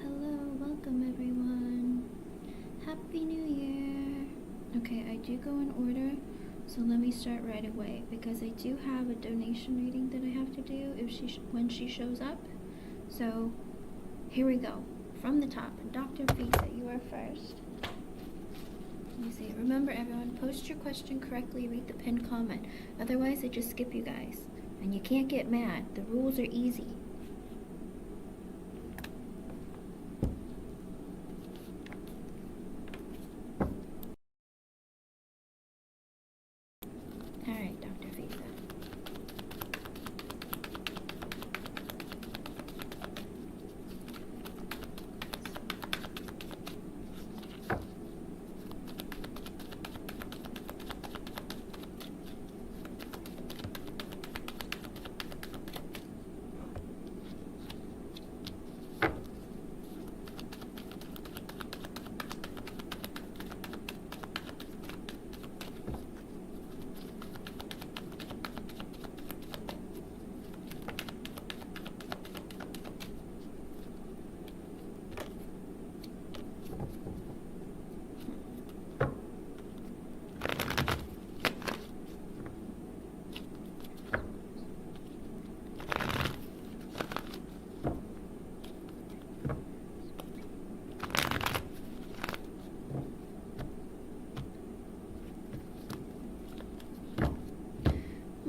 hello. Welcome, everyone. Happy New Year. Okay, I do go in order, so let me start right away because I do have a donation reading that I have to do when she shows up. So, here we go. From the top, Dr. Fiza, you are first. Let me see. Remember, everyone, post your question correctly, read the pinned comment. Otherwise, I just skip you guys. And you can't get mad. The rules are easy. Alright, Dr. Fiza.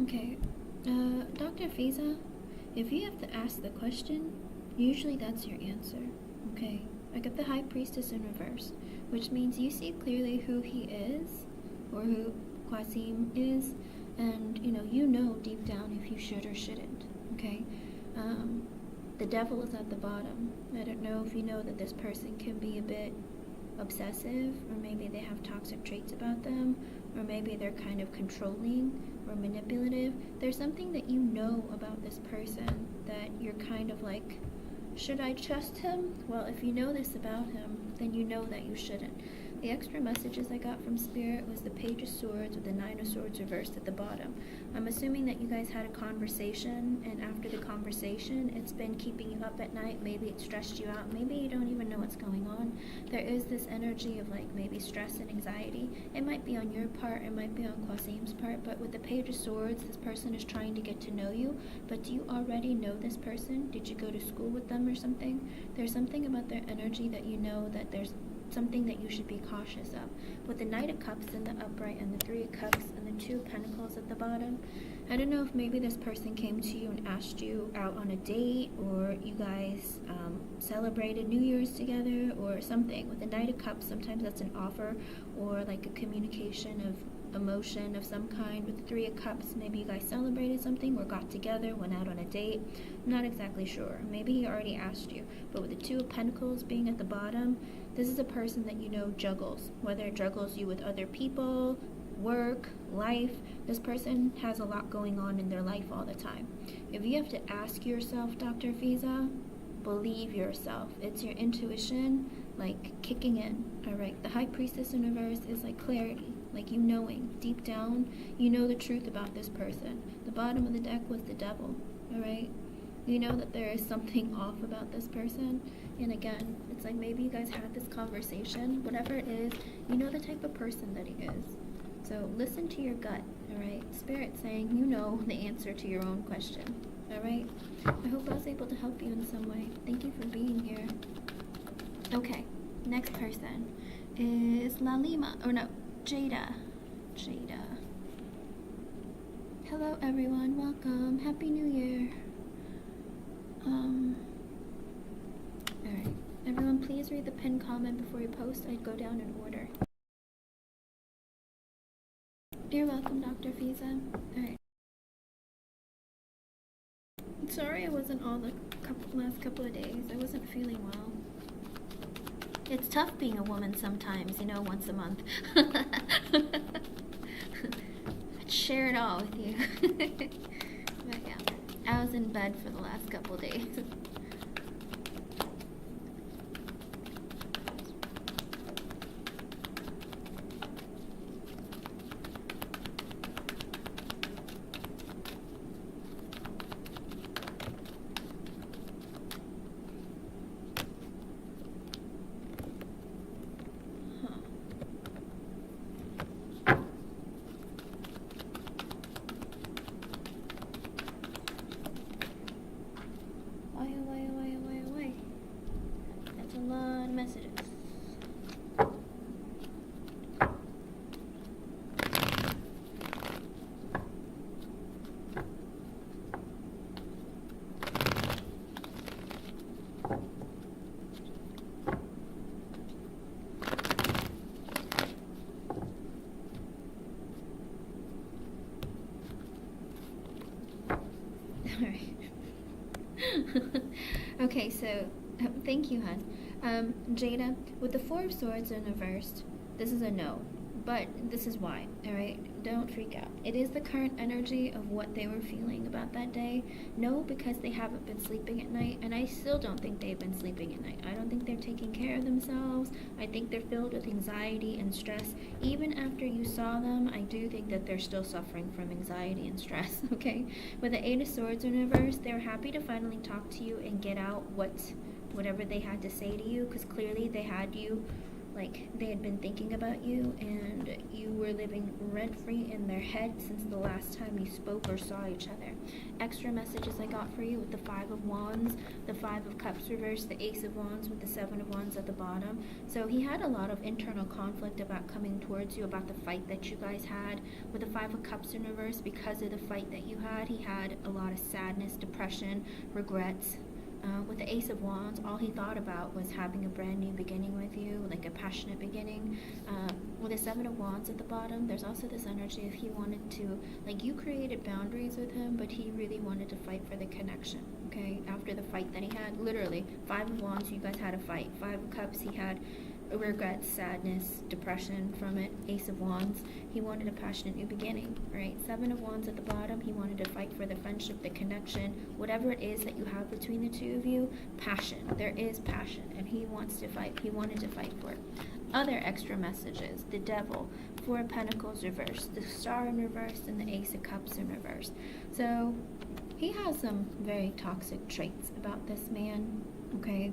Okay, Dr. Fiza, if you have to ask the question, usually that's your answer, okay? I got the High Priestess in reverse, which means you see clearly who he is, or who Qasim is, and, you know deep down if you should or shouldn't, okay? The devil is at the bottom. I don't know if you know that this person can be a bit obsessive, or maybe they have toxic traits about them, or maybe they're kind of controlling or manipulative. There's something that you know about this person that you're kind of like, should I trust him? Well, if you know this about him, then you know that you shouldn't. The extra messages I got from Spirit was the Page of Swords with the Nine of Swords reversed at the bottom. I'm assuming that you guys had a conversation, and after the conversation, it's been keeping you up at night. Maybe it stressed you out. Maybe you don't even know what's going on. There is this energy of like maybe stress and anxiety. It might be on your part, it might be on Qasim's part, but with the Page of Swords, this person is trying to get to know you. But do you already know this person? Did you go to school with them or something? There's something about their energy that you know that there's something that you should be cautious of. With the Knight of Cups in the upright and the Three of Cups and the Two of Pentacles at the bottom, I don't know if maybe this person came to you and asked you out on a date, or you guys celebrated New Year's together or something. With the Knight of Cups, sometimes that's an offer or like a communication of emotion of some kind. With the Three of Cups, maybe you guys celebrated something or got together, went out on a date. I'm not exactly sure. Maybe he already asked you. But with the Two of Pentacles being at the bottom, this is a person that you know juggles. Whether it juggles you with other people, work, life, this person has a lot going on in their life all the time. If you have to ask yourself, Dr. Fiza, believe yourself. It's your intuition, like, kicking in, all right? The High Priestess in reverse is like clarity, like you knowing. Deep down, you know the truth about this person. The bottom of the deck was the devil, all right? You know that there is something off about this person. And again, it's like maybe you guys had this conversation. Whatever it is, you know the type of person that he is. So listen to your gut, all right? Spirit saying you know the answer to your own question, all right? I hope I was able to help you in some way. Thank you for being here. Okay, next person is Lima, or no, Jada. Hello, everyone. Welcome. Happy New Year. Alright. Everyone, please read the pinned comment before you post. I'd go down in order. You're welcome, Dr. Fiza. Alright. Sorry I wasn't on the last couple of days. I wasn't feeling well. It's tough being a woman sometimes, once a month. I'd share it all with you. But yeah, I was in bed for the last couple of days. Okay, so thank you, hon. Jada, with the Four of Swords in reversed, this is a no. But this is why, alright? Don't freak out. It is the current energy of what they were feeling about that day. No, because they haven't been sleeping at night, and I still don't think they've been sleeping at night. I don't think they're taking care of themselves. I think they're filled with anxiety and stress. Even after you saw them, I do think that they're still suffering from anxiety and stress, okay? With the Eight of Swords in reverse, they're happy to finally talk to you and get out whatever they had to say to you, because clearly they had you, like, they had been thinking about you, and you were living rent-free in their head since the last time you spoke or saw each other. Extra messages I got for you with the Five of Wands, the Five of Cups reversed, the Ace of Wands with the Seven of Wands at the bottom. So he had a lot of internal conflict about coming towards you, about the fight that you guys had. With the Five of Cups in reverse, because of the fight that you had, he had a lot of sadness, depression, regrets. With the Ace of Wands, all he thought about was having a brand new beginning with you, like a passionate beginning. With the Seven of Wands at the bottom, there's also this energy of he wanted to, like, you created boundaries with him, but he really wanted to fight for the connection, okay? After the fight that he had, literally, Five of Wands, you guys had a fight. Five of Cups, he had regrets, sadness, depression from it. Ace of Wands, he wanted a passionate new beginning, right? Seven of Wands at the bottom, he wanted to fight for the friendship, the connection, whatever it is that you have between the two of you. Passion, there is passion, and he wants to fight. He wanted to fight for it. Other extra messages: the Devil, Four of Pentacles reversed, the Star in reverse, and the Ace of Cups in reverse. So he has some very toxic traits about this man, okay?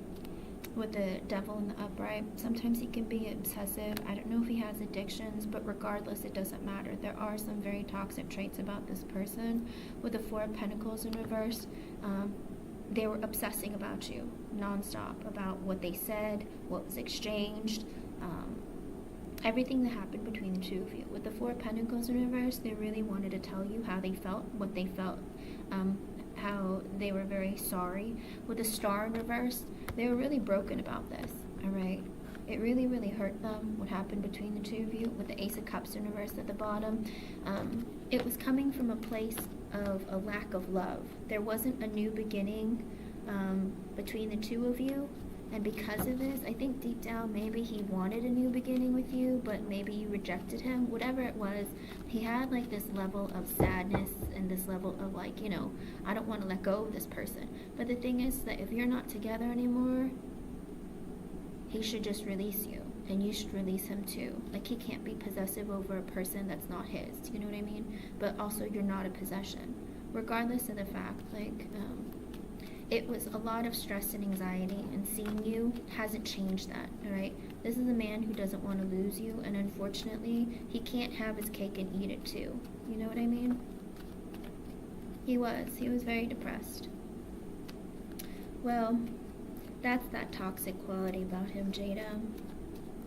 With the Devil in the upright, sometimes he can be obsessive. I don't know if he has addictions, but regardless, it doesn't matter. There are some very toxic traits about this person. With the Four of Pentacles in reverse, they were obsessing about you nonstop, about what they said, what was exchanged, everything that happened between the two of you. With the Four of Pentacles in reverse, they really wanted to tell you how they felt, what they felt, how they were very sorry. With the Star in reverse, they were really broken about this, alright? It really, really hurt them, what happened between the two of you. With the Ace of Cups in reverse at the bottom, it was coming from a place of a lack of love. There wasn't a new beginning between the two of you. And because of this, I think deep down maybe he wanted a new beginning with you, but maybe you rejected him. Whatever it was, he had like this level of sadness and this level of like, you know, I don't want to let go of this person. But the thing is that if you're not together anymore, he should just release you. And you should release him too. Like, he can't be possessive over a person that's not his. Do you know what I mean? But also, you're not a possession. Regardless of the fact, like, it was a lot of stress and anxiety, and seeing you hasn't changed that, alright? This is a man who doesn't want to lose you, and unfortunately, he can't have his cake and eat it too. You know what I mean? He was very depressed. Well, that's that toxic quality about him, Jada.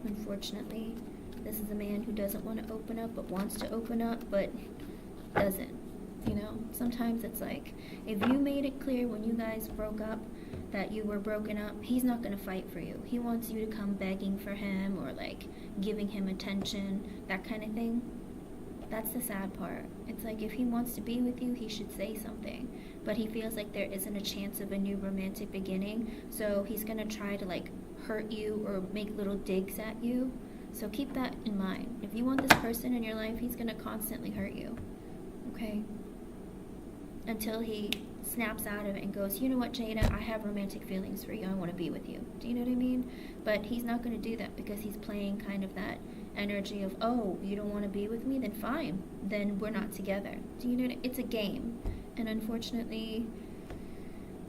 Unfortunately, this is a man who doesn't want to open up, but wants to open up, but doesn't. You know, sometimes it's like, if you made it clear when you guys broke up that you were broken up, he's not going to fight for you. He wants you to come begging for him or like giving him attention, that kind of thing. That's the sad part. It's like, if he wants to be with you, he should say something. But he feels like there isn't a chance of a new romantic beginning, so he's going to try to like hurt you or make little digs at you. So keep that in mind. If you want this person in your life, he's going to constantly hurt you. Okay? Until he snaps out of it and goes, you know what, Jada, I have romantic feelings for you. I want to be with you. Do you know what I mean? But he's not going to do that because he's playing kind of that energy of, oh, you don't want to be with me? Then fine. Then we're not together. Do you know? It's a game. And unfortunately,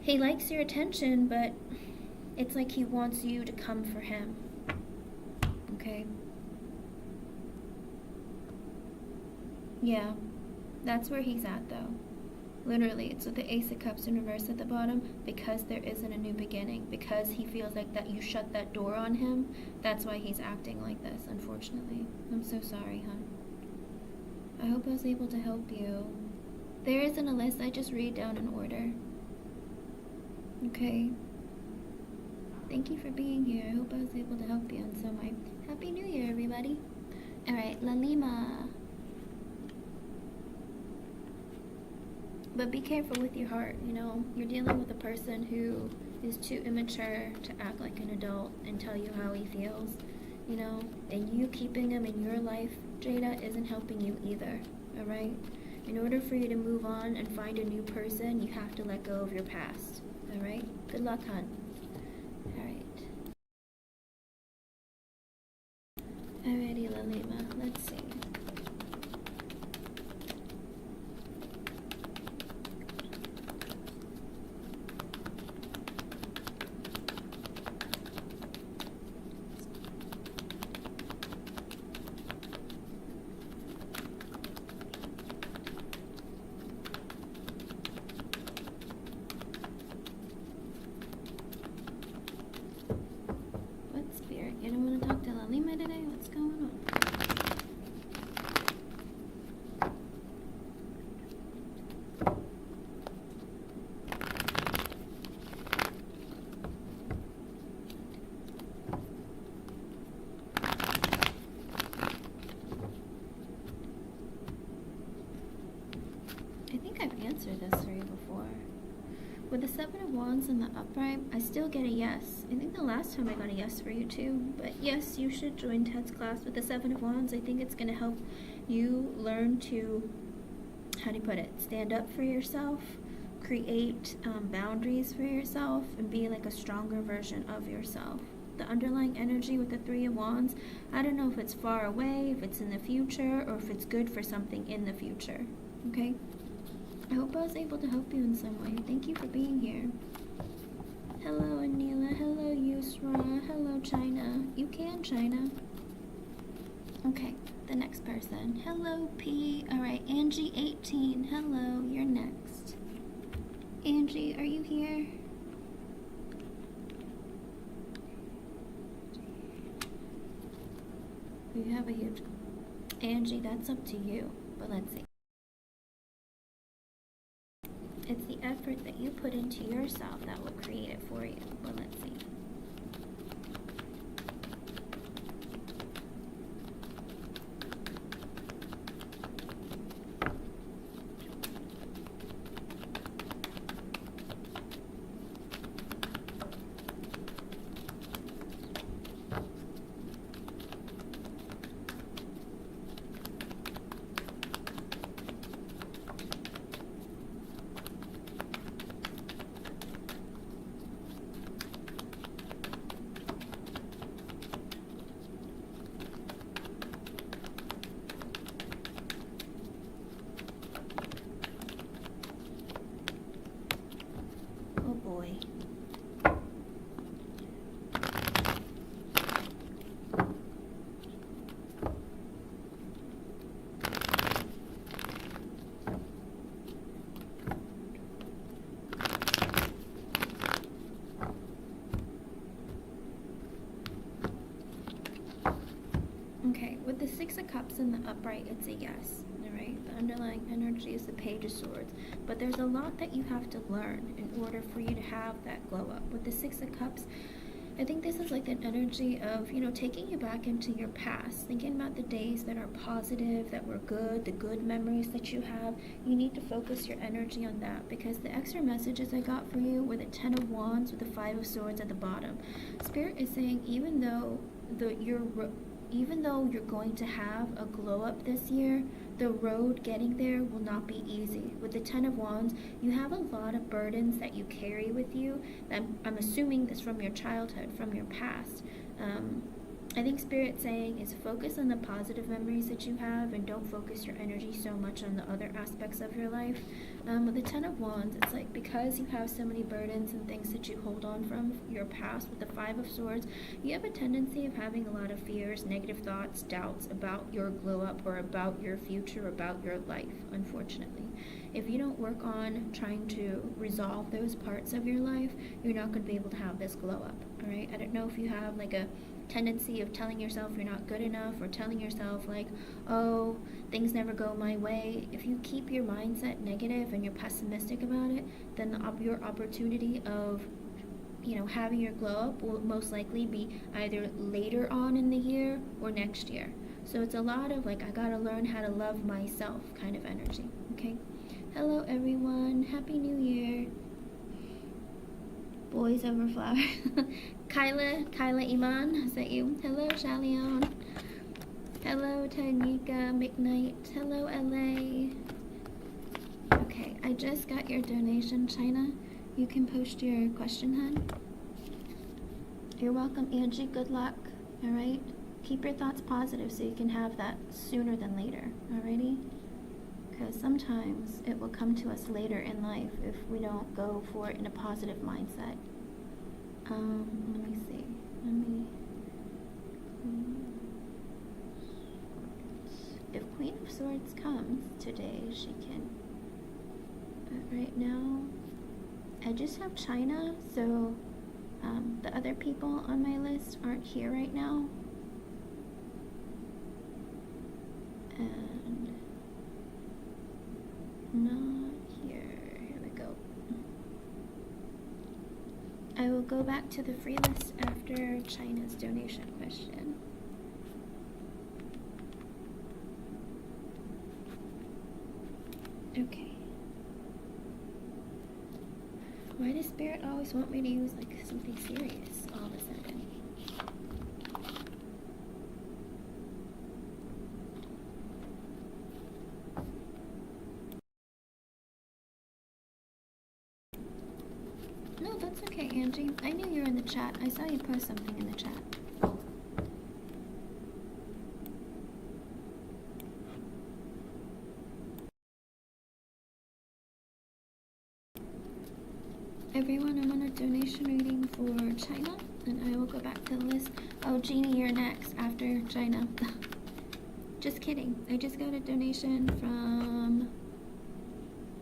he likes your attention, but it's like he wants you to come for him. Okay? Yeah. That's where he's at, though. Literally, it's with the Ace of Cups in reverse at the bottom, because there isn't a new beginning, because he feels like that you shut that door on him. That's why he's acting like this, unfortunately. I'm so sorry, hon. I hope I was able to help you. There isn't a list, I just read down in order. Okay. Thank you for being here. I hope I was able to help you in some way. Happy New Year, everybody. Alright, Lima. But be careful with your heart, you know. You're dealing with a person who He's too immature to act like an adult and tell you how he feels, you know? And you keeping him in your life, Jada, isn't helping you either, alright? In order for you to move on and find a new person, you have to let go of your past, alright? Good luck, hon. Alright. Alrighty, Lima, let's see. What spirit? You don't want to talk to Lima today? What's going on? I think I've answered this for you before. With the Seven of Wands in the upright, I still get a yes. I think the last time I got a yes for you too. But yes, you should join Ted's class with the Seven of Wands. I think it's going to help you learn to, how do you put it, stand up for yourself, create boundaries for yourself, and be like a stronger version of yourself. The underlying energy with the Three of Wands, I don't know if it's far away, if it's in the future, or if it's good for something in the future. Okay? I hope I was able to help you in some way. Thank you for being here. Hello, Anila. Hello, Yusra. Hello, China. You can, China. Okay, the next person. Hello, P. Alright, Angie 18. Hello, you're next. Angie, are you here? You have a huge... Angie, that's up to you. But let's see. It's the effort that you put into yourself that will create it for you. Well, let's see. Oh boy. Okay, with the Six of Cups in the upright, it's a yes. Alright, the underlying energy is the Page of Swords. But there's a lot that you have to learn in order for you to have that glow up. With the Six of Cups, I think this is like an energy of, you know, taking you back into your past, thinking about the days that are positive, that were good, the good memories that you have. You need to focus your energy on that, because the extra messages I got for you were the Ten of Wands with the Five of Swords at the bottom. Spirit is saying, even though you're going to have a glow up this year, the road getting there will not be easy. With the Ten of Wands, you have a lot of burdens that you carry with you. I'm assuming this from your childhood, from your past. I think Spirit's saying is focus on the positive memories that you have and don't focus your energy so much on the other aspects of your life. With the Ten of Wands, it's like because you have so many burdens and things that you hold on from your past. With the Five of Swords, you have a tendency of having a lot of fears, negative thoughts, doubts about your glow up or about your future, about your life, unfortunately. If you don't work on trying to resolve those parts of your life, you're not going to be able to have this glow up, all right? I don't know if you have like a tendency of telling yourself you're not good enough, or telling yourself like, oh, things never go my way. If you keep your mindset negative and you're pessimistic about it, then your opportunity of, you know, having your glow up will most likely be either later on in the year or next year. So it's a lot of like, I gotta learn how to love myself kind of energy. Okay, hello everyone, happy new year. Boys over flowers. Kyla Iman, is that you? Hello, Shalion. Hello, Tanika McKnight. Hello, LA. Okay, I just got your donation, China. You can post your question, hun. You're welcome, Angie. Good luck. Alright? Keep your thoughts positive so you can have that sooner than later. Alrighty? Because sometimes it will come to us later in life if we don't go for it in a positive mindset. Let me see. If Queen of Swords comes today, she can. But right now, I just have China, so the other people on my list aren't here right now. And not here. Here we go. I will go back to the free list after China's donation question. Okay. Why does Spirit always want me to use like something serious all of a sudden? No, that's okay, Angie. I knew you were in the chat. I saw you post something in the chat. Everyone, I'm on a donation reading for China, and I will go back to the list. Oh, Genie, you're next after China. Just kidding. I just got a donation from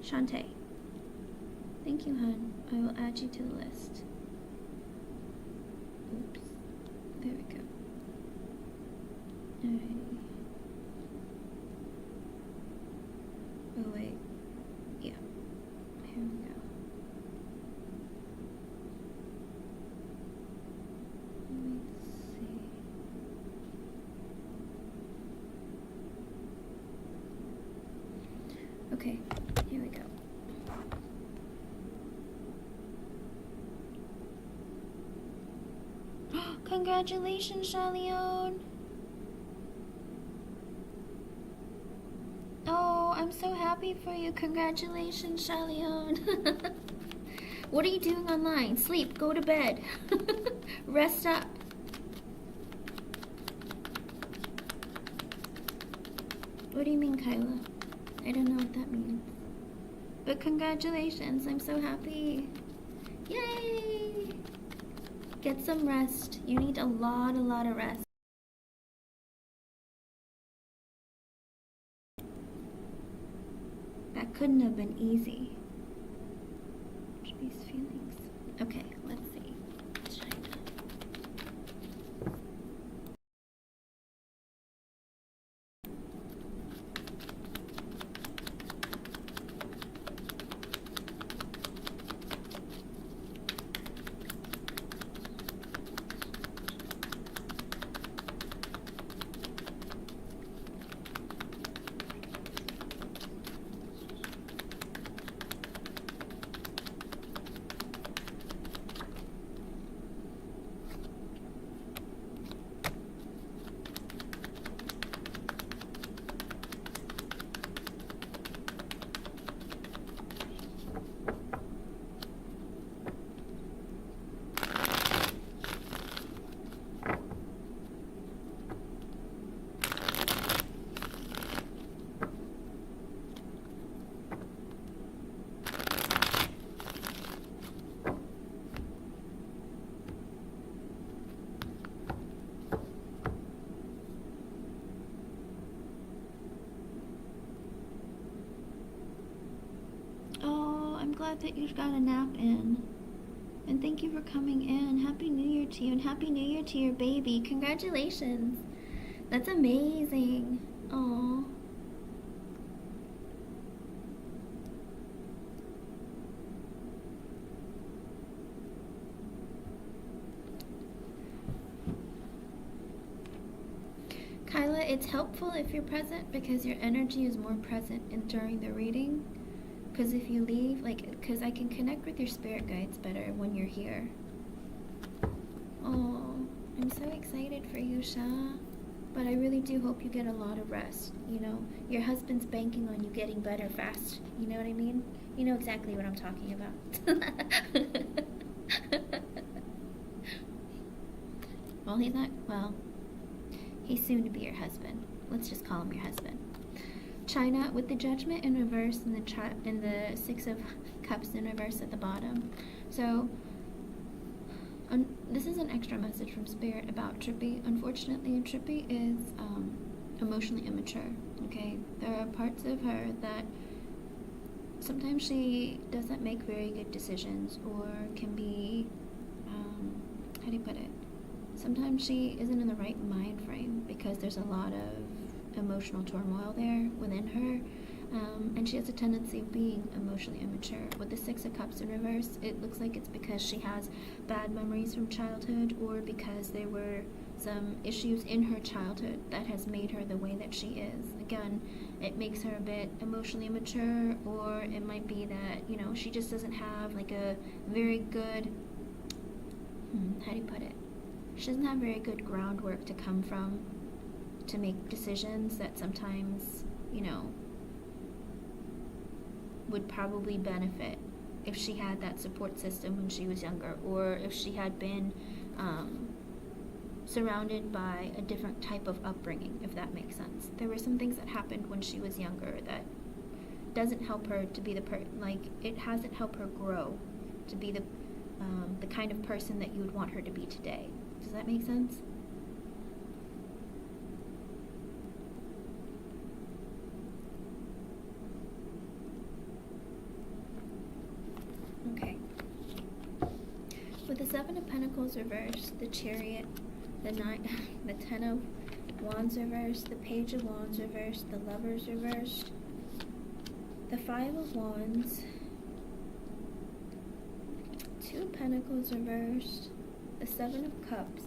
Shante. Thank you, hon. I will add you to the list. Oops. There we go. Alrighty. Oh, wait. Yeah. Here we go. Let's see. Okay, here we go. Congratulations, Shalion! Oh, I'm so happy for you. Congratulations, Shalion. What are you doing online? Sleep, go to bed. Rest up. What do you mean, Kyla? I don't know what that means. But congratulations, I'm so happy. Yay! Get some rest. You need a lot of rest. That couldn't have been easy. These feelings. Okay, let's see. China. I'm glad that you got a nap in. And thank you for coming in. Happy New Year to you, and Happy New Year to your baby. Congratulations. That's amazing. Aww. Kyla, it's helpful if you're present because your energy is more present during the reading. Because if you leave, because I can connect with your spirit guides better when you're here. Oh, I'm so excited for you, Sha. But I really do hope you get a lot of rest, you know. Your husband's banking on you getting better fast. You know what I mean? You know exactly what I'm talking about. Well, he's soon to be your husband. Let's just call him your husband. China, with the Judgment in reverse and the Six of Cups in reverse at the bottom. So, this is an extra message from Spirit about Trippy. Unfortunately, Trippy is emotionally immature, okay? There are parts of her that sometimes she doesn't make very good decisions, or can be, how do you put it? Sometimes she isn't in the right mind frame because there's a lot of emotional turmoil there within her, and she has a tendency of being emotionally immature. With the Six of Cups in reverse, it looks like it's because she has bad memories from childhood, or because there were some issues in her childhood that has made her the way that she is. Again, it makes her a bit emotionally immature, or it might be that, you know, she just doesn't have like a very good, how do you put it? She doesn't have very good groundwork to come from to make decisions that sometimes, you know, would probably benefit if she had that support system when she was younger, or if she had been surrounded by a different type of upbringing, if that makes sense. There were some things that happened when she was younger that doesn't help her to be it hasn't helped her grow to be the kind of person that you would want her to be today. Does that make sense? Okay. With the Seven of Pentacles reversed, the Chariot, the Ten of Wands reversed, the Page of Wands reversed, the Lovers reversed, the Five of Wands, Two of Pentacles reversed, the Seven of Cups,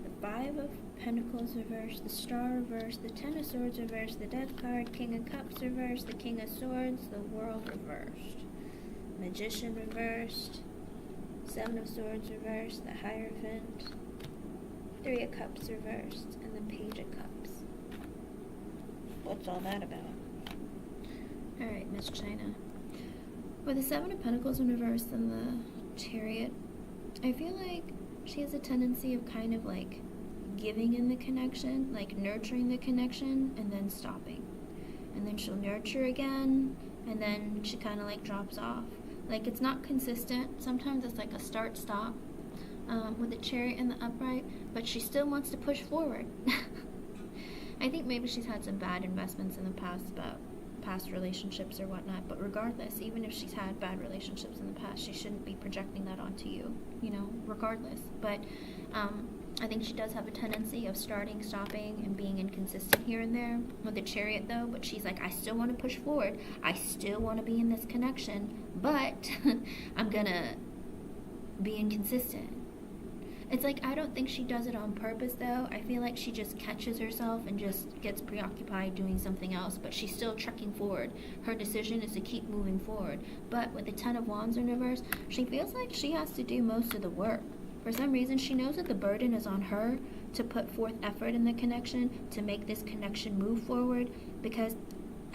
the Five of Pentacles reversed, the Star reversed, the Ten of Swords reversed, the Death card, King of Cups reversed, the King of Swords, the World reversed, Magician reversed, Seven of Swords reversed, the Hierophant, Three of Cups reversed, and the Page of Cups. What's all that about? Alright, Miss China. With the Seven of Pentacles in reverse and the Chariot, I feel like she has a tendency of kind of like giving in the connection, like nurturing the connection, and then stopping. And then she'll nurture again, and then she kind of like drops off. Like, it's not consistent. Sometimes it's like a start-stop with the Chariot in the upright, but she still wants to push forward. I think maybe she's had some bad investments in the past about past relationships or whatnot, but regardless, even if she's had bad relationships in the past, she shouldn't be projecting that onto you, you know, regardless. But I think she does have a tendency of starting, stopping, and being inconsistent here and there with the Chariot, though. But she's like, I still want to push forward. I still want to be in this connection, but I'm gonna be inconsistent. It's like, I don't think she does it on purpose, though. I feel like she just catches herself and just gets preoccupied doing something else, but she's still trekking forward. Her decision is to keep moving forward. But with the Ten of Wands in reverse, she feels like she has to do most of the work. For some reason, she knows that the burden is on her to put forth effort in the connection, to make this connection move forward, because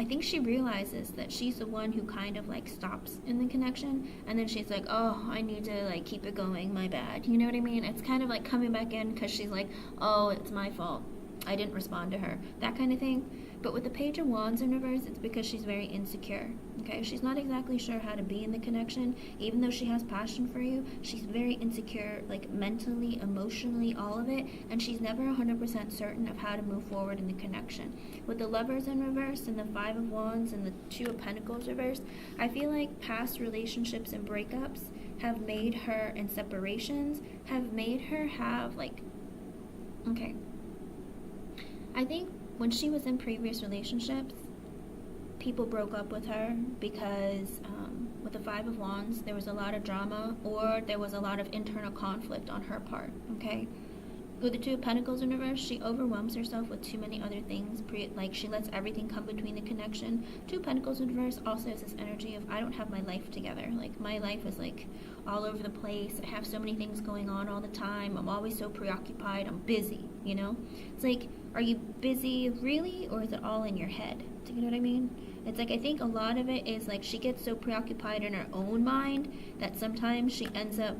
I think she realizes that she's the one who kind of like stops in the connection, and then she's like, oh, I need to like keep it going, my bad. You know what I mean? It's kind of like coming back in because she's like, oh, it's my fault, I didn't respond to her, that kind of thing. But with the Page of Wands in reverse, it's because she's very insecure. Okay, she's not exactly sure how to be in the connection. Even though she has passion for you, she's very insecure, like mentally, emotionally, all of it, and she's never 100% certain of how to move forward in the connection. With the Lovers in reverse and the Five of Wands and the Two of Pentacles reversed, I feel like past relationships and breakups have made her, and separations, have made her have like, okay, I think when she was in previous relationships, people broke up with her because with the Five of Wands, there was a lot of drama, or there was a lot of internal conflict on her part, okay? With the Two of Pentacles in reverse, she overwhelms herself with too many other things. Like, she lets everything come between the connection. Two of Pentacles in reverse also has this energy of, I don't have my life together. Like, my life is, like, all over the place. I have so many things going on all the time. I'm always so preoccupied. I'm busy, you know? It's like, are you busy really, or is it all in your head? Do you know what I mean? It's like, I think a lot of it is, like, she gets so preoccupied in her own mind that sometimes she ends up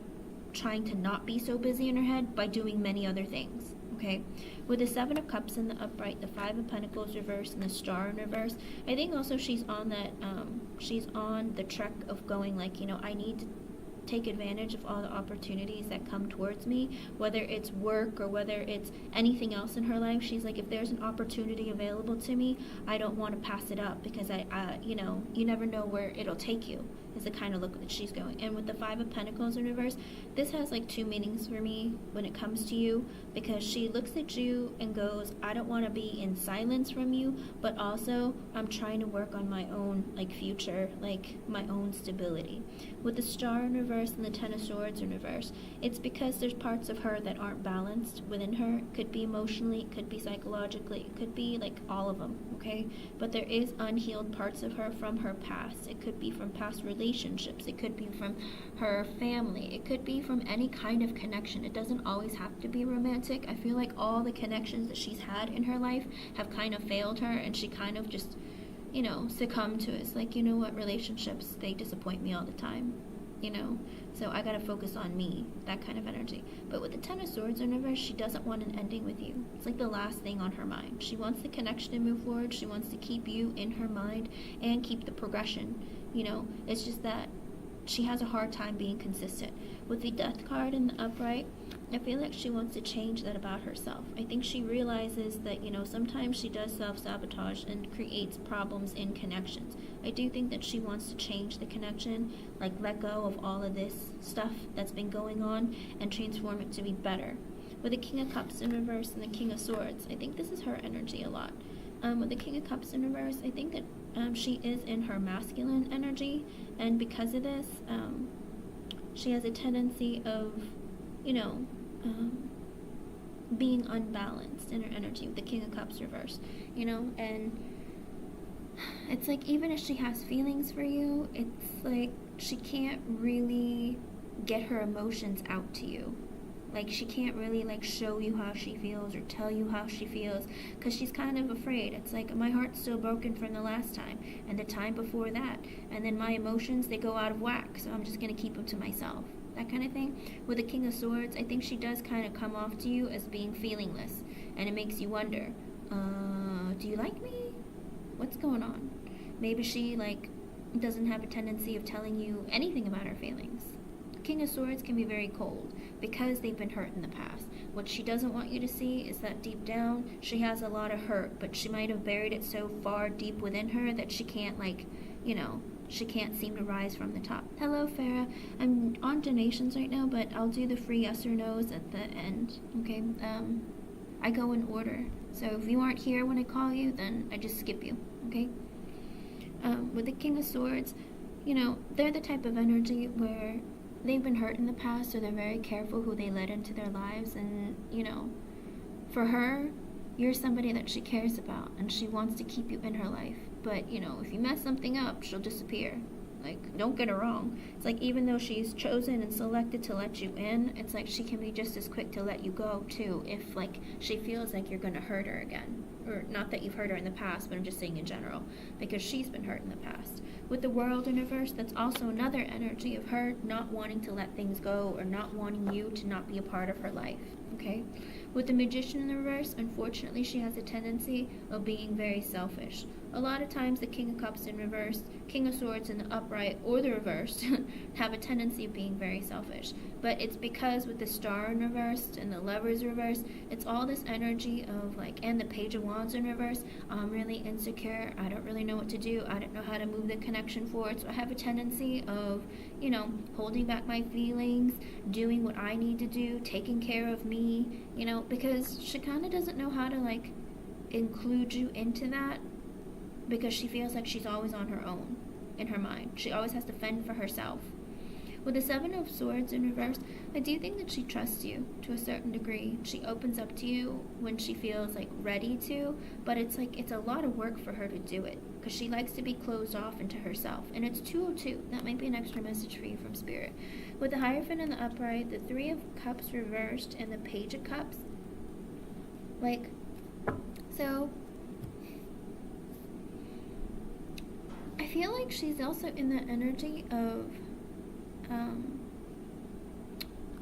trying to not be so busy in her head by doing many other things. Okay, with the Seven of Cups in the upright, the Five of Pentacles reverse, and the Star in reverse, I think also she's on that she's on the trek of going, like, you know, I need to take advantage of all the opportunities that come towards me, whether it's work or whether it's anything else in her life. She's like, if there's an opportunity available to me, I don't want to pass it up, because I you know, you never know where it'll take you, is the kind of look that she's going. And with the Five of Pentacles in reverse, this has like two meanings for me when it comes to you, because she looks at you and goes, I don't want to be in silence from you, but also I'm trying to work on my own, like, future, like my own stability. With the Star in reverse and the Ten of Swords in reverse, it's because there's parts of her that aren't balanced within her. It could be emotionally, it could be psychologically, it could be like all of them, okay? But there is unhealed parts of her from her past. It could be from past relationships, it could be from her family, it could be from any kind of connection. It doesn't always have to be romantic. I feel like all the connections that she's had in her life have kind of failed her, and she kind of just, you know, succumbed to it. It's like, you know what, relationships, they disappoint me all the time, you know, so I gotta focus on me, that kind of energy. But with the Ten of Swords in reverse, she doesn't want an ending with you. It's like the last thing on her mind. She wants the connection to move forward. She wants to keep you in her mind and keep the progression, you know. It's just that she has a hard time being consistent. With the Death card in the upright, I feel like she wants to change that about herself. I think she realizes that, you know, sometimes she does self-sabotage and creates problems in connections. I do think that she wants to change the connection, like let go of all of this stuff that's been going on and transform it to be better. With the King of Cups in reverse and the King of Swords, I think this is her energy a lot. With the King of Cups in reverse, I think that she is in her masculine energy, and because of this, she has a tendency of, you know, being unbalanced in her energy with the King of Cups reverse, you know. And it's like, even if she has feelings for you, it's like she can't really get her emotions out to you. Like, she can't really, like, show you how she feels or tell you how she feels, because she's kind of afraid. It's like, my heart's still broken from the last time and the time before that, and then my emotions, they go out of whack, so I'm just going to keep them to myself, that kind of thing. With the King of Swords, I think she does kind of come off to you as being feelingless, and it makes you wonder, do you like me? What's going on? Maybe she, like, doesn't have a tendency of telling you anything about her feelings. King of Swords can be very cold because they've been hurt in the past. What she doesn't want you to see is that deep down she has a lot of hurt, but she might have buried it so far deep within her that she can't, like, you know, she can't seem to rise from the top. Hello, Farah. I'm on donations right now, but I'll do the free yes or no's at the end, okay? I go in order, so if you aren't here when I call you, then I just skip you, okay? With the King of Swords, you know, they're the type of energy where they've been hurt in the past, so they're very careful who they let into their lives. And, you know, for her, you're somebody that she cares about, and she wants to keep you in her life. But, you know, if you mess something up, she'll disappear. Like, don't get her wrong. It's like, even though she's chosen and selected to let you in, it's like she can be just as quick to let you go, too, if, like, she feels like you're going to hurt her again. Or, not that you've hurt her in the past, but I'm just saying in general, because she's been hurt in the past. With the World in reverse, that's also another energy of her not wanting to let things go, or not wanting you to not be a part of her life, okay? With the Magician in the reverse, unfortunately, she has a tendency of being very selfish. A lot of times the King of Cups in reverse, King of Swords in the upright, or the reverse, have a tendency of being very selfish. But it's because with the Star in reverse and the Lovers reverse, it's all this energy of, like, and the Page of Wands in reverse, I'm really insecure, I don't really know what to do, I don't know how to move the connection forward, so I have a tendency of, you know, holding back my feelings, doing what I need to do, taking care of me, you know, because she kind of doesn't know how to, like, include you into that, because she feels like she's always on her own in her mind. She always has to fend for herself. With the Seven of Swords in reverse, I do think that she trusts you to a certain degree. She opens up to you when she feels like ready to, but it's like it's a lot of work for her to do it because she likes to be closed off into herself. And it's 202. That might be an extra message for you from Spirit. With the Hierophant in the upright, the Three of Cups reversed, and the Page of Cups, like, so I feel like she's also in the energy of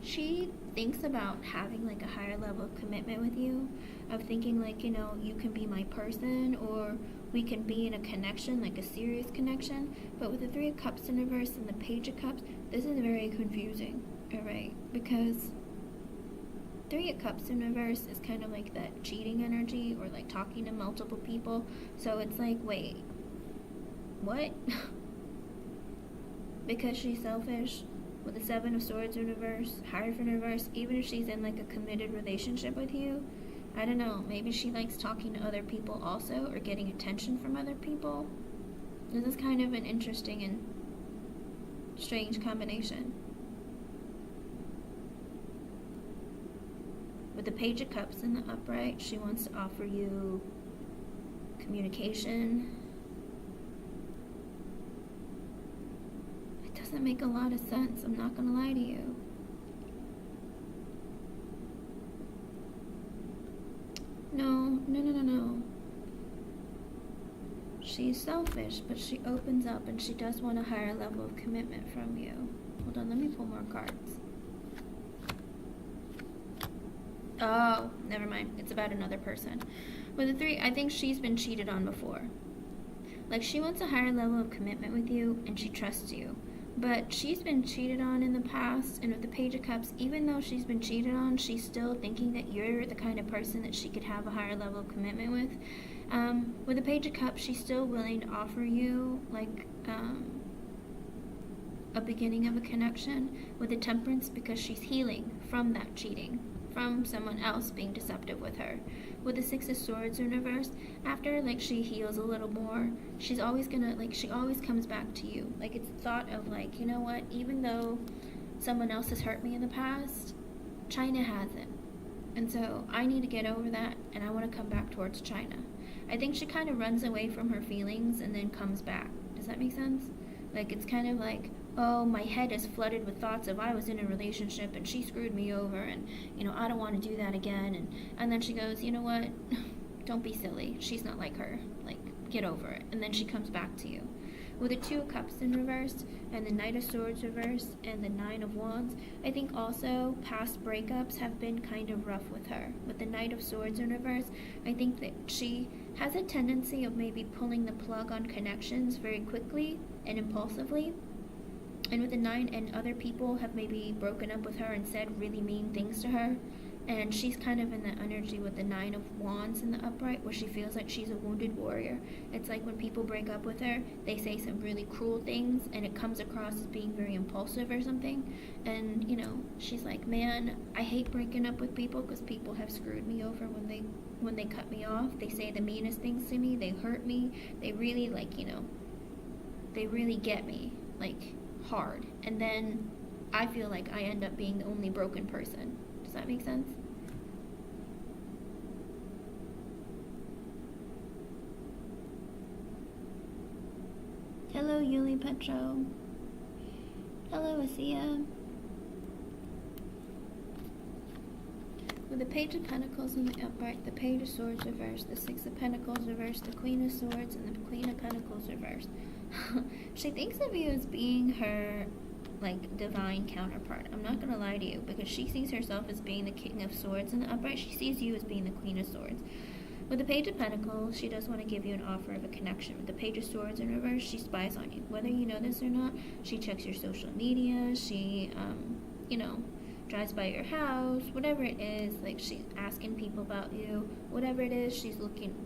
she thinks about having like a higher level of commitment with you, of thinking like, you know, you can be my person, or we can be in a connection, like a serious connection. But with the Three of Cups in reverse and the Page of Cups, this is very confusing, alright? Because Three of Cups in reverse is kind of like that cheating energy, or like talking to multiple people. So it's like, wait, what? Because she's selfish. With the Seven of Swords in reverse, Hierophant in reverse, even if she's in like a committed relationship with you, I don't know, maybe she likes talking to other people also, or getting attention from other people. This is kind of an interesting and strange combination. With the Page of Cups in the upright, she wants to offer you communication. It doesn't make a lot of sense, I'm not gonna lie to you. No. She's selfish, but she opens up and she does want a higher level of commitment from you. Hold on, let me pull more cards. Oh, never mind. It's about another person. With the Three, I think she's been cheated on before. Like, she wants a higher level of commitment with you, and she trusts you. But she's been cheated on in the past, and with the Page of Cups, even though she's been cheated on, she's still thinking that you're the kind of person that she could have a higher level of commitment with. With the Page of Cups, she's still willing to offer you, like, a beginning of a connection. With the Temperance, because she's healing from that cheating, from someone else being deceptive with her. With the Six of Swords in reverse, after like she heals a little more, she's always gonna, like, she always comes back to you. Like, it's thought of like, you know what, even though someone else has hurt me in the past, China hasn't. And so I need to get over that, and I want to come back towards China. I think she kind of runs away from her feelings and then comes back. Does that make sense? Like, it's kind of like, oh, my head is flooded with thoughts of I was in a relationship and she screwed me over, and, you know, I don't want to do that again. And then she goes, you know what, don't be silly. She's not like her. Like, get over it. And then she comes back to you. With the Two of Cups in reverse, and the Knight of Swords reverse, and the Nine of Wands, I think also past breakups have been kind of rough with her. With the Knight of Swords in reverse, I think that she has a tendency of maybe pulling the plug on connections very quickly and impulsively. And with the Nine, and other people have maybe broken up with her and said really mean things to her. And she's kind of in that energy with the Nine of Wands in the upright, where she feels like she's a wounded warrior. It's like when people break up with her, they say some really cruel things, and it comes across as being very impulsive or something. And, you know, she's like, man, I hate breaking up with people because people have screwed me over when they cut me off. They say the meanest things to me. They hurt me. They really, like, you know, they really get me, like, hard. And then I feel like I end up being the only broken person. Does that make sense? Hello, Yuli Petro. Hello, Asia. With the Page of Pentacles in the upright, the Page of Swords reversed, the Six of Pentacles reversed, the Queen of Swords, and the Queen of Pentacles reversed. She thinks of you as being her, like, divine counterpart. I'm not gonna lie to you, because she sees herself as being the King of Swords in the upright. She sees you as being the Queen of Swords. With the Page of Pentacles, she does want to give you an offer of a connection. With the Page of Swords in reverse, she spies on you. Whether you know this or not, she checks your social media, she, you know, drives by your house, whatever it is, like, she's asking people about you, whatever it is, she's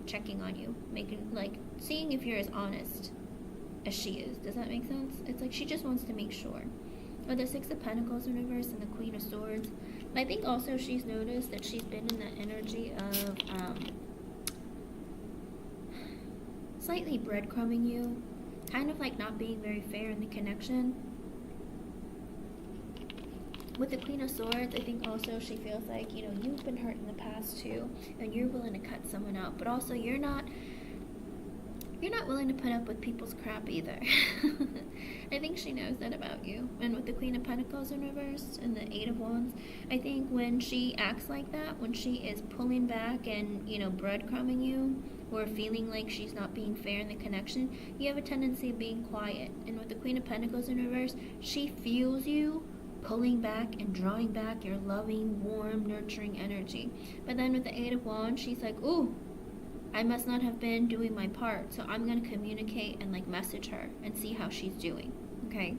checking on you, seeing if you're as honest as she is. Does that make sense? It's like she just wants to make sure. With the Six of Pentacles in reverse and the Queen of Swords, I think also she's noticed that she's been in that energy of, slightly breadcrumbing you, kind of like not being very fair in the connection. With the Queen of Swords, I think also she feels like, you know, you've been hurt in the past too, and you're willing to cut someone out, but also you're not willing to put up with people's crap either. I think she knows that about you. And with the Queen of Pentacles in reverse and the Eight of Wands, I think when she acts like that, when she is pulling back and, you know, breadcrumbing you, or feeling like she's not being fair in the connection, you have a tendency of being quiet. And with the Queen of Pentacles in reverse, she feels you pulling back and drawing back your loving, warm, nurturing energy. But then with the Eight of Wands, she's like, ooh, I must not have been doing my part, so I'm going to communicate and like message her and see how she's doing, okay?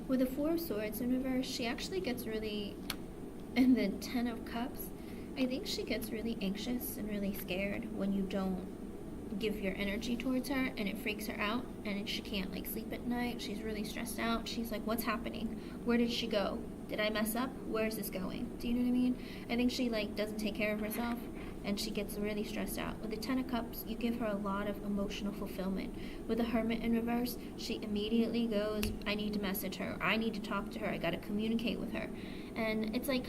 With the Four of Swords in reverse, she actually gets really, in the Ten of Cups, I think she gets really anxious and really scared when you don't give your energy towards her, and it freaks her out, and she can't like sleep at night. She's really stressed out. She's like, what's happening? Where did she go? Did I mess up? Where is this going? Do you know what I mean? I think she like doesn't take care of herself, and she gets really stressed out. With the Ten of Cups, you give her a lot of emotional fulfillment. With the Hermit in reverse, she immediately goes, I need to message her. I need to talk to her. I got to communicate with her. And it's like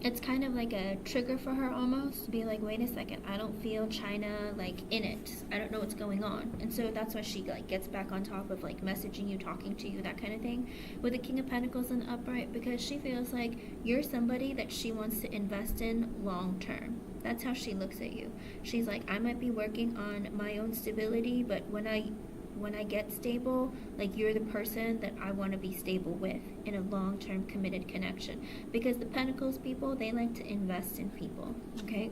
it's kind of like a trigger for her almost to be like, wait a second, I don't feel China like in it. I don't know what's going on. And so that's why she like gets back on top of like messaging you, talking to you, that kind of thing. With the King of Pentacles in the upright, because she feels like you're somebody that she wants to invest in long term. That's how she looks at you. She's like, I might be working on my own stability, but when I get stable, like you're the person that I want to be stable with in a long-term committed connection. Because the Pentacles people, they like to invest in people, okay?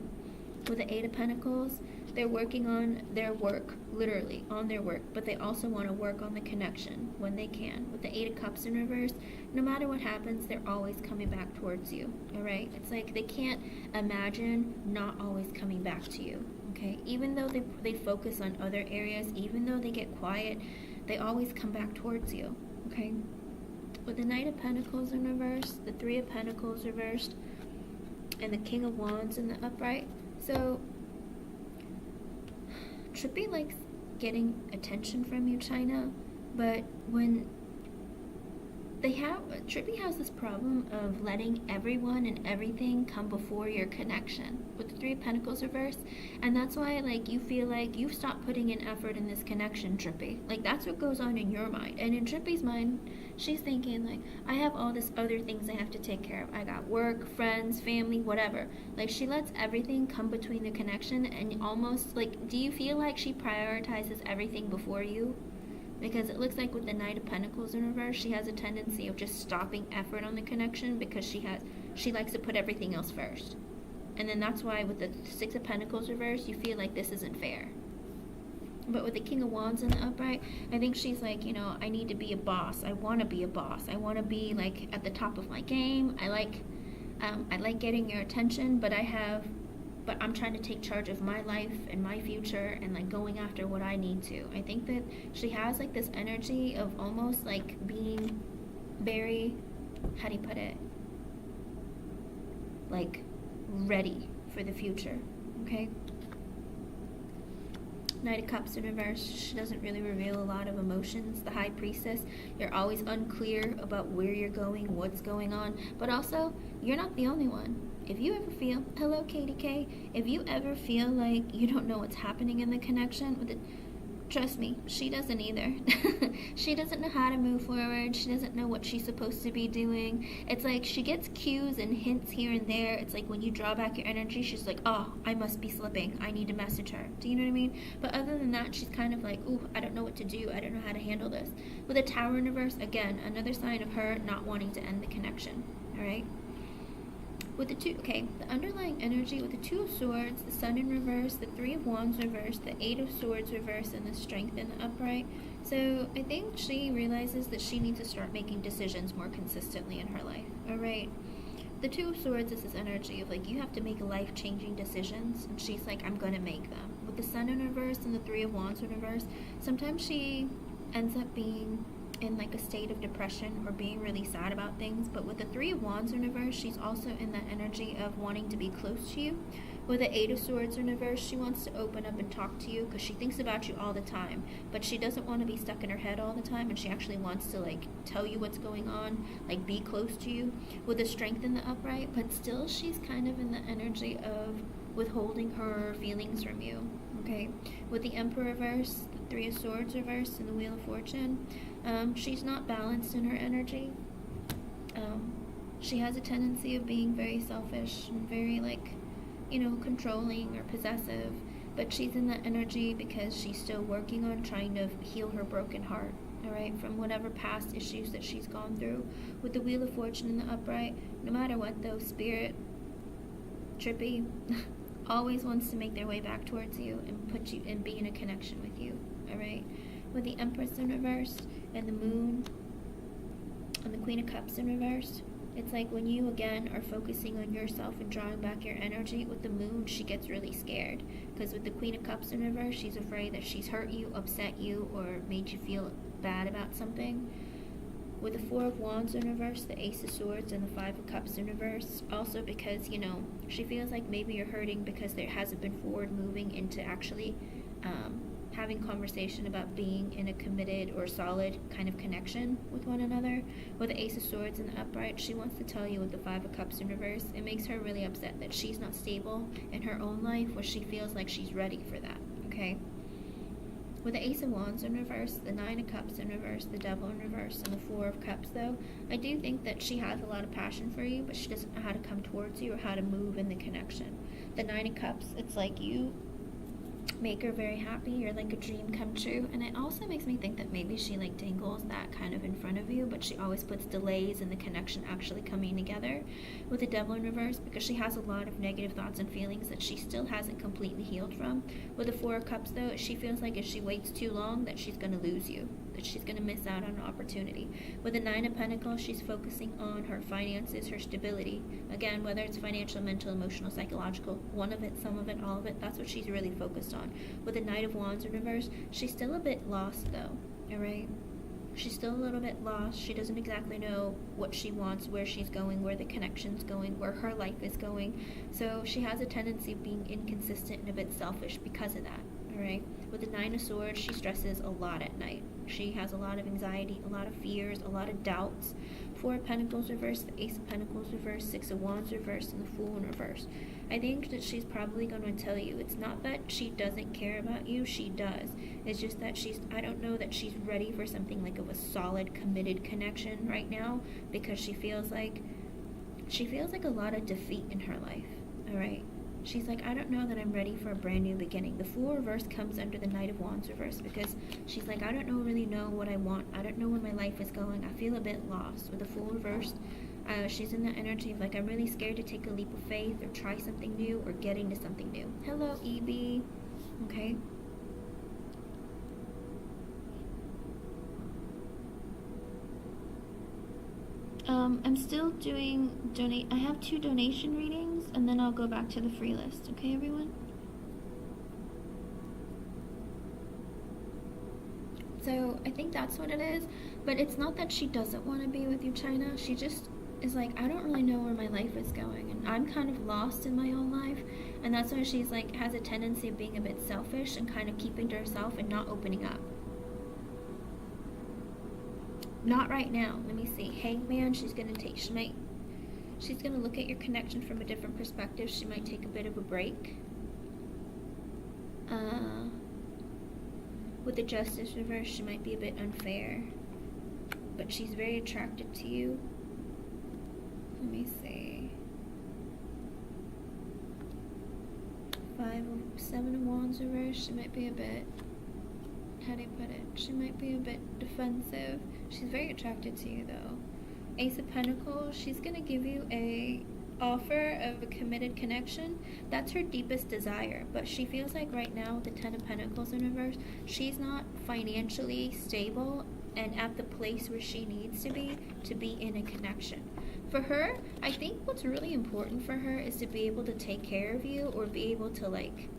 With the Eight of Pentacles, they're working on their work, literally on their work, but they also want to work on the connection when they can. With the Eight of Cups in reverse, no matter what happens, they're always coming back towards you, all right? It's like they can't imagine not always coming back to you. Okay, even though they focus on other areas, even though they get quiet, they always come back towards you, okay? With the Knight of Pentacles in reverse, the Three of Pentacles reversed, and the King of Wands in the upright. So, Trippy likes getting attention from you, China, but when Trippy has this problem of letting everyone and everything come before your connection with the Three of Pentacles reverse, and that's why like you feel like you've stopped putting in effort in this connection, Trippy. Like that's what goes on in your mind, and in Trippy's mind, she's thinking like, I have all this other things I have to take care of. I got work, friends, family, whatever. Like she lets everything come between the connection, and almost like, do you feel like she prioritizes everything before you? Because it looks like with the Knight of Pentacles in reverse, she has a tendency of just stopping effort on the connection because she likes to put everything else first. And then that's why with the Six of Pentacles reverse, you feel like this isn't fair. But with the King of Wands in the upright, I think she's like, you know, I need to be a boss. I want to be a boss. I want to be like at the top of my game. I like getting your attention, but I'm trying to take charge of my life and my future and like going after what I need to. I think that she has like this energy of almost like being very, how do you put it? Like ready for the future, okay? Knight of Cups in reverse, she doesn't really reveal a lot of emotions. The High Priestess, you're always unclear about where you're going, what's going on, but also, you're not the only one. If you ever feel, hello Katie K, if you ever feel like you don't know what's happening in the connection with it, trust me, she doesn't either. She doesn't know how to move forward. She doesn't know what she's supposed to be doing. It's like she gets cues and hints here and there. It's like when you draw back your energy, she's like, oh, I must be slipping. I need to message her. Do you know what I mean? But other than that, she's kind of like, ooh, I don't know what to do. I don't know how to handle this. With a Tower in reverse, again, another sign of her not wanting to end the connection. All right? With the underlying energy with the Two of Swords, the Sun in reverse, the Three of Wands reverse, the Eight of Swords reverse, and the Strength in the upright. So I think she realizes that she needs to start making decisions more consistently in her life. Alright. The Two of Swords is this energy of like, you have to make life-changing decisions, and she's like, I'm gonna make them. With the Sun in reverse and the Three of Wands in reverse, sometimes she ends up being in like a state of depression or being really sad about things. But with the Three of Wands in reverse, she's also in that energy of wanting to be close to you. With the Eight of Swords in reverse, she wants to open up and talk to you because she thinks about you all the time, but she doesn't want to be stuck in her head all the time, and she actually wants to like tell you what's going on, like be close to you. With the Strength in the upright, but still she's kind of in the energy of withholding her feelings from you. Okay, with the Emperor reverse, the Three of Swords reverse, and the Wheel of Fortune, she's not balanced in her energy. She has a tendency of being very selfish and very like, controlling or possessive, but she's in that energy because she's still working on trying to heal her broken heart, all right, from whatever past issues that she's gone through. With the Wheel of Fortune in the upright, no matter what though, Spirit, Trippy, always wants to make their way back towards you and put you and be in a connection with you, all right? With the Empress in reverse and the Moon and the Queen of Cups in reverse, it's like when you again are focusing on yourself and drawing back your energy. With the Moon, she gets really scared because with the Queen of Cups in reverse, she's afraid that she's hurt you, upset you, or made you feel bad about something. With the Four of Wands in reverse, the Ace of Swords, and the Five of Cups in reverse, also because, she feels like maybe you're hurting because there hasn't been forward moving into actually having conversation about being in a committed or solid kind of connection with one another. With the Ace of Swords in the upright, she wants to tell you with the Five of Cups in reverse, it makes her really upset that she's not stable in her own life where she feels like she's ready for that, okay? With the Ace of Wands in reverse, the Nine of Cups in reverse, the Devil in reverse, and the Four of Cups, though, I do think that she has a lot of passion for you, but she doesn't know how to come towards you or how to move in the connection. The Nine of Cups, it's like you make her very happy. You're like a dream come true. And it also makes me think that maybe she like dangles that kind of in front of you, but she always puts delays in the connection actually coming together. With the Devil in reverse, because she has a lot of negative thoughts and feelings that she still hasn't completely healed from. With the Four of Cups, though, she feels like if she waits too long that she's going to lose you, that she's going to miss out on an opportunity. With the Nine of Pentacles, she's focusing on her finances, her stability. Again, whether it's financial, mental, emotional, psychological, one of it, some of it, all of it, that's what she's really focused on. With the Knight of Wands in reverse, she's still a bit lost though, alright? She's still a little bit lost. She doesn't exactly know what she wants, where she's going, where the connection's going, where her life is going. So she has a tendency of being inconsistent and a bit selfish because of that, alright? With the Nine of Swords, she stresses a lot at night. She has a lot of anxiety, a lot of fears, a lot of doubts. Four of Pentacles reverse, the Ace of Pentacles reverse, Six of Wands reverse, and the Fool in reverse. I think that she's probably going to tell you, it's not that she doesn't care about you, she does. It's just that I don't know that she's ready for something like of a solid, committed connection right now, because she feels like a lot of defeat in her life, alright? She's like, I don't know that I'm ready for a brand new beginning. The Fool reverse comes under the Knight of Wands reverse because she's like, I don't really know what I want. I don't know where my life is going. I feel a bit lost. With the Fool reverse, she's in the energy of like, I'm really scared to take a leap of faith or try something new or get into something new. Hello, EB. Okay. I'm still doing I have 2 donation readings, and then I'll go back to the free list. Okay, everyone? So I think that's what it is. But it's not that she doesn't want to be with you, China. She just is like, I don't really know where my life is going, and I'm kind of lost in my own life. And that's why she's like, has a tendency of being a bit selfish and kind of keeping to herself and not opening up. Not right now. Let me see. Hangman, she's gonna look at your connection from a different perspective. She might take a bit of a break. With the Justice reverse, she might be a bit unfair, but she's very attracted to you. Let me see. Seven of Wands reverse, she might be a bit, how do you put it? She might be a bit defensive. She's very attracted to you though. Ace of Pentacles, she's going to give you a offer of a committed connection. That's her deepest desire, but she feels like right now with the Ten of Pentacles in reverse, she's not financially stable and at the place where she needs to be in a connection. For her, I think what's really important for her is to be able to take care of you, or be able to like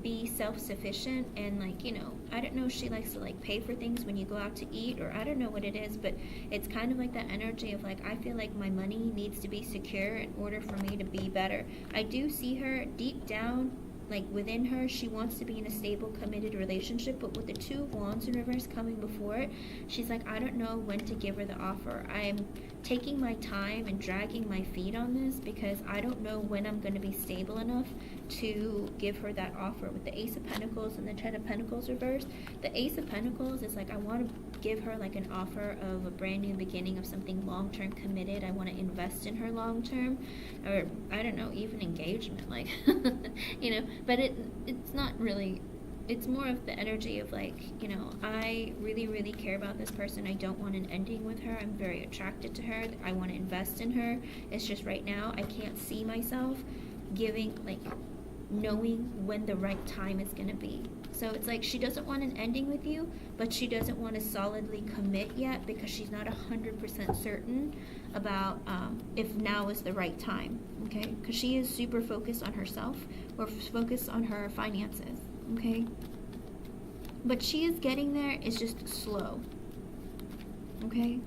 be self-sufficient, and like, you know, I don't know if she likes to like pay for things when you go out to eat, or I don't know what it is, but it's kind of like that energy of like, I feel like my money needs to be secure in order for me to be better. I do see her deep down, like within her, she wants to be in a stable, committed relationship, but with the Two of Wands in reverse coming before it, she's like, I don't know when to give her the offer. I'm taking my time and dragging my feet on this because I don't know when I'm going to be stable enough to give her that offer. With the Ace of Pentacles and the Ten of Pentacles reversed, the Ace of Pentacles is like, I want to give her like an offer of a brand new beginning of something long-term committed. I want to invest in her long-term, or I don't know, even engagement, like you know, but it's not really, it's more of the energy of like, you know, I really, really care about this person. I don't want an ending with her. I'm very attracted to her. I want to invest in her. It's just right now I can't see myself giving, like, knowing when the right time is going to be. So it's like she doesn't want an ending with you, but she doesn't want to solidly commit yet because she's not 100% certain about if now is the right time, okay? Because she is super focused on herself or focused on her finances, okay? But she is getting there. It's just slow, okay?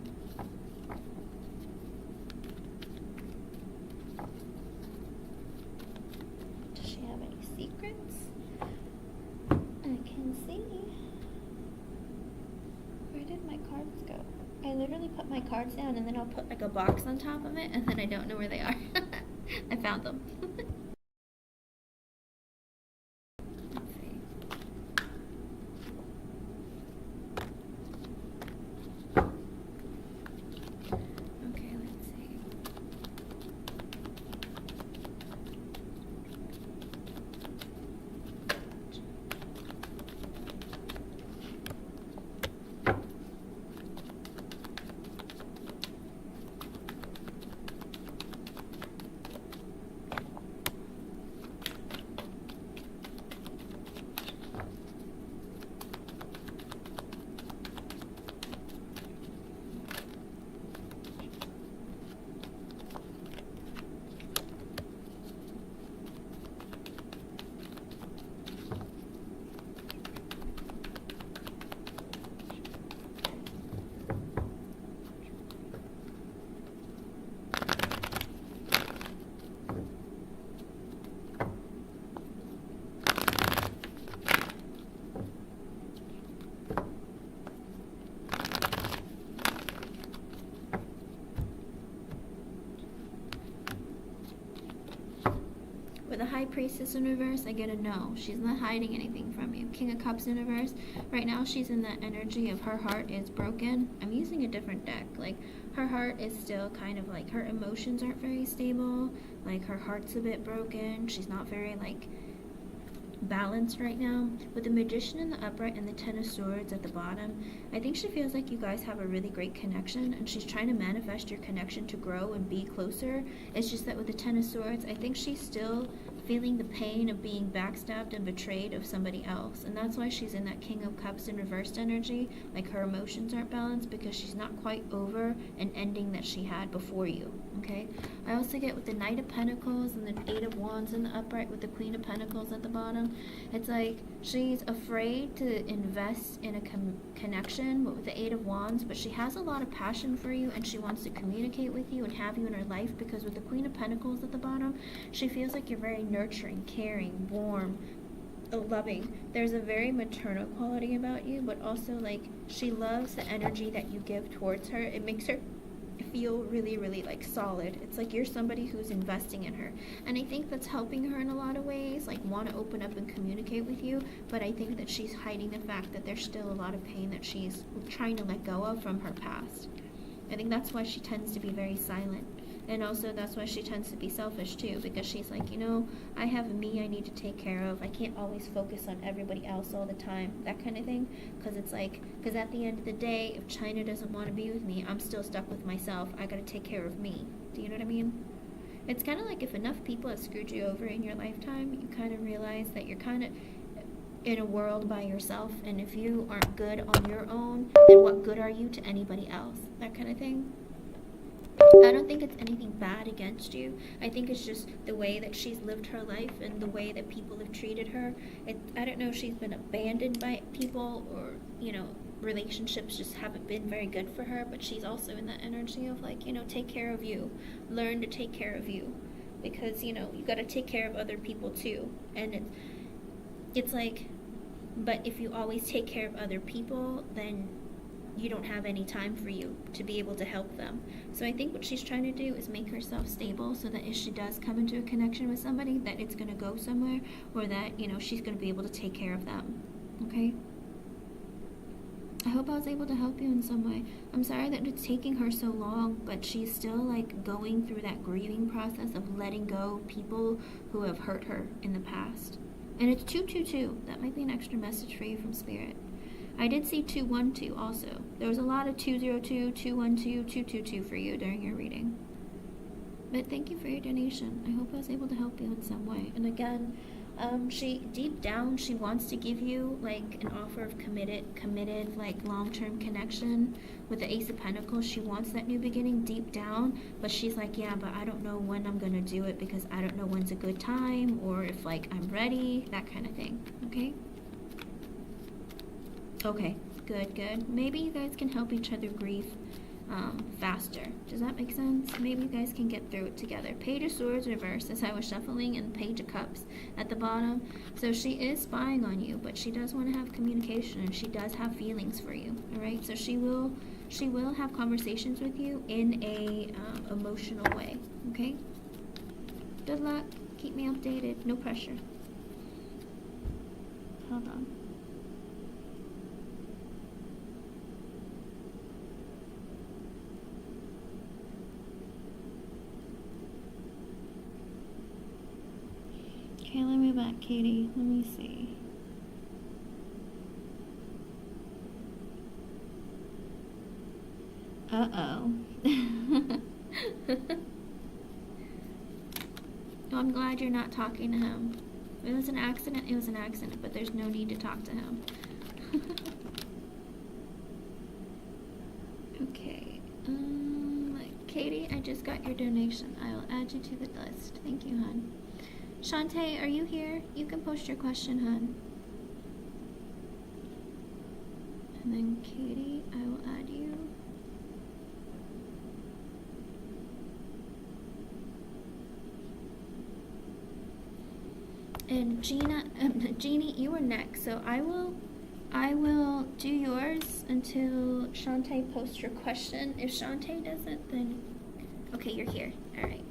Does she have any secrets? I can see. Where did my cards go? I literally put my cards down and then I'll put like a box on top of it and then I don't know where they are. I found them. Let's see. Okay, let's see. With the High Priestess in reverse, I get a no. She's not hiding anything from you. King of Cups in reverse, right now she's in that energy of her heart is broken. I'm using a different deck. Like, her heart is still kind of like, her emotions aren't very stable. Like, her heart's a bit broken. She's not very, like, balanced right now. With the Magician in the upright and the Ten of Swords at the bottom, I think she feels like you guys have a really great connection and she's trying to manifest your connection to grow and be closer. It's just that with the Ten of Swords, I think she's still feeling the pain of being backstabbed and betrayed of somebody else, and that's why she's in that King of Cups in reversed energy. Like, her emotions aren't balanced because she's not quite over an ending that she had before you, okay? I also get with the Knight of Pentacles and the Eight of Wands in the upright with the Queen of Pentacles at the bottom, it's like she's afraid to invest in a connection with the Eight of Wands, but she has a lot of passion for you and she wants to communicate with you and have you in her life, because with the Queen of Pentacles at the bottom, she feels like you're very nurturing, caring, warm, loving. There's a very maternal quality about you, but also like she loves the energy that you give towards her. It makes her feel really, really like solid. It's like you're somebody who's investing in her, and I think that's helping her in a lot of ways, like want to open up and communicate with you, but I think that she's hiding the fact that there's still a lot of pain that she's trying to let go of from her past. I think that's why she tends to be very silent. And also that's why she tends to be selfish too, because she's like, you know, I have me I need to take care of. I can't always focus on everybody else all the time, that kind of thing. Because it's like, because at the end of the day, if China doesn't want to be with me, I'm still stuck with myself. I got to take care of me. Do you know what I mean? It's kind of like if enough people have screwed you over in your lifetime, you kind of realize that you're kind of in a world by yourself, and if you aren't good on your own, then what good are you to anybody else? That kind of thing. I don't think it's anything bad against you. I think it's just the way that she's lived her life and the way that people have treated her. I don't know if she's been abandoned by people, or, you know, relationships just haven't been very good for her, but she's also in that energy of, like, you know, take care of you. Learn to take care of you. Because, you know, you got to take care of other people too. And it's like, but if you always take care of other people, then you don't have any time for you to be able to help them. So I think what she's trying to do is make herself stable so that if she does come into a connection with somebody, that it's going to go somewhere, or that, you know, she's going to be able to take care of them. Okay? I hope I was able to help you in some way. I'm sorry that it's taking her so long, but she's still, like, going through that grieving process of letting go people who have hurt her in the past. And it's 222. That might be an extra message for you from Spirit. I did see 212 also. There was a lot of 202, 212, 222 for you during your reading. But thank you for your donation. I hope I was able to help you in some way. And again, she, deep down, she wants to give you, like, an offer of committed, like, long-term connection. With the Ace of Pentacles, she wants that new beginning deep down, but she's like, yeah, but I don't know when I'm gonna do it, because I don't know when's a good time, or if, like, I'm ready, that kind of thing. Okay? Okay, good. Maybe you guys can help each other grieve faster. Does that make sense? Maybe you guys can get through it together. Page of Swords reversed as I was shuffling, and Page of Cups at the bottom. So she is spying on you, but she does want to have communication, and she does have feelings for you. All right, so she will have conversations with you in a emotional way. Okay. Good luck. Keep me updated. No pressure. Hold on. Okay, let me back, Katie. Let me see. Uh-oh. I'm glad you're not talking to him. If it was an accident, it was an accident, but there's no need to talk to him. Okay. Katie, I just got your donation. I will add you to the list. Thank you, hon. Shante, are you here? You can post your question, hon. And then Katie, I will add you. And Genie, you were next, so I will do yours until Shante posts your question. If Shante doesn't, then okay, you're here. All right.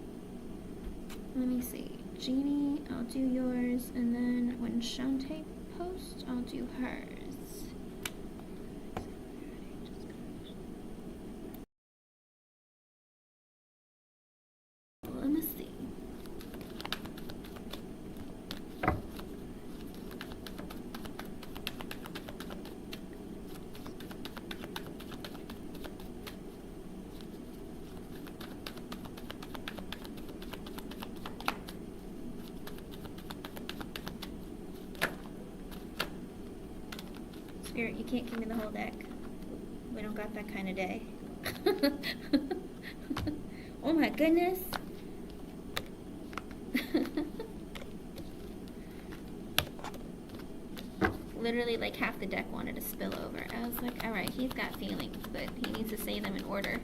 Let me see. Genie, I'll do yours, and then when Shante posts, I'll do hers. Let me see. Spirit, you can't give me the whole deck. We don't got that kind of day. Oh my goodness. Literally, like, half the deck wanted to spill over. I was like, alright, he's got feelings, but he needs to say them in order.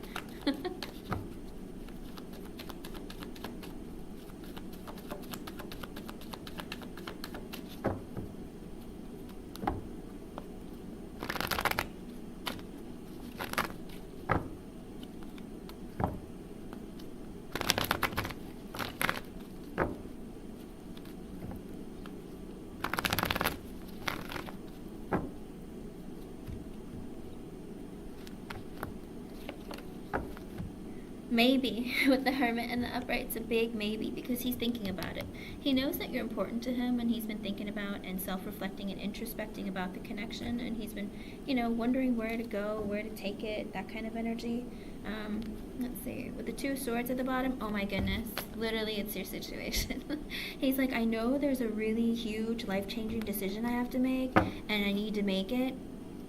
Maybe. With the Hermit and the Upright, it's a big maybe, because he's thinking about it. He knows that you're important to him, and he's been thinking about and self-reflecting and introspecting about the connection, and he's been, you know, wondering where to go, where to take it, that kind of energy. Let's see. With the Two of Swords at the bottom, oh my goodness. Literally, it's your situation. He's like, I know there's a really huge, life-changing decision I have to make, and I need to make it.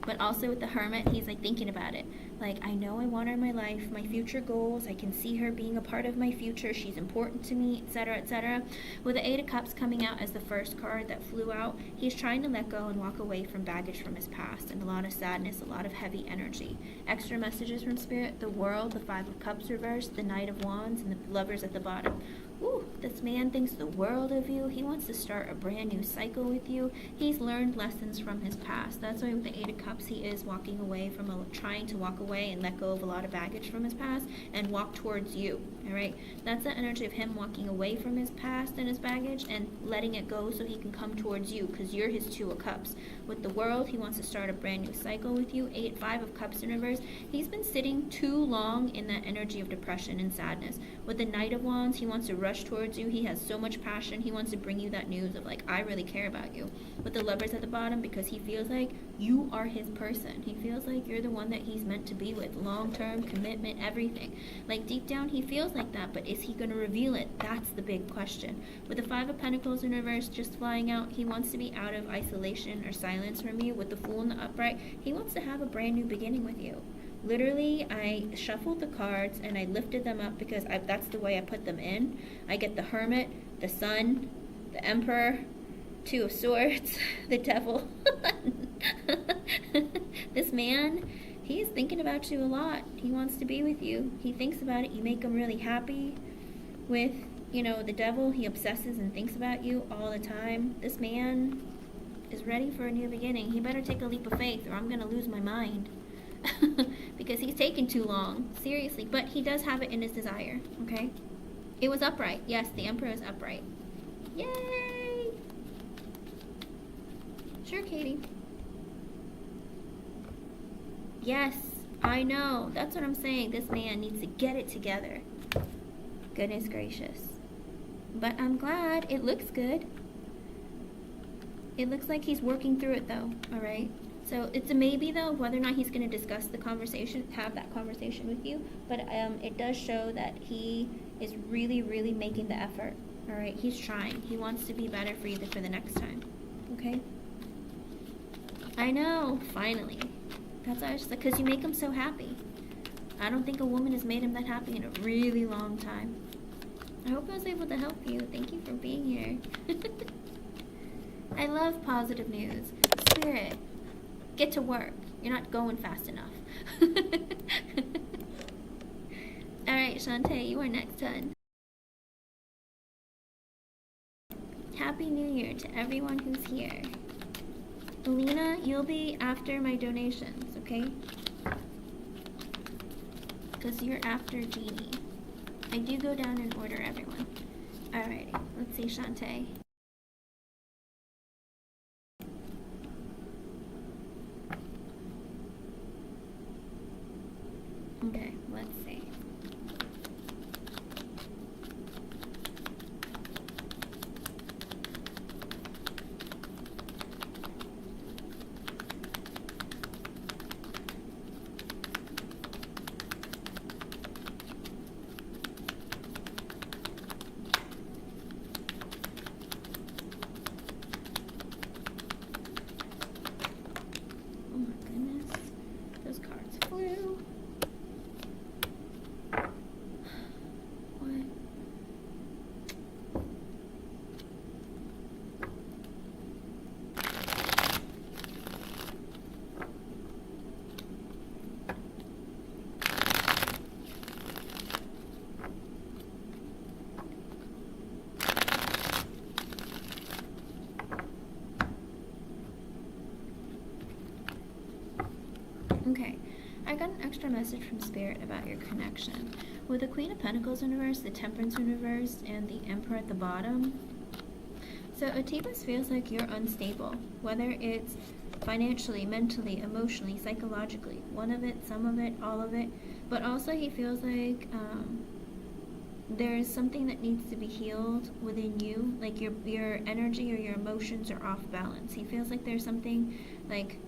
But also with the Hermit, he's like thinking about it. Like, I know I want her in my life, my future goals, I can see her being a part of my future, she's important to me, etc., etc. With the Eight of Cups coming out as the first card that flew out, he's trying to let go and walk away from baggage from his past and a lot of sadness, a lot of heavy energy. Extra messages from Spirit: the World, the Five of Cups reversed, the Knight of Wands, and the Lovers at the bottom. Ooh, this man thinks the world of you. He wants to start a brand new cycle with you. He's learned lessons from his past. That's why with the Eight of Cups, he is walking away from trying to walk away and let go of a lot of baggage from his past and walk towards you. All right, that's the energy of him walking away from his past and his baggage and letting it go so he can come towards you, because you're his Two of Cups. With the World, he wants to start a brand new cycle with you. Five of Cups in reverse. He's been sitting too long in that energy of depression and sadness. With the Knight of Wands, he wants to rush towards you. He has so much passion. He wants to bring you that news of like, I really care about you. With the Lovers at the bottom, because he feels like you are his person. He feels like you're the one that he's meant to be with. Long-term commitment, everything. Like deep down, he feels like that, but is he going to reveal it? That's the big question. With the Five of Pentacles in reverse just flying out, he wants to be out of isolation or silence from you. With the Fool in the upright, he wants to have a brand new beginning with you. Literally, I shuffled the cards and I lifted them up because that's the way I put them in. I get the Hermit, the Sun, the Emperor, Two of Swords, the Devil. This man, he is thinking about you a lot. He wants to be with you. He thinks about it. You make him really happy. With, the Devil, he obsesses and thinks about you all the time. This man is ready for a new beginning. He better take a leap of faith or I'm going to lose my mind. Because he's taken too long. Seriously. But he does have it in his desire. Okay? It was upright. Yes, the Emperor is upright. Yay! Sure, Katie. Yes, I know. That's what I'm saying. This man needs to get it together. Goodness gracious. But I'm glad. It looks good. It looks like he's working through it, though. Alright? So it's a maybe, though, whether or not he's going to discuss the conversation, have that conversation with you. But it does show that he is really, really making the effort. Alright? He's trying. He wants to be better for you for the next time. Okay? I know. Finally. That's why I was just like, because you make him so happy. I don't think a woman has made him that happy in a really long time. I hope I was able to help you. Thank you for being here. I love positive news. Spirit, get to work. You're not going fast enough. Alright, Shante, you are next, hun. Happy New Year to everyone who's here. Lena, you'll be after my donations, okay? Because you're after Genie. I do go down and order everyone. Alrighty, let's see, Shante. Okay, let's see. Okay, I got an extra message from Spirit about your connection. With the Queen of Pentacles in reverse, the Temperance in reverse, and the Emperor at the bottom. So Otibus feels like you're unstable, whether it's financially, mentally, emotionally, psychologically. One of it, some of it, all of it. But also he feels like there's something that needs to be healed within you. Like your energy or your emotions are off balance. He feels like there's something like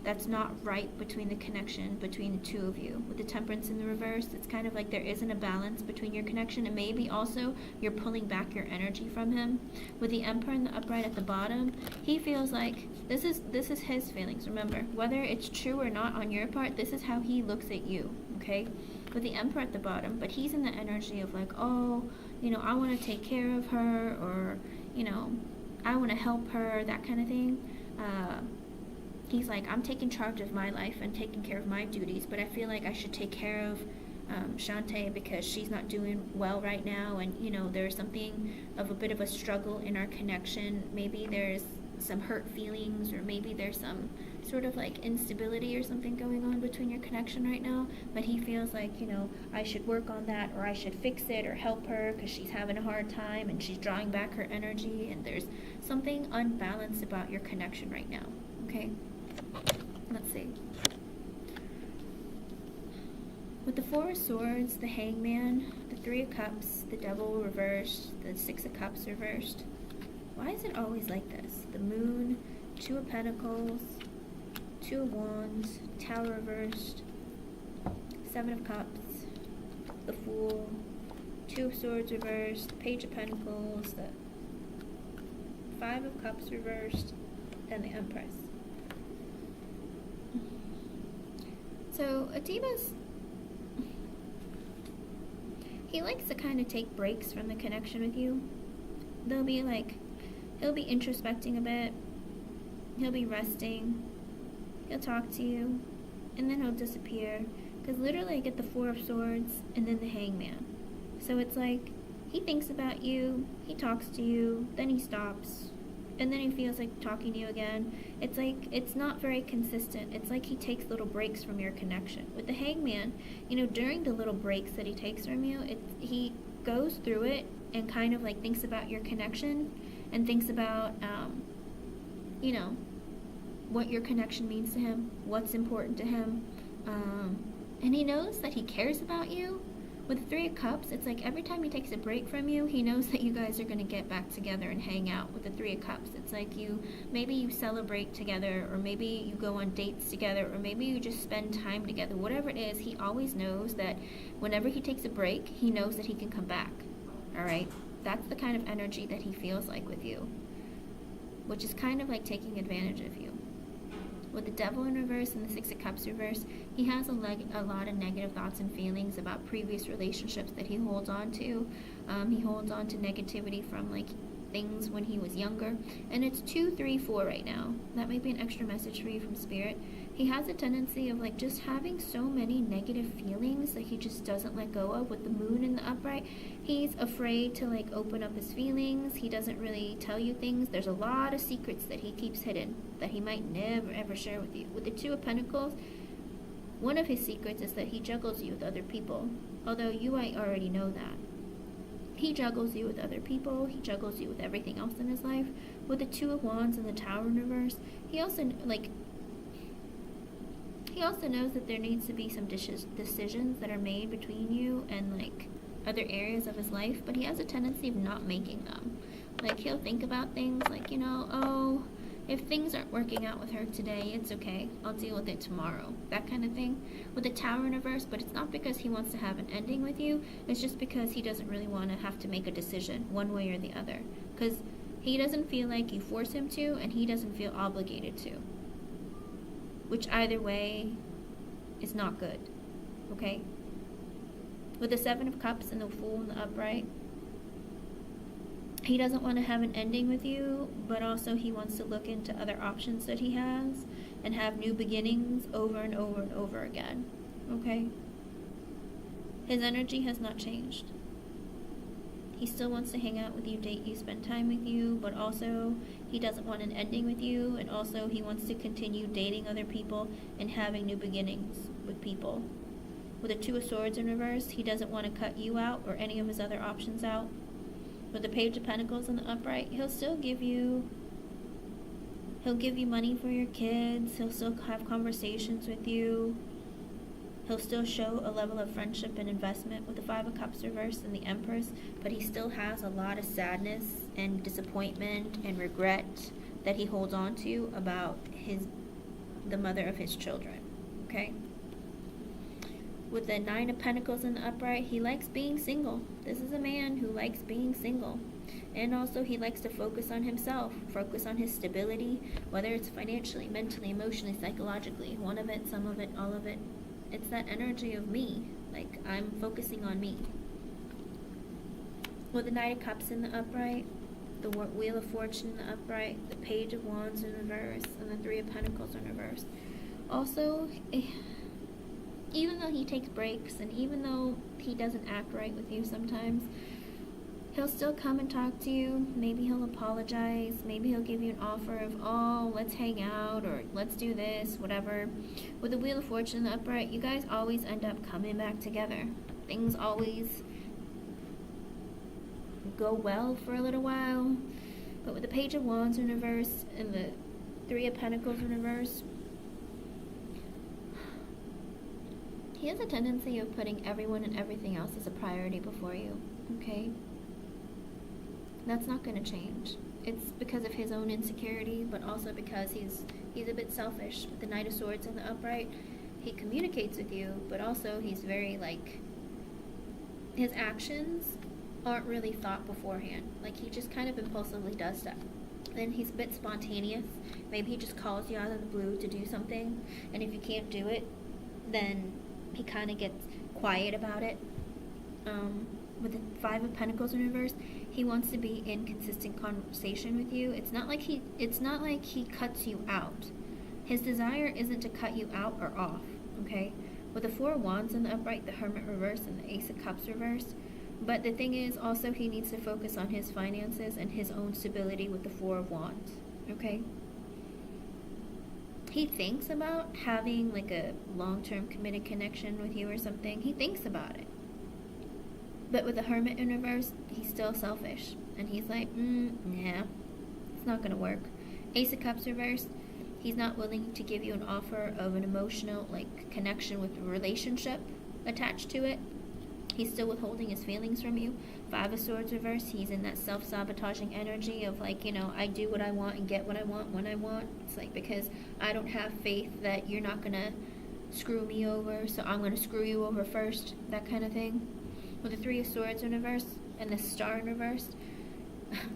that's not right between the connection between the two of you. With the Temperance in the reverse, it's kind of like there isn't a balance between your connection, and maybe also you're pulling back your energy from him. With the Emperor in the upright at the bottom, he feels like this is his feelings. Remember, whether it's true or not on your part, this is how he looks at you, okay? With the Emperor at the bottom, but he's in the energy of like, oh, you know, I want to take care of her, or, you know, I want to help her, that kind of thing. He's like, I'm taking charge of my life and taking care of my duties, but I feel like I should take care of Shante because she's not doing well right now, and, you know, there's something of a bit of a struggle in our connection. Maybe there's some hurt feelings, or maybe there's some sort of like instability or something going on between your connection right now, but he feels like, you know, I should work on that, or I should fix it or help her because she's having a hard time and she's drawing back her energy, and there's something unbalanced about your connection right now, okay? Let's see. With the Four of Swords, the Hangman, the Three of Cups, the Devil reversed, the Six of Cups reversed. Why is it always like this? The Moon, Two of Pentacles, Two of Wands, Tower reversed, Seven of Cups, the Fool, Two of Swords reversed, the Page of Pentacles, the Five of Cups reversed, and the Empress. So Atiba's, he likes to kind of take breaks from the connection with you. They'll be like, he'll be introspecting a bit, he'll be resting, he'll talk to you, and then he'll disappear. Because literally I get the Four of Swords and then the Hangman. So it's like, he thinks about you, he talks to you, then he stops, and then he feels like talking to you again. It's like, it's not very consistent. It's like he takes little breaks from your connection. With the Hangman, you know, during the little breaks that he takes from you, he goes through it and kind of like thinks about your connection and thinks about, you know, what your connection means to him, what's important to him, and he knows that he cares about you. With the Three of Cups, it's like every time he takes a break from you, he knows that you guys are going to get back together and hang out. With the Three of Cups, it's like maybe you celebrate together, or maybe you go on dates together, or maybe you just spend time together. Whatever it is, he always knows that whenever he takes a break, he knows that he can come back. All right? That's the kind of energy that he feels like with you, which is kind of like taking advantage of you. With the Devil in reverse and the Six of Cups reverse, he has a lot of negative thoughts and feelings about previous relationships that he holds on to. He holds on to negativity from like things when he was younger. And it's 2, 3, 4 right now. That might be an extra message for you from Spirit. He has a tendency of like just having so many negative feelings that he just doesn't let go of. With the Moon in the upright, he's afraid to like open up his feelings. He doesn't really tell you things. There's a lot of secrets that he keeps hidden that he might never ever share with you. With the Two of Pentacles, one of his secrets is that he juggles you with other people, although you might already know that. He juggles you with other people. He juggles you with everything else in his life. With the Two of Wands and the Tower in reverse, he also knows that there needs to be some decisions that are made between you and like other areas of his life, but he has a tendency of not making them. Like he'll think about things like, you know, oh, if things aren't working out with her today, it's okay. I'll deal with it tomorrow. That kind of thing. With the Tower in reverse, but it's not because he wants to have an ending with you. It's just because he doesn't really want to have to make a decision one way or the other. Because he doesn't feel like you force him to, and he doesn't feel obligated to. Which either way is not good. Okay? With the Seven of Cups and the Fool in the upright, he doesn't want to have an ending with you, but also he wants to look into other options that he has and have new beginnings over and over and over again. Okay? His energy has not changed. He still wants to hang out with you, date you, spend time with you, but also he doesn't want an ending with you, and also he wants to continue dating other people and having new beginnings with people. With the Two of Swords in reverse, he doesn't want to cut you out or any of his other options out. With the Page of Pentacles in the upright, he'll give you money for your kids, he'll still have conversations with you, he'll still show a level of friendship and investment. With the Five of Cups reversed and the Empress, but he still has a lot of sadness and disappointment and regret that he holds on to about his the mother of his children. Okay? With the Nine of Pentacles in the upright, he likes being single. This is a man who likes being single. And also he likes to focus on himself, focus on his stability, whether it's financially, mentally, emotionally, psychologically. One of it, some of it, all of it. It's that energy of me. Like, I'm focusing on me. With the Knight of Cups in the upright, the Wheel of Fortune in the upright, the Page of Wands in reverse, and the Three of Pentacles in reverse. Also, even though he takes breaks, and even though he doesn't act right with you sometimes, he'll still come and talk to you. Maybe he'll apologize. Maybe he'll give you an offer of, oh, let's hang out, or let's do this, whatever. With the Wheel of Fortune in the upright, you guys always end up coming back together. Things always go well for a little while. But with the Page of Wands in reverse and the Three of Pentacles in reverse, he has a tendency of putting everyone and everything else as a priority before you. Okay? That's not going to change. It's because of his own insecurity, but also because he's a bit selfish. With the Knight of Swords in the upright, he communicates with you, but also he's very, like, his actions aren't really thought beforehand. Like, he just kind of impulsively does stuff. Then he's a bit spontaneous. Maybe he just calls you out of the blue to do something, and if you can't do it, then he kind of gets quiet about it. With the Five of Pentacles in reverse, he wants to be in consistent conversation with you. It's not like he cuts you out. His desire isn't to cut you out or off, okay? With the Four of Wands in the upright, the Hermit reverse, and the Ace of Cups reverse. But the thing is, also, he needs to focus on his finances and his own stability with the Four of Wands, okay? He thinks about having, like, a long-term committed connection with you or something. He thinks about it. But with the Hermit in reverse, he's still selfish. And he's like, nah, it's not going to work. Ace of Cups reverse, he's not willing to give you an offer of an emotional, like, connection with a relationship attached to it. He's still withholding his feelings from you. Five of Swords reverse, he's in that self-sabotaging energy of, like, you know, I do what I want and get what I want when I want. It's like, because I don't have faith that you're not going to screw me over, so I'm going to screw you over first, that kind of thing. With the Three of Swords in reverse and the Star in reverse,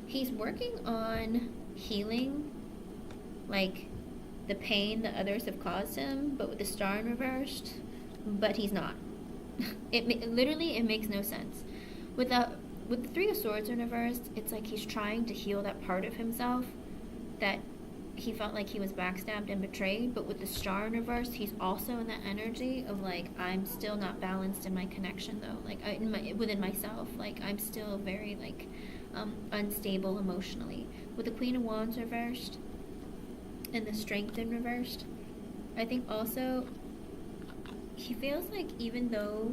he's working on healing, like, the pain that others have caused him, but with the Star in reverse, but he's not. It makes no sense. With the Three of Swords in reverse, it's like he's trying to heal that part of himself that he felt like he was backstabbed and betrayed. But with the Star in reverse, he's also in that energy of, like, I'm still not balanced in my connection, though. Like, within myself, like, I'm still very, like, unstable emotionally. With the Queen of Wands reversed and the Strength in reversed, I think also he feels like, even though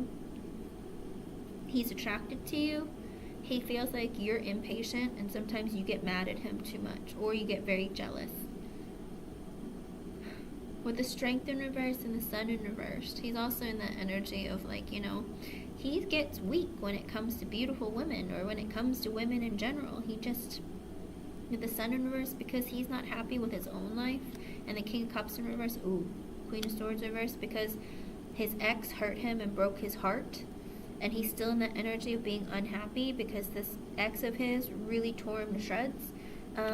he's attracted to you, he feels like you're impatient, and sometimes you get mad at him too much, or you get very jealous. With the Strength in reverse and the Sun in reverse, he's also in that energy of, like, you know, he gets weak when it comes to beautiful women, or when it comes to women in general. He just, with the Sun in reverse, because he's not happy with his own life, and the King of Cups in reverse, Queen of Swords reverse, because his ex hurt him and broke his heart, and he's still in that energy of being unhappy because this ex of his really tore him to shreds.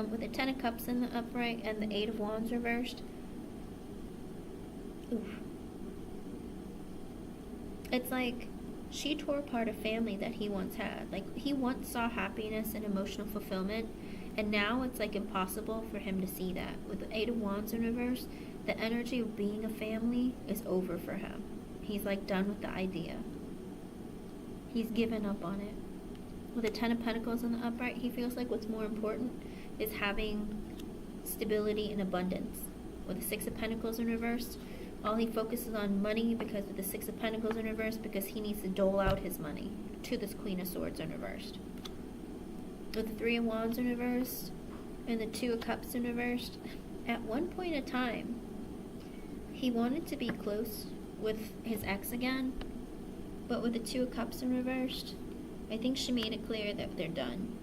With the Ten of Cups in the upright and the Eight of Wands reversed, it's like she tore apart a family that he once had. Like, he once saw happiness and emotional fulfillment, and now it's, like, impossible for him to see that. With the Eight of Wands in reverse, the energy of being a family is over for him. He's, like, done with the idea. He's given up on it. With the Ten of Pentacles in the upright, he feels like what's more important is having stability and abundance. With the Six of Pentacles in reverse, all he focuses on money, because with the Six of Pentacles in reverse, because he needs to dole out his money to this Queen of Swords in reverse. With the Three of Wands in reverse and the Two of Cups in reverse, at one point in time, he wanted to be close with his ex again, but with the Two of Cups in reverse, I think she made it clear that they're done.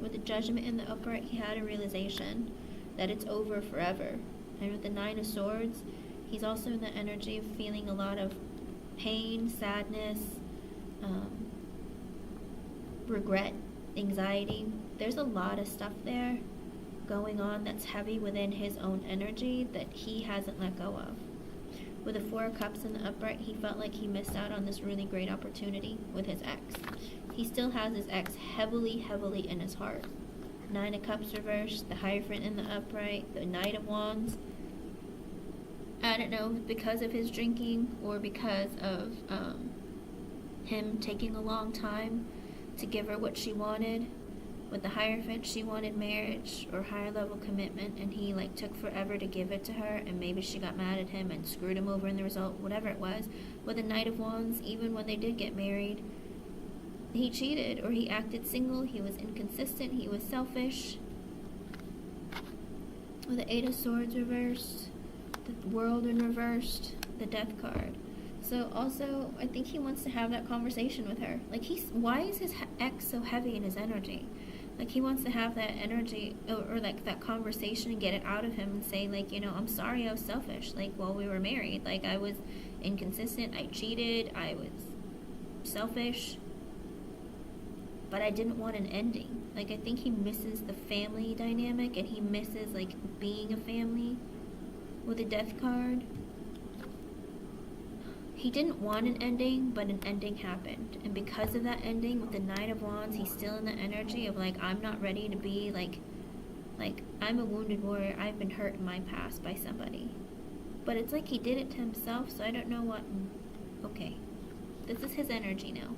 With the Judgment in the upright, he had a realization that it's over forever. And with the Nine of Swords, he's also in the energy of feeling a lot of pain, sadness, regret, anxiety. There's a lot of stuff there going on that's heavy within his own energy that he hasn't let go of. With the Four of Cups in the upright, he felt like he missed out on this really great opportunity with his ex. He still has his ex heavily, heavily in his heart. Nine of Cups reversed, the Hierophant in the upright, the Knight of Wands. I don't know, because of his drinking or because of him taking a long time to give her what she wanted. With the Hierophant, she wanted marriage or higher level commitment, and he took forever to give it to her, and maybe she got mad at him and screwed him over in the result, whatever it was. With the Knight of Wands, even when they did get married, he cheated or he acted single, he was inconsistent, he was selfish. With the Eight of Swords reversed, the World in reversed, the Death card. So also, I think he wants to have that conversation with her. Why is his ex so heavy in his energy? He wants to have that energy or that conversation and get it out of him and say, I'm sorry I was selfish. While we were married, I was inconsistent, I cheated, I was selfish, but I didn't want an ending. I think he misses the family dynamic, and he misses, being a family. With the Death card, he didn't want an ending, but an ending happened. And because of that ending, with the Knight of Wands, he's still in the energy of, I'm not ready to be, I'm a wounded warrior. I've been hurt in my past by somebody. But it's he did it to himself, so I don't know what... Okay. This is his energy now.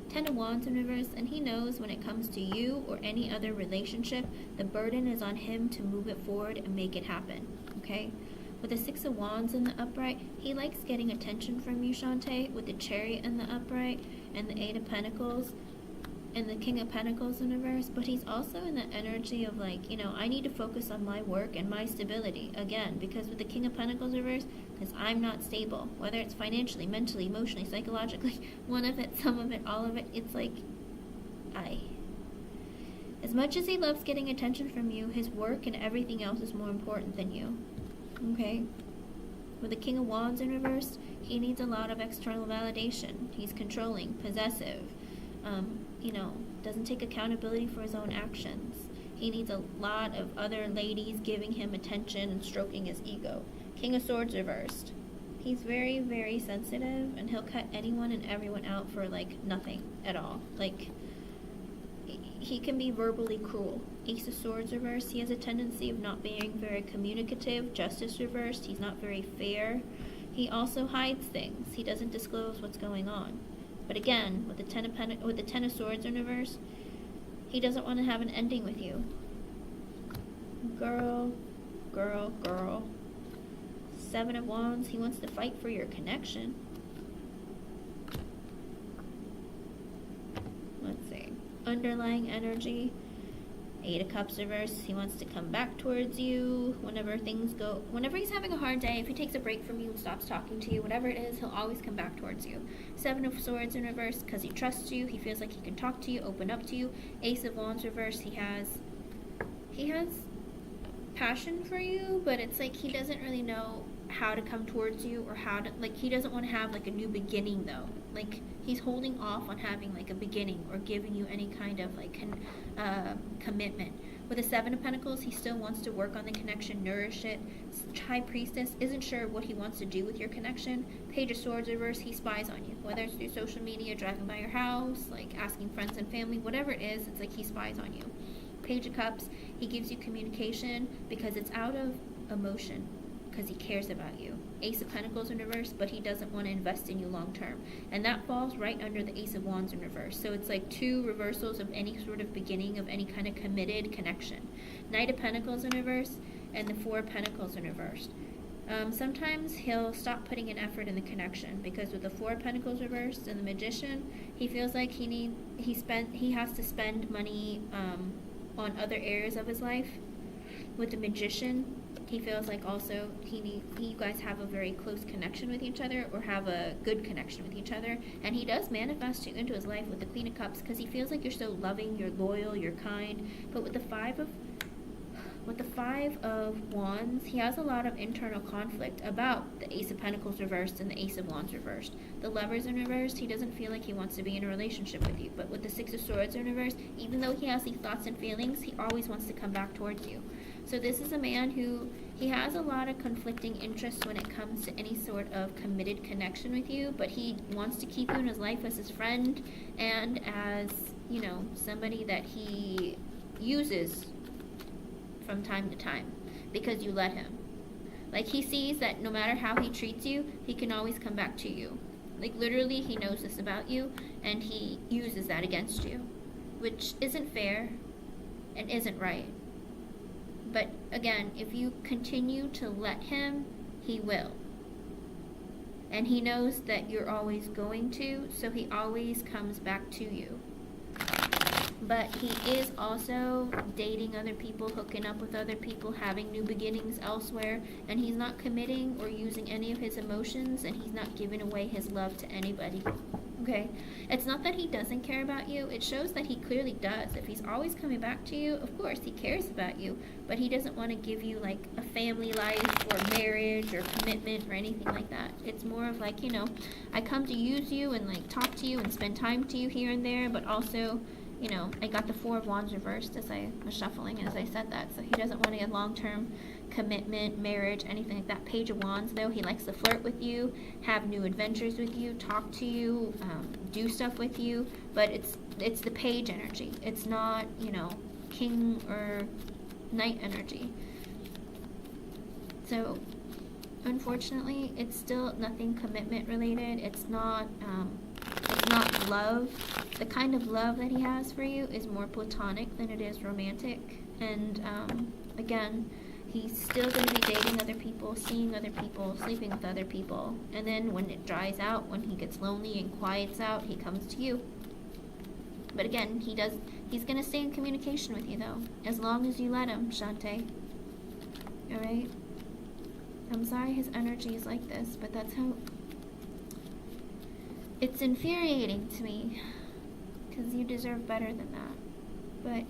Ten of Wands in reverse, and he knows when it comes to you or any other relationship, the burden is on him to move it forward and make it happen. Okay? With the Six of Wands in the upright, he likes getting attention from you, Shante, with the Chariot in the upright, and the Eight of Pentacles, and the King of Pentacles in reverse, but he's also in the energy of I need to focus on my work and my stability, again, because with the King of Pentacles reverse, because I'm not stable, whether it's financially, mentally, emotionally, psychologically, one of it, some of it, all of it, it's as much as he loves getting attention from you, his work and everything else is more important than you. Okay? With the King of Wands in reverse, he needs a lot of external validation. He's controlling, possessive, doesn't take accountability for his own actions. He needs a lot of other ladies giving him attention and stroking his ego. King of Swords reversed. He's very, very sensitive, and he'll cut anyone and everyone out for, nothing at all. He can be verbally cruel. Ace of Swords reversed. He has a tendency of not being very communicative. Justice reversed. He's not very fair. He also hides things. He doesn't disclose what's going on. But again, with the Ten of Swords in reverse, he doesn't want to have an ending with you. Girl. Seven of Wands. He wants to fight for your connection. Let's see. Underlying energy. Eight of Cups reverse. He wants to come back towards you whenever he's having a hard day, if he takes a break from you and stops talking to you, whatever it is, he'll always come back towards you. Seven of Swords in reverse, because he trusts you, he feels like he can talk to you, open up to you. Ace of Wands reverse, he has passion for you, but it's he doesn't really know how to come towards you or how to, he doesn't want to have a new beginning though. He's holding off on having a beginning or giving you any kind of commitment. With the Seven of Pentacles, he still wants to work on the connection, nourish it. High Priestess isn't sure what he wants to do with your connection. Page of Swords reverse, he spies on you, whether it's through social media, driving by your house, asking friends and family, whatever it is, it's he spies on you. Page of Cups, he gives you communication because it's out of emotion, because he cares about you. Ace of Pentacles in reverse, but he doesn't want to invest in you long term. And that falls right under the Ace of Wands in reverse. So it's two reversals of any sort of beginning of any kind of committed connection. Knight of Pentacles in reverse, and the Four of Pentacles in reverse. Sometimes he'll stop putting an effort in the connection, because with the Four of Pentacles reversed and the Magician, he feels like he has to spend money on other areas of his life. With the Magician, he feels also you guys have a very close connection with each other, or have a good connection with each other, and he does manifest you into his life with the Queen of Cups, because he feels you're so loving, you're loyal, you're kind. But with the Five of with the Five of Wands, he has a lot of internal conflict about the Ace of Pentacles reversed and the Ace of Wands reversed. The Lovers in reverse, he doesn't feel like he wants to be in a relationship with you. But with the Six of Swords in reverse, even though he has these thoughts and feelings, he always wants to come back towards you. So this is a man who, he has a lot of conflicting interests when it comes to any sort of committed connection with you, but he wants to keep you in his life as his friend and as, you know, somebody that he uses from time to time because you let him. Like, he sees that no matter how he treats you, he can always come back to you. Like, literally, he knows this about you, and he uses that against you, which isn't fair and isn't right. But again, if you continue to let him, he will. And he knows that you're always going to, so he always comes back to you. But he is also dating other people, hooking up with other people, having new beginnings elsewhere, and he's not committing or using any of his emotions, and he's not giving away his love to anybody. Okay? It's not that he doesn't care about you, it shows that he clearly does. If he's always coming back to you, of course he cares about you, but he doesn't want to give you like a family life or marriage or commitment or anything like that. It's more of like, you know, I come to use you and like talk to you and spend time to you here and there, but also, you know, I got the Four of Wands reversed as I was shuffling as I said that. So he doesn't want to get long-term commitment, marriage, anything like that. Page of Wands, though, he likes to flirt with you, have new adventures with you, talk to you, do stuff with you. But it's the page energy. It's not, you know, king or knight energy. So, unfortunately, it's still nothing commitment related. It's not love. The kind of love that he has for you is more platonic than it is romantic. And again, he's still going to be dating other people, seeing other people, sleeping with other people. And then when it dries out, when he gets lonely and quiets out, he comes to you. But again, he's going to stay in communication with you, though, as long as you let him, Shante. Alright? I'm sorry his energy is like this, but that's how... It's infuriating to me, because you deserve better than that. But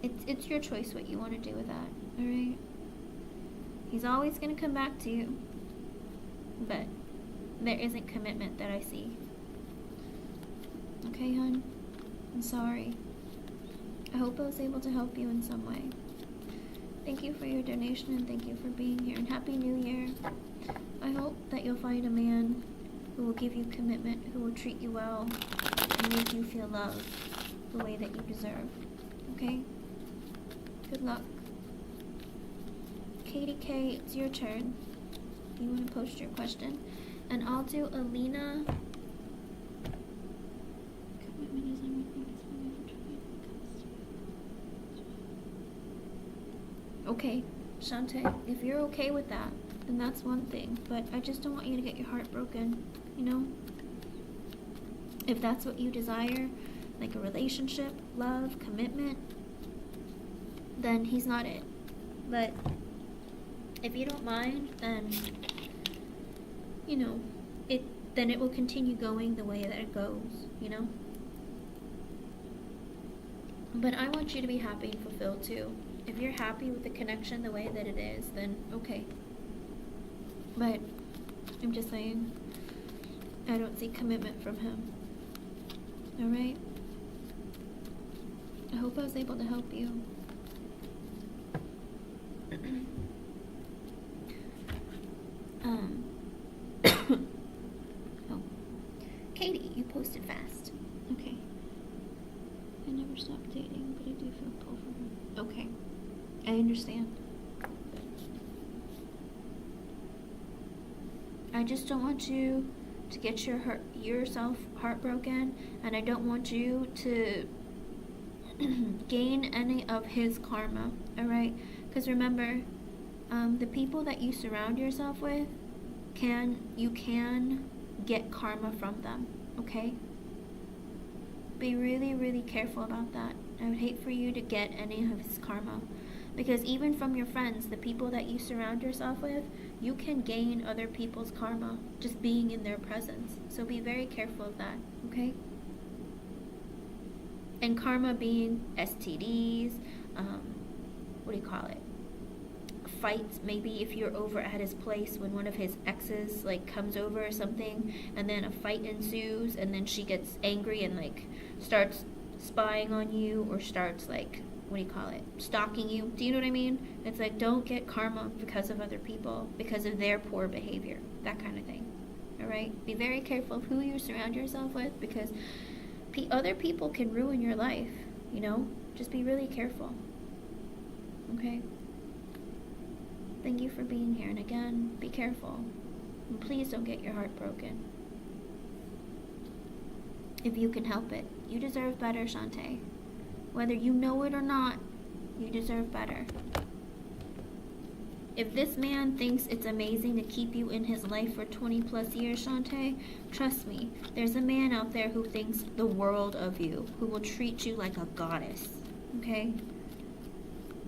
it's your choice what you want to do with that, alright? He's always going to come back to you, but there isn't commitment that I see. Okay, hon? I'm sorry. I hope I was able to help you in some way. Thank you for your donation and thank you for being here, and Happy New Year. I hope that you'll find a man who will give you commitment, who will treat you well, and make you feel loved the way that you deserve. Okay? Good luck. Katie K, it's your turn. You want to post your question? And I'll do Alina. Okay, Shante, if you're okay with that, then that's one thing. But I just don't want you to get your heart broken, you know? If that's what you desire, like a relationship, love, commitment, then he's not it. But if you don't mind, then, you know, then it will continue going the way that it goes, you know? But I want you to be happy and fulfilled too. If you're happy with the connection the way that it is, then okay. But I'm just saying, I don't see commitment from him. Alright? I hope I was able to help you. Oh. Katie, you posted fast. Okay. I never stopped dating, but I do feel pull for him. Okay. I understand. I just don't want you to get yourself heartbroken, and I don't want you to gain any of his karma, alright? Because remember, the people that you surround yourself with, you can get karma from them, okay? Be really, really careful about that. I would hate for you to get any of his karma. Because even from your friends, the people that you surround yourself with, you can gain other people's karma just being in their presence. So be very careful of that, okay? And karma being STDs, what do you call it? Fights, maybe if you're over at his place when one of his exes like comes over or something, and then a fight ensues, and then she gets angry and like starts spying on you, or starts like, what do you call it, stalking you. Do you know what I mean? It's like, don't get karma because of other people, because of their poor behavior, that kind of thing. All right, be very careful of who you surround yourself with, because other people can ruin your life, you know. Just be really careful. Okay. Thank you for being here, and again, be careful. And please don't get your heart broken. If you can help it. You deserve better, Shante. Whether you know it or not, you deserve better. If this man thinks it's amazing to keep you in his life for 20 plus years, Shante, trust me, there's a man out there who thinks the world of you, who will treat you like a goddess. Okay?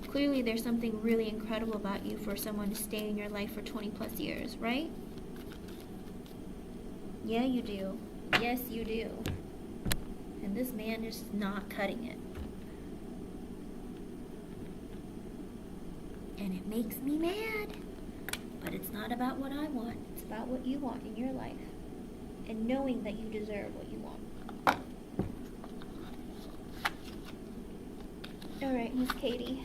Clearly there's something really incredible about you for someone to stay in your life for 20 plus years, right? Yeah, you do. Yes, you do. And this man is not cutting it. And it makes me mad. But it's not about what I want. It's about what you want in your life. And knowing that you deserve what you want. Alright, Miss Katie.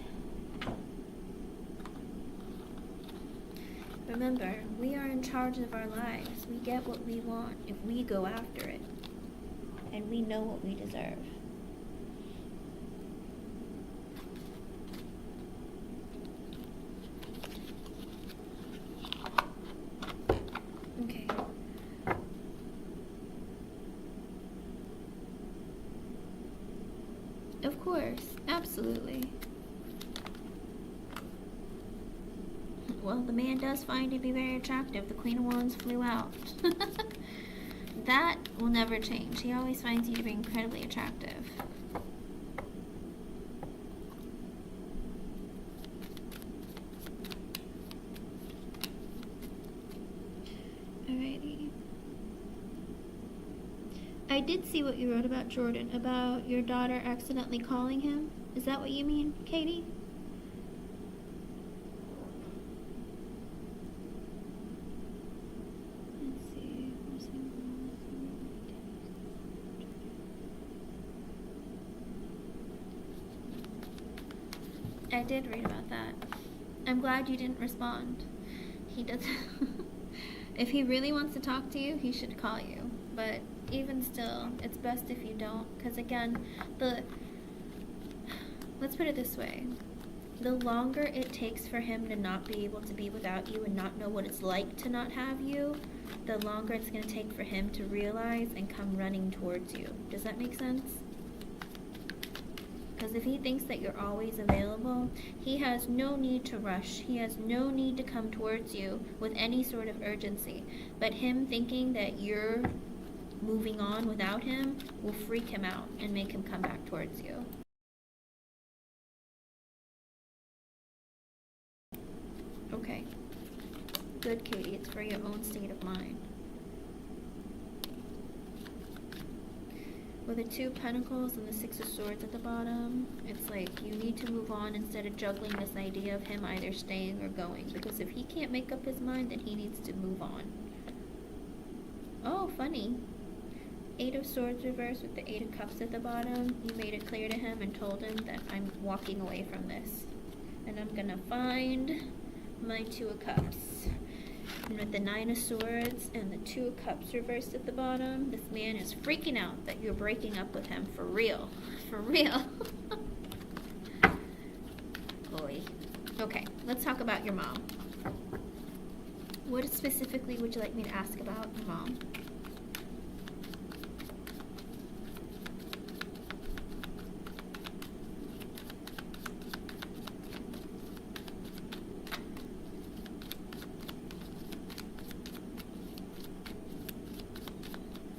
Remember, we are in charge of our lives. We get what we want if we go after it. And we know what we deserve. Okay. Of course, absolutely. Well, the man does find you to be very attractive. The Queen of Wands flew out. That will never change. He always finds you to be incredibly attractive. Alrighty. I did see what you wrote about Jordan, about your daughter accidentally calling him. Is that what you mean, Katie? I did read about that. I'm glad you didn't respond. He doesn't. If he really wants to talk to you, he should call you. But even still, it's best if you don't. Because again, let's put it this way. The longer it takes for him to not be able to be without you and not know what it's like to not have you, the longer it's going to take for him to realize and come running towards you. Does that make sense? Because if he thinks that you're always available, he has no need to rush. He has no need to come towards you with any sort of urgency. But him thinking that you're moving on without him will freak him out and make him come back towards you. Okay. Good, Katie. It's for your own state of mind. With the Two of Pentacles and the Six of Swords at the bottom, it's like you need to move on instead of juggling this idea of him either staying or going. Because if he can't make up his mind, then he needs to move on. Oh, funny. Eight of Swords reversed with the Eight of Cups at the bottom. You made it clear to him and told him that I'm walking away from this. And I'm going to find my Two of Cups. And with the Nine of Swords and the Two of Cups reversed at the bottom, this man is freaking out that you're breaking up with him for real. For real. Boy. Okay, let's talk about your mom. What specifically would you like me to ask about your mom?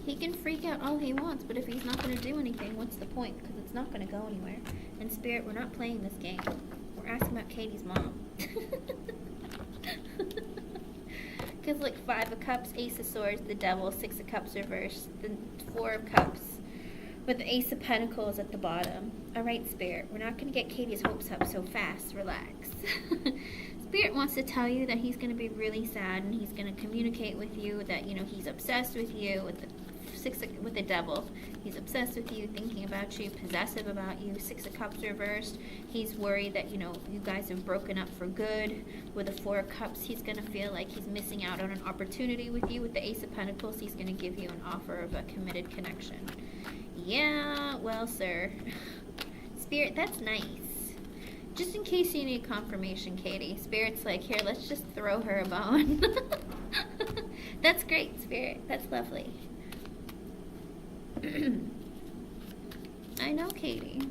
He can freak out all he wants, but if he's not going to do anything, what's the point? Because it's not going to go anywhere. In Spirit, we're not playing this game. We're asking about Katie's mom. Because like Five of Cups, Ace of Swords, the Devil, Six of Cups reversed, the Four of Cups with the Ace of Pentacles at the bottom. All right, Spirit, we're not going to get Katie's hopes up so fast. Relax. Spirit wants to tell you that he's going to be really sad, and he's going to communicate with you that, you know, he's obsessed with you, with the Devil. He's obsessed with you, thinking about you, possessive about you. 6 of Cups reversed. He's worried that, you know, you guys have broken up for good. With the 4 of Cups, he's going to feel like he's missing out on an opportunity with you. With the Ace of Pentacles, he's going to give you an offer of a committed connection. Yeah, well, sir. Spirit, that's nice. Just in case you need confirmation, Katie. Spirit's like, here, let's just throw her a bone. That's great, Spirit. That's lovely. I know, Katie.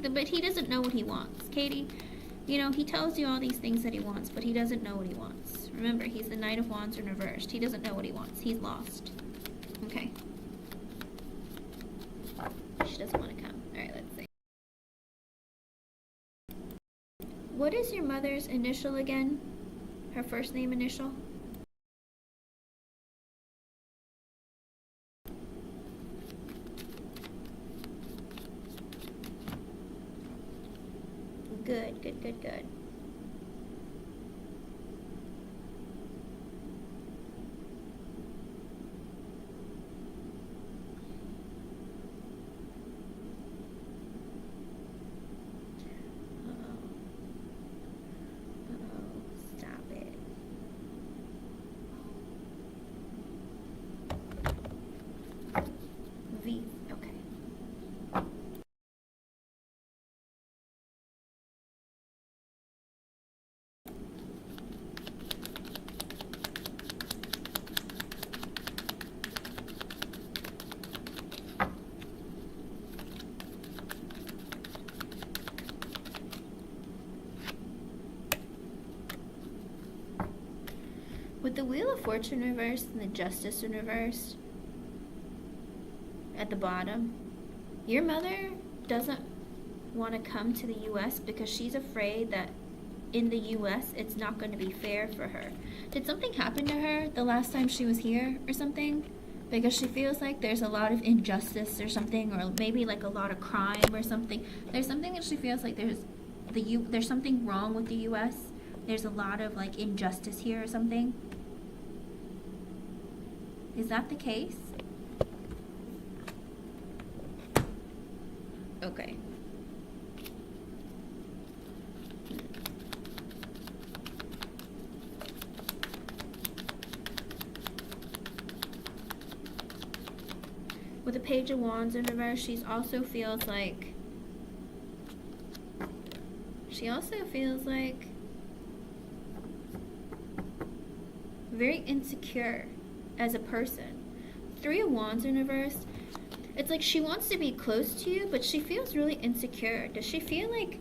But he doesn't know what he wants. Katie, you know, he tells you all these things that he wants, but he doesn't know what he wants. Remember, he's the Knight of Wands in reversed. He doesn't know what he wants. He's lost. Okay. She doesn't want to come. Alright, let's see. What is your mother's initial again? Her first name initial? Good, good, good, good. With the Wheel of Fortune reversed and the Justice in reverse at the bottom, your mother doesn't want to come to the U.S. because she's afraid that in the U.S. it's not going to be fair for her. Did something happen to her the last time she was here or something? Because she feels like there's a lot of injustice or something, or maybe like a lot of crime or something. There's something that she feels like there's something wrong with the U.S. There's a lot of like injustice here or something. Is that the case? Okay. With the Page of Wands in reverse, she also feels like very insecure as a person. 3 of Wands in reverse. It's like she wants to be close to you, but she feels really insecure. Does she feel like...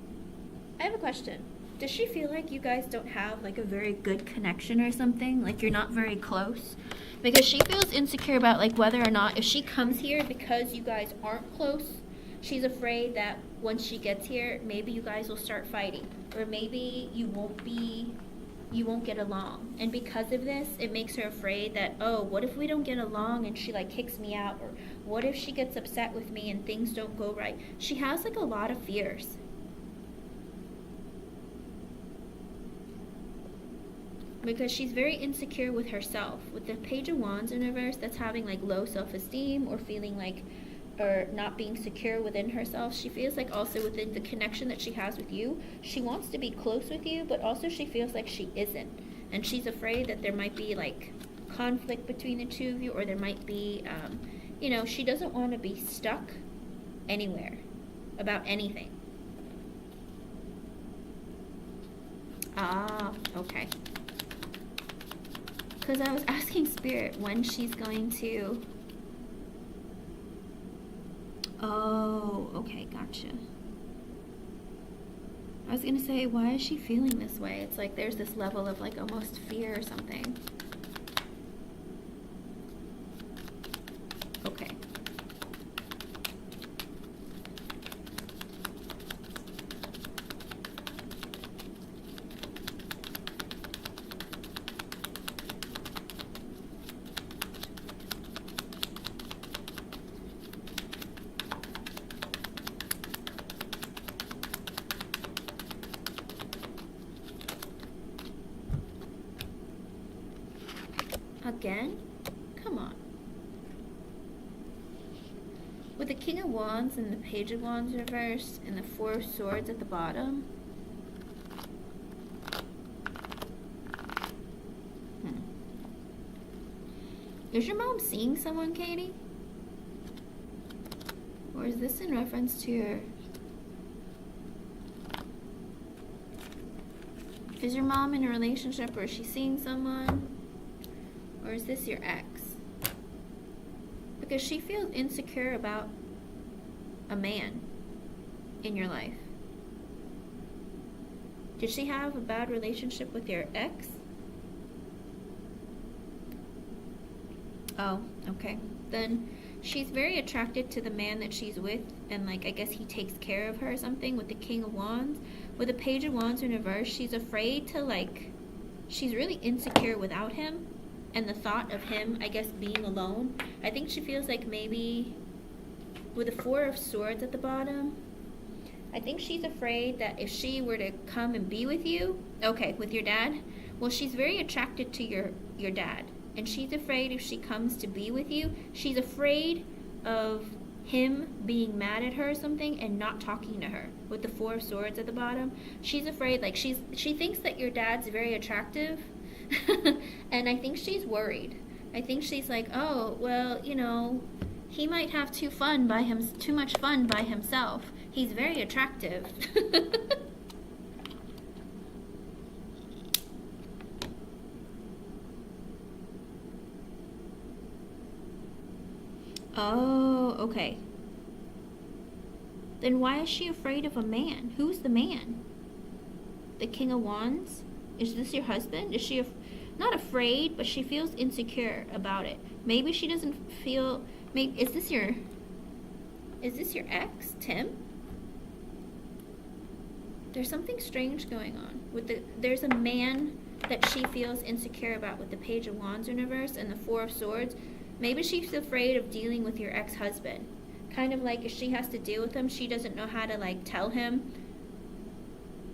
I have a question. Does she feel like you guys don't have like a very good connection or something? Like you're not very close? Because she feels insecure about like whether or not if she comes here because you guys aren't close, she's afraid that once she gets here, maybe you guys will start fighting. Or maybe you won't get along, and because of this it makes her afraid that, oh, what if we don't get along and she like kicks me out, or what if she gets upset with me and things don't go right. She has like a lot of fears. Because she's very insecure with herself. With the Page of Wands in reverse, that's having like low self-esteem or feeling like, or not being secure within herself. She feels like also within the connection that she has with you, she wants to be close with you, but also she feels like she isn't. And she's afraid that there might be like conflict between the two of you, or there might be, you know, she doesn't want to be stuck anywhere about anything. Ah, okay. Because I was asking Spirit when she's going to... Oh, okay, gotcha. I was gonna say, why is she feeling this way? It's like there's this level of like almost fear or something. Okay. Again? Come on. With the King of Wands and the Page of Wands reversed and the Four of Swords at the bottom. Is your mom seeing someone, Katie? Or is this in reference to your... Is your mom in a relationship, or is she seeing someone? Or is this your ex? Because she feels insecure about a man in your life. Did she have a bad relationship with your ex? Oh, okay. Then she's very attracted to the man that she's with, and like I guess he takes care of her or something with the King of Wands. With the Page of Wands in reverse, she's afraid to like, she's really insecure without him, and the thought of him, I guess, being alone. I think she feels like maybe with the Four of Swords at the bottom, I think she's afraid that if she were to come and be with you, okay, with your dad, well, she's very attracted to your dad. And she's afraid if she comes to be with you, she's afraid of him being mad at her or something and not talking to her. With the Four of Swords at the bottom, she's afraid, like she thinks that your dad's very attractive. And I think she's worried. I think she's like, oh, well, you know, he might have too much fun by himself. He's very attractive. Oh, okay. Then why is she afraid of a man? Who's the man? The King of Wands? Is this your husband? Is she not afraid, but she feels insecure about it? Maybe she doesn't feel... Maybe is this your ex, Tim? There's something strange going on with there's a man that she feels insecure about with the Page of Wands in reverse and the Four of Swords. Maybe she's afraid of dealing with your ex-husband. Kind of like if she has to deal with him, she doesn't know how to like tell him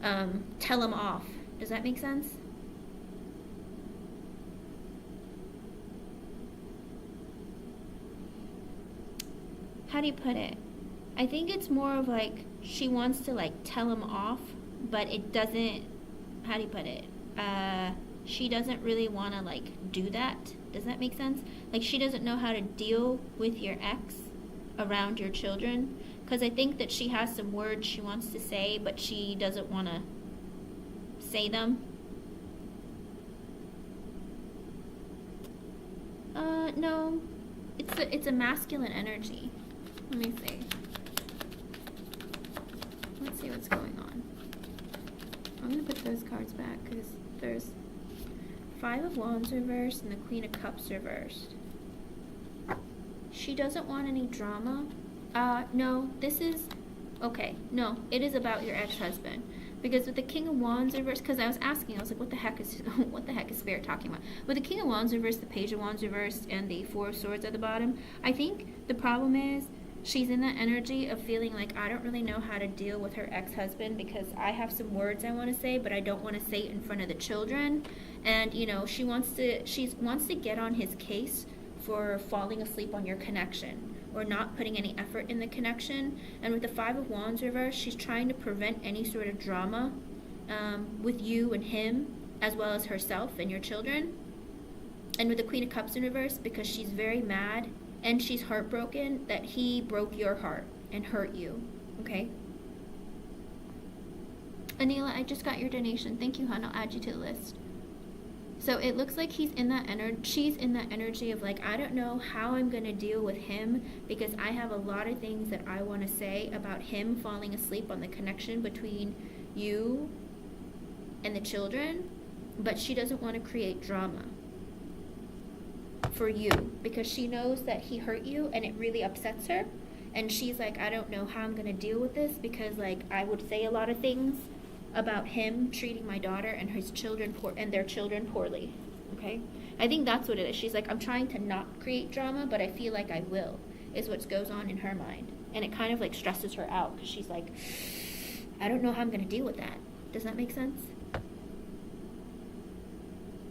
off. Does that make sense? How do you put it? I think it's more of like she wants to like tell him off, but it doesn't, how do you put it? She doesn't really want to like do that. Does that make sense? Like she doesn't know how to deal with your ex around your children, because I think that she has some words she wants to say, but she doesn't want to say them. No, it's a masculine energy. Let me see. Let's see what's going on. I'm gonna put those cards back because there's Five of Wands reversed and the Queen of Cups reversed. She doesn't want any drama. No, this is... Okay, no, it is about your ex-husband. Because with the King of Wands reversed, because I was asking, I was like, what the heck is Spirit talking about? With the King of Wands reversed, the Page of Wands reversed, and the Four of Swords at the bottom, I think the problem is she's in that energy of feeling like I don't really know how to deal with her ex-husband because I have some words I want to say, but I don't want to say it in front of the children. And, you know, she wants to get on his case for falling asleep on your connection or not putting any effort in the connection. And with the Five of Wands reverse, she's trying to prevent any sort of drama with you and him, as well as herself and your children. And with the Queen of Cups in reverse, because she's very mad and she's heartbroken that he broke your heart and hurt you, okay? Anila, I just got your donation. Thank you, hon. I'll add you to the list. So it looks like she's in that energy of like, I don't know how I'm going to deal with him because I have a lot of things that I want to say about him falling asleep on the connection between you and the children, but she doesn't want to create drama for you because she knows that he hurt you and it really upsets her. And she's like, I don't know how I'm going to deal with this because like I would say a lot of things about him treating my daughter and his children their children poorly. Okay, I think that's what it is. She's like, I'm trying to not create drama, but I feel like I will, is what goes on in her mind, and it kind of like stresses her out because she's like, I don't know how I'm going to deal with that. Does that make sense?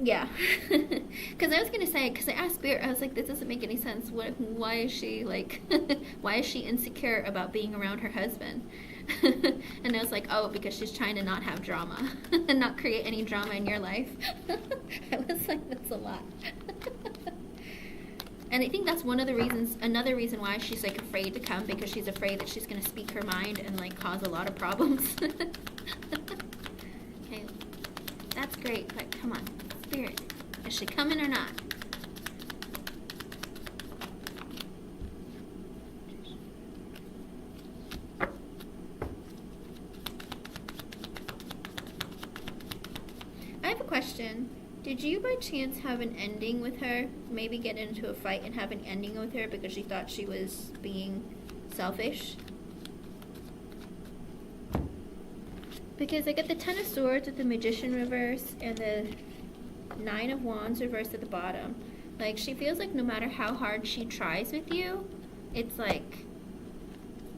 Yeah. Because I was going to say, because I asked Spirit, I was like, this doesn't make any sense. Why is she, like, why is she insecure about being around her husband? And I was like, oh, because she's trying to not have drama and not create any drama in your life. I was like, that's a lot. And I think that's one of the reasons, another reason why she's, like, afraid to come, because she's afraid that she's going to speak her mind and, like, cause a lot of problems. Okay, that's great, but come on, Spirit, is she coming or not? I have a question. Did you by chance have an ending with her? Maybe get into a fight and have an ending with her because she thought she was being selfish? Because I get the Ten of Swords with the Magician reverse and the Nine of Wands reversed at the bottom. Like, she feels like no matter how hard she tries with you, it's like,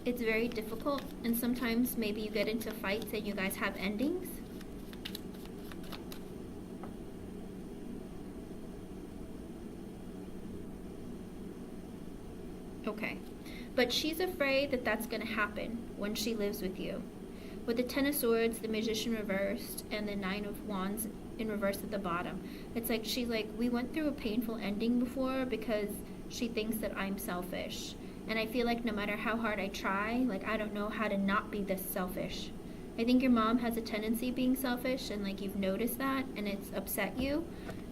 it's very difficult. And sometimes maybe you get into fights and you guys have endings. Okay. But she's afraid that that's going to happen when she lives with you. With the Ten of Swords, the Magician reversed, and the Nine of Wands in reverse at the bottom. It's like, she's like, we went through a painful ending before because she thinks that I'm selfish. And I feel like no matter how hard I try, like, I don't know how to not be this selfish. I think your mom has a tendency being selfish, and, like, you've noticed that, and it's upset you.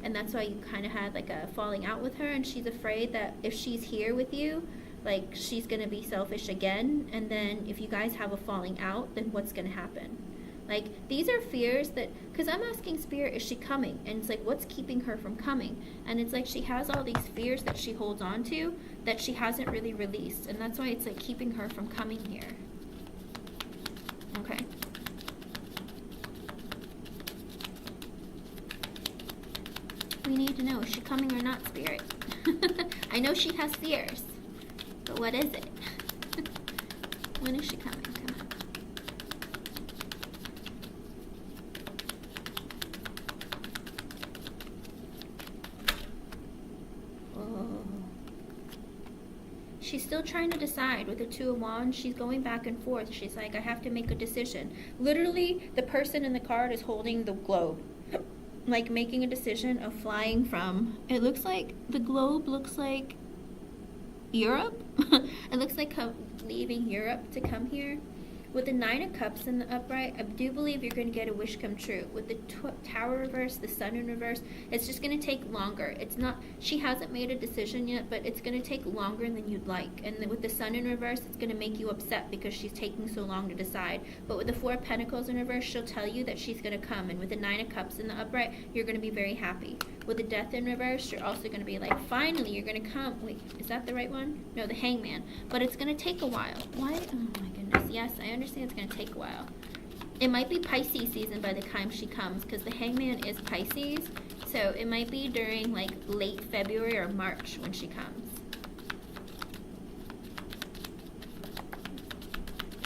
And that's why you kind of had, like, a falling out with her, and she's afraid that if she's here with you, like, she's going to be selfish again, and then if you guys have a falling out, then what's going to happen? Like, these are fears that, because I'm asking Spirit, is she coming? And it's like, what's keeping her from coming? And it's like she has all these fears that she holds on to that she hasn't really released, and that's why it's like keeping her from coming here. Okay. We need to know, is she coming or not, Spirit? I know she has fears. But what is it? When is she coming? Come on. Oh. She's still trying to decide with the Two of Wands. She's going back and forth. She's like, I have to make a decision. Literally, the person in the card is holding the globe. Like, making a decision of flying from, it looks like, the globe looks like Europe. It looks like leaving Europe to come here. With the Nine of Cups in the upright, I do believe you're going to get a wish come true. With the Tower reverse, the Sun in reverse, it's just going to take longer. It's not, she hasn't made a decision yet, but it's going to take longer than you'd like. And with the Sun in reverse, it's going to make you upset because she's taking so long to decide. But with the Four of Pentacles in reverse, she'll tell you that she's going to come. And with the Nine of Cups in the upright, you're going to be very happy. With the Death in reverse, you're also going to be like, finally, you're going to come. Wait, is that the right one? No, the Hangman. But it's going to take a while. Why? Oh my goodness. Yes, I understand it's going to take a while. It might be Pisces season by the time she comes, because the Hangman is Pisces. So it might be during, like, late February or March when she comes.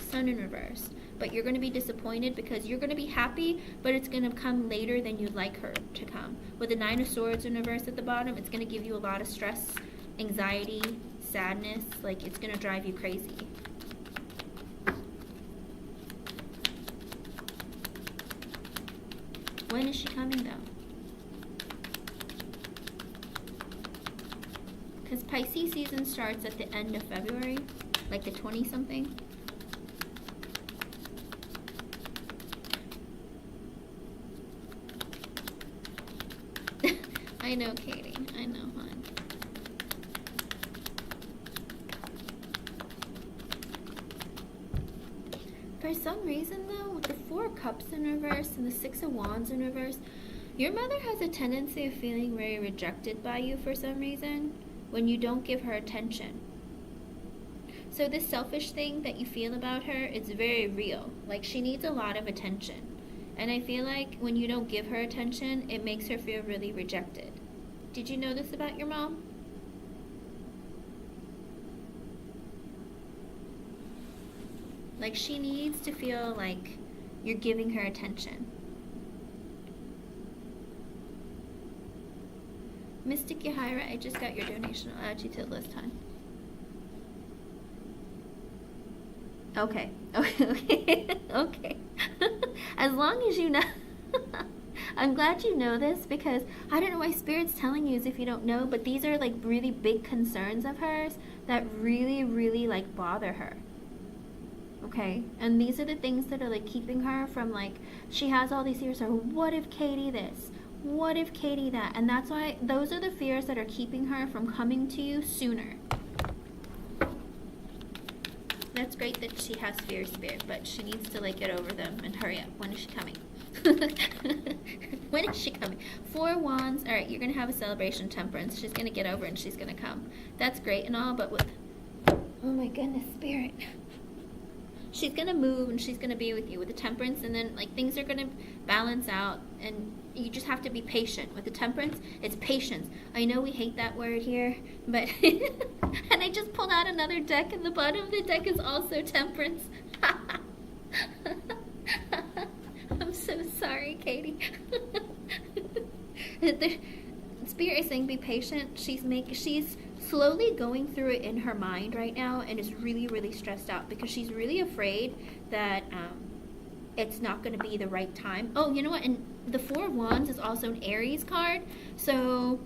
Sun in reverse. But you're going to be disappointed because you're going to be happy, but it's going to come later than you'd like her to come. With the Nine of Swords in reverse at the bottom, it's going to give you a lot of stress, anxiety, sadness. Like, it's going to drive you crazy. When is she coming, though? Because Pisces season starts at the end of February, like the 20-something. I know, Katie. I know, hon. For some reason, though, with the Four of Cups in reverse and the Six of Wands in reverse, your mother has a tendency of feeling very rejected by you for some reason when you don't give her attention. So this selfish thing that you feel about her is very real. Like, she needs a lot of attention. And I feel like when you don't give her attention, it makes her feel really rejected. Did you know this about your mom? Like, she needs to feel like you're giving her attention. Mystic Yahira, I just got your donation. I'll add you to the list, hon. Okay. Okay. As long as you know. I'm glad you know this, because I don't know why Spirit's telling you as if you don't know, but these are like really big concerns of hers that really, really like bother her. Okay? And these are the things that are like keeping her from like, she has all these fears of, what if Katie this? What if Katie that? And that's why those are the fears that are keeping her from coming to you sooner. That's great that she has fear, Spirit, but she needs to like get over them and hurry up. When is she coming? When is she coming? 4 Wands. All right, you're gonna have a celebration, Temperance. She's gonna get over and she's gonna come. That's great and all, but with, oh my goodness, Spirit, she's gonna move and she's gonna be with you with the Temperance, and then like things are gonna balance out, and you just have to be patient. With the Temperance, it's patience. I know we hate that word here, but and I just pulled out another deck, and the bottom of the deck is also Temperance. I'm so sorry, Katie. The Spirit is saying be patient. She's slowly going through it in her mind right now, and is really, really stressed out because she's really afraid that it's not going to be the right time. Oh, you know what? And the 4 of Wands is also an Aries card. So,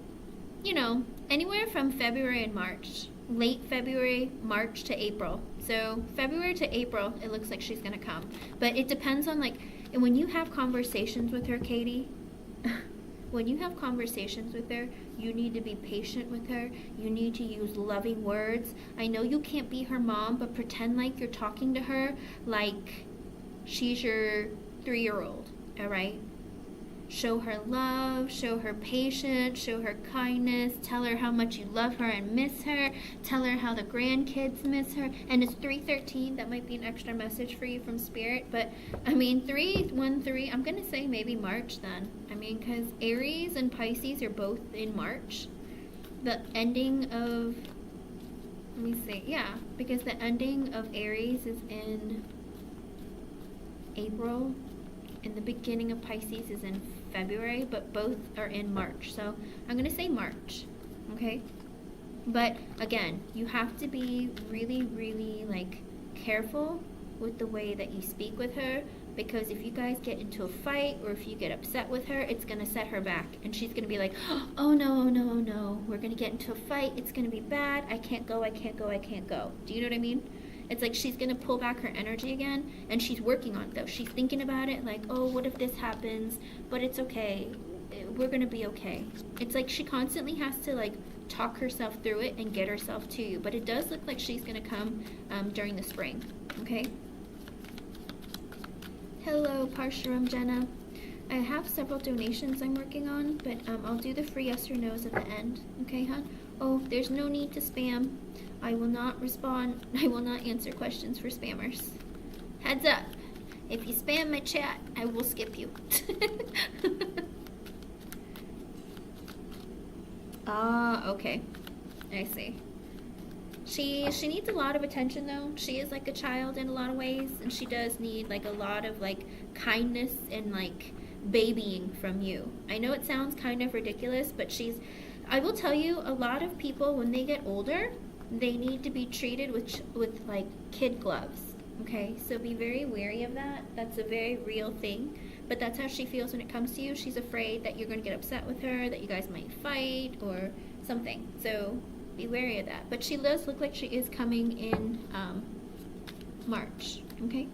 you know, anywhere from February and March. Late February, March to April. So February to April, it looks like she's going to come. But it depends on, like, and when you have conversations with her, Katie, when you have conversations with her, you need to be patient with her. You need to use loving words. I know you can't be her mom, but pretend like you're talking to her like she's your 3-year-old, all right? Show her love, show her patience, show her kindness, tell her how much you love her and miss her, tell her how the grandkids miss her. And it's 313, that might be an extra message for you from Spirit, but I mean 313, I'm gonna say maybe March then. I mean, because Aries and Pisces are both in March. The ending of, let me see, yeah, because the ending of Aries is in April, and the beginning of Pisces is in February, but both are in March. So I'm going to say March, okay? But again, you have to be really, really like careful with the way that you speak with her, because if you guys get into a fight or if you get upset with her, it's going to set her back, and she's going to be like, oh no, no, no, we're going to get into a fight, it's going to be bad, I can't go, I can't go, I can't go. Do you know what I mean? It's like she's going to pull back her energy again, and she's working on it, though. She's thinking about it, like, oh, what if this happens? But it's okay. We're going to be okay. It's like she constantly has to, like, talk herself through it and get herself to you. But it does look like she's going to come during the spring, okay? Hello, Parshuram Jenna. I have several donations I'm working on, but I'll do the free yes or no's at the end. Okay, hon? Oh, there's no need to spam. I will not respond. I will not answer questions for spammers. Heads up. If you spam my chat, I will skip you. Ah, okay. I see. She needs a lot of attention, though. She is like a child in a lot of ways, and she does need like a lot of like kindness and like babying from you. I know it sounds kind of ridiculous, but I will tell you, a lot of people when they get older, they need to be treated with like kid gloves. Okay, so be very wary of that. That's a very real thing. But that's how she feels when it comes to you. She's afraid that you're going to get upset with her, that you guys might fight or something. So be wary of that. But she does look like she is coming in March. Okay?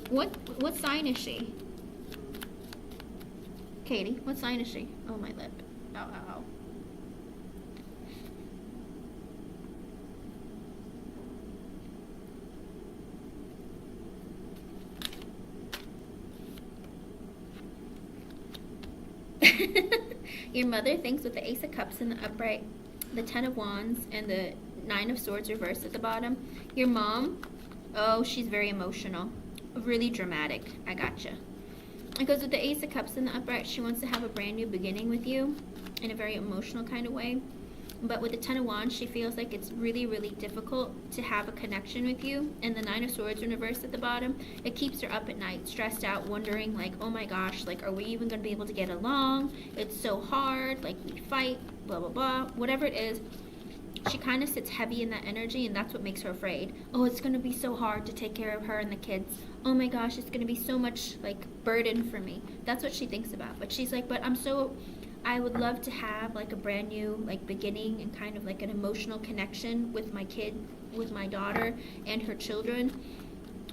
What sign is she? Katie, what sign is she? Oh, my lip. Ow, ow, ow. Your mother thinks with the Ace of Cups in the upright, the 10 of Wands, and the 9 of Swords reversed at the bottom. Your mom, oh, she's very emotional. Really dramatic. I gotcha. Because with the Ace of Cups in the upright, she wants to have a brand new beginning with you in a very emotional kind of way. But with the Ten of Wands, she feels like it's really, really difficult to have a connection with you. And the Nine of Swords in reverse at the bottom, it keeps her up at night, stressed out, wondering like, oh my gosh, like, are we even going to be able to get along? It's so hard, like, we fight, blah, blah, blah. Whatever it is, she kind of sits heavy in that energy, and that's what makes her afraid. Oh, it's going to be so hard to take care of her and the kids. Oh my gosh, it's going to be so much, like, burden for me. That's what she thinks about. But she's like, but I would love to have like a brand new like beginning and kind of like an emotional connection with my kid, with my daughter and her children,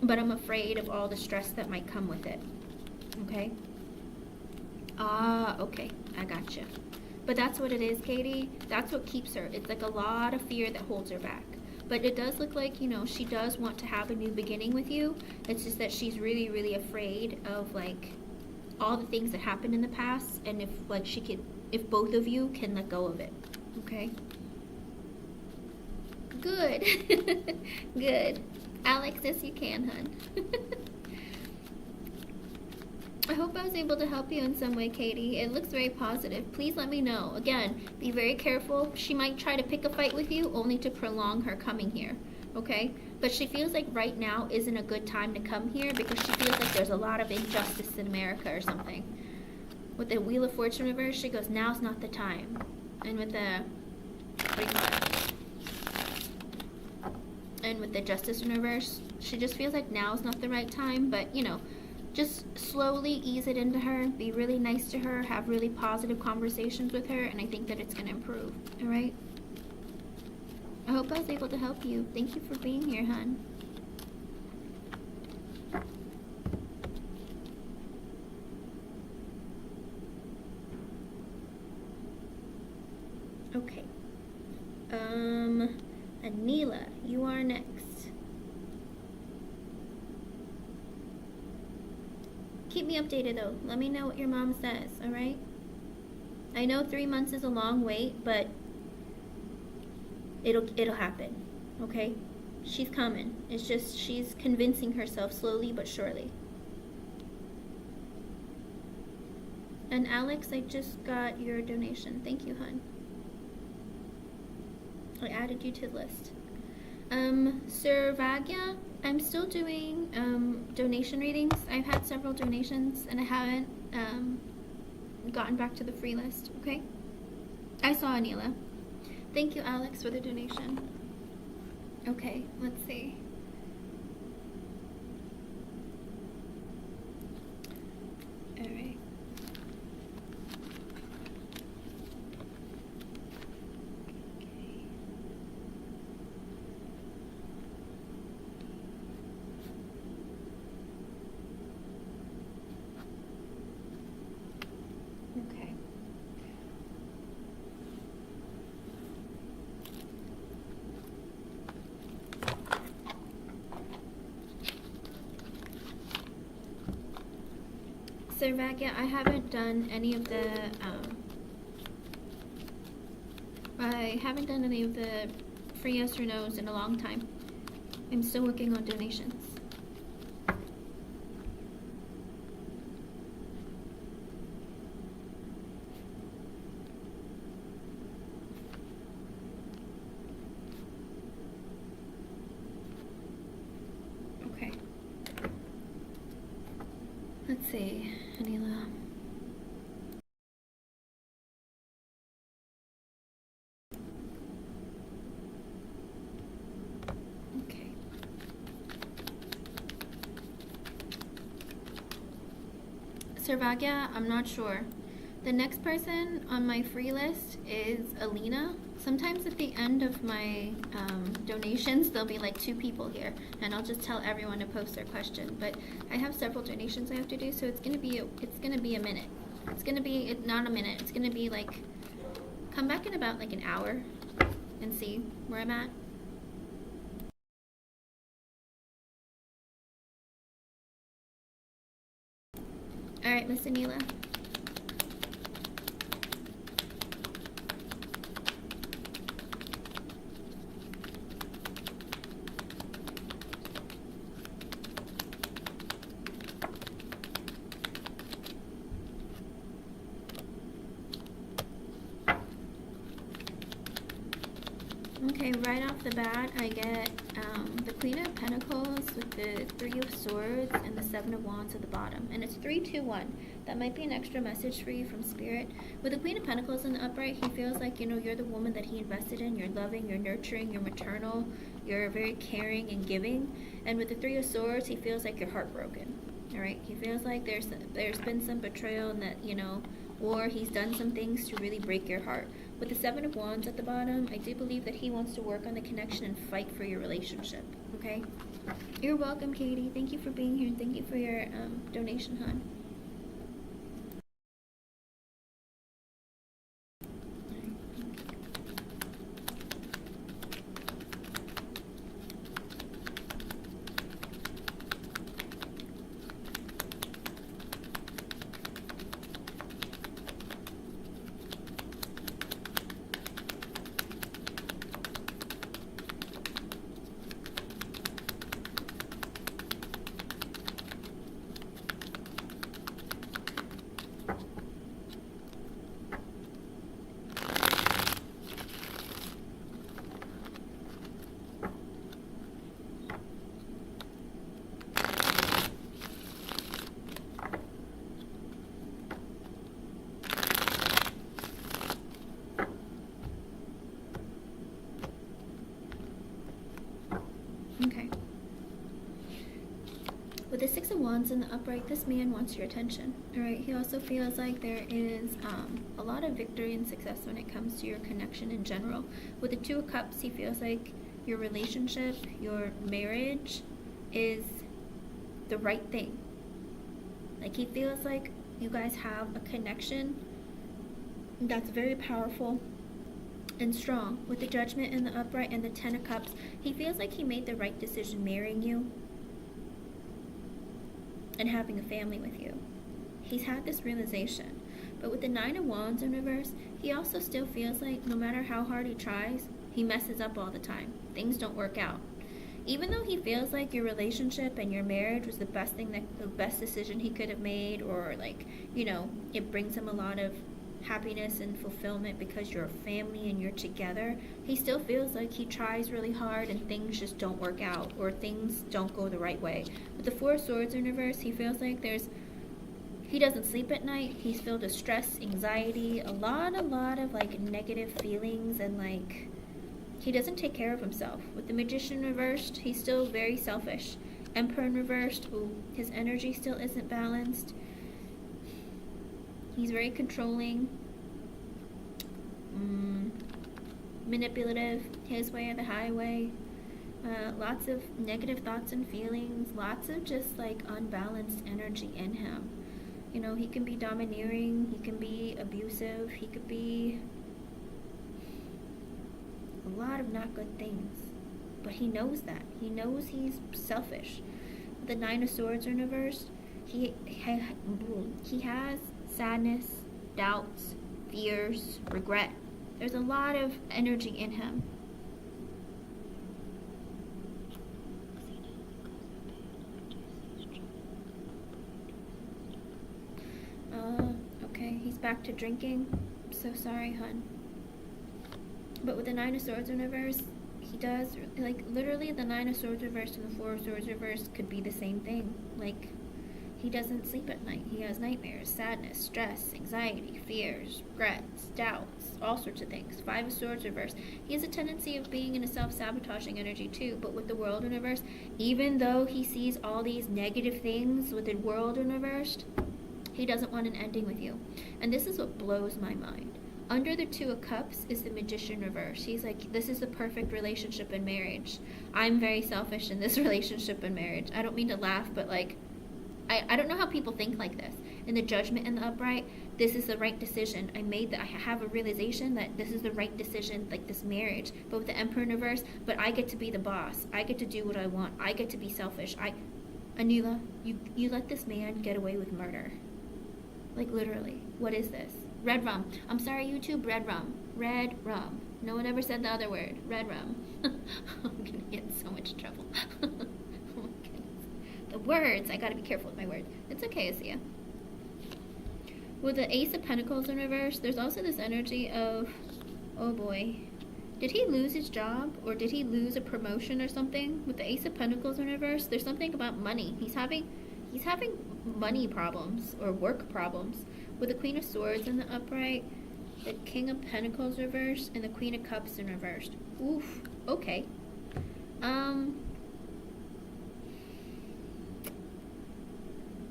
but I'm afraid of all the stress that might come with it. Okay? Okay, I gotcha. But that's what it is, Katie. That's what keeps her. It's like a lot of fear that holds her back. But it does look like, you know, she does want to have a new beginning with you. It's just that she's really, really afraid of like all the things that happened in the past, and if both of you can let go of it. Okay? Good. Good. Alex, yes you can, hun. I hope I was able to help you in some way, Katie. It looks very positive. Please let me know. Again, be very careful. She might try to pick a fight with you only to prolong her coming here. Okay? But she feels like right now isn't a good time to come here because she feels like there's a lot of injustice in America or something. With the Wheel of Fortune reverse, she goes, now's not the time. And with the, what do you call it? And with the Justice in reverse, she just feels like now's not the right time. But, you know, just slowly ease it into her. Be really nice to her. Have really positive conversations with her. And I think that it's going to improve. All right? I hope I was able to help you. Thank you for being here, hon. Okay. Anila, you are next. Keep me updated though. Let me know what your mom says, alright? I know 3 months is a long wait, but it'll happen, okay? She's coming. It's just she's convincing herself slowly but surely. And Alex, I just got your donation. Thank you, hon. I added you to the list. Sir Vagya, I'm still doing donation readings. I've had several donations and I haven't gotten back to the free list, okay? I saw Anila. Thank you, Alex, for the donation. Okay, let's see. Alright. Okay. Sir Vagya, I haven't done any of the free yes or no's in a long time. I'm still working on donations. Okay. Let's see, Anila. Okay. Sir Vagya, I'm not sure. The next person on my free list is Alina. Sometimes at the end of my donations, there'll be like 2 people here, and I'll just tell everyone to post their question. But I have several donations I have to do, so it's gonna be a minute. It's gonna be not a minute. It's gonna be like, come back in about like an hour and see where I'm at. All right, Miss Anila. Okay, right off the bat, I get the Queen of Pentacles with the Three of Swords and the Seven of Wands at the bottom. And it's 3-2-1. That might be an extra message for you from Spirit. With the Queen of Pentacles in the upright, he feels like, you know, you're the woman that he invested in. You're loving, you're nurturing, you're maternal, you're very caring and giving. And with the Three of Swords, he feels like you're heartbroken. All right? He feels like there's been some betrayal and that, you know, or he's done some things to really break your heart. With the Seven of Wands at the bottom, I do believe that he wants to work on the connection and fight for your relationship, okay? You're welcome, Katie. Thank you for being here, and thank you for your donation, hon. Okay. With the Six of Wands in the upright, this man wants your attention. Alright, he also feels like there is a lot of victory and success when it comes to your connection in general. With the Two of Cups, he feels like your relationship, your marriage is the right thing. Like, he feels like you guys have a connection that's very powerful and strong. With the Judgment in the upright and the Ten of Cups, he feels like he made the right decision marrying you and having a family with you. He's had this realization. But with the Nine of Wands in reverse, he also still feels like no matter how hard he tries, he messes up all the time. Things don't work out. Even though he feels like your relationship and your marriage was the best decision he could have made, or like, you know, it brings him a lot of happiness and fulfillment because you're a family and you're together, he still feels like he tries really hard and things just don't work out, or things don't go the right way. With the Four of Swords in reverse, he feels like he doesn't sleep at night. He's filled with stress, anxiety, a lot of like negative feelings, and like he doesn't take care of himself. With the Magician reversed, he's still very selfish. Emperor in reversed, his energy still isn't balanced. He's very controlling, manipulative, his way or the highway. Lots of negative thoughts and feelings, lots of just like unbalanced energy in him. You know, he can be domineering, he can be abusive, he could be a lot of not good things. But he knows that. He knows he's selfish. The Nine of Swords in reverse, he has sadness, doubts, fears, regret. There's a lot of energy in him. Okay, he's back to drinking. I'm so sorry, hun. But with the Nine of Swords in reverse, he does, like, literally the Nine of Swords reverse and the Four of Swords reverse could be the same thing. Like, he doesn't sleep at night. He has nightmares, sadness, stress, anxiety, fears, regrets, doubts, all sorts of things. Five of Swords reverse. He has a tendency of being in a self-sabotaging energy too. But with the World in reverse, even though he sees all these negative things with the World in reversed, he doesn't want an ending with you. And this is what blows my mind. Under the Two of Cups is the Magician reverse. He's like, this is the perfect relationship and marriage. I'm very selfish in this relationship and marriage. I don't mean to laugh, but like, I don't know how people think like this. In the Judgment in the upright, this is the right decision. I have a realization that this is the right decision, like this marriage. But with the Emperor in reverse, but I get to be the boss. I get to do what I want. I get to be selfish. Anila, you let this man get away with murder. Like, literally. What is this? Red rum. I'm sorry, YouTube. Red rum. Red rum. No one ever said the other word. Red rum. I'm gonna get in so much trouble. Oh my goodness. The words. I gotta be careful with my words. It's okay, Asia. With the Ace of Pentacles in reverse, there's also this energy of, oh boy, Did he lose his job, or did he lose a promotion or something? With the Ace of Pentacles in reverse, there's something about money. He's having money problems or work problems. With the Queen of Swords in the upright, the King of Pentacles reversed, and the Queen of Cups in reversed. Oof. Okay.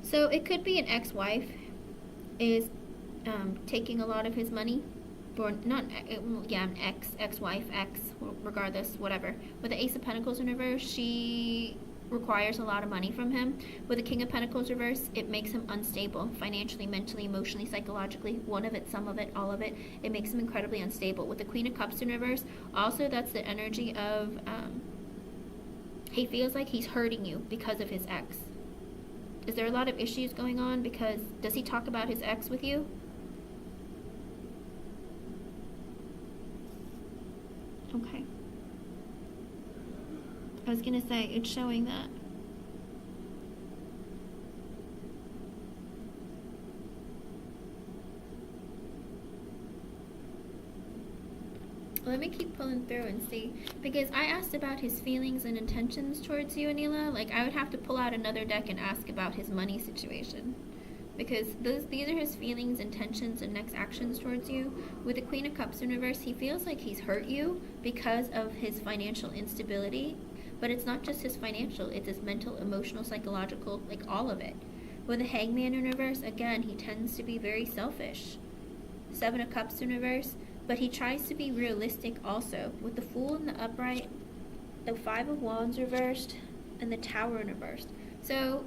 So it could be an ex-wife is taking a lot of his money. Or not, yeah, an ex-wife, regardless, whatever. With the Ace of Pentacles in reverse, she requires a lot of money from him. With the King of Pentacles reverse, it makes him unstable financially, mentally, emotionally, psychologically. One of it, some of it, all of it. It makes him incredibly unstable. With the Queen of Cups in reverse, also that's the energy of he feels like he's hurting you because of his ex. Is there a lot of issues going on? Because does he talk about his ex with you? Okay. I was gonna say, it's showing that. Let me keep pulling through and see, because I asked about his feelings and intentions towards you, Anila. Like, I would have to pull out another deck and ask about his money situation, because these are his feelings, intentions, and next actions towards you. With the Queen of Cups in reverse, he feels like he's hurt you because of his financial instability, but it's not just his financial, it's his mental, emotional, psychological, like all of it. With the Hangman in reverse, again, he tends to be very selfish. Seven of Cups in reverse, but he tries to be realistic also. With the Fool in the upright, the Five of Wands reversed, and the Tower in reversed. So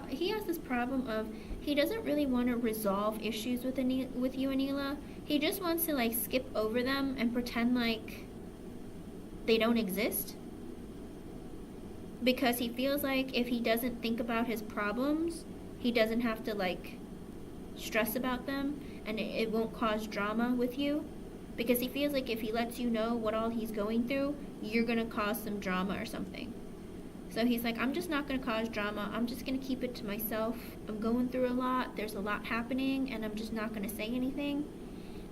he has this problem of he doesn't really want to resolve issues with you, Anila. He just wants to like skip over them and pretend like they don't exist. Because he feels like if he doesn't think about his problems, he doesn't have to like stress about them, and it won't cause drama with you. Because he feels like if he lets you know what all he's going through, you're going to cause some drama or something. So he's like, I'm just not going to cause drama. I'm just going to keep it to myself. I'm going through a lot. There's a lot happening, and I'm just not going to say anything.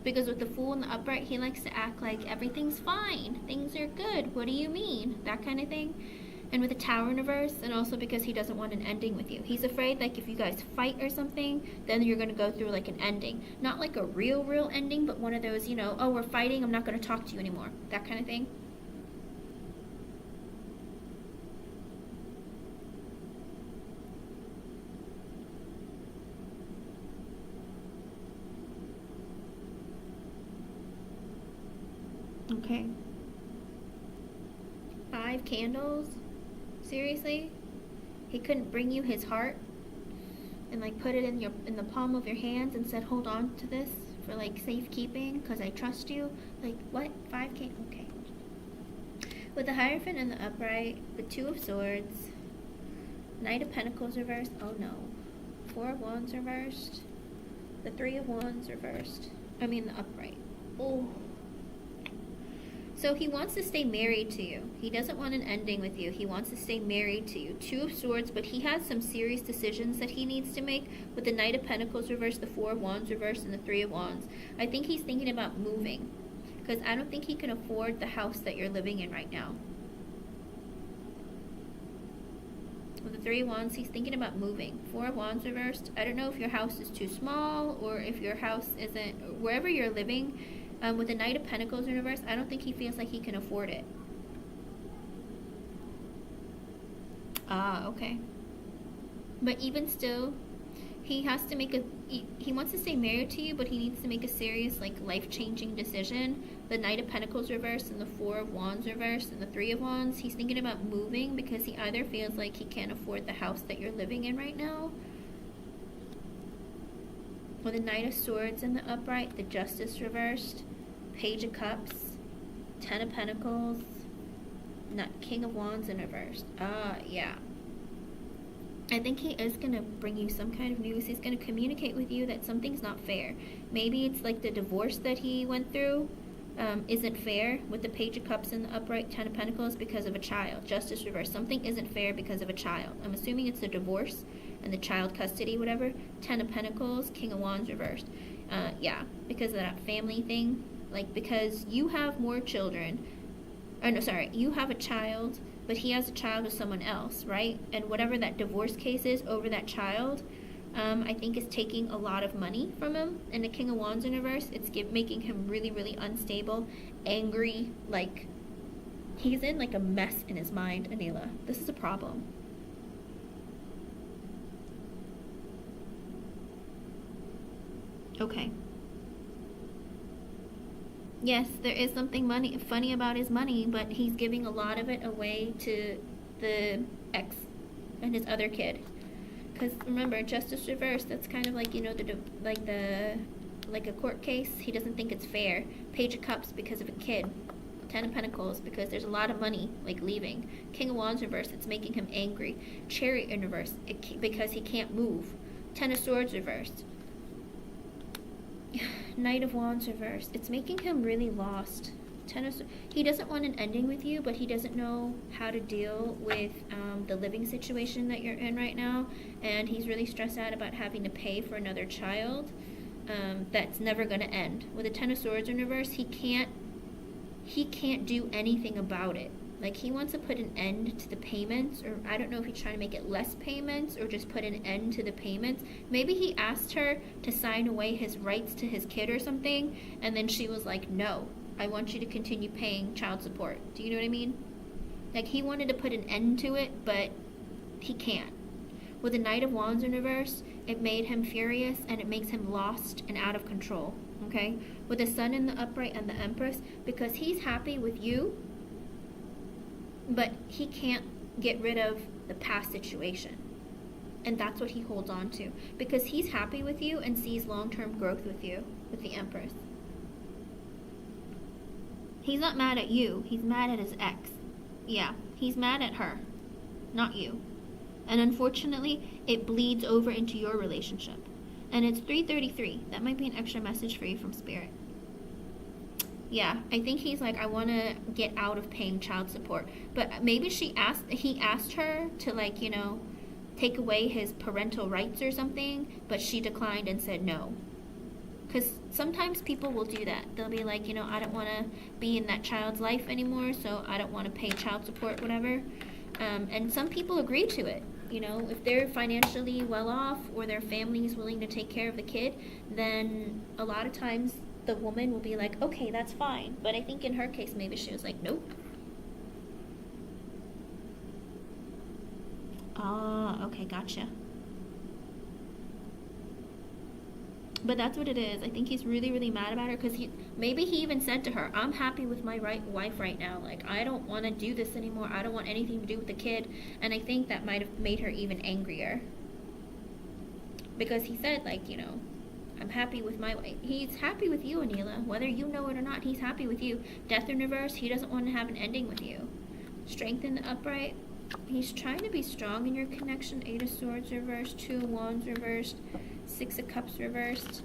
Because with the Fool in the upright, he likes to act like everything's fine. Things are good. What do you mean? That kind of thing. And with the Tower in reverse, and also because he doesn't want an ending with you. He's afraid like if you guys fight or something, then you're going to go through like an ending. Not like a real ending, but one of those, you know, oh, we're fighting, I'm not going to talk to you anymore. That kind of thing. Okay. 5 candles? Seriously? He couldn't bring you his heart and like put it in the palm of your hands and said, hold on to this for like safekeeping because I trust you? Like what? 5 candles? Okay. With the Hierophant in the upright, the Two of Swords, Knight of Pentacles reversed. Oh no. 4 of Wands reversed. The 3 of Wands reversed. I mean the upright. Oh. So he wants to stay married to you. He doesn't want an ending with you. He wants to stay married to you. 2 of Swords, but he has some serious decisions that he needs to make with the Knight of Pentacles reversed, the 4 of Wands reversed, and the 3 of Wands. I think he's thinking about moving because I don't think he can afford the house that you're living in right now. With the 3 of Wands, he's thinking about moving. 4 of Wands reversed. I don't know if your house is too small or if your house isn't, wherever you're living. With the Knight of Pentacles in reverse, I don't think he feels like he can afford it. Ah, okay. But even still, he has to make he wants to stay married to you, but he needs to make a serious, like, life-changing decision. The Knight of Pentacles reversed and the 4 of Wands reversed and the 3 of Wands. He's thinking about moving because he either feels like he can't afford the house that you're living in right now. With the Knight of Swords in the upright, the Justice reversed, Page of Cups, 10 of Pentacles, King of Wands in reversed. Yeah. I think he is going to bring you some kind of news. He's going to communicate with you that something's not fair. Maybe it's like the divorce that he went through isn't fair with the Page of Cups in the upright, 10 of Pentacles because of a child. Justice reversed. Something isn't fair because of a child. I'm assuming it's a divorce and the child custody, whatever. 10 of Pentacles, King of Wands reversed. Yeah, because of that family thing. Like, because you have more children. Or no, sorry, you have a child, but he has a child with someone else, right? And whatever that divorce case is over that child, I think is taking a lot of money from him. In the King of Wands universe, it's making him really, really unstable, angry, like he's in like a mess in his mind, Anila. This is a problem. Okay. Yes, there is something funny about his money, but he's giving a lot of it away to the ex and his other kid. Because remember, justice reversed. That's kind of like, you know, like a court case. He doesn't think it's fair. Page of Cups because of a kid. Ten of Pentacles because there's a lot of money like leaving. King of Wands reverse. It's making him angry. Chariot in reverse because he can't move. Ten of Swords reversed. Knight of Wands reversed. It's making him really lost. He doesn't want an ending with you, but he doesn't know how to deal with the living situation that you're in right now, and he's really stressed out about having to pay for another child. That's never going to end. With the Ten of Swords in reverse, he can't do anything about it. Like, he wants to put an end to the payments, or I don't know if he's trying to make it less payments or just put an end to the payments. Maybe he asked her to sign away his rights to his kid or something, and then she was like, no, I want you to continue paying child support. Do you know what I mean? Like, he wanted to put an end to it, but he can't. With the Knight of Wands in reverse, it made him furious, and it makes him lost and out of control, okay? With the Sun in the upright and the Empress, because he's happy with you, but he can't get rid of the past situation. And that's what he holds on to. Because he's happy with you and sees long-term growth with you, with the Empress. He's not mad at you. He's mad at his ex. Yeah, he's mad at her, not you. And unfortunately, it bleeds over into your relationship. And it's 3:33. That might be an extra message for you from Spirit. Yeah, I think he's like, I want to get out of paying child support. But maybe he asked her to, like, you know, take away his parental rights or something, but she declined and said no. Because sometimes people will do that. They'll be like, you know, I don't want to be in that child's life anymore, so I don't want to pay child support, whatever. And some people agree to it. You know, if they're financially well off or their family is willing to take care of the kid, then a lot of times the woman will be like, okay, that's fine. But I think in her case, maybe she was like, nope. Ah, okay, gotcha. But that's what it is. I think he's really, really mad about her because maybe he even said to her, I'm happy with my wife right now. Like, I don't want to do this anymore. I don't want anything to do with the kid. And I think that might have made her even angrier. Because he said, like, you know, I'm happy with my wife. He's happy with you, Anila. Whether you know it or not, he's happy with you. Death in reverse, he doesn't want to have an ending with you. Strength in the upright, he's trying to be strong in your connection. 8 of Swords reversed, 2 of Wands reversed, 6 of Cups reversed.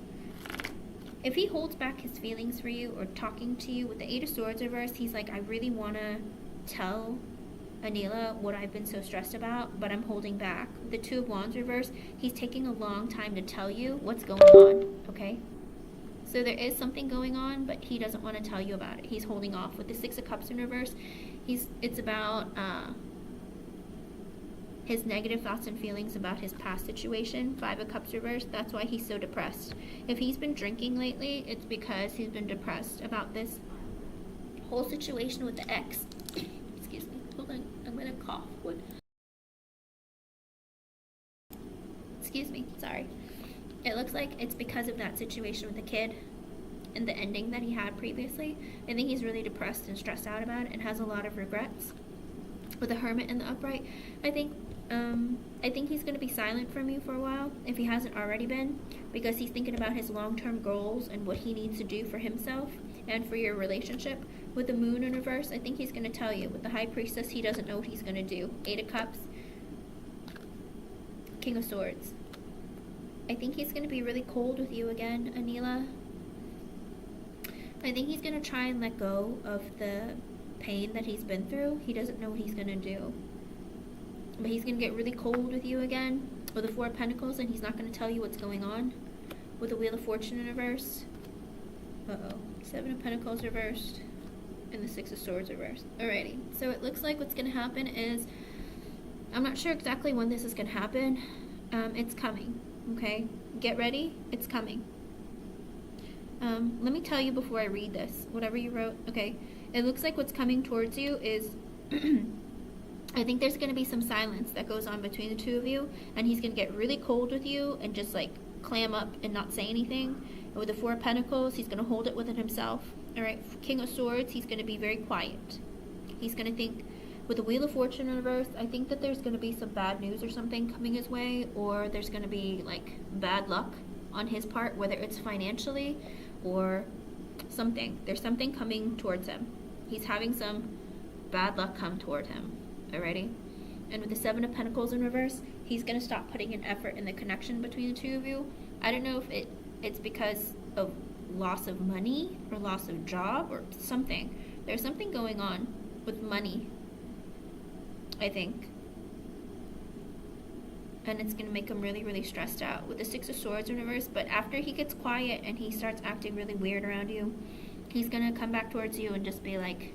If he holds back his feelings for you or talking to you with the 8 of Swords reversed, he's like, I really want to tell Anila what I've been so stressed about, but I'm holding back. The 2 of Wands reverse, he's taking a long time to tell you what's going on, okay? So there is something going on, but he doesn't want to tell you about it. He's holding off. With the 6 of Cups in reverse, it's about his negative thoughts and feelings about his past situation. 5 of Cups reverse, that's why he's so depressed. If he's been drinking lately, it's because he's been depressed about this whole situation with the ex. Excuse me. Hold on, I'm gonna cough. What? Excuse me, sorry. It looks like it's because of that situation with the kid and the ending that he had previously. I think he's really depressed and stressed out about it and has a lot of regrets. With the Hermit in the upright, I think he's going to be silent from you for a while, if he hasn't already been, because he's thinking about his long-term goals and what he needs to do for himself and for your relationship. With the Moon in reverse, I think he's going to tell you. With the High Priestess, he doesn't know what he's going to do. 8 of Cups, King of Swords. I think he's going to be really cold with you again, Anila. I think he's going to try and let go of the pain that he's been through. He doesn't know what he's going to do. But he's going to get really cold with you again. With the 4 of Pentacles, and he's not going to tell you what's going on. With the Wheel of Fortune in reverse. Uh-oh. Seven of Pentacles reversed. And the Six of Swords reversed. Alrighty. So it looks like what's going to happen is, I'm not sure exactly when this is going to happen. It's coming. Okay? Get ready. It's coming. Let me tell you before I read this. Whatever you wrote. Okay. It looks like what's coming towards you is... I think there's going to be some silence that goes on between the two of you. And he's going to get really cold with you and just like clam up and not say anything. And with the Four of Pentacles, he's going to hold it within himself. Alright, King of Swords, he's going to be very quiet. He's going to think, with the Wheel of Fortune in reverse, I think that there's going to be some bad news or something coming his way, or there's going to be, like, bad luck on his part, whether it's financially or something. There's something coming towards him. He's having some bad luck come toward him. Alrighty? And with the Seven of Pentacles in reverse, he's going to stop putting an effort in the connection between the two of you. I don't know if it's because of loss of money or loss of job or something. There's something going on with money, I think, and it's gonna make him really, really stressed out with the Six of Swords in reverse. But after he gets quiet and he starts acting really weird around you, he's gonna come back towards you and just be like,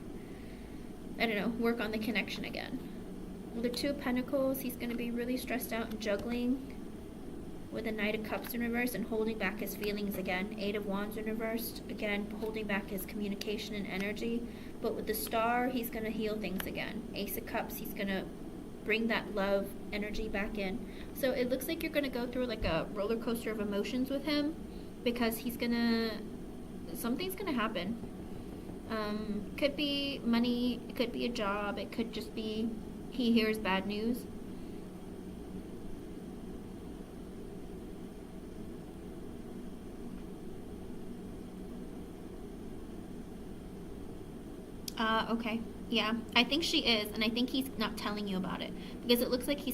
I don't know, work on the connection again. With the Two of Pentacles, he's gonna be really stressed out and juggling with the Knight of Cups in reverse and holding back his feelings again. Eight of Wands in reversed, again, holding back his communication and energy. But with the Star, he's going to heal things again. Ace of Cups, he's going to bring that love energy back in. So it looks like you're going to go through like a roller coaster of emotions with him, because he's going to, something's going to happen. Could be money, it could be a job, it could just be he hears bad news. Okay. Yeah, I think she is, and I think he's not telling you about it, because it looks like he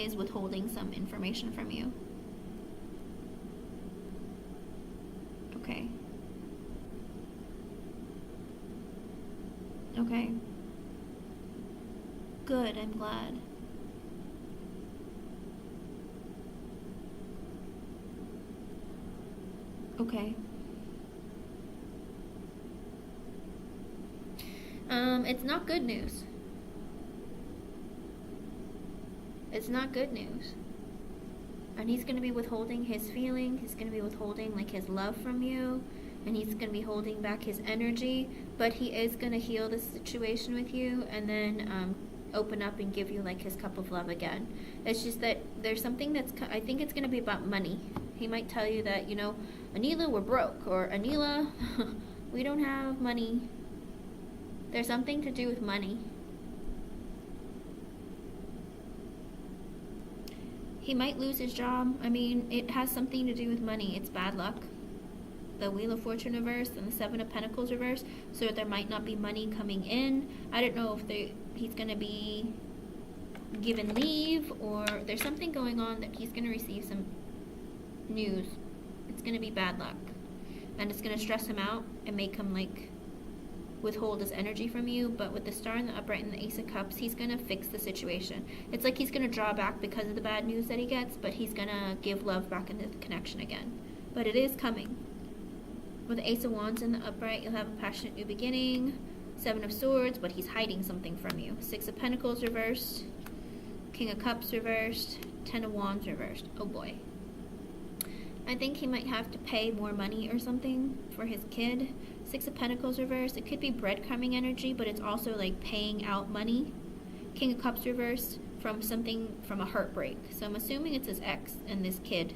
is withholding some information from you. Okay. Okay. Good, I'm glad. Okay. It's not good news. It's not good news. And he's going to be withholding his feeling. He's going to be withholding like his love from you. And he's going to be holding back his energy. But he is going to heal the situation with you. And then open up and give you like his cup of love again. It's just that there's something that's, I think it's going to be about money. He might tell you that, you know, Anila, we're broke. Or Anila, we don't have money. There's something to do with money. He might lose his job. I mean, it has something to do with money. It's bad luck. The Wheel of Fortune reverse and the Seven of Pentacles reverse. So there might not be money coming in. I don't know if he's going to be given leave, or there's something going on that he's going to receive some news. It's going to be bad luck. And it's going to stress him out and make him like withhold his energy from you. But with the Star and the Upright and the Ace of Cups, he's going to fix the situation. It's like he's going to draw back because of the bad news that he gets, but he's going to give love back into the connection again. But it is coming. With the Ace of Wands in the Upright, you'll have a passionate new beginning. Seven of Swords, but he's hiding something from you. Six of Pentacles reversed. King of Cups reversed. Ten of Wands reversed. Oh boy. I think he might have to pay more money or something for his kid. Six of Pentacles reversed. It could be breadcrumbing energy, but it's also like paying out money. King of Cups reversed from something, from a heartbreak. So I'm assuming it's his ex and this kid.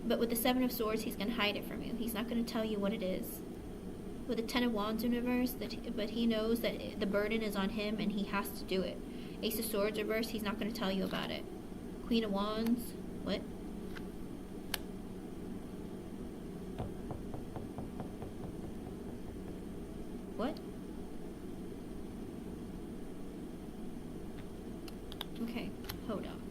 But with the Seven of Swords, he's going to hide it from you. He's not going to tell you what it is. With the Ten of Wands in reverse, but he knows that the burden is on him and he has to do it. Ace of Swords reverse, he's not going to tell you about it. Queen of Wands, what? What? Okay, hold on.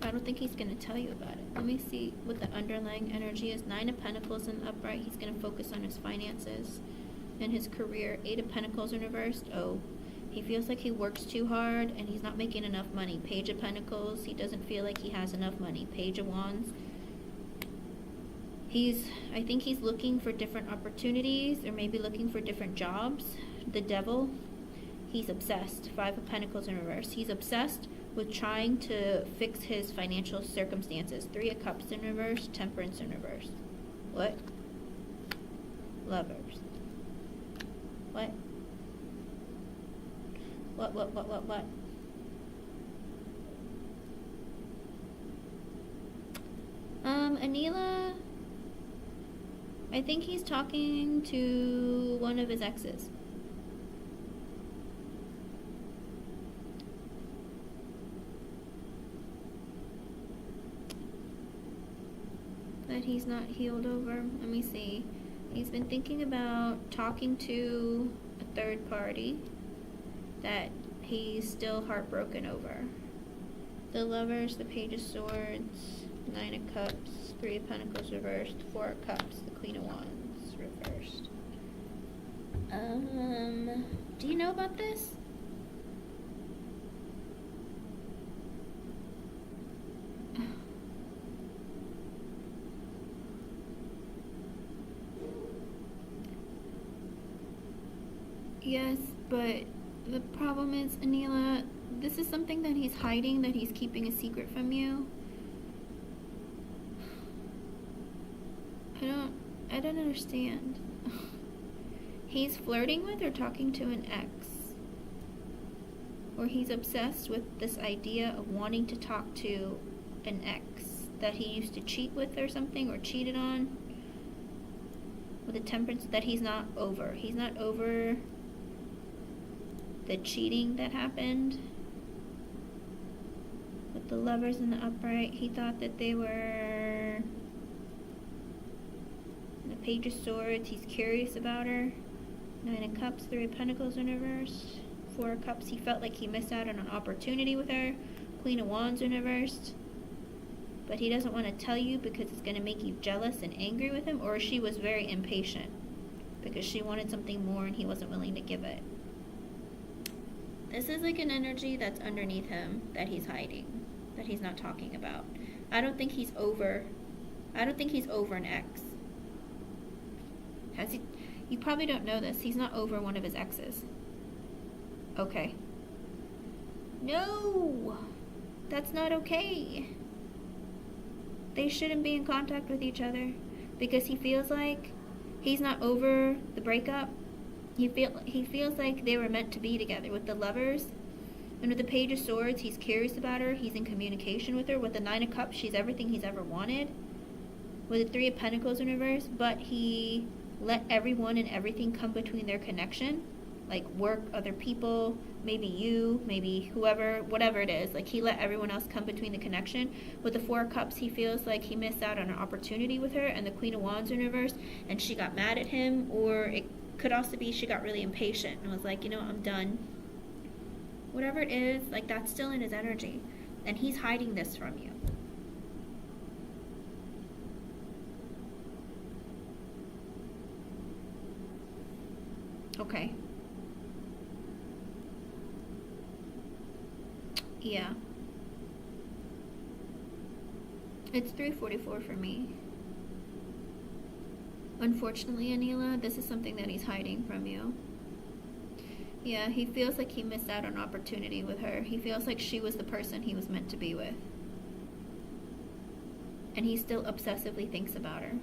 I don't think he's going to tell you about it. Let me see what the underlying energy is. Nine of Pentacles in the upright. He's going to focus on his finances and his career. Eight of Pentacles in reversed. Oh, he feels like he works too hard and he's not making enough money. Page of Pentacles. He doesn't feel like he has enough money. Page of Wands. I think he's looking for different opportunities, or maybe looking for different jobs. The devil, he's obsessed. 5 of Pentacles in reverse. He's obsessed with trying to fix his financial circumstances. 3 of Cups in reverse, Temperance in reverse. What? Lovers. What? What? Anila, I think he's talking to one of his exes. That he's not healed over. Let me see. He's been thinking about talking to a third party that he's still heartbroken over. The Lovers, the Page of Swords, 9 of Cups, 3 of Pentacles reversed, 4 of Cups, the Queen of Wands reversed. Do you know about this? Yes, but the problem is, Anila, this is something that he's hiding, that he's keeping a secret from you. I don't understand. He's flirting with or talking to an ex. Or he's obsessed with this idea of wanting to talk to an ex that he used to cheat with or something, or cheated on. With a Temperance that he's not over. He's not over the cheating that happened. With the Lovers in the upright, he thought that they were... The Page of Swords, he's curious about her. 9 of Cups, 3 of Pentacles in reverse. 4 of Cups, he felt like he missed out on an opportunity with her. Queen of Wands in reverse. But he doesn't want to tell you because it's going to make you jealous and angry with him. Or she was very impatient because she wanted something more and he wasn't willing to give it. This is like an energy that's underneath him that he's hiding, that he's not talking about. I don't think he's over an ex. Has he? You probably don't know this. He's not over one of his exes. Okay. No! That's not okay. They shouldn't be in contact with each other because he feels like he's not over the breakup. He feels like they were meant to be together. With the Lovers and with the Page of Swords, he's curious about her. He's in communication with her. With the 9 of Cups, she's everything he's ever wanted. With the 3 of Pentacles in reverse, but he let everyone and everything come between their connection. Like work, other people, maybe you, maybe whoever, whatever it is. Like he let everyone else come between the connection. With the 4 of Cups, he feels like he missed out on an opportunity with her. And the Queen of Wands in reverse, and she got mad at him, or it could also be she got really impatient and was like, you know, I'm done. Whatever it is, like that's still in his energy. And he's hiding this from you. Okay. Yeah. It's 3:44 for me. Unfortunately, Anila, this is something that he's hiding from you. Yeah, he feels like he missed out on an opportunity with her. He feels like she was the person he was meant to be with. And he still obsessively thinks about her.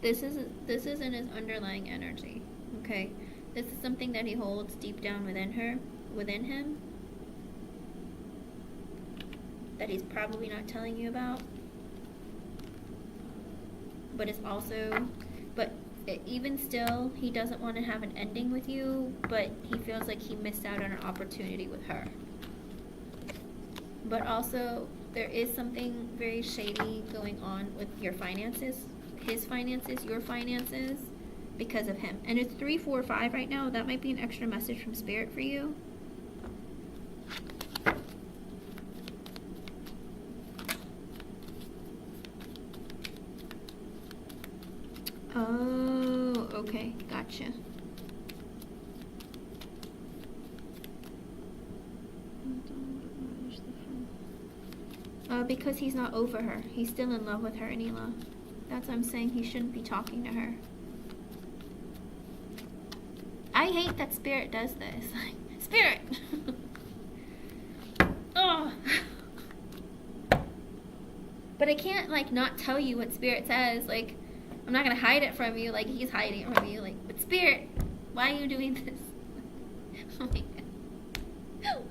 This is in his underlying energy, okay? This is something that he holds deep down within him, that he's probably not telling you about. But it's also, even still, he doesn't want to have an ending with you, but he feels like he missed out on an opportunity with her. But also, there is something very shady going on with your finances, his finances, your finances, because of him. And it's 345 right now. That might be an extra message from Spirit for you. Oh, okay, gotcha. Because he's not over her. He's still in love with her, Anila. That's what I'm saying. He shouldn't be talking to her. I hate that Spirit does this. Spirit! Oh. But I can't, like, not tell you what Spirit says. Like, I'm not gonna hide it from you. Like, he's hiding it from you. Like, but Spirit, why are you doing this? Oh my God.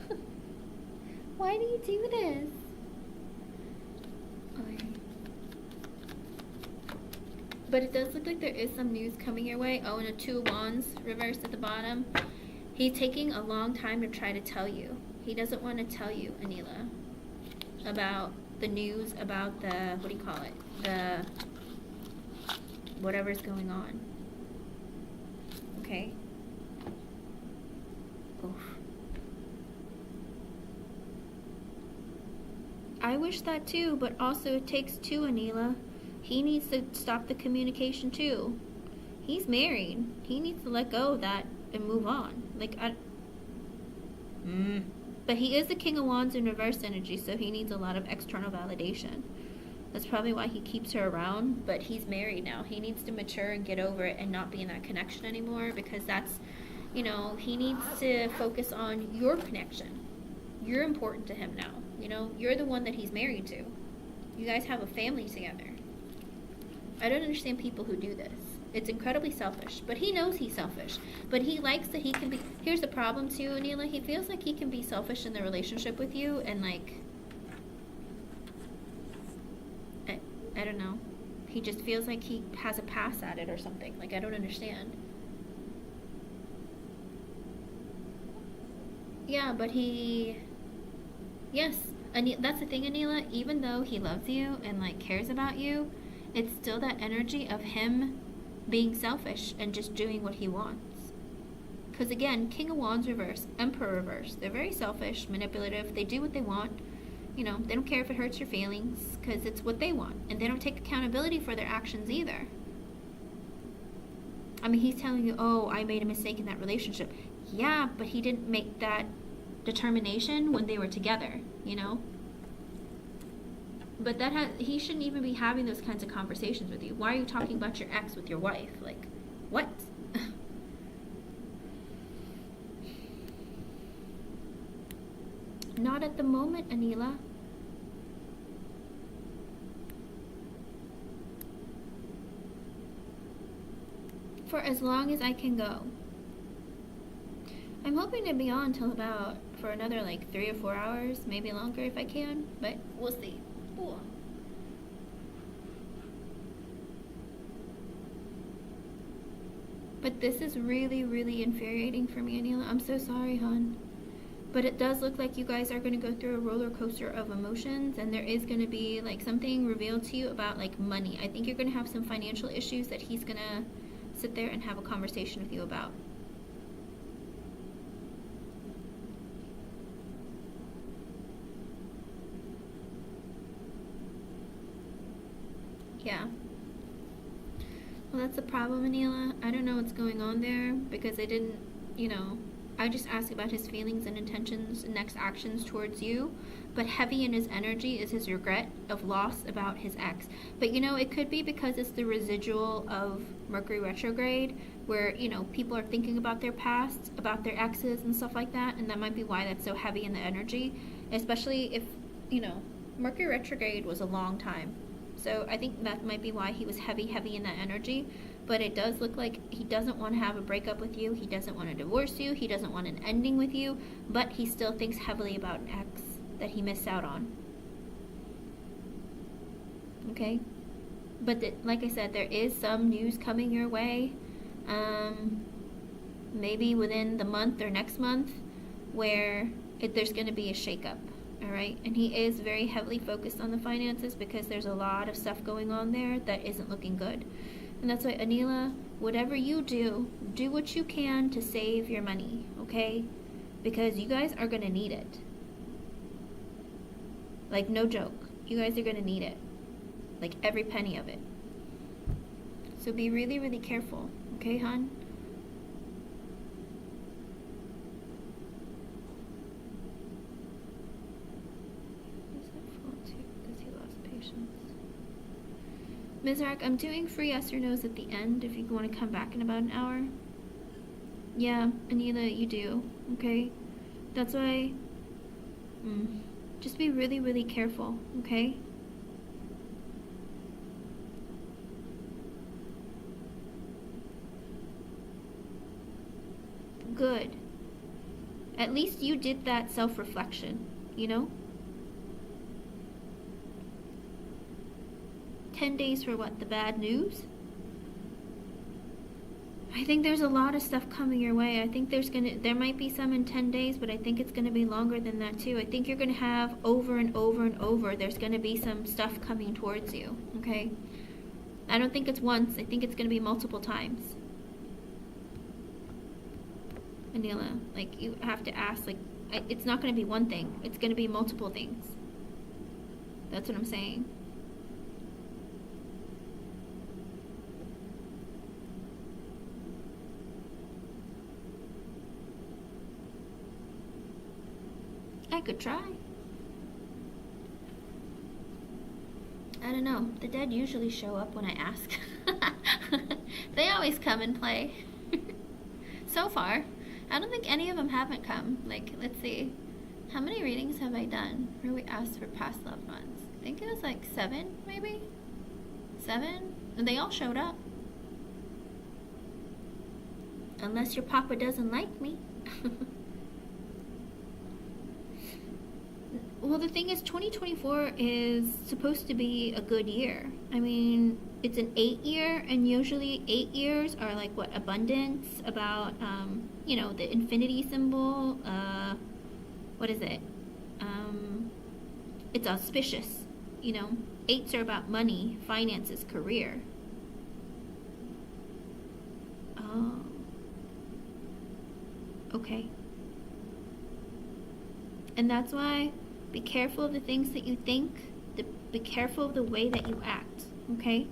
Why do you do this? Okay. But it does look like there is some news coming your way. Oh, and a 2 of Wands reversed at the bottom. He's taking a long time to try to tell you. He doesn't want to tell you, Anila, about the news, about the, what do you call it? The, whatever's going on. Okay? Oof. I wish that too, but also it takes 2, Anila. He needs to stop the communication too. He's married. He needs to let go of that and move on. Like, But he is the King of Wands in reverse energy, so he needs a lot of external validation. That's probably why he keeps her around, but he's married now. He needs to mature and get over it and not be in that connection anymore, because that's, you know, he needs to focus on your connection. You're important to him now. You know, you're the one that he's married to. You guys have a family together. I don't understand people who do this. It's incredibly selfish. But he knows he's selfish. But he likes that he can be... Here's the problem too, Anila. He feels like he can be selfish in the relationship with you and like... I don't know. He just feels like he has a pass at it or something. Like, I don't understand. Yeah, but he... Yes. That's the thing, Anila. Even though he loves you and like cares about you, it's still that energy of him being selfish and just doing what he wants. Because again, King of Wands reverse, Emperor reverse. They're very selfish, manipulative. They do what they want. You know, they don't care if it hurts your feelings because it's what they want. And they don't take accountability for their actions either. I mean, he's telling you, oh, I made a mistake in that relationship. Yeah, but he didn't make that determination when they were together, you know? But he shouldn't even be having those kinds of conversations with you. Why are you talking about your ex with your wife? Like, what? Not at the moment, Anila. For as long as I can go. I'm hoping to be on till for another like 3 or 4 hours, maybe longer if I can, but we'll see. Ooh. But this is really, really infuriating for me, Anila. I'm so sorry, hon. But it does look like you guys are going to go through a roller coaster of emotions, and there is going to be like something revealed to you about like money. I think you're going to have some financial issues that he's going to sit there and have a conversation with you about. Yeah. Well, that's the problem, Anila. I don't know what's going on there because I didn't, you know, I just asked about his feelings and intentions and next actions towards you. But heavy in his energy is his regret of loss about his ex. But, you know, it could be because it's the residual of Mercury retrograde where, you know, people are thinking about their past, about their exes and stuff like that. And that might be why that's so heavy in the energy. Especially if, you know, Mercury retrograde was a long time. So I think that might be why he was heavy in that energy. But it does look like he doesn't want to have a breakup with you. He doesn't want to divorce you. He doesn't want an ending with you. But he still thinks heavily about an ex that he missed out on. Okay? But like I said, there is some news coming your way. Maybe within the month or next month where there's going to be a shakeup. Alright, and he is very heavily focused on the finances because there's a lot of stuff going on there that isn't looking good. And that's why, Anila, whatever you do, do what you can to save your money, okay? Because you guys are going to need it. Like, no joke. You guys are going to need it. Like, every penny of it. So be really, really careful, okay, hon? Mizrak, I'm doing free yes or no's at the end if you want to come back in about an hour. Yeah, Anila, you do. Okay? That's why... just be really, really careful, okay? Good. At least you did that self-reflection, you know? 10 days for what? The bad news? I think there's a lot of stuff coming your way. I think there might be some in 10 days, but I think it's gonna be longer than that too. I think you're gonna have over and over and over, there's gonna be some stuff coming towards you, okay? I don't think it's once, I think it's gonna be multiple times. Anila, like, you have to ask, like, it's not gonna be one thing, it's gonna be multiple things. That's what I'm saying. I could try. I don't know. The dead usually show up when I ask. They always come and play. So far. I don't think any of them haven't come. Like, let's see. How many readings have I done where we asked for past loved ones? I think it was like 7, maybe? 7? And they all showed up. Unless your papa doesn't like me. Well, the thing is, 2024 is supposed to be a good year. I mean, it's an 8 year, and usually 8 years are like, what, abundance, about, you know, the infinity symbol, what is it? It's auspicious, you know. 8s are about money, finances, career. Oh. Okay. And that's why... be careful of the things that you think. Be careful of the way that you act, okay?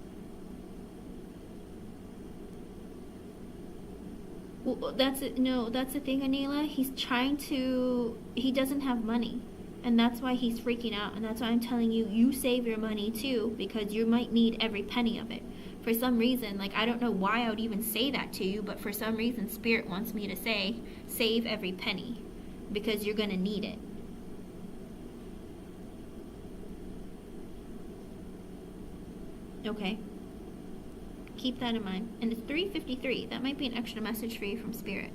Well, that's it. No, that's the thing, Anila. He doesn't have money. And that's why he's freaking out. And that's why I'm telling you, you save your money too, because you might need every penny of it. For some reason, like, I don't know why I would even say that to you, but for some reason, Spirit wants me to say, save every penny, because you're going to need it. Okay. Keep that in mind. And it's 3:53. That might be an extra message for you from Spirit.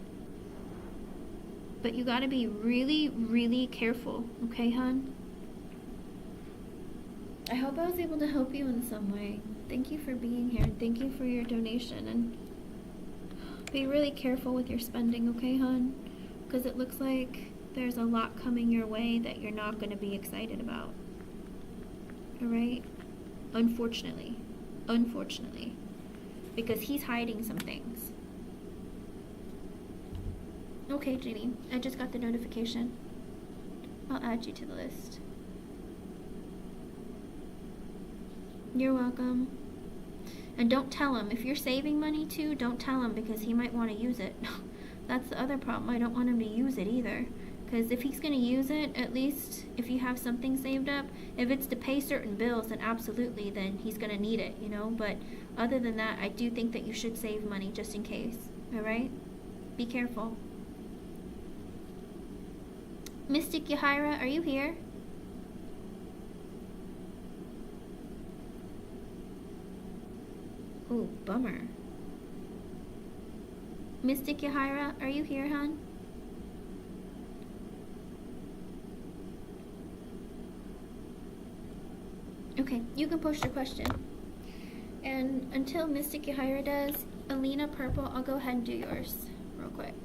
But you gotta be really, really careful. Okay, hon? I hope I was able to help you in some way. Thank you for being here. And thank you for your donation. And be really careful with your spending, okay, hon? Because it looks like there's a lot coming your way that you're not going to be excited about. Alright? Unfortunately. Unfortunately. Because he's hiding some things. Okay, Genie. I just got the notification. I'll add you to the list. You're welcome. And don't tell him. If you're saving money too, don't tell him, because he might want to use it. That's the other problem. I don't want him to use it either. Because if he's going to use it, at least if you have something saved up, if it's to pay certain bills, then absolutely, then he's going to need it, you know. But other than that, I do think that you should save money just in case. Alright? Be careful. Mystic Yahira, are you here? Ooh, bummer. Mystic Yahira, are you here, hon? Okay, you can post your question. And until Mystic Yahira does, Alina Purple, I'll go ahead and do yours real quick.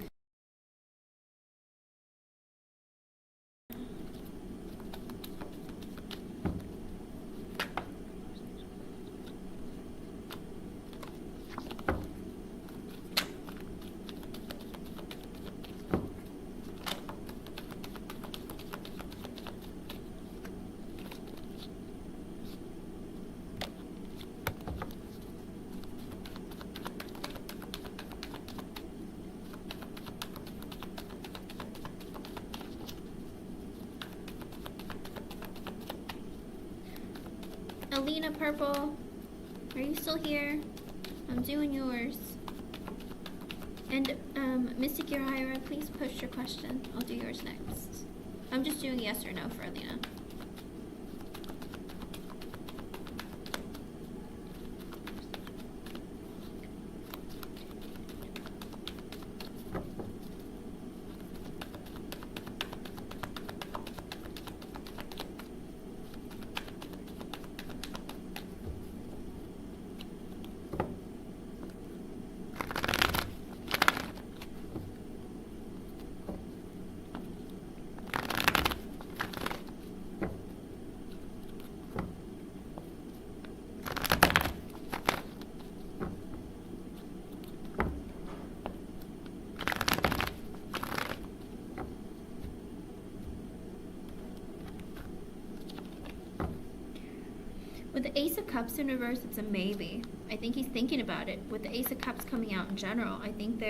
Alina Purple, Are you still here? I'm doing yours. And, Mystic Yira, please post your question. I'll do yours next. I'm just doing yes or no for Alina. With the Ace of Cups in reverse, it's a maybe. I think he's thinking about it. With the Ace of Cups coming out in general, I think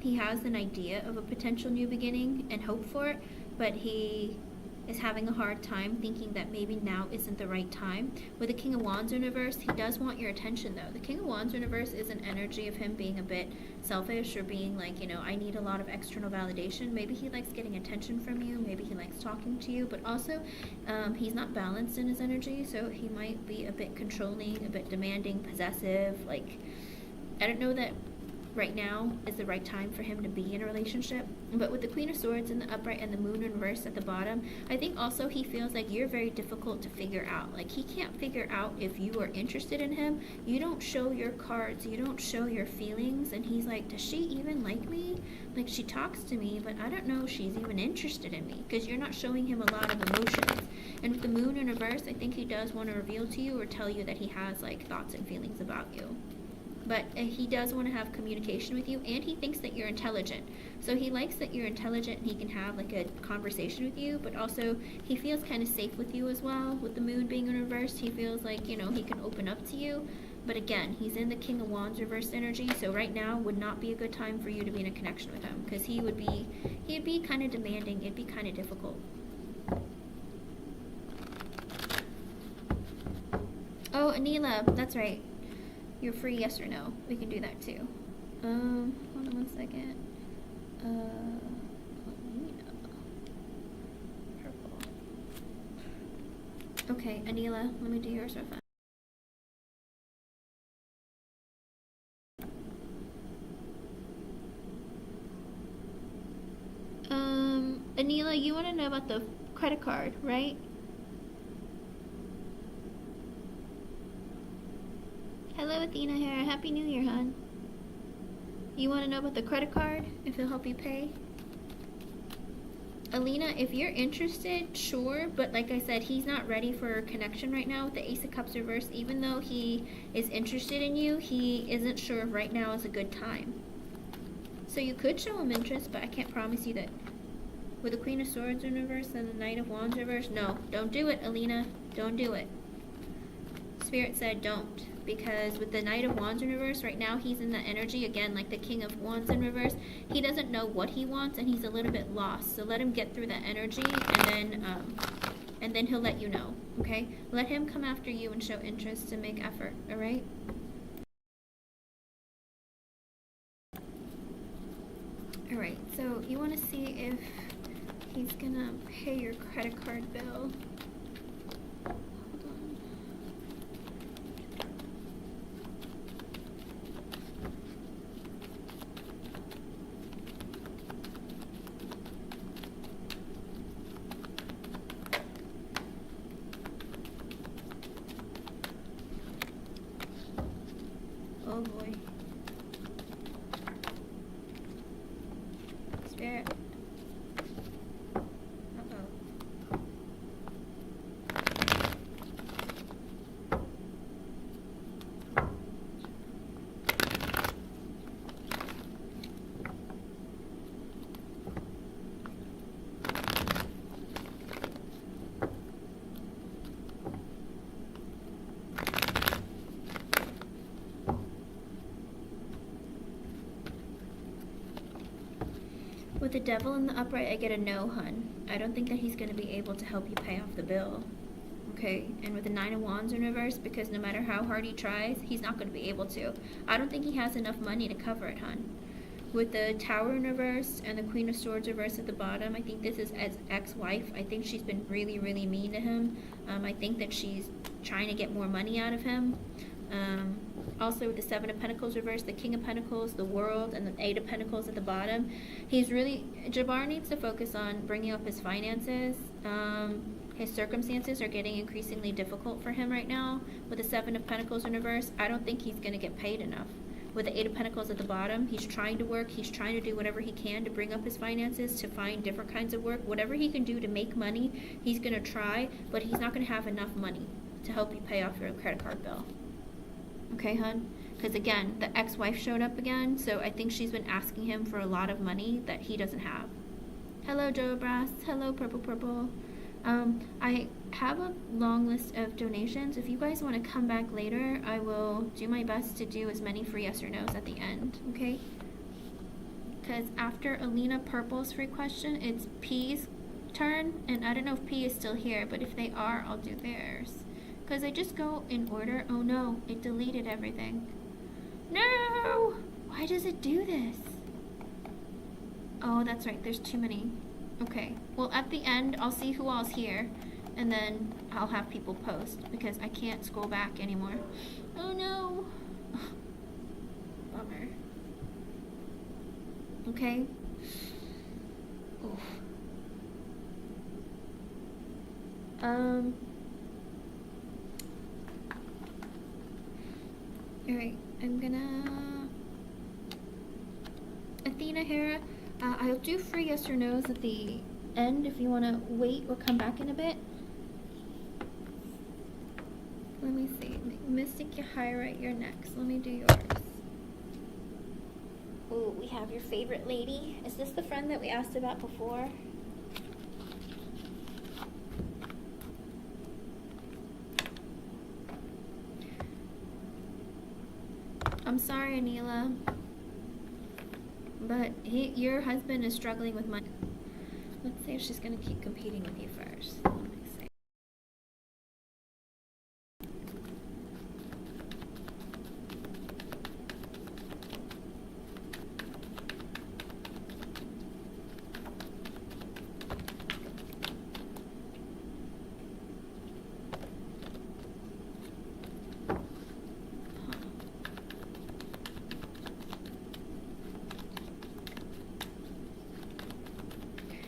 he has an idea of a potential new beginning and hope for it, but he is having a hard time thinking that maybe now isn't the right time. With the King of Wands in reverse, he does want your attention though. The King of Wands in reverse is an energy of him being a bit selfish or being like, you know, I need a lot of external validation. Maybe he likes getting attention from you. Maybe he likes talking to you, but also he's not balanced in his energy, so he might be a bit controlling, a bit demanding, possessive. Like, I don't know that right now is the right time for him to be in a relationship. But with the Queen of Swords in the upright and the Moon in reverse at the bottom, I think also he feels like you're very difficult to figure out. Like, he can't figure out if you are interested in him. You don't show your cards, you don't show your feelings, and he's like, does she even like me? Like, she talks to me, but I don't know if she's even interested in me, because you're not showing him a lot of emotions. And with the Moon in reverse, I think he does want to reveal to you or tell you that he has like thoughts and feelings about you. But he does want to have communication with you, and he thinks that you're intelligent. So he likes that you're intelligent and he can have like a conversation with you, but also he feels kind of safe with you as well. With the Moon being in reverse, he feels like, you know, he can open up to you. But again, he's in the King of Wands reverse energy, so right now would not be a good time for you to be in a connection with him, because he'd be kind of demanding, it'd be kind of difficult. Oh, Anila, that's right. You're free, yes or no. We can do that too. Hold on one second. Purple. Okay, Anila, let me do yours real fast. Anila, you want to know about the credit card, right? Hello, Athena here. Happy New Year, hon. You want to know about the credit card, if it'll help you pay? Alina, if you're interested, sure, but like I said, he's not ready for a connection right now with the Ace of Cups reverse. Even though he is interested in you, he isn't sure if right now is a good time. So you could show him interest, but I can't promise you that. With the Queen of Swords in reverse and the Knight of Wands reverse, no, don't do it, Alina. Don't do it. Spirit said don't. Because with the Knight of Wands in reverse, right now he's in that energy, again, like the King of Wands in reverse. He doesn't know what he wants, and he's a little bit lost. So let him get through that energy, and then he'll let you know, okay? Let him come after you and show interest and make effort, all right? All right, so you want to see if he's gonna pay your credit card bill. Oh boy. Spirit. Uh-oh. With the Devil in the upright, I get a no, hun. I don't think that he's going to be able to help you pay off the bill. Okay? Okay, and with the Nine of Wands in reverse, because no matter how hard he tries, he's not going to be able to. I don't think he has enough money to cover it, hon. With the Tower in reverse and the Queen of Swords reverse at the bottom, I think this is as ex-wife. I think she's been really, really mean to him. I think that she's trying to get more money out of him. Also with the Seven of Pentacles reverse, the King of Pentacles, the World, and the Eight of Pentacles at the bottom. Jabbar needs to focus on bringing up his finances. His circumstances are getting increasingly difficult for him right now. With the Seven of Pentacles in reverse, I don't think he's going to get paid enough. With the Eight of Pentacles at the bottom, he's trying to work. He's trying to do whatever he can to bring up his finances, to find different kinds of work. Whatever he can do to make money, he's going to try, but he's not going to have enough money to help you pay off your credit card bill. Okay, hun? Because again, the ex-wife showed up again, so I think she's been asking him for a lot of money that he doesn't have. Hello, Joe Brass. Hello, Purple Purple. I have a long list of donations. If you guys want to come back later, I will do my best to do as many free yes or no's at the end, okay? Because after Alina Purple's free question, it's P's turn, and I don't know if P is still here, but if they are, I'll do theirs. Because I just go in order. Oh no, it deleted everything. No! Why does it do this? Oh, that's right, there's too many. Okay, well at the end, I'll see who all's here, and then I'll have people post, because I can't scroll back anymore. Oh no! Bummer. Okay. Oof. Alright, I'm gonna... Athena, Hera, I'll do free yes or no's at the end if you want to wait or come back in a bit. Let me see. Mystic Yahira, you're next. Let me do yours. Ooh, we have your favorite lady. Is this the friend that we asked about before? I'm sorry, Anila, but your husband is struggling with money. Let's see if she's going to keep competing with you first. Let me see.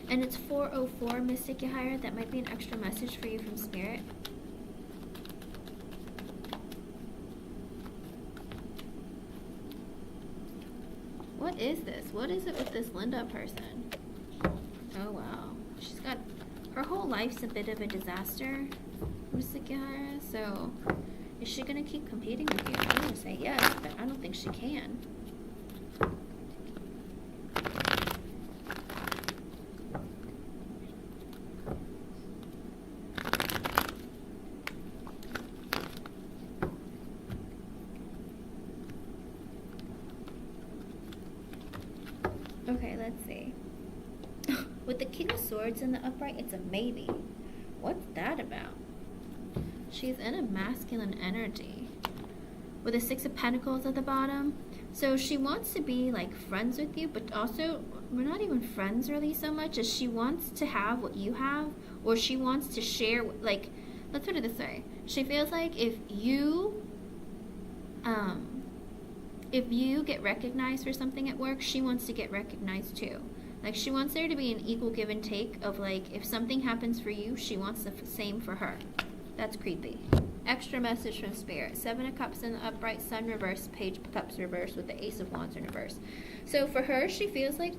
And it's 404, Mystic Yahira. That might be an extra message for you from Spirit. What is this? What is it with this Linda person? Oh, wow. She's got... Her whole life's a bit of a disaster, Mystic Yahira. So, is she going to keep competing with you? I'm going to say yes, but I don't think she can. Okay, let's see. With the King of Swords in the upright, it's a maybe. What's that about? She's in a masculine energy. With the Six of Pentacles at the bottom. So she wants to be like friends with you, but also we're not even friends really so much as she wants to have what you have, or she wants to share, like, let's put it this way. She feels like if you get recognized for something at work, she wants to get recognized too. Like, she wants there to be an equal give and take of, like, if something happens for you, she wants the same for her. That's creepy. Extra message from Spirit. Seven of Cups in the upright, Sun reverse, Page of Cups reverse with the Ace of Wands in reverse. So for her, she feels like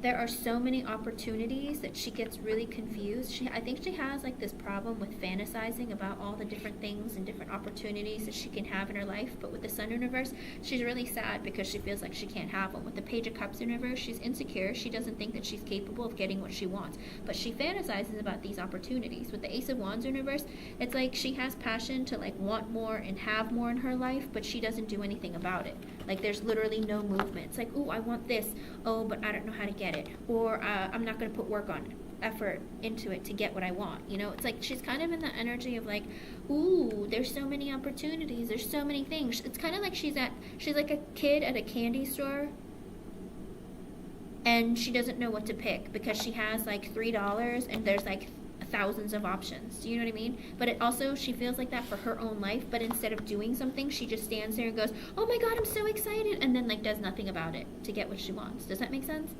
there are so many opportunities that she gets really confused. I think she has like this problem with fantasizing about all the different things and different opportunities that she can have in her life. But with the Sun in reverse, she's really sad because she feels like she can't have them. With the Page of Cups in reverse, she's insecure. She doesn't think that she's capable of getting what she wants. But she fantasizes about these opportunities. With the Ace of Wands in reverse, it's like she has passion to like want more and have more in her life, but she doesn't do anything about it. Like, there's literally no movement. It's like, ooh, I want this. Oh, but I don't know how to get it. Or I'm not going to put work on effort into it to get what I want. You know, it's like she's kind of in the energy of like, ooh, there's so many opportunities, there's so many things. It's kind of like she's like a kid at a candy store, and she doesn't know what to pick because she has like $3 and there's like thousands of options. Do you know what I mean? But it also, she feels like that for her own life, but instead of doing something, she just stands there and goes, oh my god, I'm so excited, and then like does nothing about it to get what she wants. Does that make sense?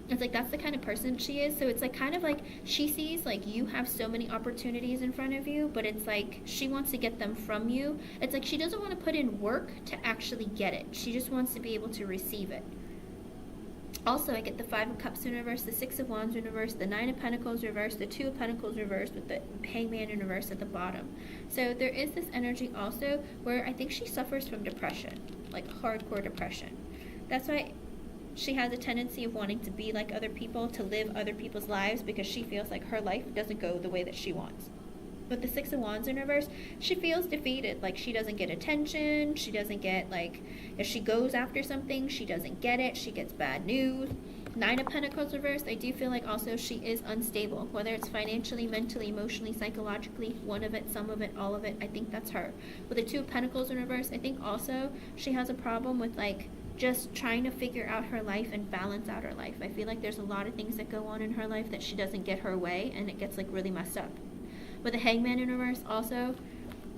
It's like that's the kind of person she is. So it's like kind of like she sees like you have so many opportunities in front of you, but it's like she wants to get them from you. It's like she doesn't want to put in work to actually get it. She just wants to be able to receive it. Also, I get the 5 of Cups in reverse, the 6 of Wands in reverse, the 9 of Pentacles reverse, the 2 of Pentacles reverse with the Hangman in reverse at the bottom. So there is this energy also where I think she suffers from depression, like hardcore depression. That's why she has a tendency of wanting to be like other people, to live other people's lives, because she feels like her life doesn't go the way that she wants. But the 6 of Wands in reverse, she feels defeated. Like she doesn't get attention. She doesn't get, like, if she goes after something, she doesn't get it. She gets bad news. 9 of Pentacles reverse, I do feel like also she is unstable. Whether it's financially, mentally, emotionally, psychologically, one of it, some of it, all of it, I think that's her. With the 2 of Pentacles in reverse, I think also she has a problem with, like, just trying to figure out her life and balance out her life. I feel like there's a lot of things that go on in her life that she doesn't get her way, and it gets, like, really messed up. With the Hangman in reverse also,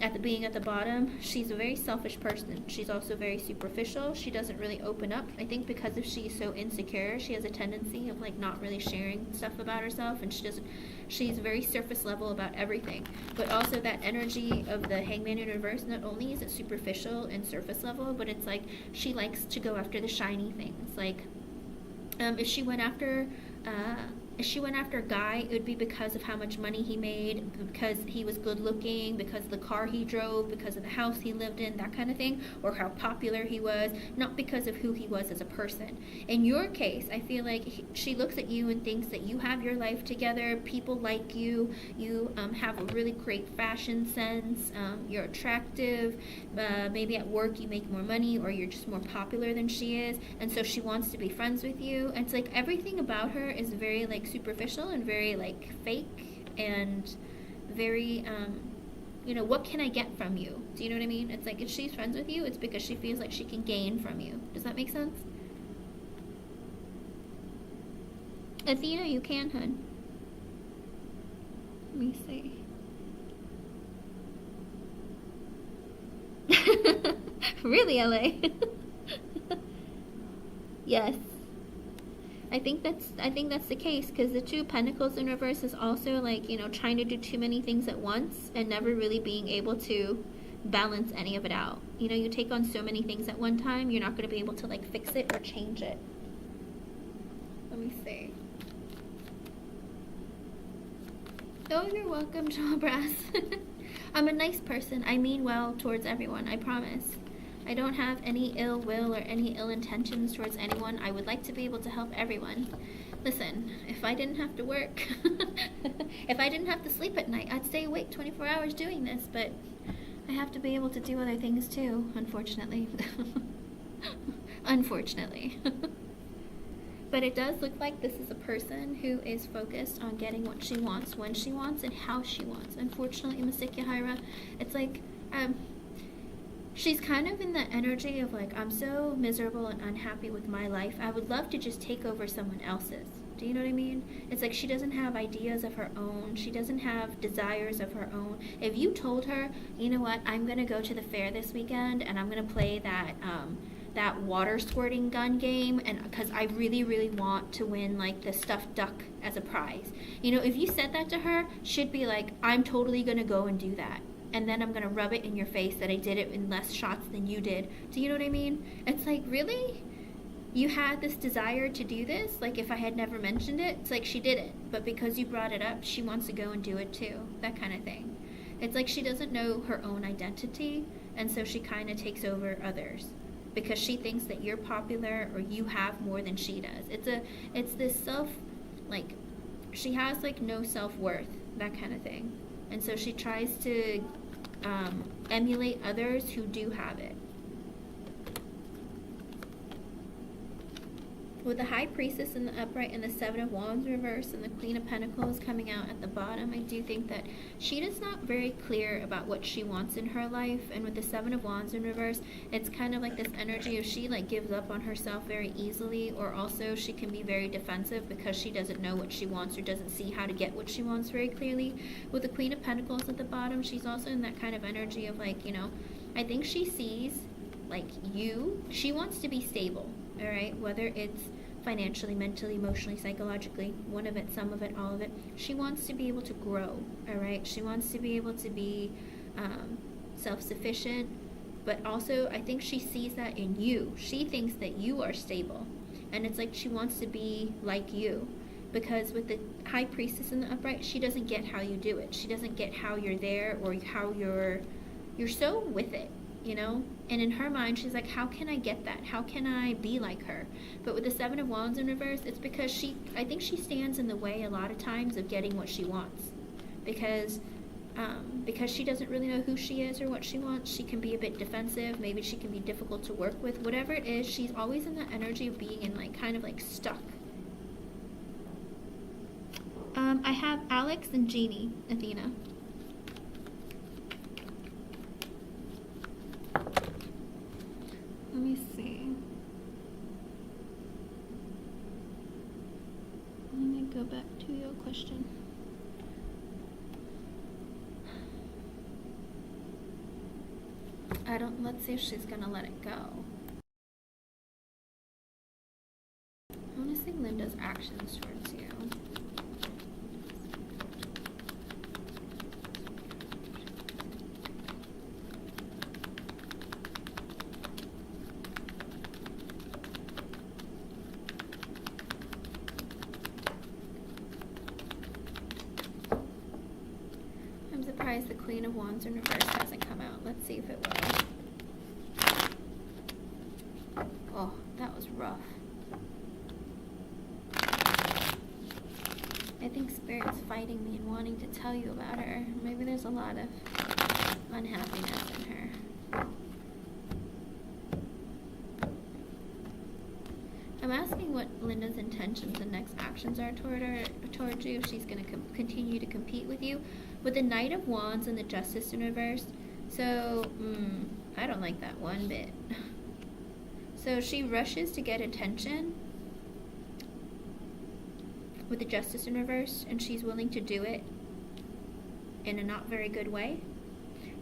at the bottom, she's a very selfish person. She's also very superficial. She doesn't really open up. I think because if she's so insecure, she has a tendency of like not really sharing stuff about herself, and she's very surface level about everything. But also that energy of the Hangman in reverse, not only is it superficial and surface level, but it's like she likes to go after the shiny things. Like if she went after a guy, it would be because of how much money he made, because he was good looking, because of the car he drove, because of the house he lived in, that kind of thing, or how popular he was, not because of who he was as a person. In your case, I feel like she looks at you and thinks that you have your life together, people like you, you have a really great fashion sense, you're attractive, maybe at work you make more money, or you're just more popular than she is, and so she wants to be friends with you. And it's like everything about her is very like superficial and very like fake and very what can I get from you? Do you know what I mean? It's like if she's friends with you, it's because she feels like she can gain from you. Does that make sense? Athena, you can, hun. Let me see. Really, LA? Yes. I think that's the case, because the 2 Pentacles in reverse is also like, trying to do too many things at once and never really being able to balance any of it out. You take on so many things at one time, you're not going to be able to like fix it or change it. Let me see. Oh, you're welcome, Jaw Brass. I'm a nice person. I mean well towards everyone, I promise. I don't have any ill will or any ill intentions towards anyone. I would like to be able to help everyone. Listen, if I didn't have to work, if I didn't have to sleep at night, I'd stay awake 24 hours doing this, but I have to be able to do other things too, unfortunately. Unfortunately. But it does look like this is a person who is focused on getting what she wants, when she wants, and how she wants. Unfortunately, Masika Hira, it's like, she's kind of in the energy of like, I'm so miserable and unhappy with my life. I would love to just take over someone else's. Do you know what I mean? It's like she doesn't have ideas of her own. She doesn't have desires of her own. If you told her, you know what, I'm going to go to the fair this weekend and I'm going to play that water squirting gun game, and because I really, really want to win like the stuffed duck as a prize. If you said that to her, she'd be like, I'm totally going to go and do that. And then I'm going to rub it in your face that I did it in less shots than you did. Do you know what I mean? It's like, really? You had this desire to do this? Like, if I had never mentioned it? It's like she didn't. But because you brought it up, she wants to go and do it too. That kind of thing. It's like she doesn't know her own identity, and so she kind of takes over others. Because she thinks that you're popular or you have more than she does. It's this like, she has like no self-worth, that kind of thing. And so she tries to emulate others who do have it. With the High Priestess in the upright and the Seven of Wands reversed and the Queen of Pentacles coming out at the bottom, I do think that she is not very clear about what she wants in her life. And with the Seven of Wands in reverse, it's kind of like this energy of she like gives up on herself very easily, or also she can be very defensive because she doesn't know what she wants or doesn't see how to get what she wants very clearly. With the Queen of Pentacles at the bottom, she's also in that kind of energy of like, you know, I think she sees like she wants to be stable, all right, whether it's financially, mentally, emotionally, psychologically, one of it, some of it, all of it. She wants to be able to grow, all right? She wants to be able to be self-sufficient, but also I think she sees that in you. She thinks that you are stable, and it's like she wants to be like you, because with the High Priestess in the upright, she doesn't get how you do it. She doesn't get how you're there, or how you're so with it, you know? And in her mind, she's like, how can I get that? How can I be like her? But with the Seven of Wands in reverse, it's because I think she stands in the way a lot of times of getting what she wants. Because she doesn't really know who she is or what she wants. She can be a bit defensive. Maybe she can be difficult to work with. Whatever it is, she's always in that energy of being in like, kind of like stuck. I have Alex and Genie, Athena. Let me see. Let me go back to your question. Let's see if she's gonna let it go. I wanna see Linda's actions towards you. The Queen of Wands in reverse hasn't come out. Let's see if it will. Oh, that was rough. I think Spirit's fighting me and wanting to tell you about her. Maybe there's a lot of unhappiness in her. I'm asking what Linda's intentions and next actions are towards you. If she's going to continue to compete with you. With the Knight of Wands and the Justice in reverse. So, I don't like that one bit. So she rushes to get attention with the Justice in reverse, and she's willing to do it in a not very good way.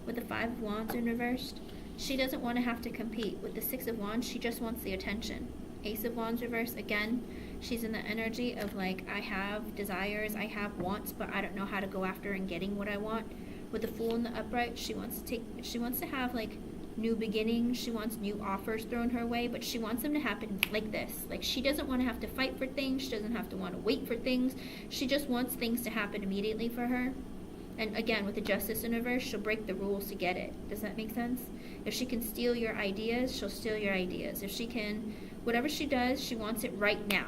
With the Five of Wands in reverse, she doesn't want to have to compete. With the Six of Wands, she just wants the attention. Ace of Wands reverse, again, she's in the energy of like, I have desires, I have wants, but I don't know how to go after and getting what I want. With the Fool in the upright, she wants to have like new beginnings. She wants new offers thrown her way, but she wants them to happen like this. Like, she doesn't want to have to fight for things. She doesn't have to want to wait for things. She just wants things to happen immediately for her. And again, with the Justice in reverse, she'll break the rules to get it. Does that make sense? If she can steal your ideas, she'll steal your ideas. If she can, whatever she does, she wants it right now.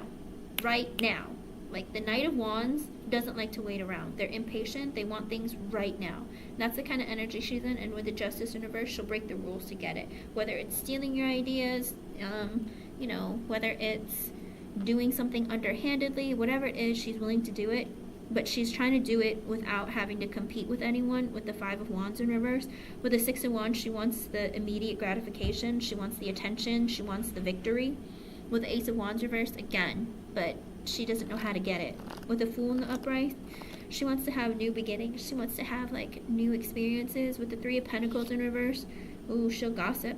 Right now. Like the Knight of Wands doesn't like to wait around. They're impatient. They want things right now. And that's the kind of energy she's in. And with the Justice in reverse, she'll break the rules to get it. Whether it's stealing your ideas, you know, whether it's doing something underhandedly, whatever it is, she's willing to do it. But she's trying to do it without having to compete with anyone. With the Five of Wands in reverse. With the Six of Wands, she wants the immediate gratification. She wants the attention. She wants the victory. With the Ace of Wands reverse, again, but she doesn't know how to get it. With the Fool in the upright, she wants to have new beginnings. She wants to have like new experiences. With the Three of Pentacles in reverse, ooh, she'll gossip.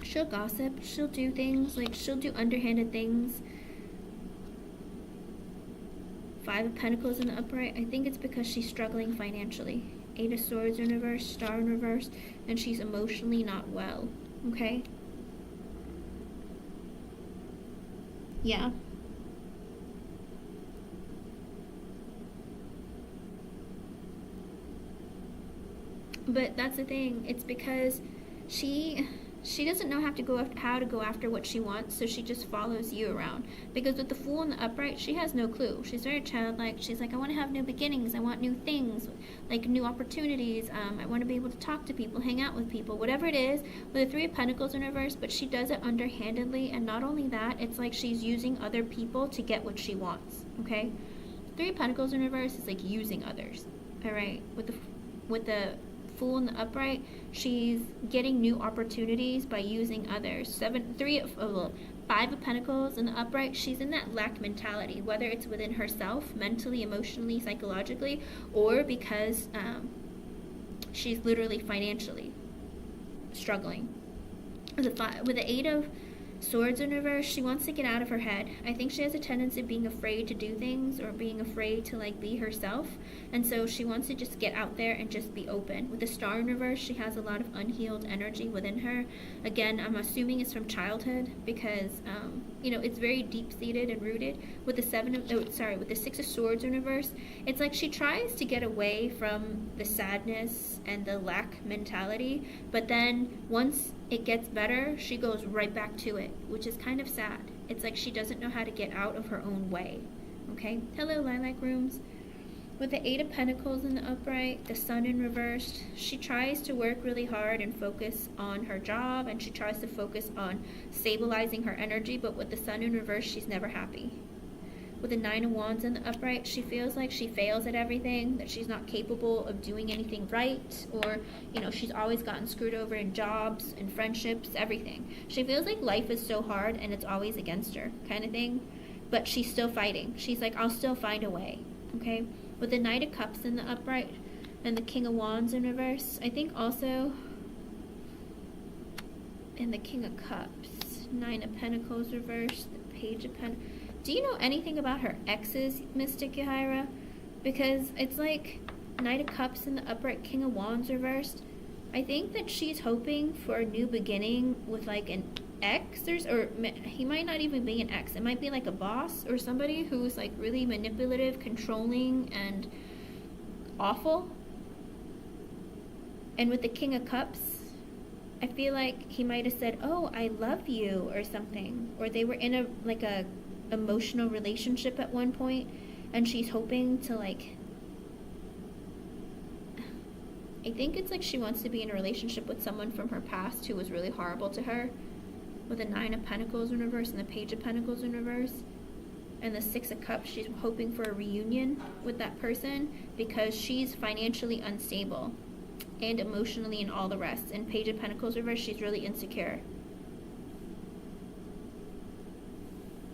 She'll gossip. She'll do things, like she'll do underhanded things. Five of Pentacles in the upright, I think it's because she's struggling financially. Eight of Swords in reverse, Star in reverse, and she's emotionally not well, okay? Yeah. But that's the thing, it's because she she doesn't know how to go after what she wants, so she just follows you around. Because with the Fool in the upright, she has no clue. She's very childlike. She's like, I want to have new beginnings. I want new things, like new opportunities. I want to be able to talk to people, hang out with people, whatever it is. With the Three of Pentacles in reverse, but she does it underhandedly. And not only that, it's like she's using other people to get what she wants. Okay, Three of Pentacles in reverse is like using others. All right, with the Fool in the upright, she's getting new opportunities by using others. Five of Pentacles in the upright, she's in that lack mentality, whether it's within herself, mentally, emotionally, psychologically, or because she's literally financially struggling. With the Eight of Swords in reverse, she wants to get out of her head. I think she has a tendency of being afraid to do things or being afraid to like be herself. And so she wants to just get out there and just be open. With the Star in reverse, she has a lot of unhealed energy within her. Again, I'm assuming it's from childhood because, it's very deep-seated and rooted. With the with the Six of Swords in reverse, it's like she tries to get away from the sadness and the lack mentality, but then once it gets better, she goes right back to it, which is kind of sad. It's like she doesn't know how to get out of her own way. Okay? Hello, Lilac Rooms. With the Eight of Pentacles in the upright, the Sun in reversed, she tries to work really hard and focus on her job, and she tries to focus on stabilizing her energy, but with the Sun in reverse, she's never happy. With the Nine of Wands in the upright, she feels like she fails at everything, that she's not capable of doing anything right, or, she's always gotten screwed over in jobs and friendships, everything. She feels like life is so hard and it's always against her, kind of thing, but she's still fighting. She's like, I'll still find a way, okay? With the Knight of Cups in the upright and the King of Wands in reverse, I think also in the King of Cups, Nine of Pentacles reversed, the Page of Pentacles. Do you know anything about her exes, Mystic Yira? Because it's like Knight of Cups in the upright, King of Wands reversed. I think that she's hoping for a new beginning with like an ex, or he might not even be an ex. It might be like a boss or somebody who's like really manipulative, controlling, and awful. And with the King of Cups, I feel like he might have said, "Oh, I love you," or something, or they were in a emotional relationship at one point, and she's hoping to I think it's like she wants to be in a relationship with someone from her past who was really horrible to her. With the Nine of Pentacles in reverse and the Page of Pentacles in reverse and the Six of Cups, she's hoping for a reunion with that person because she's financially unstable and emotionally and all the rest. And Page of Pentacles reverse, she's really insecure.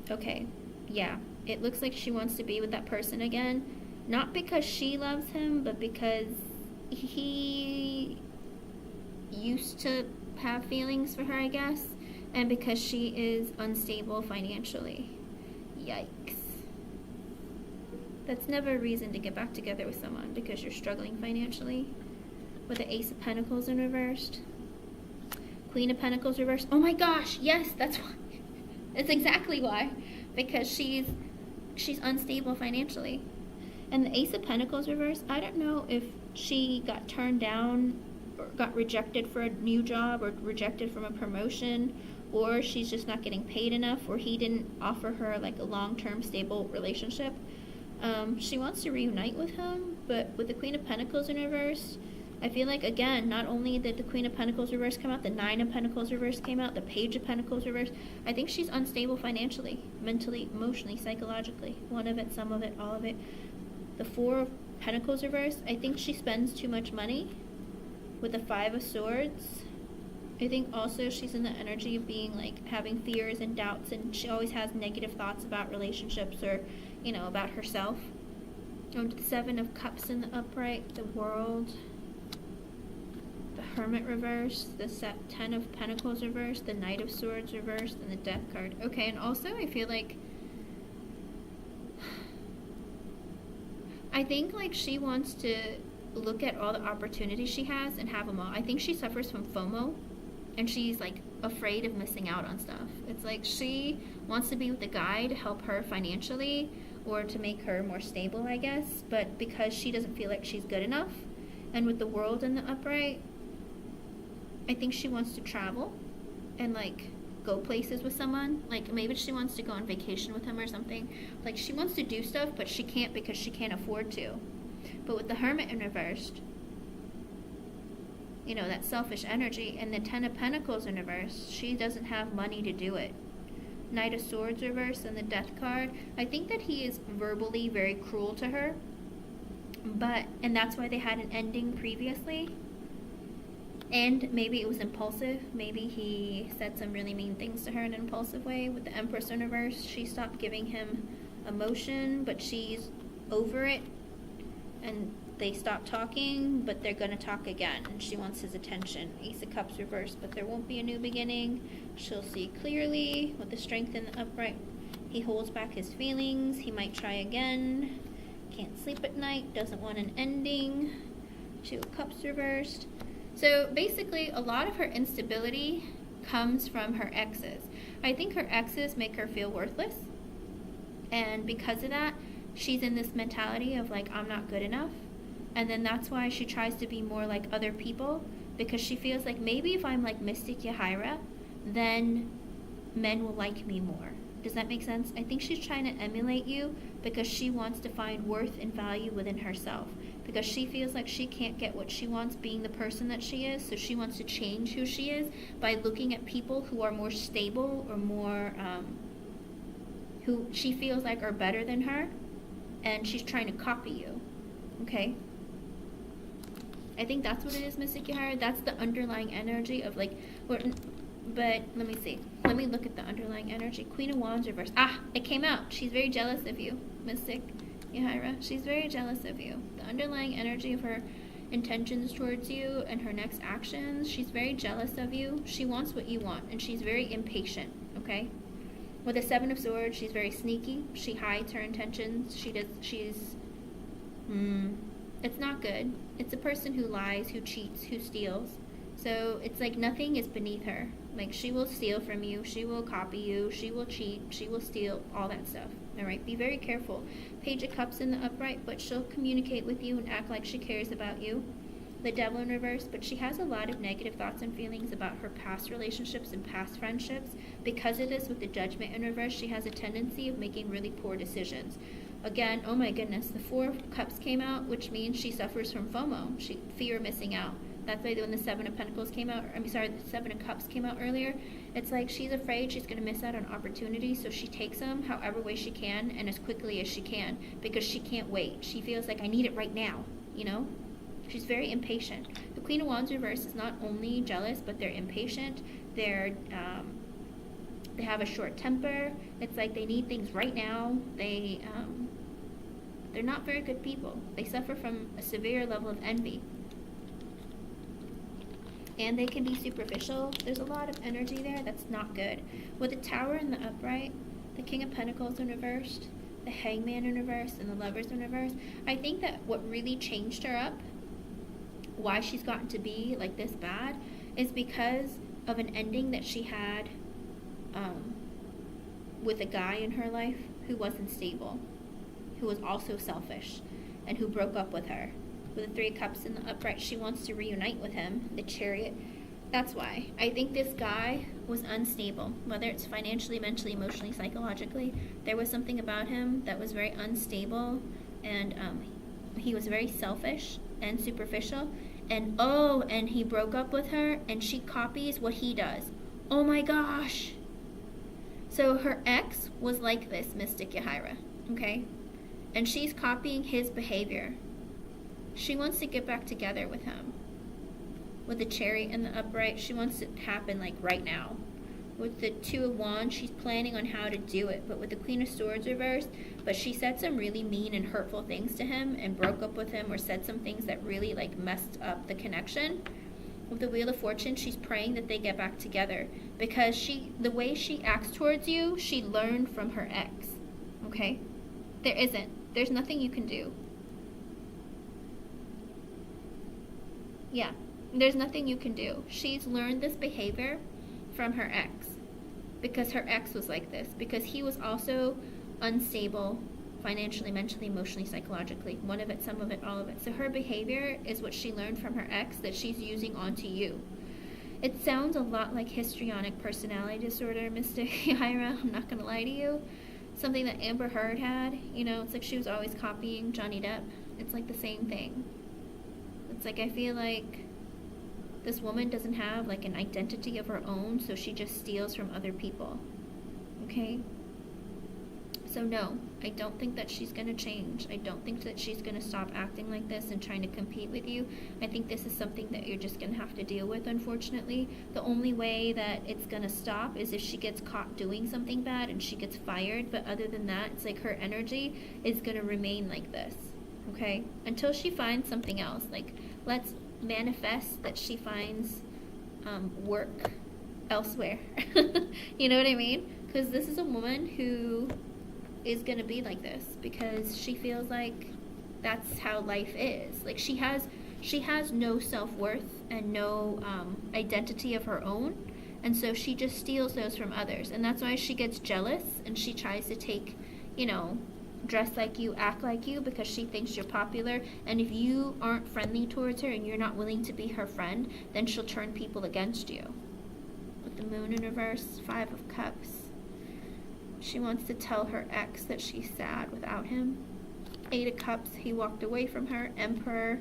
Okay, yeah, it looks like she wants to be with that person again, not because she loves him, but because he used to have feelings for her, I guess, and because she is unstable financially. Yikes. That's never a reason to get back together with someone, because you're struggling financially. With the Ace of Pentacles in reversed, Queen of Pentacles reversed. Oh my gosh, yes, that's why. That's exactly why. Because she's unstable financially. And the Ace of Pentacles reversed, I don't know if she got turned down or got rejected for a new job or rejected from a promotion, or she's just not getting paid enough, or he didn't offer her like a long-term stable relationship. She wants to reunite with him, but with the Queen of Pentacles in reverse, I feel like, again, not only did the Queen of Pentacles reverse come out, the Nine of Pentacles reverse came out, the Page of Pentacles reverse. I think she's unstable financially, mentally, emotionally, psychologically. One of it, some of it, all of it. The Four of Pentacles reverse, I think she spends too much money. With the Five of Swords, I think also she's in the energy of being like having fears and doubts, and she always has negative thoughts about relationships or, about herself. Going to the Seven of Cups in the upright, the World, the Hermit reverse, the Ten of Pentacles reverse, the Knight of Swords reverse, and the Death card. Okay, and also I feel like she wants to look at all the opportunities she has and have them all. I think she suffers from FOMO, and she's like afraid of missing out on stuff. It's like she wants to be with a guy to help her financially or to make her more stable, I guess, but because she doesn't feel like she's good enough. And with the World in the upright, I think she wants to travel. and like go places with someone. Like maybe she wants to go on vacation with him or something. Like she wants to do stuff, but she can't because she can't afford to. But with the Hermit in reversed, you know, that selfish energy, and the Ten of Pentacles in reverse, she doesn't have money to do it. Knight of Swords reverse and the Death card. I think that he is verbally very cruel to her, and that's why they had an ending previously. And maybe it was impulsive. Maybe he said some really mean things to her in an impulsive way. With the Empress in reverse, she stopped giving him emotion, but she's over it. And they stopped talking, but they're going to talk again. And she wants his attention. Ace of Cups reversed, but there won't be a new beginning. She'll see clearly with the Strength in the upright. He holds back his feelings. He might try again. Can't sleep at night. Doesn't want an ending. Two of Cups reversed. So basically, a lot of her instability comes from her exes. I think her exes make her feel worthless. And because of that, she's in this mentality of like, I'm not good enough. And then that's why she tries to be more like other people, because she feels like maybe if I'm like Mystic Yira, then men will like me more. Does that make sense? I think she's trying to emulate you because she wants to find worth and value within herself. Because she feels like she can't get what she wants being the person that she is, so she wants to change who she is by looking at people who are more stable or more, who she feels like are better than her, and she's trying to copy you, okay? I think that's what it is, Mystic Yira. That's the underlying energy of like, but let me see. Let me look at the underlying energy. Queen of Wands reverse. Ah, it came out. She's very jealous of you, Mystic Yira. She's very jealous of you. The underlying energy of her intentions towards you and her next actions, she's very jealous of you. She wants what you want, and she's very impatient, okay? With the Seven of Swords, she's very sneaky. She hides her intentions. It's not good. It's a person who lies, who cheats, who steals. So it's like nothing is beneath her. Like she will steal from you, she will copy you, she will cheat, she will steal, all that stuff. Alright, be very careful. Page of Cups in the upright, but she'll communicate with you and act like she cares about you. The Devil in reverse, but she has a lot of negative thoughts and feelings about her past relationships and past friendships. Because of this, with the Judgment in reverse, she has a tendency of making really poor decisions. Again, oh my goodness, the Four of Cups came out, which means she suffers from FOMO, fear of missing out. That's why when the Seven of Pentacles came out, the Seven of Cups came out earlier, it's like she's afraid she's going to miss out on opportunities, so she takes them however way she can and as quickly as she can, because she can't wait. She feels like, I need it right now, you know? She's very impatient. The Queen of Wands reverse is not only jealous, but they're impatient. They have a short temper. It's like they need things right now. They're not very good people. They suffer from a severe level of envy. And they can be superficial. There's a lot of energy there that's not good. With the Tower in the upright, the King of Pentacles in reversed, the Hangman in reverse, and the Lovers in reverse, I think that what really changed her up, why she's gotten to be like this bad, is because of an ending that she had with a guy in her life who wasn't stable, who was also selfish, and who broke up with her. With the Three of Cups in the upright, she wants to reunite with him, the Chariot. That's why. I think this guy was unstable, whether it's financially, mentally, emotionally, psychologically. There was something about him that was very unstable, and he was very selfish and superficial. And he broke up with her, and she copies what he does. Oh my gosh! So her ex was like this, Mystic Yira, okay? And she's copying his behavior. She wants to get back together with him. With the Chariot in the upright, she wants it to happen like right now. With the Two of Wands, she's planning on how to do it. But with the Queen of Swords reversed, but she said some really mean and hurtful things to him and broke up with him, or said some things that really like messed up the connection. With the Wheel of Fortune, she's praying that they get back together, because the way she acts towards you, she learned from her ex. Okay? There's nothing you can do. Yeah, there's nothing you can do. She's learned this behavior from her ex, because her ex was like this, because he was also unstable financially, mentally, emotionally, psychologically. One of it, some of it, all of it. So her behavior is what she learned from her ex that she's using onto you. It sounds a lot like histrionic personality disorder, Mr. Yira. I'm not gonna lie to you. Something that Amber Heard had. You know, it's like she was always copying Johnny Depp. It's like the same thing. It's like I feel like this woman doesn't have like an identity of her own, so she just steals from other people. Okay? So no, I don't think that she's going to change. I don't think that she's going to stop acting like this and trying to compete with you. I think this is something that you're just going to have to deal with, unfortunately. The only way that it's going to stop is if she gets caught doing something bad and she gets fired. But other than that, it's like her energy is going to remain like this. Okay? Until she finds something else. Like, let's manifest that she finds work elsewhere. You know what I mean? Because this is a woman who is going to be like this because she feels like that's how life is. Like she has no self-worth and no identity of her own, and so she just steals those from others, and that's why she gets jealous and she tries to take, you know, dress like you, act like you, because she thinks you're popular. And if you aren't friendly towards her and you're not willing to be her friend, then she'll turn people against you. With the moon in reverse, 5 of Cups. She wants to tell her ex that she's sad without him. 8 of Cups, he walked away from her. Emperor,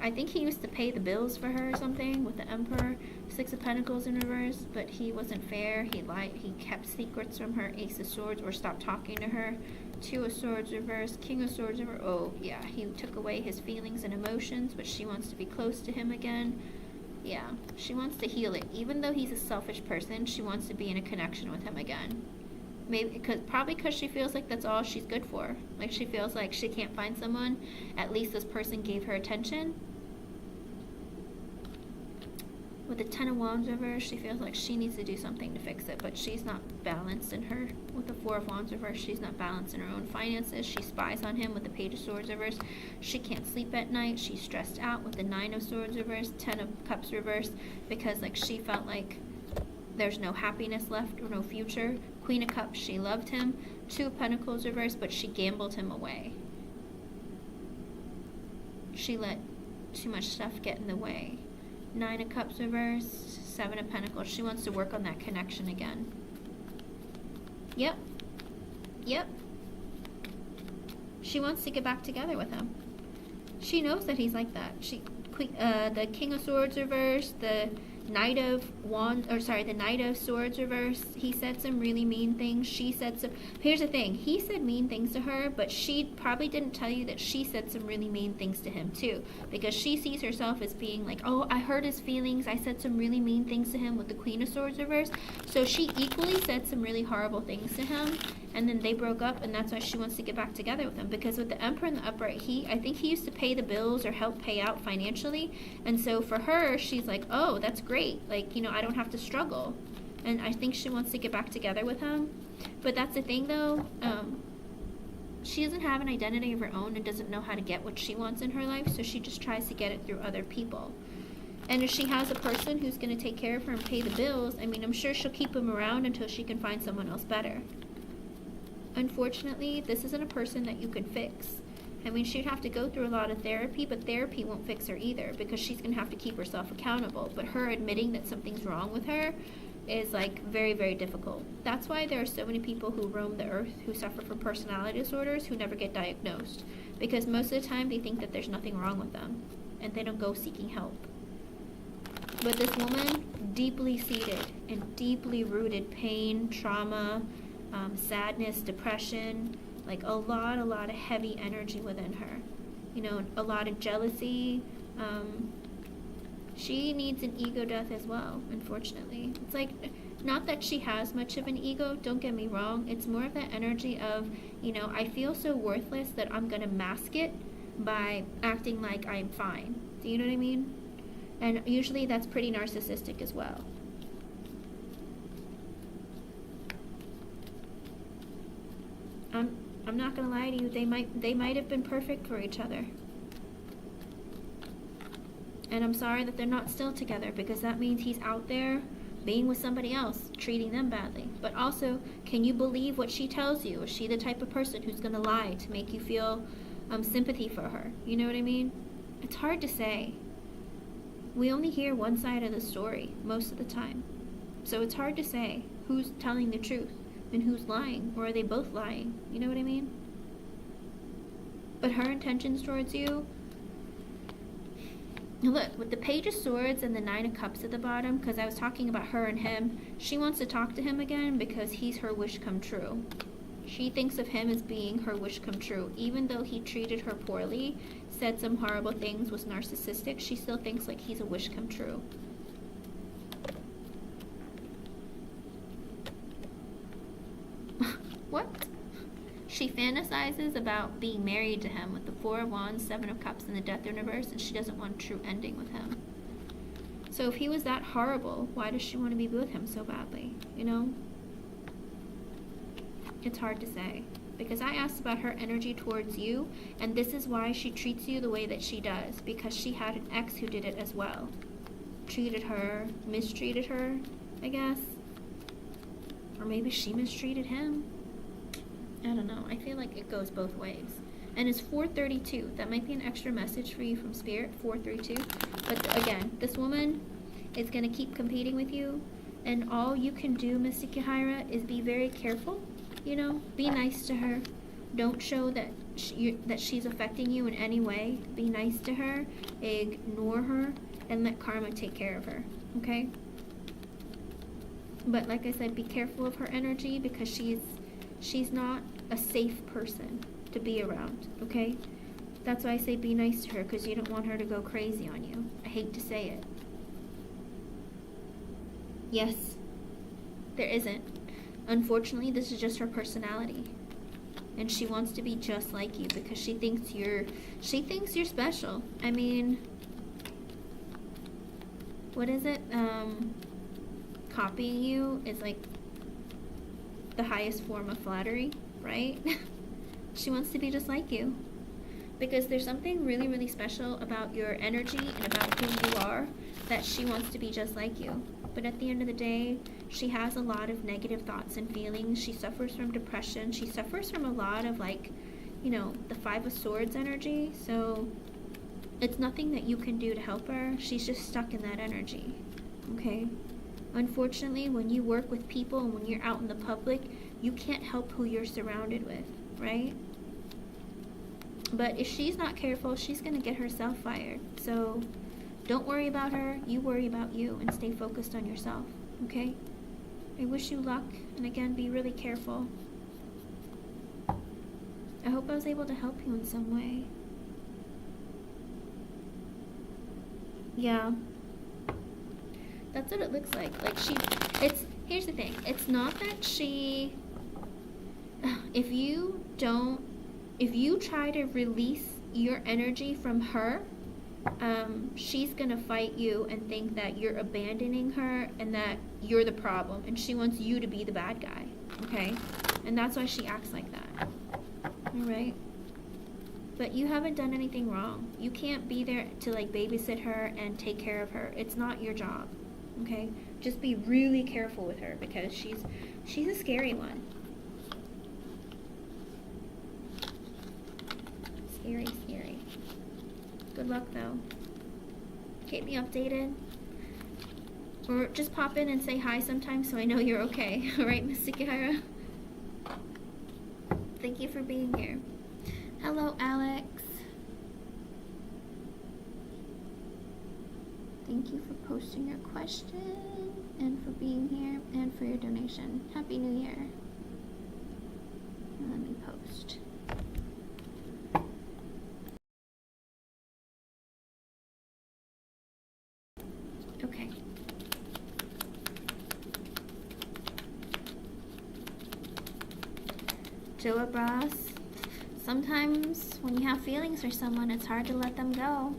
I think he used to pay the bills for her or something with the Emperor. 6 of Pentacles in reverse, but he wasn't fair. He lied. He kept secrets from her. Ace of Swords, or stopped talking to her. 2 of Swords reverse. King of Swords reverse. Oh, yeah, he took away his feelings and emotions, but she wants to be close to him again. Yeah, she wants to heal it. Even though he's a selfish person, she wants to be in a connection with him again. Maybe probably because she feels like that's all she's good for. Like she feels like she can't find someone. At least this person gave her attention. With the 10 of Wands reverse, she feels like she needs to do something to fix it, but she's not balanced in her. With the 4 of Wands reverse, she's not balanced in her own finances. She spies on him with the Page of Swords reverse. She can't sleep at night. She's stressed out with the 9 of Swords reverse, 10 of Cups reverse, because like she felt like there's no happiness left or no future. Queen of Cups, she loved him. 2 of Pentacles reverse, but she gambled him away. She let too much stuff get in the way. 9 of Cups reverse, 7 of Pentacles. She wants to work on that connection again. Yep. She wants to get back together with him. She knows that he's like that. The King of Swords reverse, the Knight of Swords reverse. He said some really mean things. She said some. Here's the thing. He said mean things to her, but she probably didn't tell you that she said some really mean things to him too, because she sees herself as being like, oh, I hurt his feelings. I said some really mean things to him with the Queen of Swords reverse. So she equally said some really horrible things to him, and then they broke up, and that's why she wants to get back together with him. Because with the Emperor and the upright, I think he used to pay the bills or help pay out financially, and so for her, she's like, oh, that's great. Like, you know, I don't have to struggle. And I think she wants to get back together with him. But that's the thing, though. She doesn't have an identity of her own and doesn't know how to get what she wants in her life, so she just tries to get it through other people. And if she has a person who's going to take care of her and pay the bills, I mean, I'm sure she'll keep him around until she can find someone else better. Unfortunately, this isn't a person that you can fix. I mean, she'd have to go through a lot of therapy, but therapy won't fix her either, because she's going to have to keep herself accountable. But her admitting that something's wrong with her is, like, very, very difficult. That's why there are so many people who roam the earth who suffer from personality disorders who never get diagnosed. Because most of the time they think that there's nothing wrong with them, and they don't go seeking help. But this woman, deeply seated and deeply rooted pain, trauma, sadness, depression, like a lot of heavy energy within her. You know, a lot of jealousy. She needs an ego death as well, unfortunately. It's like, not that she has much of an ego, don't get me wrong. It's more of that energy of, you know, I feel so worthless that I'm going to mask it by acting like I'm fine. Do you know what I mean? And usually that's pretty narcissistic as well. I'm not gonna lie to you, they might have been perfect for each other. And I'm sorry that they're not still together, because that means he's out there being with somebody else, treating them badly. But also, can you believe what she tells you? Is she the type of person who's gonna lie to make you feel sympathy for her? You know what I mean? It's hard to say. we only hear one side of the story most of the time. So it's hard to say who's telling the truth and who's lying, or are they both lying? You know what I mean? But her intentions towards you, look, with the Page of Swords and the Nine of Cups at the bottom, because I was talking about her and him, she wants to talk to him again because he's her wish come true. She thinks of him as being her wish come true. Even though he treated her poorly, said some horrible things, was narcissistic, she still thinks like he's a wish come true. What? She fantasizes about being married to him with the Four of Wands, Seven of Cups, and the Death Universe, and she doesn't want a true ending with him. So if he was that horrible, why does she want to be with him so badly? You know? It's hard to say. Because I asked about her energy towards you, and this is why she treats you the way that she does. Because she had an ex who did it as well. Treated her, mistreated her, I guess. Or maybe she mistreated him. I don't know. I feel like it goes both ways. And it's 432. That might be an extra message for you from Spirit, 432. But again, this woman is going to keep competing with you. And all you can do, Mystic Yira, is be very careful. You know, be nice to her. Don't show that that she's affecting you in any way. Be nice to her. Ignore her. And let karma take care of her. Okay? But like I said, be careful of her energy because she's not a safe person to be around, okay? That's why I say be nice to her, because you don't want her to go crazy on you. I hate to say it. Yes, there isn't. Unfortunately, this is just her personality. And she wants to be just like you because she thinks you're special. I mean, what is it? Copying you is like the highest form of flattery, right? She wants to be just like you because there's something really, really special about your energy and about who you are that she wants to be just like you. But at the end of the day, she has a lot of negative thoughts and feelings. She suffers from depression. She suffers from a lot of, like, you know, the Five of Swords energy. So it's nothing that you can do to help her. She's just stuck in that energy, okay? Unfortunately, when you work with people and when you're out in the public, you can't help who you're surrounded with, right? But if she's not careful, she's going to get herself fired. So don't worry about her. You worry about you and stay focused on yourself, okay? I wish you luck. And again, be really careful. I hope I was able to help you in some way. Yeah. That's what it looks like. Like here's the thing. It's not that she, if you try to release your energy from her, she's gonna fight you and think that you're abandoning her and that you're the problem, and she wants you to be the bad guy, okay? And that's why she acts like that, all right? But you haven't done anything wrong. You can't be there to, like, babysit her and take care of her. It's not your job, okay? Just be really careful with her because she's a scary one. Scary, scary. Good luck, though. Keep me updated. Or just pop in and say hi sometimes so I know you're okay. Alright, Mystic Yira? Thank you for being here. Hello, Alex. Thank you for posting your question and for being here and for your donation. Happy New Year. Let me post. Okay. Joa Bras. Sometimes when you have feelings for someone, it's hard to let them go.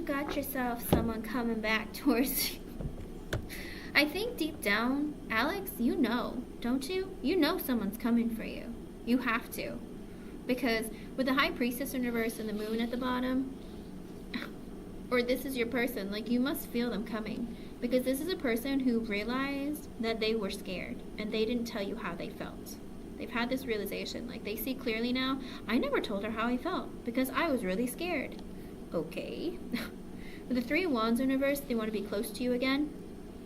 got yourself someone coming back towards you. I think deep down, Alex, you know, don't you? You know someone's coming for you. You have to. Because with the High Priestess in reverse and the moon at the bottom, or this is your person, like, you must feel them coming. Because this is a person who realized that they were scared and they didn't tell you how they felt. They've had this realization, like, they see clearly now, I never told her how I felt because I was really scared. Okay. With the Three of Wands in reverse, they want to be close to you again.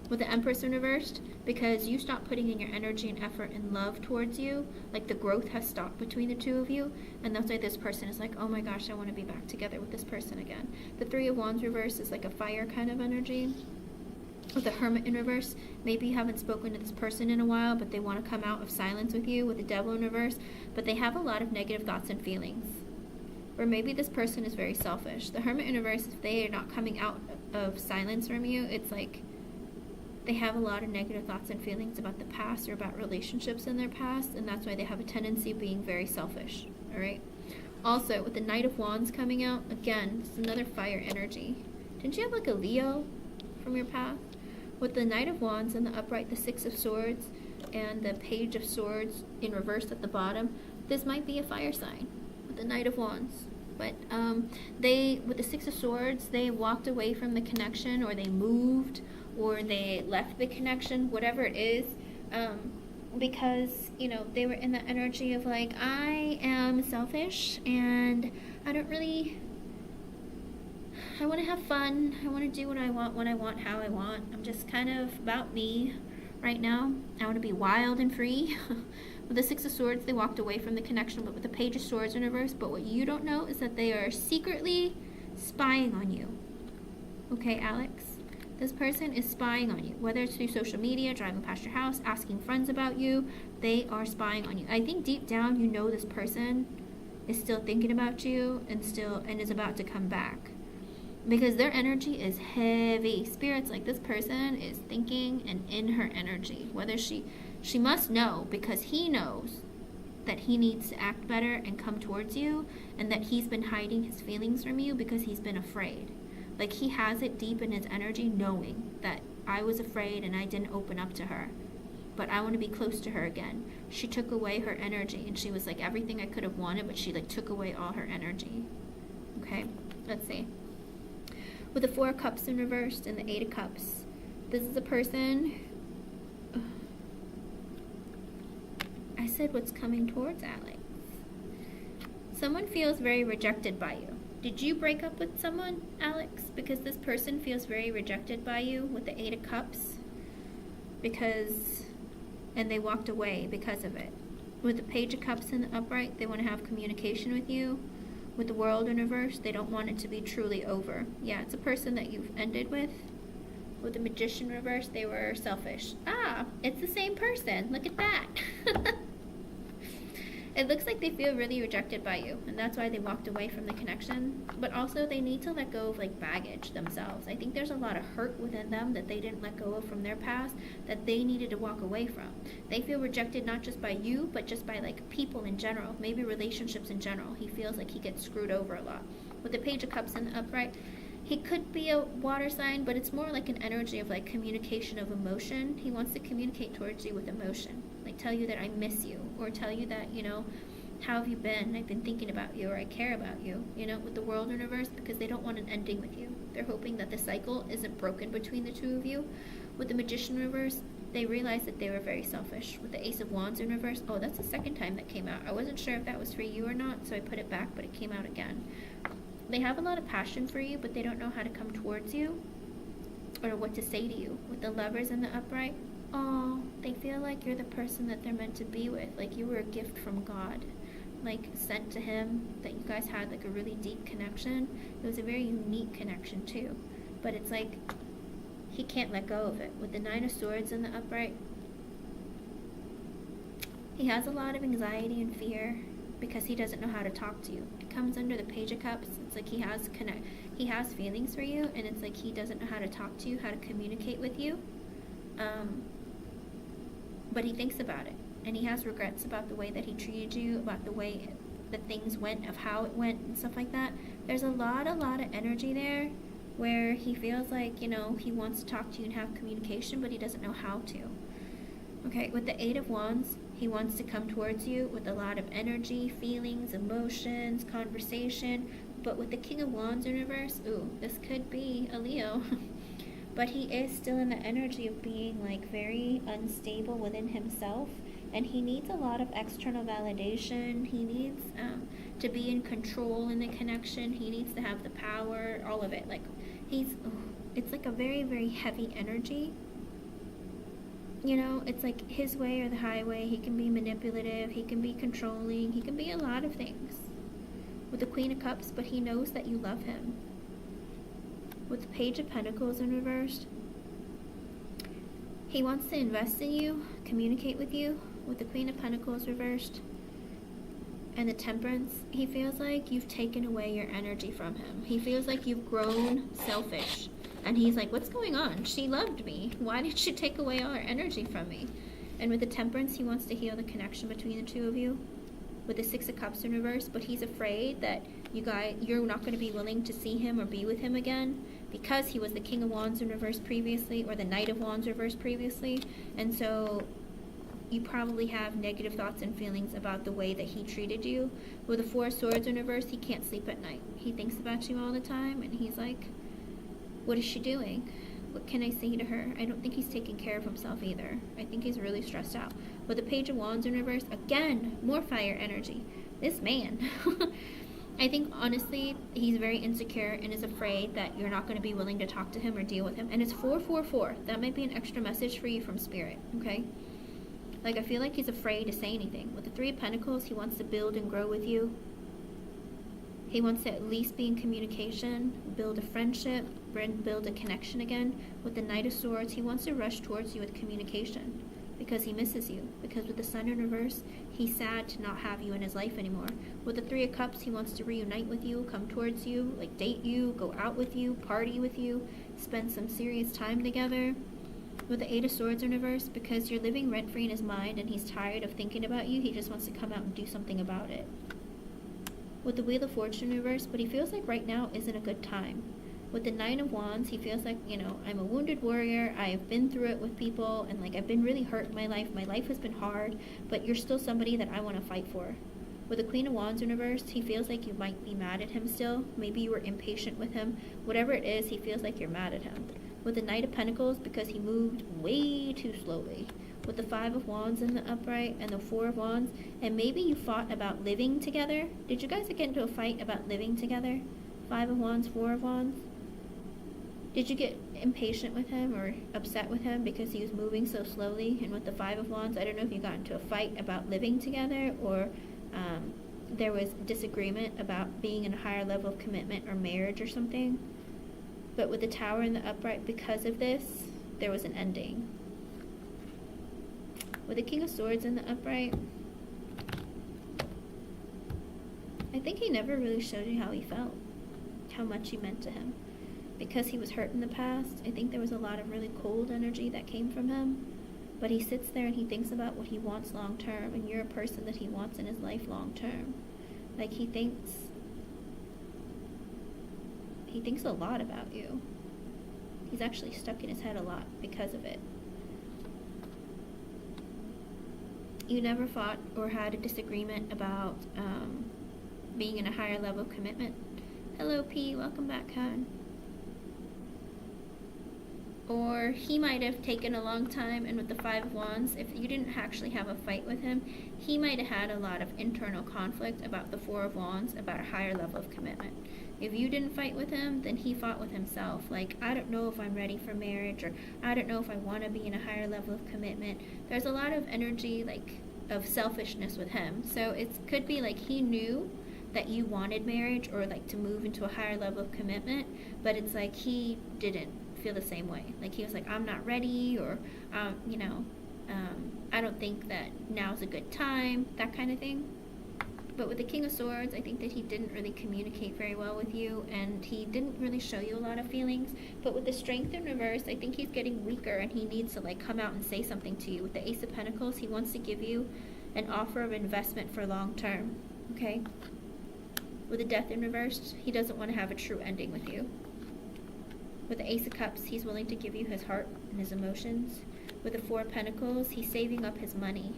With the Empress in reversed, because you stopped putting in your energy and effort and love towards you, like the growth has stopped between the two of you, and that's why this person is like, oh my gosh, I want to be back together with this person again. The Three of Wands reverse is like a fire kind of energy. With the Hermit in reverse, maybe you haven't spoken to this person in a while, but they want to come out of silence with you. With the Devil in reverse, but they have a lot of negative thoughts and feelings. Or maybe this person is very selfish. The Hermit in reverse, if they are not coming out of silence from you, it's like they have a lot of negative thoughts and feelings about the past or about relationships in their past, and that's why they have a tendency of being very selfish. Alright? Also, with the Knight of Wands coming out, again, it's another fire energy. Didn't you have like a Leo from your past? With the Knight of Wands and the upright, the Six of Swords, and the Page of Swords in reverse at the bottom, this might be a fire sign with the Knight of Wands. But with the Six of Swords, they walked away from the connection, or they moved, or they left the connection, whatever it is, because, you know, they were in the energy of like, I am selfish, and I don't really, I want to have fun, I want to do what I want, when I want, how I want. I'm just kind of about me right now. I want to be wild and free. With the Six of Swords, they walked away from the connection, but with the Page of Swords in reverse, but what you don't know is that they are secretly spying on you. Okay, Alex? This person is spying on you, whether it's through social media, driving past your house, asking friends about you, they are spying on you. I think deep down you know this person is still thinking about you and is about to come back. Because their energy is heavy. Spirit's like, this person is thinking and in her energy. Whether she must know, because he knows that he needs to act better and come towards you, and that he's been hiding his feelings from you because he's been afraid. Like, he has it deep in his energy, knowing that I was afraid and I didn't open up to her. But I want to be close to her again. She took away her energy, and she was like everything I could have wanted, but she like took away all her energy. Okay, let's see. With the Four of Cups in reversed and the Eight of Cups, this is a person. I said what's coming towards Alex. Someone feels very rejected by you. Did you break up with someone, Alex? Because this person feels very rejected by you with the Eight of Cups. And they walked away because of it. With the Page of Cups in the upright, they want to have communication with you. With the World in reverse, they don't want it to be truly over. Yeah, it's a person that you've ended with. With the Magician reverse, they were selfish. Ah, it's the same person. Look at that. It looks like they feel really rejected by you, and that's why they walked away from the connection. But also, they need to let go of like baggage themselves. I think there's a lot of hurt within them that they didn't let go of from their past, that they needed to walk away from. They feel rejected not just by you, but just by like people in general, maybe relationships in general. He feels like he gets screwed over a lot. With the Page of Cups in the upright, he could be a water sign, but it's more like an energy of like communication of emotion. He wants to communicate towards you with emotion, like tell you that I miss you, or tell you that, you know, how have you been? I've been thinking about you, or I care about you, you know, with the World in reverse, because they don't want an ending with you. They're hoping that the cycle isn't broken between the two of you. With the Magician reverse, they realized that they were very selfish. With the Ace of Wands in reverse, oh, that's the second time that came out. I wasn't sure if that was for you or not, so I put it back, but it came out again. They have a lot of passion for you, but they don't know how to come towards you or what to say to you. With the Lovers in the upright, oh, they feel like you're the person that they're meant to be with, like you were a gift from God, like sent to him, that you guys had like a really deep connection. It was a very unique connection too, but it's like he can't let go of it. With the Nine of Swords in the upright, he has a lot of anxiety and fear because he doesn't know how to talk to you. It comes under the Page of Cups. It's like he has feelings for you, and it's like he doesn't know how to talk to you, how to communicate with you. But he thinks about it, and he has regrets about the way that he treated you, about the way that things went, of how it went, and stuff like that. There's a lot of energy there where he feels like, he wants to talk to you and have communication, but he doesn't know how to. Okay, with the Eight of Wands, he wants to come towards you with a lot of energy, feelings, emotions, conversation. But with the King of Wands in reverse, ooh, this could be a Leo. But he is still in the energy of being like very unstable within himself. And he needs a lot of external validation. He needs to be in control in the connection. He needs to have the power, all of it. Like, it's like a very, very heavy energy. It's like his way or the highway. He can be manipulative. He can be controlling. He can be a lot of things. With the Queen of Cups, but he knows that you love him. With the Page of Pentacles in reversed, he wants to invest in you, communicate with you. With the Queen of Pentacles reversed and the Temperance, he feels like you've taken away your energy from him. He feels like you've grown selfish. And he's like, what's going on? She loved me. Why did she take away all her energy from me? And with the Temperance, he wants to heal the connection between the two of you. With the Six of Cups in reverse, but he's afraid that you're not going to be willing to see him or be with him again because he was the King of Wands in reverse previously, or the Knight of Wands reverse previously. And so you probably have negative thoughts and feelings about the way that he treated you. With the Four of Swords in reverse, he can't sleep at night. He thinks about you all the time, and he's like, what is she doing? What can I say to her? I don't think he's taking care of himself either. I think he's really stressed out. With the Page of Wands in reverse, again, more fire energy. This man. I think, honestly, he's very insecure and is afraid that you're not going to be willing to talk to him or deal with him. And it's 444. That might be an extra message for you from Spirit, okay? Like, I feel like he's afraid to say anything. With the Three of Pentacles, he wants to build and grow with you. He wants to at least be in communication, build a friendship, build a connection again. With the Knight of Swords, he wants to rush towards you with communication because he misses you. Because with the Sun in reverse, he's sad to not have you in his life anymore. With the Three of Cups, he wants to reunite with you, come towards you, like date you, go out with you, party with you, spend some serious time together. With the Eight of Swords in reverse, because you're living rent-free in his mind and he's tired of thinking about you, he just wants to come out and do something about it. With the Wheel of Fortune in reverse, but he feels like right now isn't a good time. With the Nine of Wands, he feels like, I'm a wounded warrior, I've been through it with people, and like I've been really hurt in my life has been hard, but you're still somebody that I want to fight for. With the Queen of Wands in reverse, he feels like you might be mad at him still, maybe you were impatient with him, whatever it is, he feels like you're mad at him. With the Knight of Pentacles, because he moved way too slowly. With the Five of Wands in the upright and the Four of Wands, and maybe you fought about living together. Did you guys get into a fight about living together? Five of Wands, Four of Wands. Did you get impatient with him or upset with him because he was moving so slowly? And with the Five of Wands, I don't know if you got into a fight about living together or there was disagreement about being in a higher level of commitment or marriage or something. But with the Tower in the upright, because of this, there was an ending. With the King of Swords in the upright, I think he never really showed you how he felt, how much you meant to him. Because he was hurt in the past, I think there was a lot of really cold energy that came from him. But he sits there and he thinks about what he wants long term, and you're a person that he wants in his life long term. Like, he thinks a lot about you. He's actually stuck in his head a lot because of it. You never fought or had a disagreement about being in a higher level of commitment. Hello, P. Welcome back, hon. Or he might have taken a long time, and with the Five of Wands, if you didn't actually have a fight with him, he might have had a lot of internal conflict about the Four of Wands, about a higher level of commitment. If you didn't fight with him, then he fought with himself. Like, I don't know if I'm ready for marriage, or I don't know if I want to be in a higher level of commitment. There's a lot of energy, like, of selfishness with him. So it could be like he knew that you wanted marriage or like to move into a higher level of commitment, but it's like he didn't feel the same way. Like, he was like, I'm not ready, or I don't think that now's a good time, that kind of thing. But with the King of Swords, I think that he didn't really communicate very well with you, and he didn't really show you a lot of feelings. But with the Strength in reverse, I think he's getting weaker, and he needs to like come out and say something to you. With the Ace of Pentacles, he wants to give you an offer of investment for long term, okay? With the Death in reverse, he doesn't want to have a true ending with you. With the Ace of Cups, he's willing to give you his heart and his emotions. With the Four of Pentacles, he's saving up his money.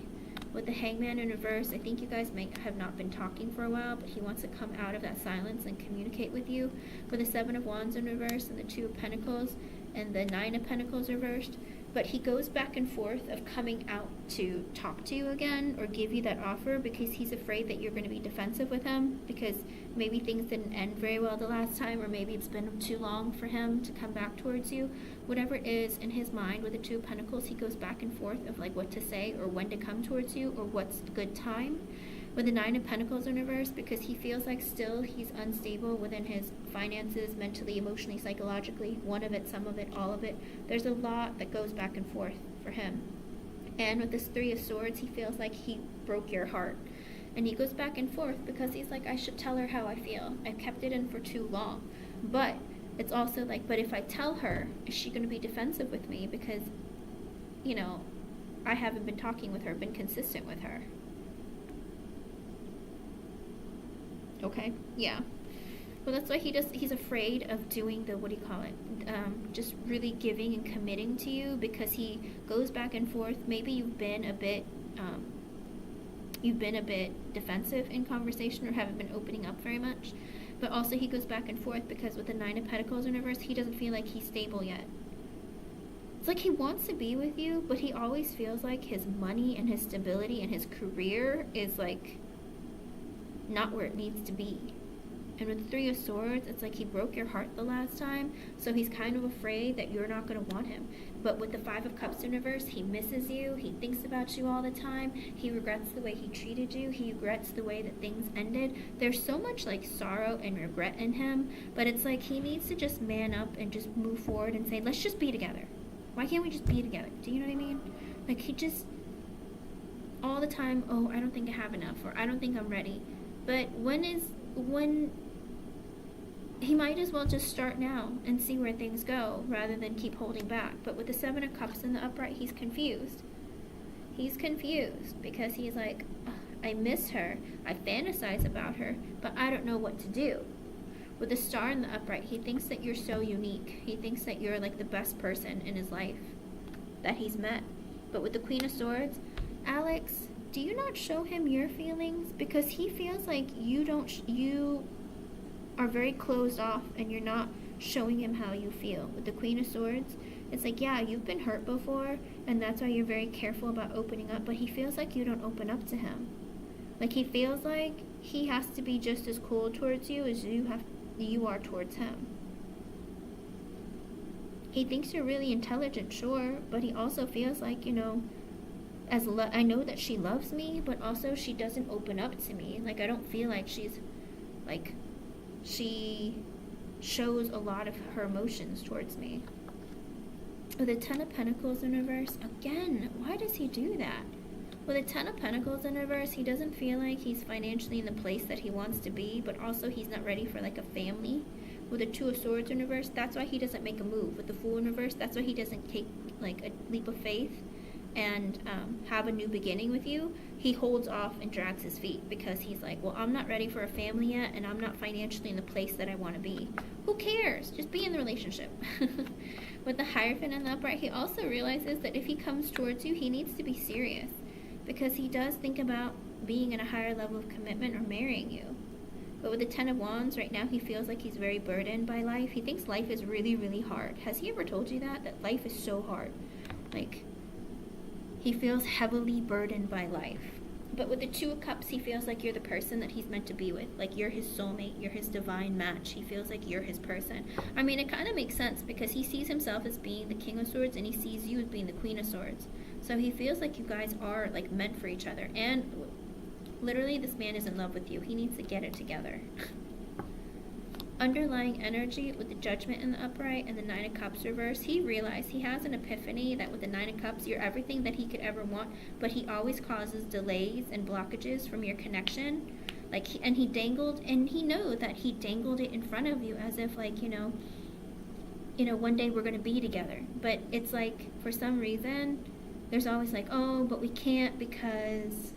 With the Hangman in reverse, I think you guys may have not been talking for a while, but he wants to come out of that silence and communicate with you. With the Seven of Wands in reverse and the Two of Pentacles and the Nine of Pentacles reversed, but he goes back and forth of coming out to talk to you again or give you that offer because he's afraid that you're going to be defensive with him because maybe things didn't end very well the last time, or maybe it's been too long for him to come back towards you. Whatever it is in his mind with the Two of Pentacles, he goes back and forth of like what to say or when to come towards you or what's a good time. With the Nine of Pentacles in reverse, because he feels like still he's unstable within his finances, mentally, emotionally, psychologically, one of it, some of it, all of it. There's a lot that goes back and forth for him. And with this Three of Swords, he feels like he broke your heart. And he goes back and forth because he's like, I should tell her how I feel. I've kept it in for too long. But it's also like, but if I tell her, is she going to be defensive with me? Because, you know, I haven't been talking with her, been consistent with her. Okay, yeah. Well, that's why he's afraid of doing the, what do you call it, just really giving and committing to you, because he goes back and forth. Maybe you've been a bit defensive in conversation or haven't been opening up very much. But also he goes back and forth because with the Nine of Pentacles in reverse, he doesn't feel like he's stable yet. It's like he wants to be with you, but he always feels like his money and his stability and his career is like not where it needs to be. And with the Three of Swords, it's like he broke your heart the last time, so he's kind of afraid that you're not going to want him. But with the Five of Cups in reverse, he misses you, he thinks about you all the time, he regrets the way he treated you, he regrets the way that things ended. There's so much like sorrow and regret in him, but it's like he needs to just man up and just move forward and say, let's just be together. Why can't we just be together? Do you know what I mean? Like he just, all the time, oh, I don't think I have enough, or I don't think I'm ready. But when he might as well just start now and see where things go rather than keep holding back. But with the Seven of Cups in the upright, he's confused. He's confused because he's like, I miss her, I fantasize about her, but I don't know what to do. With the Star in the upright, he thinks that you're so unique. He thinks that you're like the best person in his life that he's met. But with the Queen of Swords, Alex, do you not show him your feelings? Because he feels like you are very closed off and you're not showing him how you feel. With the Queen of Swords, it's like, yeah, you've been hurt before and that's why you're very careful about opening up, but he feels like you don't open up to him. Like he feels like he has to be just as cool towards you as you are towards him. He thinks you're really intelligent, sure, but he also feels like, you know, I know that she loves me, but also she doesn't open up to me. Like I don't feel like she shows a lot of her emotions towards me. With the Ten of Pentacles in reverse, again, why does he do that? With the Ten of Pentacles in reverse, he doesn't feel like he's financially in the place that he wants to be, but also he's not ready for like a family. With the Two of Swords in reverse, that's why he doesn't make a move. With the Fool in reverse, that's why he doesn't take like a leap of faith and have a new beginning with you. He holds off and drags his feet because he's like, well, I'm not ready for a family yet and I'm not financially in the place that I want to be. Who cares? Just be in the relationship. With the Hierophant in the upright, he also realizes that if he comes towards you, he needs to be serious because he does think about being in a higher level of commitment or marrying you. But with the Ten of Wands, right now he feels like he's very burdened by life. He thinks life is really, really hard. Has he ever told you that life is so hard? Like, he feels heavily burdened by life. But with the Two of Cups, he feels like you're the person that he's meant to be with. Like you're his soulmate, you're his divine match. He feels like you're his person. I mean, it kind of makes sense because he sees himself as being the King of Swords and he sees you as being the Queen of Swords. So he feels like you guys are like meant for each other. And literally, this man is in love with you. He needs to get it together. Underlying energy with the Judgment in the upright and the Nine of Cups reverse, he realized he has an epiphany that with the Nine of Cups, you're everything that he could ever want, but he always causes delays and blockages from your connection. Like, he dangled, and he knows that he dangled it in front of you as if like, you know, one day we're going to be together. But it's like, for some reason, there's always like, oh, but we can't because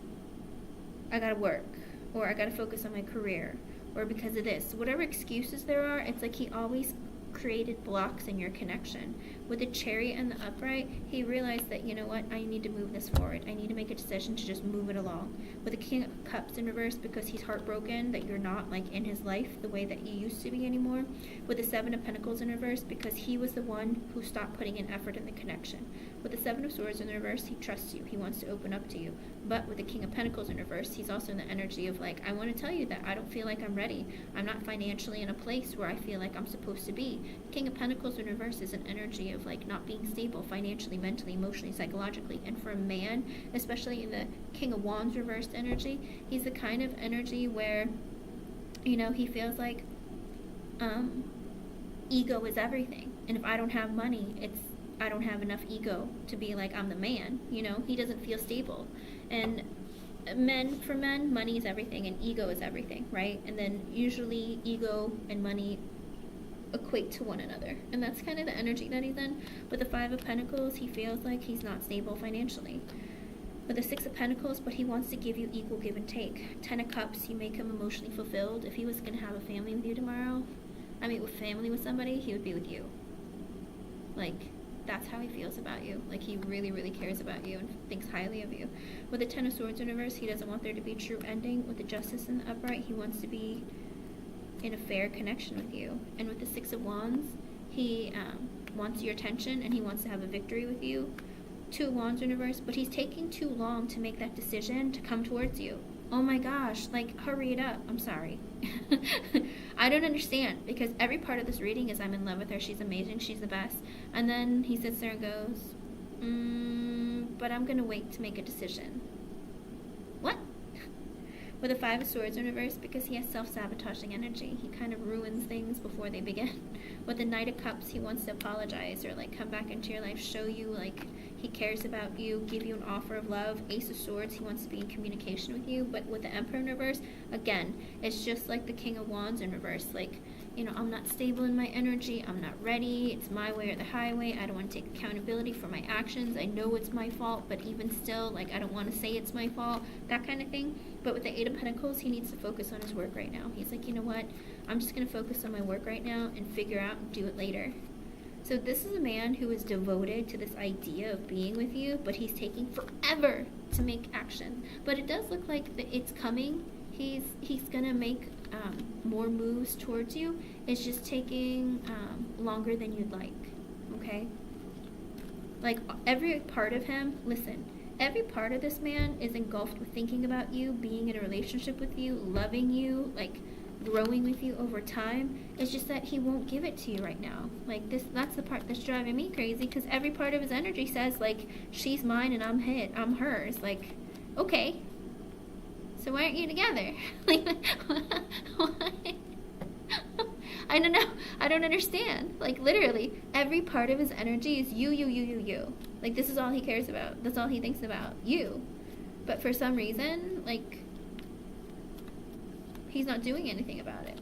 I got to work, or I got to focus on my career, or because of this. Whatever excuses there are, it's like he always created blocks in your connection. With the Chariot and the Upright, he realized that, you know what, I need to move this forward. I need to make a decision to just move it along. With the King of Cups in reverse, because he's heartbroken that you're not like in his life the way that you used to be anymore. With the Seven of Pentacles in reverse, because he was the one who stopped putting in effort in the connection. With the Seven of Swords in reverse, he trusts you. He wants to open up to you. But with the King of Pentacles in reverse, he's also in the energy of like, I want to tell you that I don't feel like I'm ready. I'm not financially in a place where I feel like I'm supposed to be. King of Pentacles in reverse is an energy of like not being stable financially, mentally, emotionally, psychologically. And for a man, especially in the King of Wands reversed energy, he's the kind of energy where, you know, he feels like ego is everything. And if I don't have money, I don't have enough ego to be like I'm the man. You know, he doesn't feel stable. And for men, money is everything and ego is everything, right? And then usually ego and money equate to one another, and that's kind of the energy that he's in. With the Five of Pentacles, he feels like he's not stable financially. With the Six of Pentacles, but he wants to give you equal give and take. Ten of Cups, you make him emotionally fulfilled. If he was going to have a family with you tomorrow, with somebody, he would be with you. Like, that's how he feels about you. Like, he really, really cares about you and thinks highly of you. With the Ten of Swords in reverse, he doesn't want there to be a true ending. With the Justice in the upright, he wants to be in a fair connection with you. And with the Six of Wands, he wants your attention and he wants to have a victory with you. Two of Wands in reverse, but he's taking too long to make that decision to come towards you. Oh my gosh, like, hurry it up. I'm sorry. I don't understand, because every part of this reading is I'm in love with her, she's amazing, she's the best. And then he sits there and goes, but I'm going to wait to make a decision. What? With the Five of Swords in reverse, because he has self-sabotaging energy. He kind of ruins things before they begin. With the Knight of Cups, he wants to apologize or like come back into your life, show you like he cares about you, give you an offer of love. Ace of Swords, he wants to be in communication with you. But with the Emperor in reverse, again, it's just like the King of Wands in reverse. Like, you know, I'm not stable in my energy, I'm not ready, it's my way or the highway, I don't want to take accountability for my actions, I know it's my fault, but even still, like, I don't want to say it's my fault, that kind of thing. But with the Eight of Pentacles, he needs to focus on his work right now. He's like, you know what, I'm just going to focus on my work right now and figure out and do it later. So this is a man who is devoted to this idea of being with you, but he's taking forever to make action. But it does look like it's coming. He's going to make more moves towards you. It's just taking longer than you'd like, okay? Like, every part of him, listen, every part of this man is engulfed with thinking about you, being in a relationship with you, loving you, like, growing with you over time. It's just that he won't give it to you right now. Like, that's the part that's driving me crazy, because every part of his energy says, like, she's mine and I'm hers. Like, okay, so why aren't you together? Like, why? I don't know. I don't understand. Like, literally, every part of his energy is you. Like, this is all he cares about. That's all he thinks about. You. But for some reason, like, he's not doing anything about it.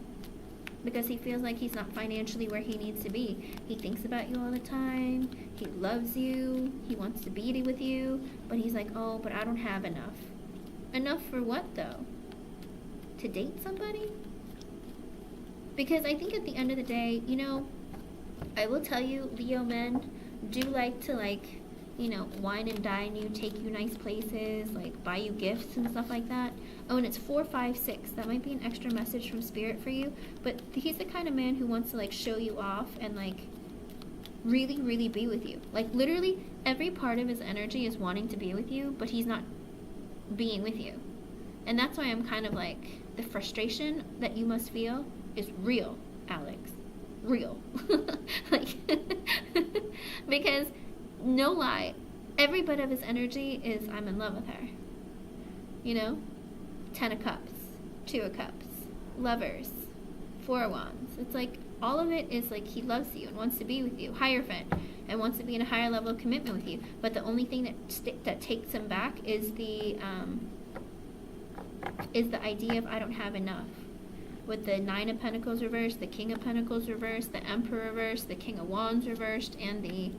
Because he feels like he's not financially where he needs to be. He thinks about you all the time. He loves you. He wants to be with you. But he's like, oh, but I don't have enough. Enough for what, though? To date somebody? Because I think at the end of the day, you know, I will tell you, Leo men do like to, like, you know, wine and dine you, take you nice places, like, buy you gifts and stuff like that. Oh, and it's 4, 5, 6. That might be an extra message from Spirit for you. But he's the kind of man who wants to, like, show you off and, like, really, really be with you. Like, literally, every part of his energy is wanting to be with you, but he's not being with you. And that's why I'm kind of like, the frustration that you must feel is real, Alex. Real. Like, because, no lie, every bit of his energy is, I'm in love with her. You know? 10 of Cups, 2 of Cups, Lovers, 4 of Wands. It's like, all of it is like, he loves you and wants to be with you. Hierophant, and wants to be in a higher level of commitment with you. But the only thing that takes him back is the idea of, I don't have enough. With the 9 of Pentacles reversed, the King of Pentacles reversed, the Emperor reversed, the King of Wands reversed, and the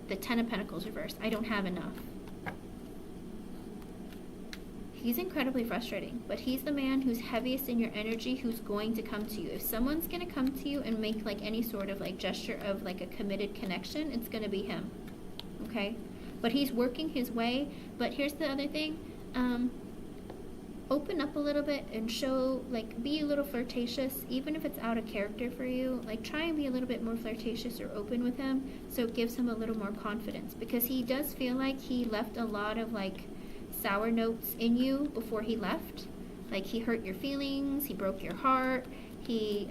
the 10 of Pentacles reversed. I don't have enough. He's incredibly frustrating, but he's the man who's heaviest in your energy, who's going to come to you. If someone's going to come to you and make like any sort of like gesture of like a committed connection, it's going to be him. Okay? But he's working his way. But here's the other thing. Open up a little bit and show, like, be a little flirtatious, even if it's out of character for you. Like, try and be a little bit more flirtatious or open with him, so it gives him a little more confidence, because he does feel like he left a lot of like sour notes in you before he left. Like, he hurt your feelings, he broke your heart, he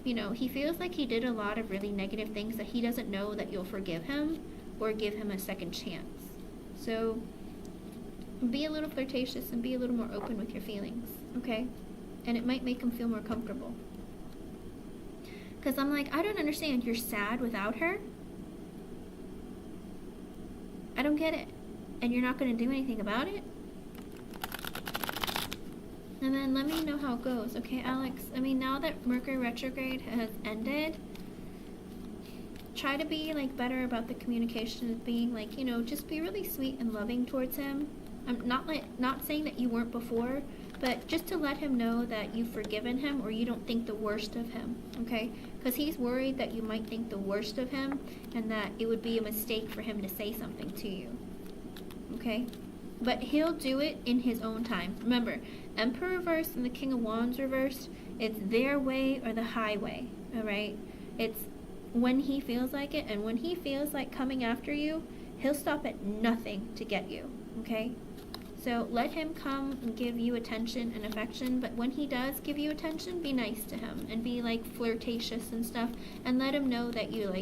you know, he feels like he did a lot of really negative things that he doesn't know that you'll forgive him or give him a second chance. So be a little flirtatious and be a little more open with your feelings, okay? And it might make him feel more comfortable. Because I'm like, I don't understand. You're sad without her? I don't get it. And you're not going to do anything about it? And then let me know how it goes, okay, Alex? I mean, now that Mercury retrograde has ended, try to be like better about the communication, being like, you know, just be really sweet and loving towards him. I'm not saying that you weren't before, but just to let him know that you've forgiven him, or you don't think the worst of him, okay? Because he's worried that you might think the worst of him, and that it would be a mistake for him to say something to you, okay? But he'll do it in his own time. Remember, Emperor reversed and the King of Wands reversed, it's their way or the highway, all right? It's when he feels like it, and when he feels like coming after you, he'll stop at nothing to get you, okay? So let him come and give you attention and affection, but when he does give you attention, be nice to him and be like flirtatious and stuff, and let him know that you've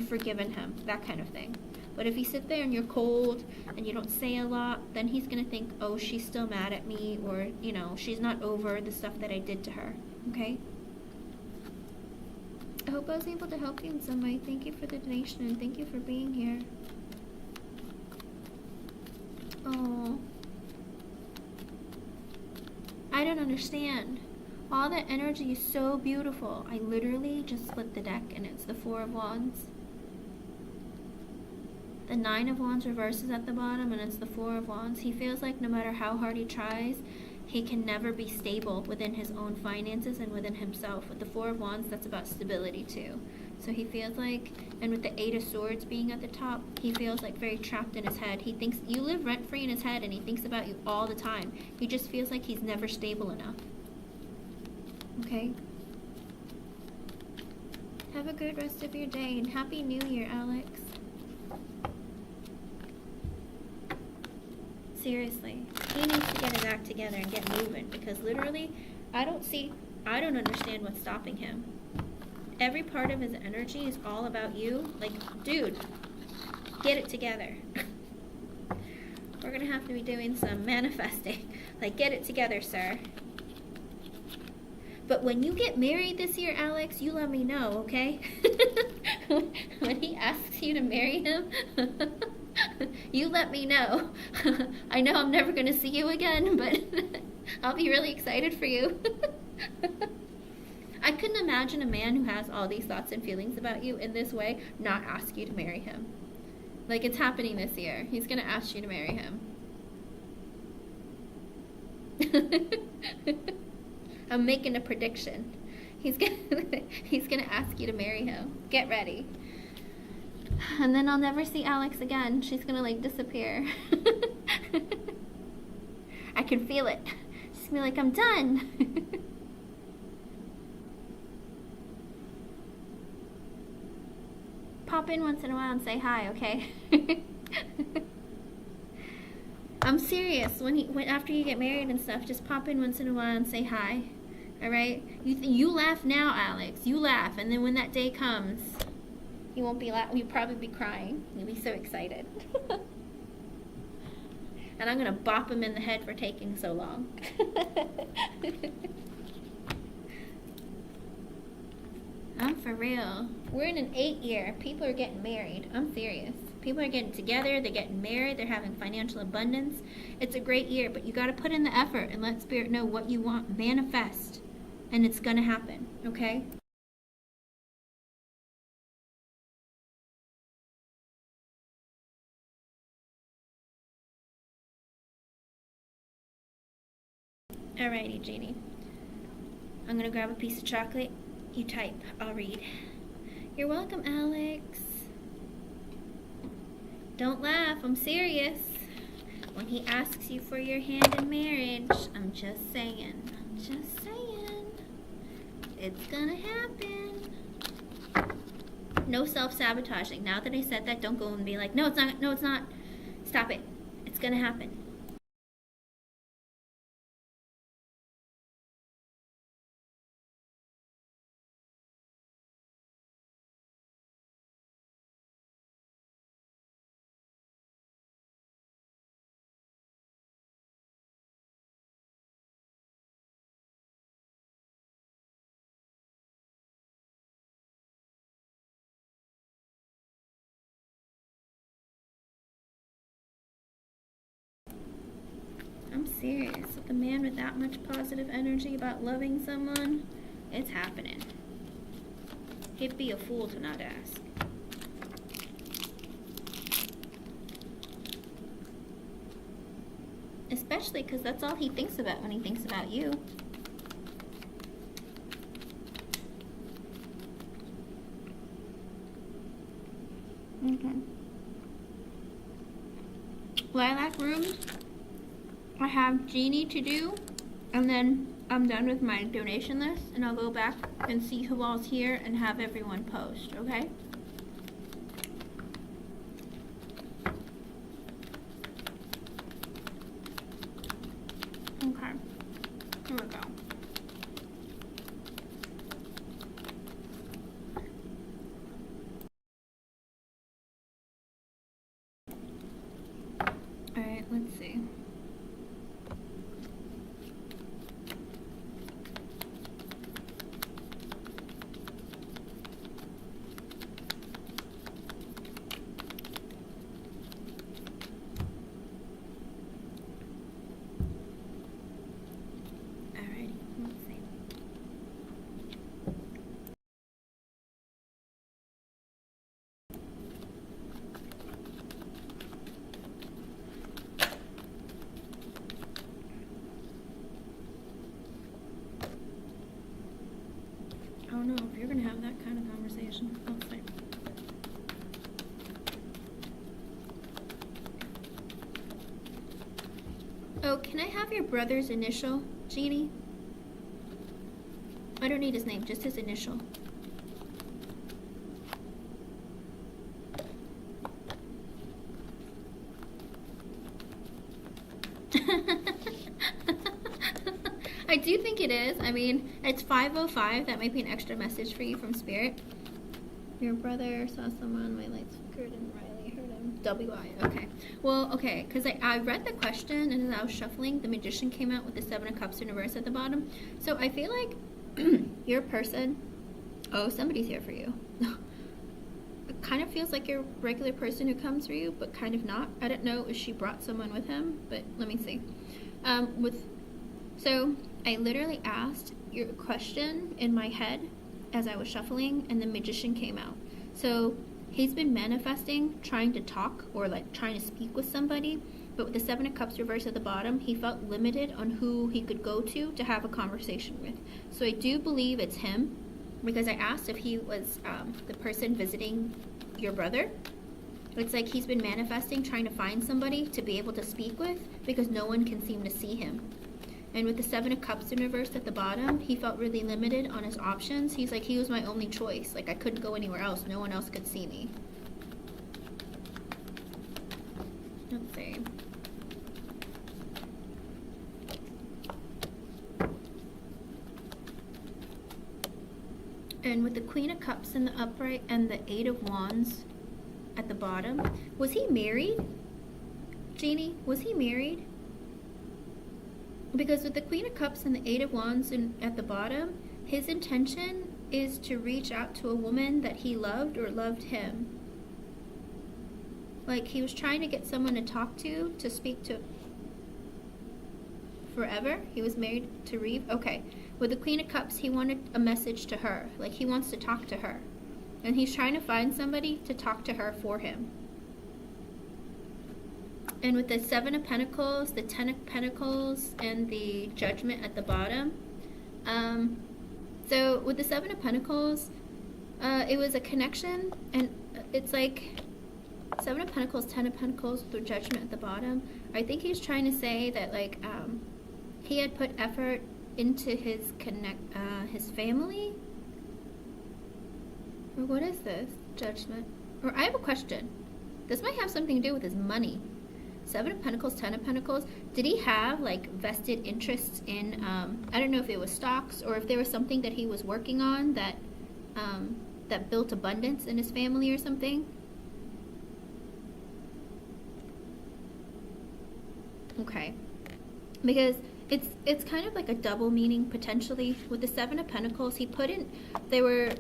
forgiven him, that kind of thing. But if you sit there and you're cold and you don't say a lot, then he's gonna think, oh, she's still mad at me, or, you know, she's not over the stuff that I did to her, okay? I hope I was able to help you in some way. Thank you for the donation, and thank you for being here. Oh, I don't understand. All that energy is so beautiful. I literally just split the deck, and it's the Four of Wands. The Nine of Wands reverses at the bottom, and it's the Four of Wands. He feels like no matter how hard he tries, he can never be stable within his own finances and within himself. With the Four of Wands, that's about stability too. So he feels like, and with the Eight of Swords being at the top, he feels like very trapped in his head. He thinks you live rent-free in his head, and he thinks about you all the time. He just feels like he's never stable enough. Okay? Have a good rest of your day, and Happy New Year, Alex. Seriously, he needs to get his act together and get moving, because literally, I don't understand what's stopping him. Every part of his energy is all about you. Like, dude, get it together. We're gonna have to be doing some manifesting. Like, get it together, sir. But when you get married this year, Alex, you let me know, okay? When he asks you to marry him, you let me know. I know I'm never going to see you again, but I'll be really excited for you. I couldn't imagine a man who has all these thoughts and feelings about you in this way not ask you to marry him. Like, it's happening this year. He's going to ask you to marry him. I'm making a prediction. He's gonna ask you to marry him. Get ready. And then I'll never see Alex again. She's gonna like disappear. I can feel it. She's gonna be like, I'm done. Pop in once in a while and say hi, okay? I'm serious. When after you get married and stuff, just pop in once in a while and say hi. All right? You laugh now, Alex. You laugh, and then when that day comes, you won't be laughing. You'll probably be crying. You'll be so excited. And I'm gonna bop him in the head for taking so long. I'm for real. We're in an 8-year. People are getting married. I'm serious. People are getting together, they're getting married, they're having financial abundance. It's a great year, but you got to put in the effort and let Spirit know what you want. Manifest. And it's going to happen, okay? Alrighty, Genie. I'm gonna grab a piece of chocolate. You type. I'll read. You're welcome, Alex. Don't laugh. I'm serious. When he asks you for your hand in marriage, I'm just saying. Just saying. It's gonna happen. No self-sabotaging. Now that I said that, don't go and be like, no, it's not. No, it's not. Stop it. It's gonna happen. I'm serious. With a man with that much positive energy about loving someone, it's happening. He'd be a fool to not ask. Especially because that's all he thinks about when he thinks about you. Okay. Lilac rooms, I have Genie to do, and then I'm done with my donation list, and I'll go back and see who all's here and have everyone post, okay? Okay, here we go. Alright, let's see. I don't know if you're gonna have that kind of conversation. Let's see. Oh, can I have your brother's initial, Genie? I don't need his name, just his initial. I do think it is. I mean, it's 5:05. That might be an extra message for you from Spirit. Your brother saw someone, my lights flickered and Riley heard him. W.I. Okay. Well, okay, because I read the question and as I was shuffling, the Magician came out with the 7 of Cups in reverse at the bottom. So I feel like your person, oh, somebody's here for you. It kind of feels like your regular person who comes for you, but kind of not. I don't know if she brought someone with him, but let me see. So I literally asked your question in my head as I was shuffling, and the Magician came out. So he's been manifesting, trying to talk or like trying to speak with somebody, but with the 7 of Cups reversed at the bottom, he felt limited on who he could go to have a conversation with. So I do believe it's him, because I asked if he was the person visiting your brother. It's like he's been manifesting, trying to find somebody to be able to speak with, because no one can seem to see him. And with the 7 of Cups in reverse at the bottom, he felt really limited on his options. He's like, he was my only choice. Like, I couldn't go anywhere else. No one else could see me. Let's see. And with the Queen of Cups in the upright and the 8 of Wands at the bottom, was he married? Genie, was he married? Because with the Queen of Cups and the 8 of Wands at the bottom, his intention is to reach out to a woman that he loved or loved him. Like, he was trying to get someone to talk to speak to forever. He was married to Reeve. Okay. With the Queen of Cups, he wanted a message to her. Like, he wants to talk to her. And he's trying to find somebody to talk to her for him. And with the Seven of Pentacles, the Ten of Pentacles, and the Judgment at the bottom. So with the Seven of Pentacles, it was a connection, and it's like Seven of Pentacles, Ten of Pentacles, the Judgment at the bottom. I think he's trying to say that, like, he had put effort into his family. Or what is this? Judgment. Or I have a question. This might have something to do with his money. Seven of Pentacles, Ten of Pentacles. Did he have, like, vested interests in, I don't know if it was stocks or if there was something that he was working on that, that built abundance in his family or something? Okay. Because it's kind of like a double meaning potentially. With the Seven of Pentacles, he put in, there were,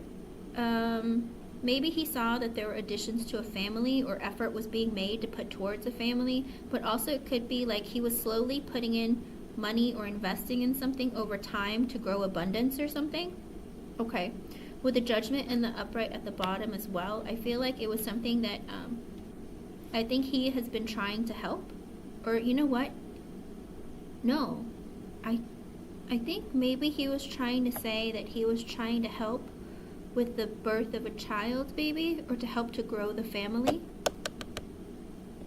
maybe he saw that there were additions to a family or effort was being made to put towards a family, but also it could be like he was slowly putting in money or investing in something over time to grow abundance or something. Okay. With the Judgment and the upright at the bottom as well, I feel like it was something that I think he has been trying to help. Or you know what? No. I think maybe he was trying to say that he was trying to help with the birth of a child, maybe, or to help to grow the family.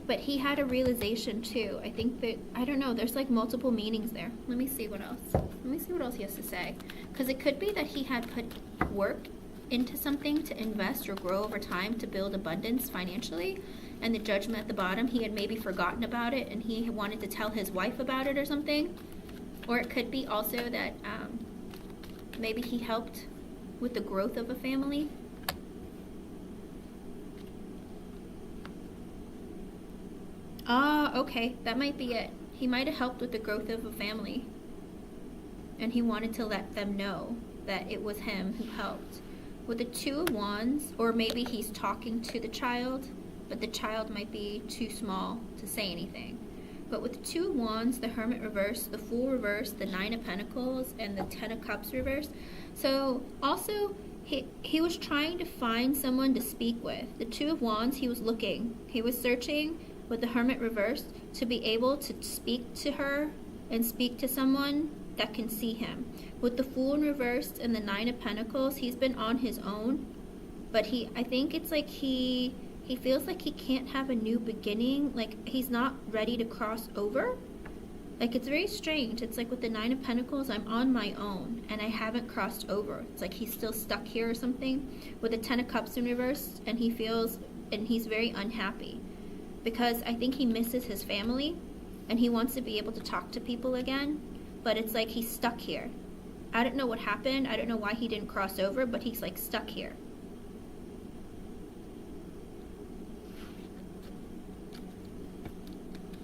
But he had a realization too. I think that, I don't know, there's like multiple meanings there. Let me see what else. Let me see what else he has to say. Because it could be that he had put work into something to invest or grow over time to build abundance financially. And the Judgment at the bottom, he had maybe forgotten about it and he wanted to tell his wife about it or something. Or it could be also that maybe he helped with the growth of a family. Ah, okay, that might be it. He might have helped with the growth of a family. And he wanted to let them know that it was him who helped. With the Two of Wands, or maybe he's talking to the child, but the child might be too small to say anything. But with the Two of Wands, the Hermit reverse, the Fool reverse, the Nine of Pentacles, and the Ten of Cups reverse. So also, he was trying to find someone to speak with. The Two of Wands, he was looking. He was searching with the Hermit reverse to be able to speak to her and speak to someone that can see him. With the Fool in reverse and the Nine of Pentacles, he's been on his own. But I think it's like he feels like he can't have a new beginning. Like he's not ready to cross over. Like it's very strange. It's like with the Nine of Pentacles, I'm on my own and I haven't crossed over. It's like he's still stuck here or something. With the Ten of Cups in reverse, and he's very unhappy because I think he misses his family and he wants to be able to talk to people again. But it's like he's stuck here. I don't know what happened. I don't know why he didn't cross over, but he's like stuck here.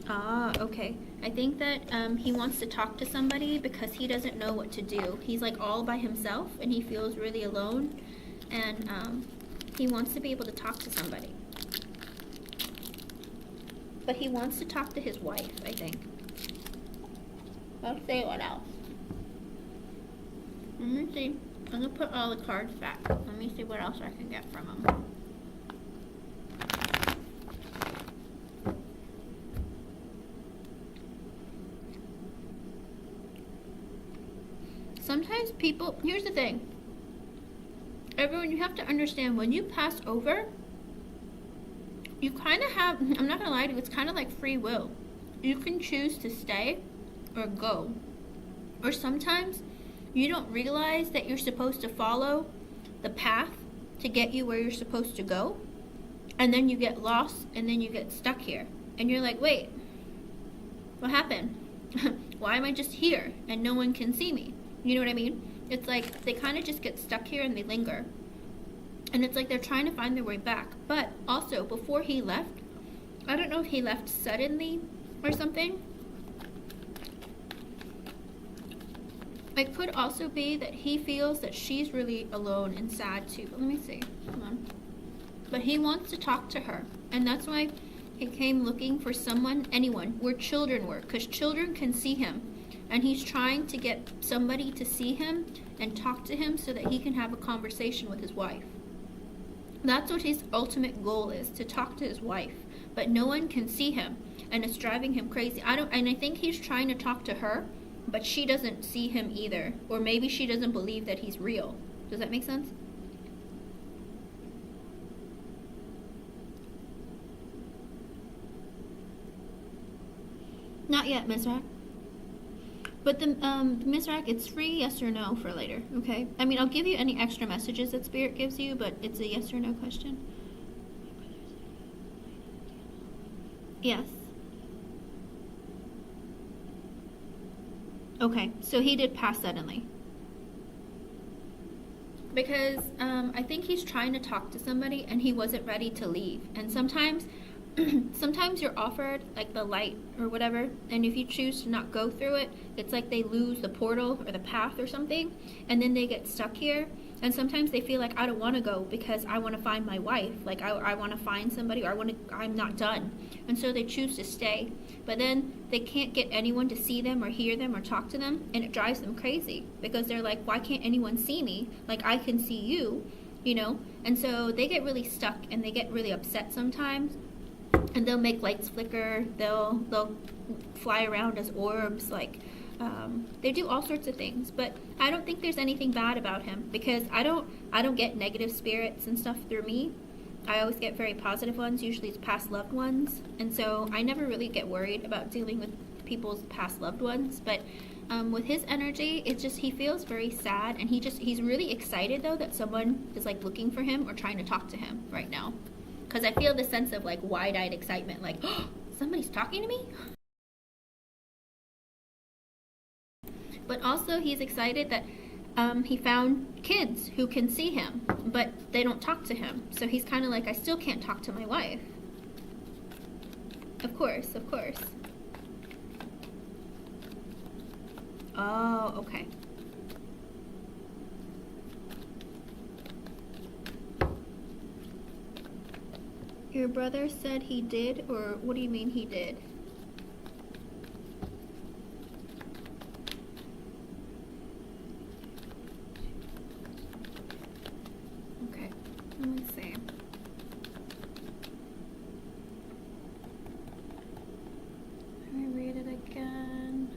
Ah, okay. I think that he wants to talk to somebody because he doesn't know what to do. He's like all by himself and he feels really alone. And he wants to be able to talk to somebody. But he wants to talk to his wife, I think. Let's see what else. Let me see. I'm going to put all the cards back. Let me see what else I can get from him. Sometimes people, here's the thing. Everyone, you have to understand, when you pass over, you kind of have, I'm not going to lie to you, it's kind of like free will. You can choose to stay or go. Or sometimes you don't realize that you're supposed to follow the path to get you where you're supposed to go. And then you get lost and then you get stuck here. And you're like, wait, what happened? Why am I just here and no one can see me? You know what I mean? It's like they kind of just get stuck here and they linger. And it's like they're trying to find their way back. But also, before he left, I don't know if he left suddenly or something. It could also be that he feels that she's really alone and sad too. But let me see. Come on. But he wants to talk to her. And that's why he came looking for someone, anyone, where children were. Because children can see him. And he's trying to get somebody to see him and talk to him so that he can have a conversation with his wife. That's what his ultimate goal is, to talk to his wife. But no one can see him. and it's driving him crazy. And I think he's trying to talk to her, but she doesn't see him either. Or maybe she doesn't believe that he's real. Does that make sense? Not yet, Ms. Rack. But the Ms. Rack, it's free yes or no for later, okay? I mean, I'll give you any extra messages that Spirit gives you, but it's a yes or no question. Yes. Okay, so he did pass suddenly. Because I think he's trying to talk to somebody and he wasn't ready to leave. And sometimes you're offered like the light or whatever, and if you choose to not go through it, it's like they lose the portal or the path or something, and then they get stuck here. And sometimes they feel like, I don't want to go because I want to find my wife, like I want to find somebody, or I'm not done, and so they choose to stay. But then they can't get anyone to see them or hear them or talk to them, and it drives them crazy because they're like, why can't anyone see me like I can see you, you know? And so they get really stuck and they get really upset sometimes. And they'll make lights flicker. They'll fly around as orbs. Like they do all sorts of things. But I don't think there's anything bad about him because I don't get negative spirits and stuff through me. I always get very positive ones. Usually it's past loved ones, and so I never really get worried about dealing with people's past loved ones. But with his energy, it's just he feels very sad, and he's really excited though that someone is like looking for him or trying to talk to him right now. Because I feel the sense of like wide-eyed excitement, like, oh, somebody's talking to me? But also he's excited that he found kids who can see him, but they don't talk to him. So he's kind of like, I still can't talk to my wife. Of course, of course. Oh, okay. Your brother said he did, or what do you mean he did? Okay, let me see. Let me read it again.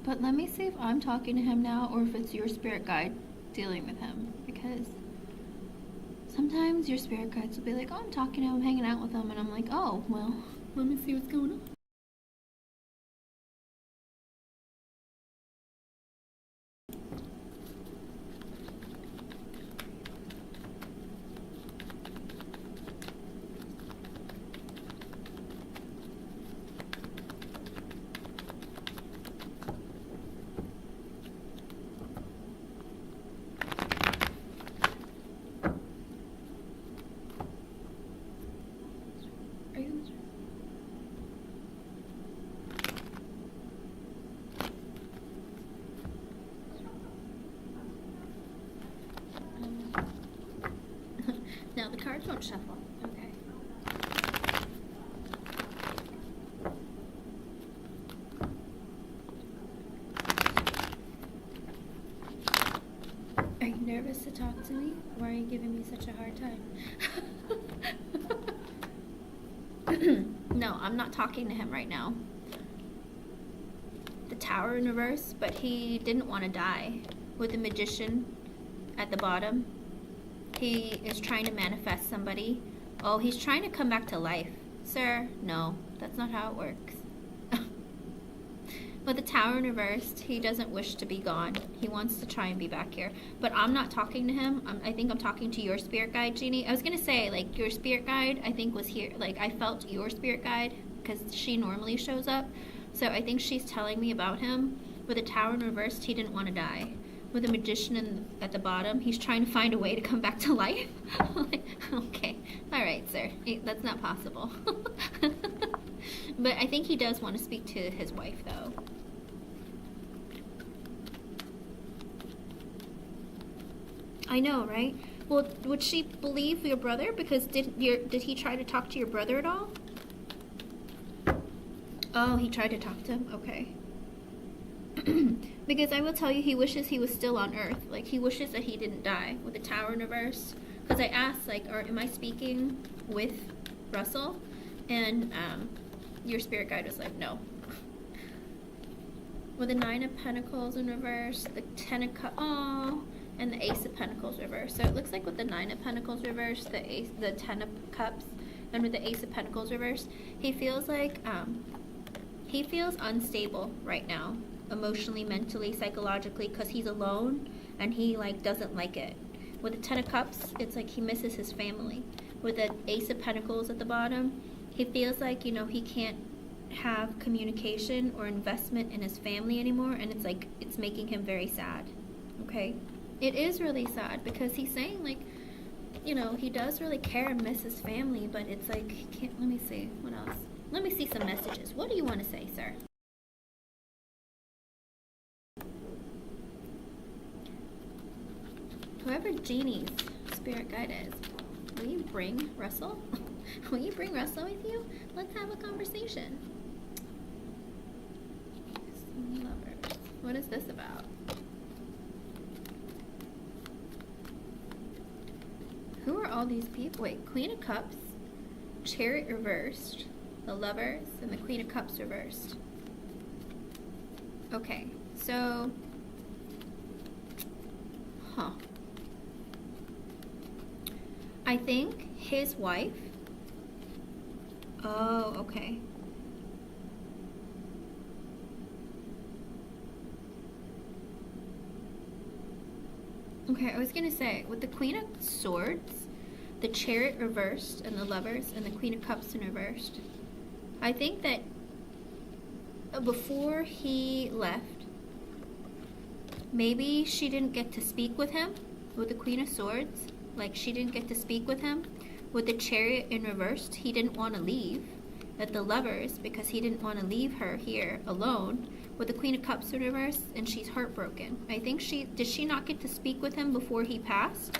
But let me see if I'm talking to him now or if it's your spirit guide dealing with him, because sometimes your spirit guides will be like, oh, I'm talking to him, hanging out with him, and I'm like, oh, well, let me see what's going on. No, the cards won't shuffle. Okay. Are you nervous to talk to me? Why are you giving me such a hard time? No, I'm not talking to him right now. The Tower in reverse, but he didn't want to die. With the Magician at the bottom, he is trying to manifest somebody. Oh, he's trying to come back to life. Sir, no, that's not how it works. With the Tower in reverse, he doesn't wish to be gone. He wants to try and be back here. But I'm not talking to him. I think I'm talking to your spirit guide, Genie. I was going to say, like, your spirit guide, I think, was here. Like, I felt your spirit guide because she normally shows up. So I think she's telling me about him. With the Tower in reverse, he didn't want to die. With the Magician at the bottom, he's trying to find a way to come back to life. Like, okay. All right, sir. That's not possible. But I think he does want to speak to his wife, though. I know, right? Well, would she believe your brother? Because did he try to talk to your brother at all? Oh, he tried to talk to him? Okay. Because I will tell you, he wishes he was still on Earth. Like, he wishes that he didn't die with the Tower in reverse. Because I asked, like, am I speaking with Russell? And your spirit guide was like, no. With the 9 of Pentacles in reverse, the 10 of Cups, and the Ace of Pentacles reverse. So it looks like with the 9 of Pentacles reverse, the 10 of Cups, and with the Ace of Pentacles reverse, he feels like, he feels unstable right now, emotionally, mentally, psychologically, because he's alone, and he, like, doesn't like it. With the 10 of Cups, it's like he misses his family. With the Ace of Pentacles at the bottom, he feels like, you know, he can't have communication or investment in his family anymore, and it's like, it's making him very sad, okay? It is really sad, because he's saying, like, you know, he does really care and miss his family, but it's like, he can't, let me see, what else? Let me see some messages. What do you want to say, sir? Whoever Genie's spirit guide is, will you bring Russell? Will you bring Russell with you? Let's have a conversation. Lovers. What is this about? Who are all these people? Wait, Queen of Cups, Chariot reversed, the Lovers, and the Queen of Cups reversed. Okay, so, I think his wife, oh, okay. Okay, I was gonna say, with the Queen of Swords, the Chariot reversed, and the Lovers, and the Queen of Cups in reversed, I think that before he left, maybe she didn't get to speak with him with the Queen of Swords. Like, she didn't get to speak with him. With the Chariot in reversed, he didn't want to leave. At the Lovers, because he didn't want to leave her here alone. With the Queen of Cups in reverse, and she's heartbroken. I think did she not get to speak with him before he passed?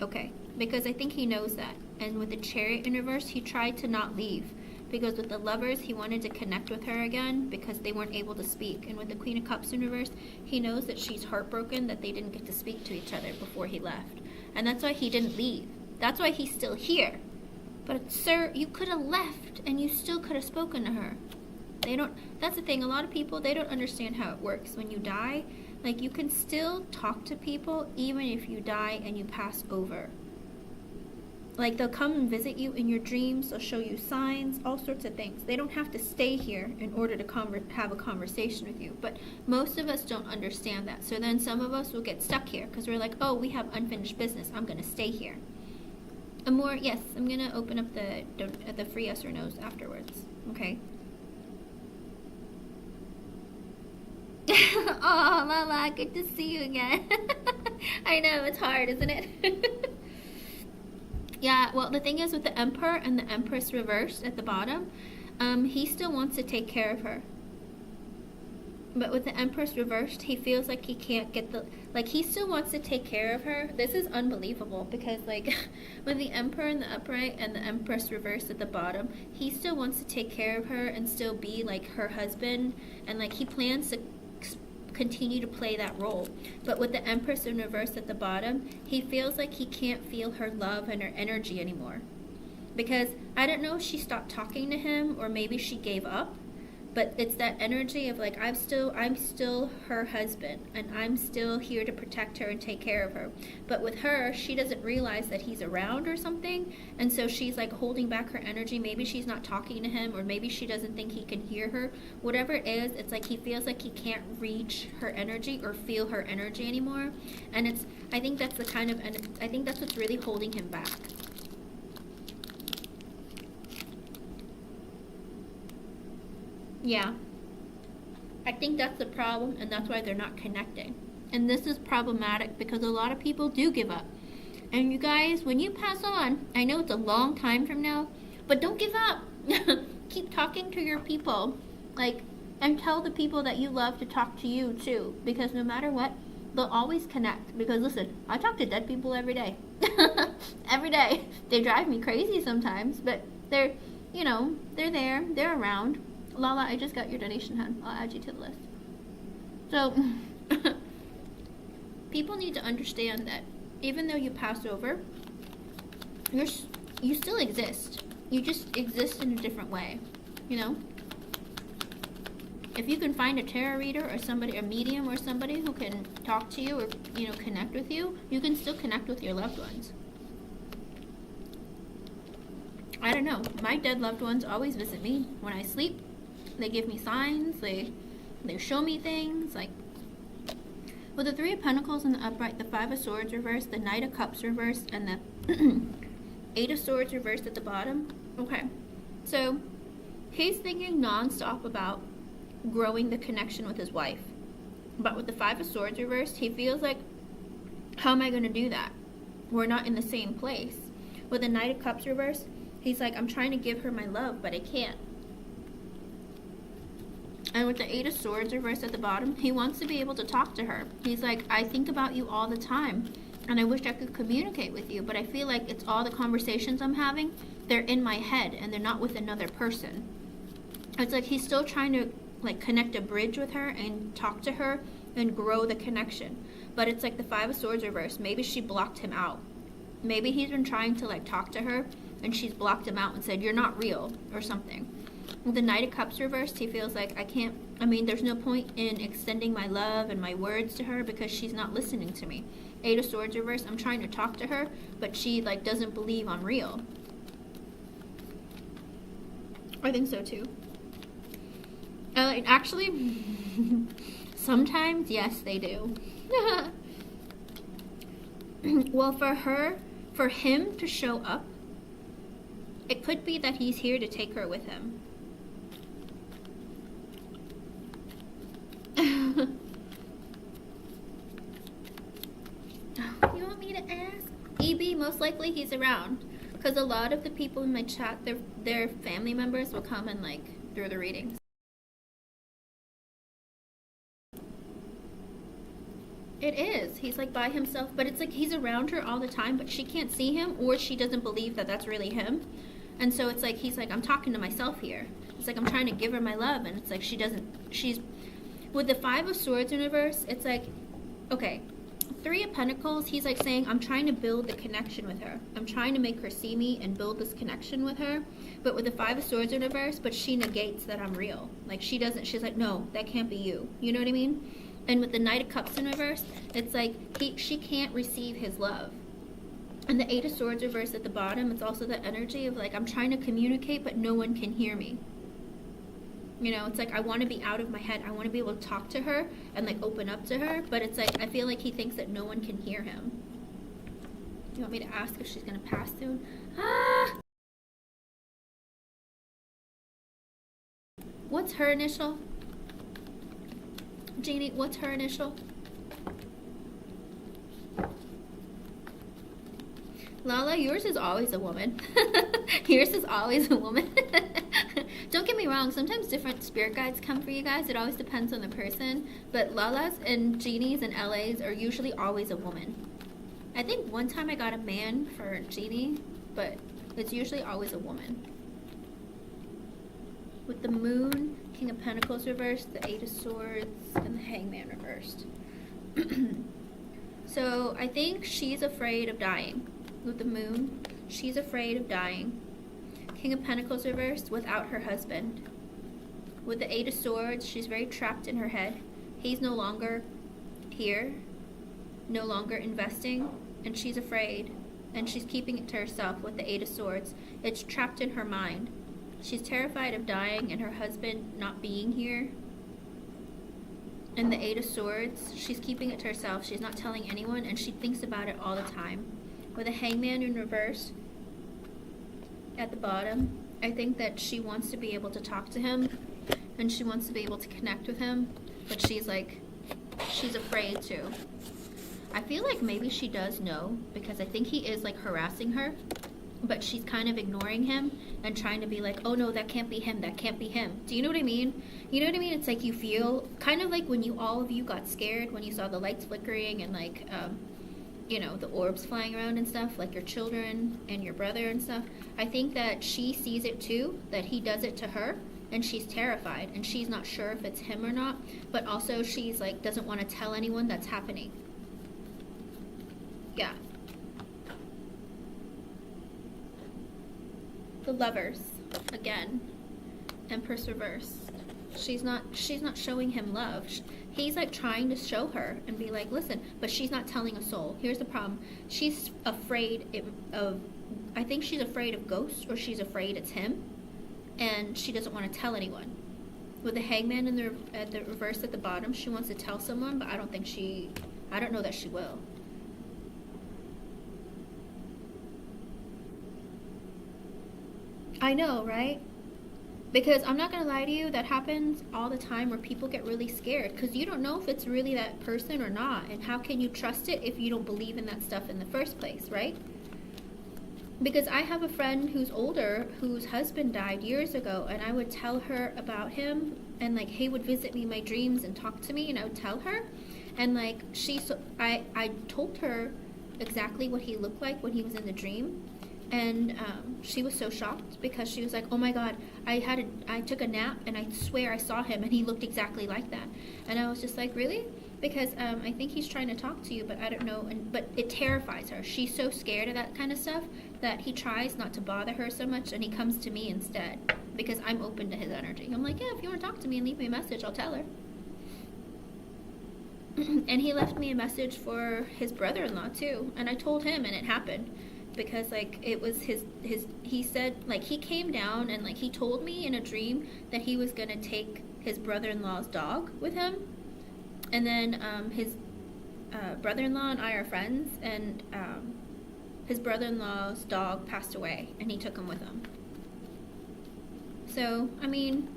Okay, because I think he knows that. And with the Chariot in reverse, he tried to not leave. Because with the Lovers, he wanted to connect with her again because they weren't able to speak. And with the Queen of Cups in reverse, he knows that she's heartbroken that they didn't get to speak to each other before he left. And that's why he didn't leave. That's why he's still here. But sir, you could have left and you still could have spoken to her. That's the thing, a lot of people, they don't understand how it works. When you die, like, you can still talk to people even if you die and you pass over. Like, they'll come and visit you in your dreams, they'll show you signs, all sorts of things. They don't have to stay here in order to have a conversation with you. But most of us don't understand that. So then some of us will get stuck here because we're like, oh, we have unfinished business, I'm going to stay here. Yes, I'm going to open up the free yes or no's afterwards, okay? Oh, Lala, good to see you again. I know, it's hard, isn't it? Yeah, well, the thing is with the Emperor and the Empress reversed at the bottom, he still wants to take care of her. But with the Empress reversed, he feels like he can't get he still wants to take care of her. This is unbelievable because, like, with the Emperor in the upright and the Empress reversed at the bottom, he still wants to take care of her and still be, like, her husband. And, like, he plans to continue to play that role. But with the Empress in reverse at the bottom, he feels like he can't feel her love and her energy anymore. Because I don't know if she stopped talking to him or maybe she gave up. But it's that energy of, like, I'm still her husband and I'm still here to protect her and take care of her. But with her, she doesn't realize that he's around or something, and so she's, like, holding back her energy. Maybe she's not talking to him, or maybe she doesn't think he can hear her. Whatever it is, it's like he feels like he can't reach her energy or feel her energy anymore. And I think that's what's really holding him back. Yeah, I think that's the problem, and that's why they're not connecting. And this is problematic because a lot of people do give up. And you guys, when you pass on, I know it's a long time from now, but don't give up. Keep talking to your people, and tell the people that you love to talk to you too, because no matter what, they'll always connect. Because listen, I talk to dead people every day. Every day. They drive me crazy sometimes, but they're there, they're around. Lala, I just got your donation, hun. I'll add you to the list. So, people need to understand that even though you pass over, you still exist. You just exist in a different way, you know? If you can find a tarot reader or somebody, a medium or somebody who can talk to you or, you know, connect with you, you can still connect with your loved ones. I don't know. My dead loved ones always visit me when I sleep. They give me signs. They show me things. Like, with the Three of Pentacles in the upright, the Five of Swords reversed, the Knight of Cups reversed, and the Eight of Swords reversed at the bottom. Okay. So, he's thinking nonstop about growing the connection with his wife. But with the Five of Swords reversed, he feels like, how am I going to do that? We're not in the same place. With the Knight of Cups reversed, he's like, I'm trying to give her my love, but I can't. And with the Eight of Swords reversed at the bottom, he wants to be able to talk to her. He's like, I think about you all the time, and I wish I could communicate with you, but I feel like it's all the conversations I'm having, they're in my head, and they're not with another person. It's like he's still trying to like connect a bridge with her and talk to her and grow the connection. But it's like the Five of Swords reversed. Maybe she blocked him out. Maybe he's been trying to like talk to her, and she's blocked him out and said, you're not real, or something. With the Knight of Cups reversed, he feels like, there's no point in extending my love and my words to her because she's not listening to me. Eight of Swords reversed, I'm trying to talk to her, but she like doesn't believe I'm real. I think so too. Actually, sometimes, yes, they do. Well, for him to show up, it could be that he's here to take her with him. You want me to ask? EB, most likely he's around. Because a lot of the people in my chat, their family members will come and like do the readings. It is. He's like by himself, but it's like he's around her all the time, but she can't see him, or she doesn't believe that that's really him. And so it's like he's like, I'm talking to myself here. It's like I'm trying to give her my love, and it's like she's with the Five of Swords in reverse. It's like, okay, Three of Pentacles, he's like saying, I'm trying to build the connection with her. I'm trying to make her see me and build this connection with her. But with the Five of Swords in reverse, but she negates that I'm real. Like she doesn't, she's like, no, that can't be you. You know what I mean? And with the Knight of Cups in reverse, it's like she can't receive his love. And the Eight of Swords reversed at the bottom, it's also the energy of like, I'm trying to communicate, but no one can hear me. You know, it's like I want to be out of my head. I want to be able to talk to her and like open up to her, but it's like I feel like he thinks that no one can hear him. You want me to ask if she's going to pass soon? Ah! What's her initial? Genie, what's her initial? Lala, yours is always a woman. Yours is always a woman. Don't get me wrong, sometimes different spirit guides come for you guys. It always depends on the person. But Lalas and Genies and LAs are usually always a woman. I think one time I got a man for Genie, but it's usually always a woman. With the Moon, King of Pentacles reversed, the Eight of Swords, and the Hangman reversed. So I think she's afraid of dying. With the Moon, she's afraid of dying. King of Pentacles reversed, without her husband. With the Eight of Swords, she's very trapped in her head. He's no longer here, no longer investing, and she's afraid. And she's keeping it to herself with the Eight of Swords. It's trapped in her mind. She's terrified of dying and her husband not being here. And the Eight of Swords, she's keeping it to herself. She's not telling anyone, and she thinks about it all the time. With a Hangman in reverse at the bottom, I think that she wants to be able to talk to him, and she wants to be able to connect with him, but she's afraid to. I feel like maybe she does know, because I think he is like harassing her, but she's kind of ignoring him and trying to be like, oh no, that can't be him, that can't be him. Do you know what I mean? You know what I mean? It's like you feel kind of like when all of you got scared when you saw the lights flickering and like you know, the orbs flying around and stuff, like your children and your brother and stuff. I think that she sees it too, that he does it to her, and she's terrified, and she's not sure if it's him or not, but also she's like doesn't want to tell anyone that's happening. Yeah, the Lovers again. Empress reversed. She's not showing him love. He's like trying to show her and be like, listen, but she's not telling a soul. Here's the problem. She's afraid of, I think she's afraid of ghosts, or she's afraid it's him, and she doesn't want to tell anyone. With the Hangman at the reverse at the bottom, she wants to tell someone, but I don't know that she will. I know, right? Because I'm not going to lie to you, that happens all the time where people get really scared because you don't know if it's really that person or not. And how can you trust it if you don't believe in that stuff in the first place, right? Because I have a friend who's older, whose husband died years ago, and I would tell her about him, and like he would visit me in my dreams and talk to me, and I would tell her, and like I told her exactly what he looked like when he was in the dream. And she was so shocked because she was like, oh my God, I took a nap and I swear I saw him and he looked exactly like that. And I was just like, really? Because I think he's trying to talk to you, but I don't know. But it terrifies her. She's so scared of that kind of stuff that he tries not to bother her so much, and he comes to me instead because I'm open to his energy. I'm like, yeah, if you want to talk to me and leave me a message, I'll tell her. And he left me a message for his brother-in-law too, and I told him, and it happened. Because like it was his he said, like, he came down and like he told me in a dream that he was gonna take his brother-in-law's dog with him, and then his brother-in-law and I are friends, and his brother-in-law's dog passed away and he took him with him. So I mean,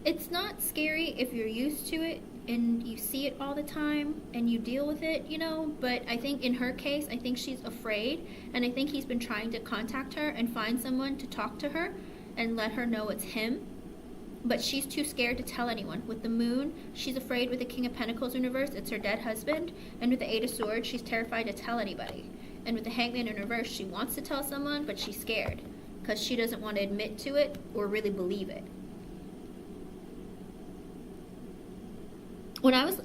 it's not scary if you're used to it and you see it all the time and you deal with it, you know. But I think in her case, I think she's afraid, and I think he's been trying to contact her and find someone to talk to her and let her know it's him, but she's too scared to tell anyone. With the Moon, she's afraid. With the King of Pentacles in reverse, it's her dead husband, and with the Eight of Swords, she's terrified to tell anybody. And with the Hangman in reverse, she wants to tell someone, but she's scared because she doesn't want to admit to it or really believe it.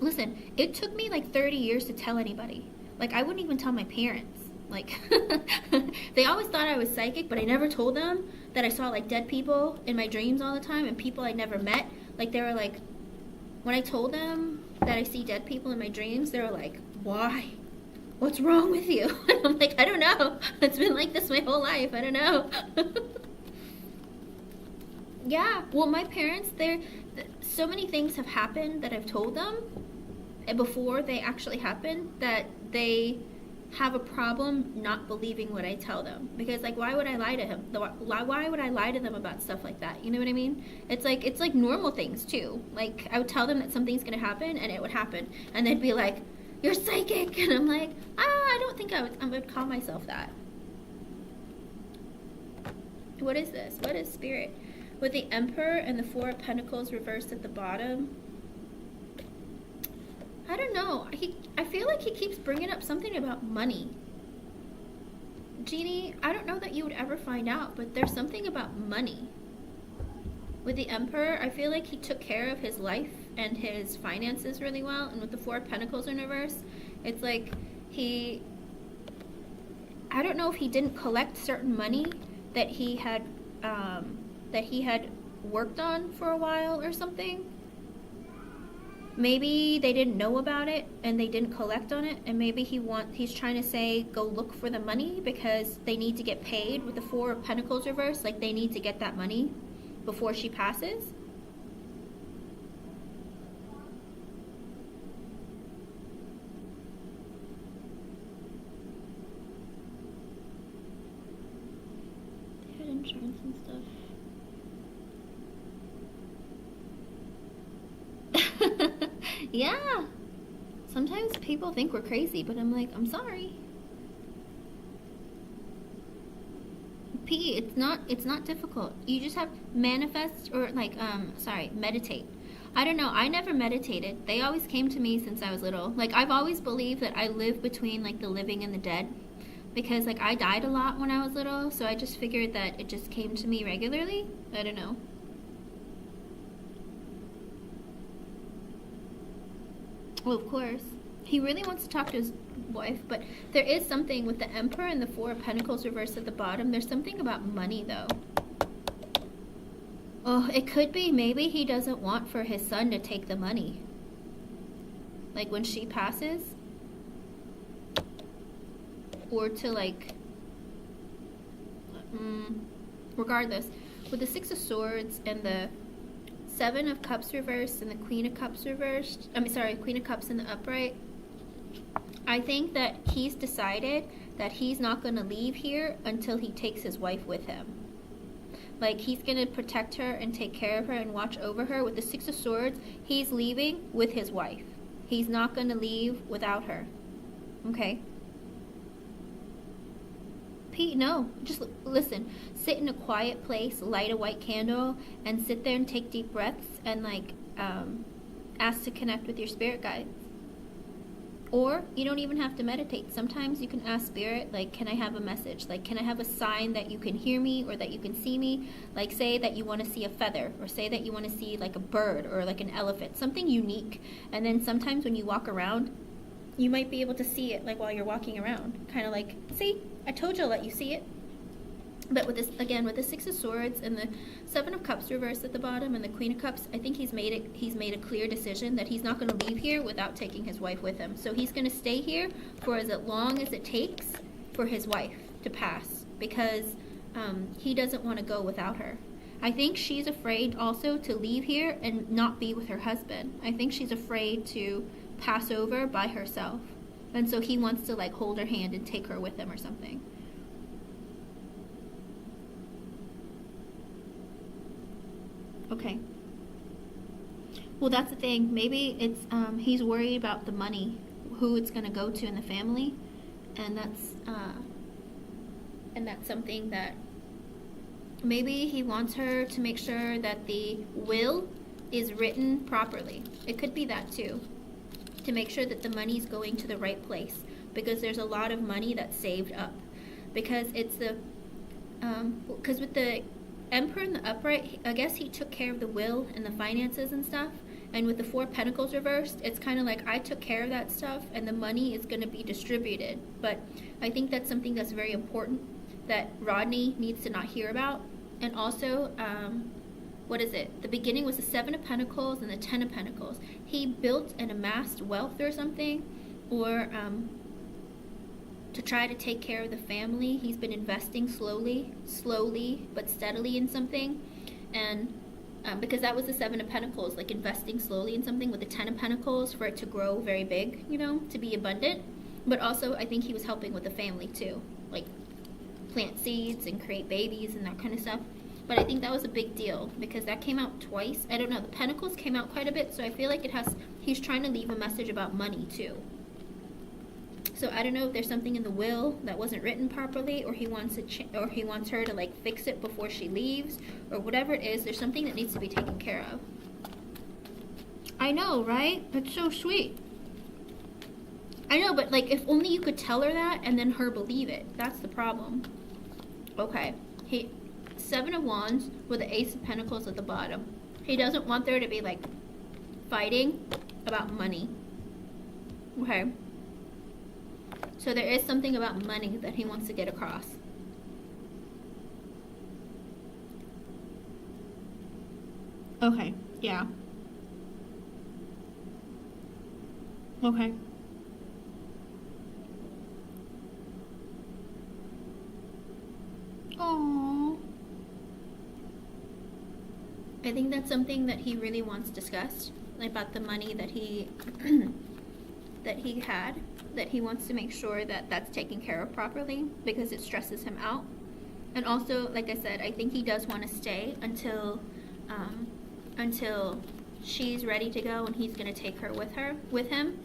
Listen, it took me like 30 years to tell anybody. Like, I wouldn't even tell my parents. Like, they always thought I was psychic, but I never told them that I saw like dead people in my dreams all the time, and people I never met. Like, they were like, when I told them that I see dead people in my dreams, they were like, why? What's wrong with you? And I'm like, I don't know. It's been like this my whole life. I don't know. Yeah, well, my parents, so many things have happened that I've told them before they actually happened that they have a problem not believing what I tell them. Because, like, why would I lie to him? Why would I lie to them about stuff like that? You know what I mean? It's like normal things too. Like, I would tell them that something's gonna happen, and it would happen, and they'd be like, "You're psychic," and I'm like, I don't think I would call myself that. What is this? What is Spirit? With the Emperor and the Four of Pentacles reversed at the bottom, I don't know. I feel like he keeps bringing up something about money. Genie, I don't know that you would ever find out, but there's something about money. With the Emperor, I feel like he took care of his life and his finances really well. And with the Four of Pentacles in reverse, it's like I don't know if he didn't collect certain money that he had worked on for a while or something. Maybe they didn't know about it and they didn't collect on it, and maybe he's trying to say go look for the money because they need to get paid. With the Four of Pentacles reverse, like, they need to get that money before she passes. They had insurance and stuff. Yeah, sometimes people think we're crazy, but I'm like, I'm sorry. P, it's not difficult. You just have to manifest, or like meditate. I don't know, I never meditated. They always came to me since I was little. Like, I've always believed that I live between like the living and the dead, because like I died a lot when I was little, so I just figured that it just came to me regularly. I don't know. Well, of course. He really wants to talk to his wife, but there is something with the Emperor and the Four of Pentacles reversed at the bottom. There's something about money, though. Oh, it could be maybe he doesn't want for his son to take the money. Like when she passes. Or to like... regardless. With the Six of Swords and the Seven of Cups reversed and the Queen of Cups reversed. Queen of Cups in the upright. I think that he's decided that he's not going to leave here until he takes his wife with him. Like, he's going to protect her and take care of her and watch over her. With the Six of Swords, he's leaving with his wife. He's not going to leave without her. Okay? Pete, no. Just listen. Sit in a quiet place, light a white candle, and sit there and take deep breaths and, like, ask to connect with your spirit guides. Or you don't even have to meditate. Sometimes you can ask spirit, like, can I have a message? Like, can I have a sign that you can hear me or that you can see me? Like, say that you want to see a feather, or say that you want to see like a bird or like an elephant, something unique. And then sometimes when you walk around, you might be able to see it, like, while you're walking around. Kind of like, see, I told you I'll let you see it. But with this, again, with the Six of Swords and the Seven of Cups reversed at the bottom and the Queen of Cups, I think he's made a clear decision that he's not going to leave here without taking his wife with him. So he's going to stay here for as long as it takes for his wife to pass, because he doesn't want to go without her. I think she's afraid also to leave here and not be with her husband. I think she's afraid to pass over by herself. And so he wants to, like, hold her hand and take her with him or something. Okay. Well, that's the thing. Maybe it's he's worried about the money, who it's going to go to in the family, and that's something that maybe he wants her to make sure that the will is written properly. It could be that too, to make sure that the money's going to the right place, because there's a lot of money that's saved up, because it's the because with the Emperor in the upright, I guess he took care of the will and the finances and stuff. And with the Four of Pentacles reversed, it's kind of like, I took care of that stuff and the money is going to be distributed. But I think that's something that's very important that Rodney needs to not hear about. And also, what is it? The beginning was the Seven of Pentacles and the Ten of Pentacles. He built and amassed wealth or something, or to try to take care of the family. He's been investing slowly but steadily in something. And because that was the Seven of Pentacles, like investing slowly in something, with the Ten of Pentacles for it to grow very big, you know, to be abundant. But also, I think he was helping with the family too, like plant seeds and create babies and that kind of stuff. But I think that was a big deal because that came out twice. I don't know, the Pentacles came out quite a bit, so I feel like he's trying to leave a message about money too. So I don't know if there's something in the will that wasn't written properly, or he wants her to, like, fix it before she leaves, or whatever it is. There's something that needs to be taken care of. I know, right? That's so sweet. I know, but, like, if only you could tell her that and then her believe it. That's the problem. Okay. Seven of Wands with the Ace of Pentacles at the bottom. He doesn't want there to be, like, fighting about money. Okay. So there is something about money that he wants to get across. Okay, yeah. Okay. Aww. I think that's something that he really wants discussed, about the money that he that he had, that he wants to make sure that that's taken care of properly, because it stresses him out. And also, like I said, I think he does want to stay until she's ready to go, and he's going to take her with him,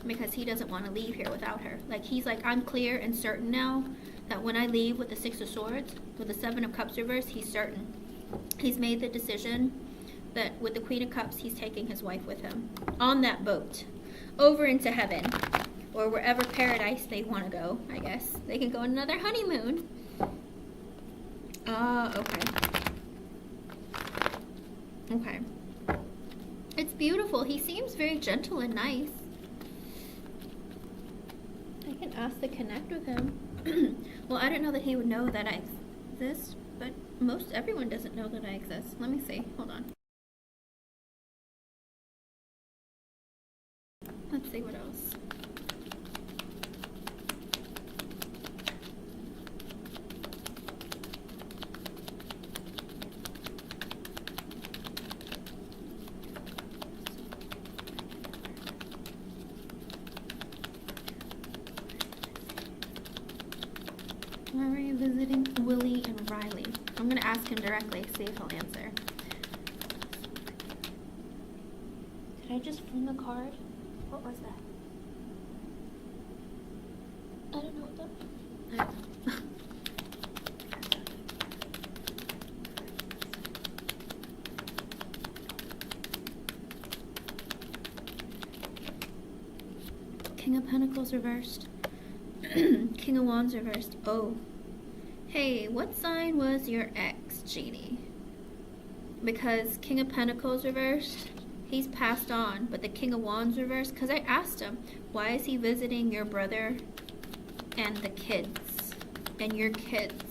because he doesn't want to leave here without her. Like, he's like, I'm clear and certain now that when I leave with the Six of Swords, with the Seven of Cups reversed, he's certain. He's made the decision that with the Queen of Cups, he's taking his wife with him on that boat over into heaven, or wherever paradise they want to go. I guess they can go on another honeymoon. Okay. It's beautiful. He seems very gentle and nice. can ask to connect with him. Well, I don't know that he would know that I exist, but most everyone doesn't know that I exist. Let me see. Hold on. Let's see what else. Why were you visiting Willie and Riley? I'm gonna ask him directly, see if he'll answer. Did I just fling a card? What was that? I don't know what that. I don't know. King of Pentacles reversed. King of Wands reversed. Oh. Hey, what sign was your ex, Genie? Because King of Pentacles reversed, he's passed on, but the King of Wands reversed, because I asked him, why is he visiting your brother and the kids, and your kids?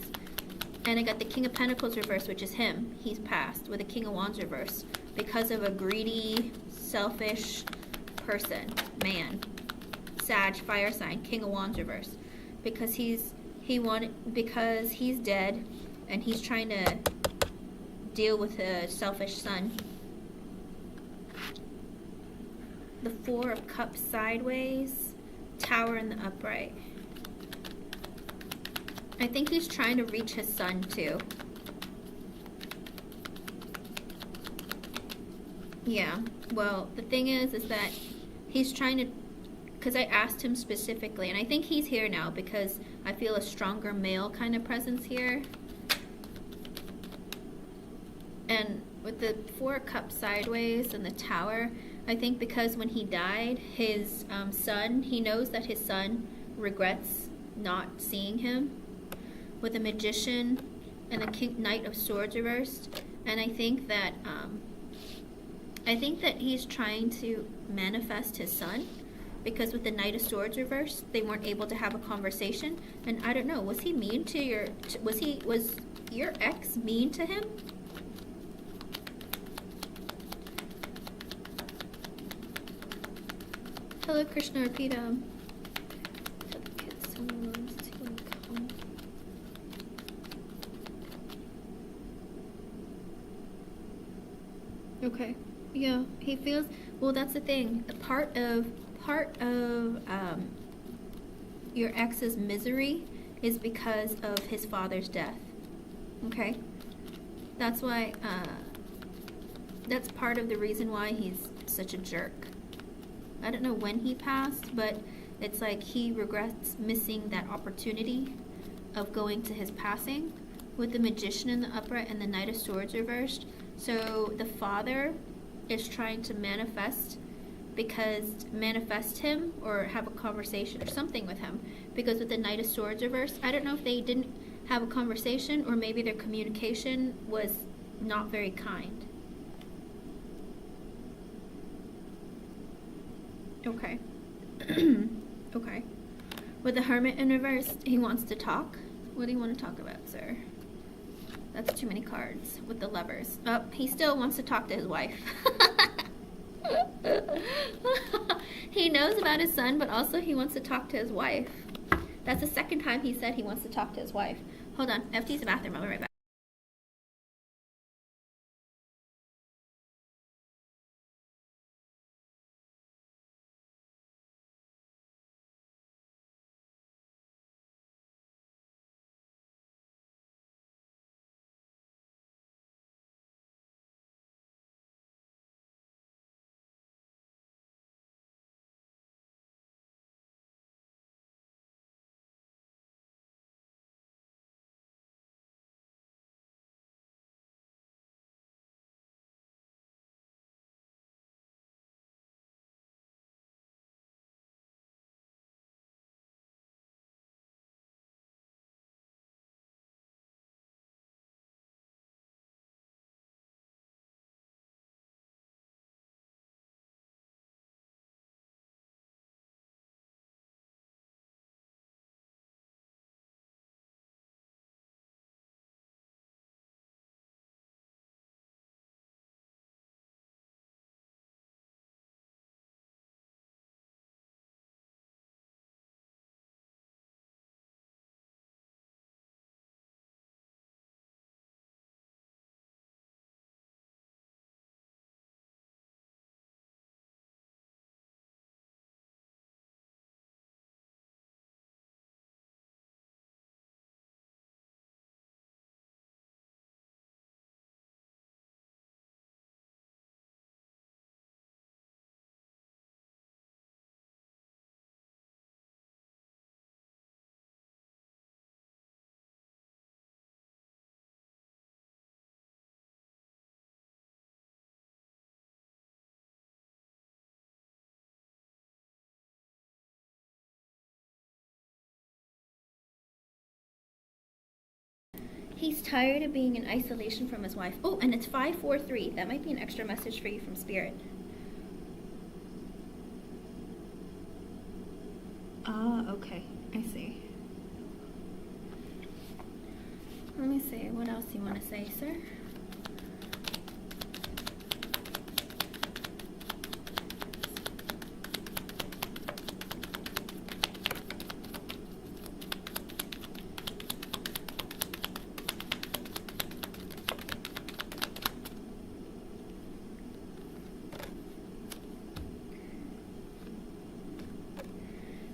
And I got the King of Pentacles reversed, which is him. He's passed, with the King of Wands reversed, because of a greedy, selfish person, man. Sag, fire sign, King of Wands reversed. Because he's dead, and he's trying to deal with a selfish son. The Four of Cups sideways, Tower in the upright. I think he's trying to reach his son too. Yeah, well, the thing is that he's trying to, because I asked him specifically, and I think he's here now because I feel a stronger male kind of presence here. And with the Four of Cups sideways and the Tower, I think because when he died, his son, he knows that his son regrets not seeing him. With the Magician and the Knight of Swords reversed, and I think that he's trying to manifest his son, because with the Knight of Swords reversed, they weren't able to have a conversation. And I don't know, was he mean to your? Was your ex mean to him? Hello, Krishna Arpita. Okay. Yeah, he feels, well, that's the thing. Part of your ex's misery is because of his father's death. Okay? That's why that's part of the reason why he's such a jerk. I don't know when he passed, but it's like he regrets missing that opportunity of going to his passing, with the Magician in the upright and the Knight of Swords reversed. So the father is trying to manifest him or have a conversation or something with him, because with the Knight of Swords reversed, I don't know if they didn't have a conversation or maybe their communication was not very kind. Okay. Okay. With the Hermit in reverse, he wants to talk. What do you want to talk about, sir? That's too many cards. With the Lovers. Oh, he still wants to talk to his wife. He knows about his son, but also he wants to talk to his wife. That's the second time he said he wants to talk to his wife. Hold on. I have to use the bathroom. I'll be right back. he's tired of being in isolation from his wife. Oh, and it's 543. That might be an extra message for you from Spirit. Ah, okay. I see. Let me see. What else do you want to say, sir?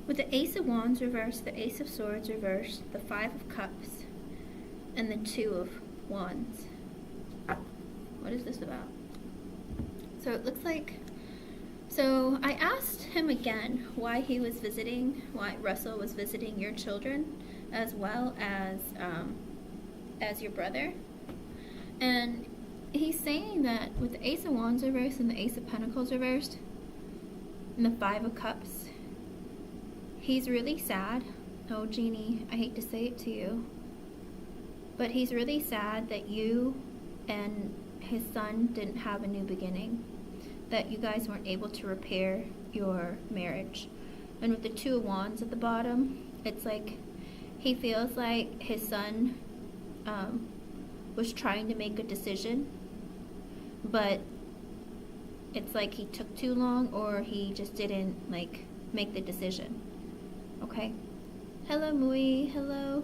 With the Ace of Wands reversed, the Ace of Swords reversed, the Five of Cups, and the Two of Wands. What is this about? So it looks like... So I asked him again why he was visiting, why Russell was visiting your children, as well as your brother. And he's saying that with the Ace of Wands reversed and the Ace of Pentacles reversed, and the Five of Cups, he's really sad. Oh, Genie, I hate to say it to you, but he's really sad that you and his son didn't have a new beginning, that you guys weren't able to repair your marriage. And with the Two of Wands at the bottom, it's like he feels like his son was trying to make a decision, but it's like he took too long, or he just didn't like make the decision. Okay. Hello, Mui. Hello,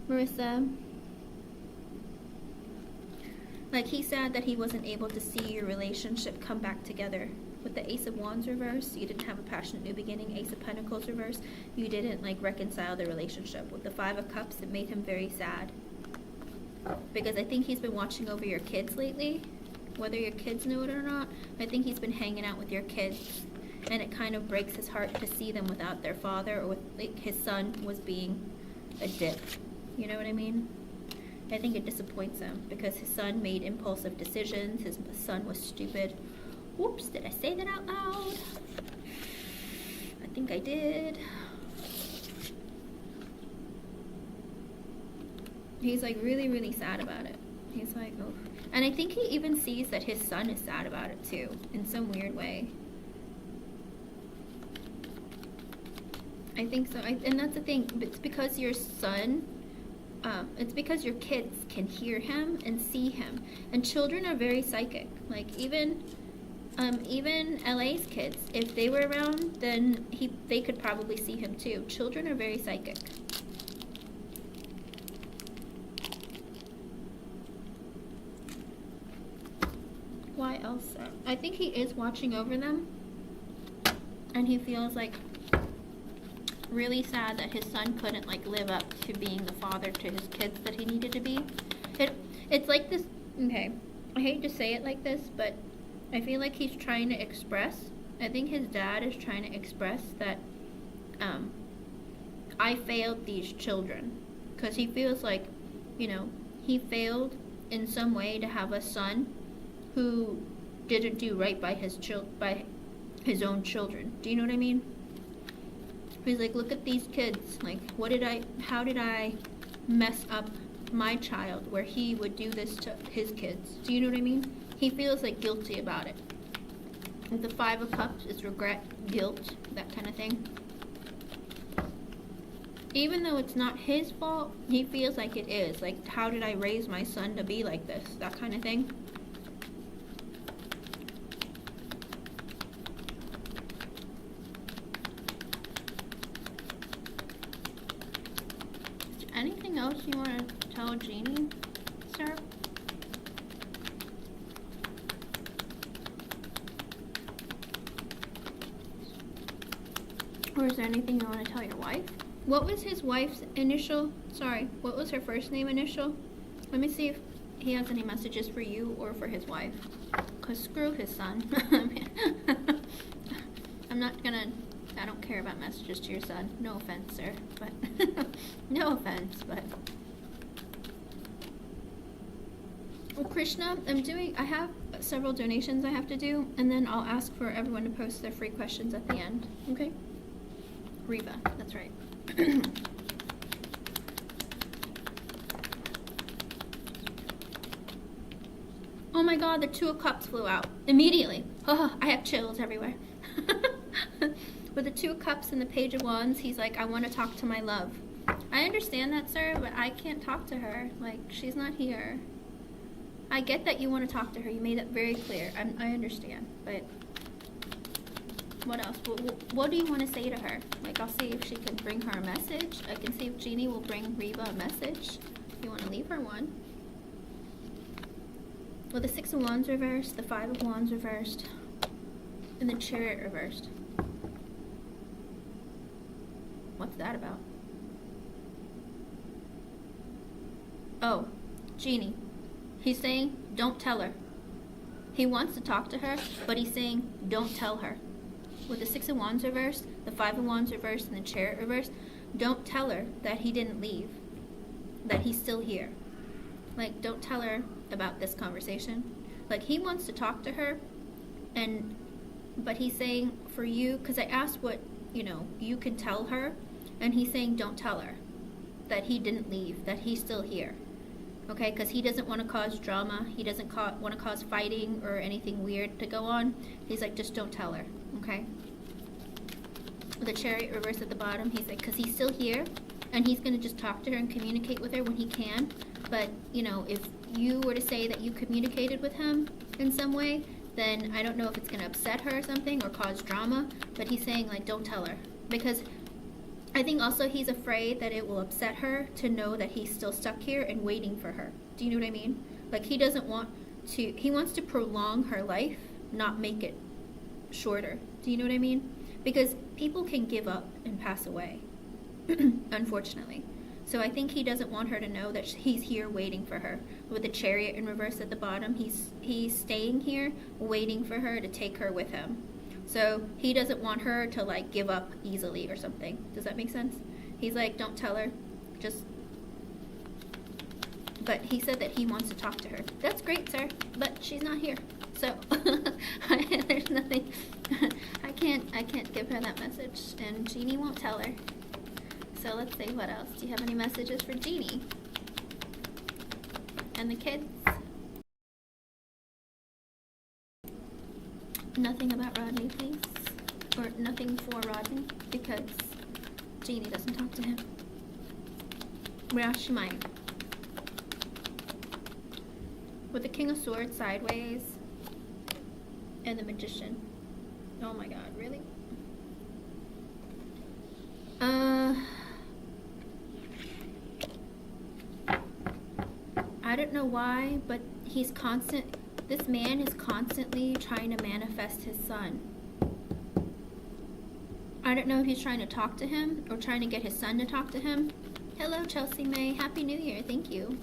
Marissa. Like, he's sad that he wasn't able to see your relationship come back together. With the Ace of Wands reverse, you didn't have a passionate new beginning. Ace of Pentacles reverse, you didn't like reconcile the relationship. With the Five of Cups, it made him very sad, because I think he's been watching over your kids lately. Whether your kids know it or not, I think he's been hanging out with your kids, and it kind of breaks his heart to see them without their father, or with like his son was being a dip. You know what I mean? I think it disappoints him because his son made impulsive decisions. His son was stupid. Whoops, did I say that out loud? I think I did. He's like really, really sad about it. He's like, oh. And I think he even sees that his son is sad about it too, in some weird way. I think so. And that's the thing. It's because your son, it's because your kids can hear him and see him. And children are very psychic. Like even LA's kids, if they were around, then they could probably see him too. Children are very psychic. Why else? I think he is watching over them, and he feels like really sad that his son couldn't like live up to being the father to his kids that he needed to be. It's like this. Okay, I hate to say it like this, but I feel like he's trying to express. I think his dad is trying to express that I failed these children, because he feels like, you know, he failed in some way to have a son who didn't do right by his own children. Do you know what I mean? He's like, look at these kids. Like, how did I mess up my child where he would do this to his kids? Do you know what I mean? He feels like guilty about it. With the Five of Cups, it's regret, guilt, that kind of thing. Even though it's not his fault, he feels like it is. Like, how did I raise my son to be like this? That kind of thing. Anything else you want to tell Genie, sir? Or is there anything you want to tell your wife? What was his wife's initial? Sorry, what was her first name initial? Let me see if he has any messages for you or for his wife. Because screw his son. I don't care about messages to your son. No offense, sir. But no offense, but. Well, Krishna, I have several donations I have to do, and then I'll ask for everyone to post their free questions at the end. Okay? Reva, that's right. Oh my god, the Two of Cups flew out. Immediately. Oh, I have chills everywhere. With the Two of Cups and the Page of Wands, he's like, I want to talk to my love. I understand that, sir, but I can't talk to her. Like, she's not here. I get that you want to talk to her. You made that very clear. I understand, but what else? What do you want to say to her? Like, I'll see if she can bring her a message. I can see if Genie will bring Reba a message. If you want to leave her one. With the Six of Wands reversed, the Five of Wands reversed, and the Chariot reversed. What's that about? Oh, Genie. He's saying, don't tell her. He wants to talk to her, but he's saying, don't tell her. With the Six of Wands reversed, the Five of Wands reversed, and the Chariot reversed, don't tell her that he didn't leave, that he's still here. Like, don't tell her about this conversation. Like, he wants to talk to her, but he's saying for you, because I asked what, you can tell her, and he's saying don't tell her that he didn't leave, that he's still here. Okay, because he doesn't want to cause drama. He doesn't want to cause fighting or anything weird to go on. He's like, just don't tell her, okay? With the Chariot reversed at the bottom, he's like, because he's still here, and he's going to just talk to her and communicate with her when he can. But, if you were to say that you communicated with him in some way, then I don't know if it's going to upset her or something or cause drama. But he's saying, like, don't tell her. Because I think also he's afraid that it will upset her to know that he's still stuck here and waiting for her. Do you know what I mean? Like, he doesn't want to, he wants to prolong her life, not make it shorter. Do you know what I mean? Because people can give up and pass away, unfortunately. So I think he doesn't want her to know that he's here waiting for her. With the Chariot in reverse at the bottom, he's staying here waiting for her to take her with him. So he doesn't want her to, like, give up easily or something. Does that make sense? He's like, don't tell her. But he said that he wants to talk to her. That's great, sir, but she's not here. So there's nothing. I can't give her that message, and Genie won't tell her. So let's see, what else? Do you have any messages for Genie? And the kids? Nothing about Rodney, please. Or nothing for Rodney, because Genie doesn't talk to him. Rashmai. With the King of Swords sideways and the Magician. Oh my god, really? I don't know why, but this man is constantly trying to manifest his son. I don't know if he's trying to talk to him or trying to get his son to talk to him. Hello, Chelsea May. Happy New Year. Thank you.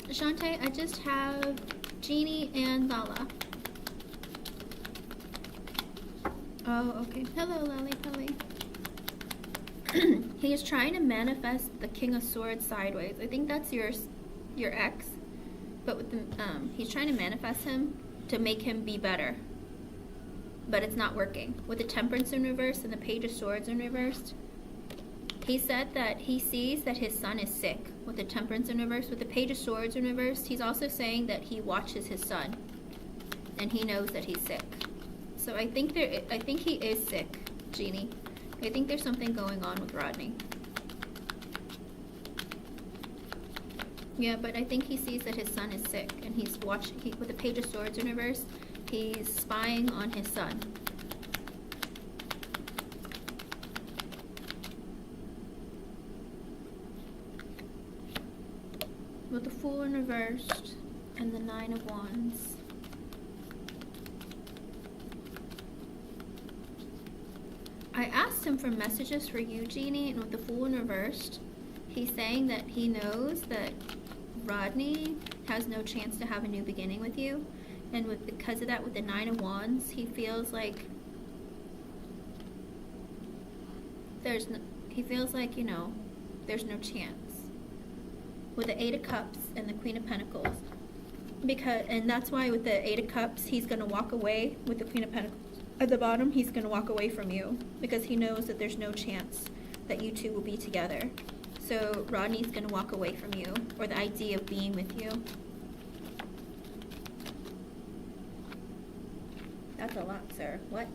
Shante, I just have Genie and Lala. Oh, okay. Hello, Lally Pelly. He is trying to manifest the King of Swords sideways. I think that's your ex. But with the, he's trying to manifest him to make him be better. But it's not working. With the Temperance in reverse and the Page of Swords in reversed, he said that he sees that his son is sick. With the Temperance in reverse, with the Page of Swords in reverse, he's also saying that he watches his son, and he knows that he's sick. So I think he is sick, Genie. I think there's something going on with Rodney. Yeah, but I think he sees that his son is sick, and he's watching. With the Page of Swords in reverse, he's spying on his son. With the Fool in reversed and the Nine of Wands. I asked him for messages for you, Genie, and with the Fool in reversed, he's saying that he knows that Rodney has no chance to have a new beginning with you, and because of that, with the Nine of Wands, he feels like there's no chance. With the Eight of Cups and the Queen of Pentacles, and that's why with the Eight of Cups, he's going to walk away. With the Queen of Pentacles at the bottom, he's going to walk away from you because he knows that there's no chance that you two will be together. So Rodney's going to walk away from you, or the idea of being with you. That's a lot, sir. What?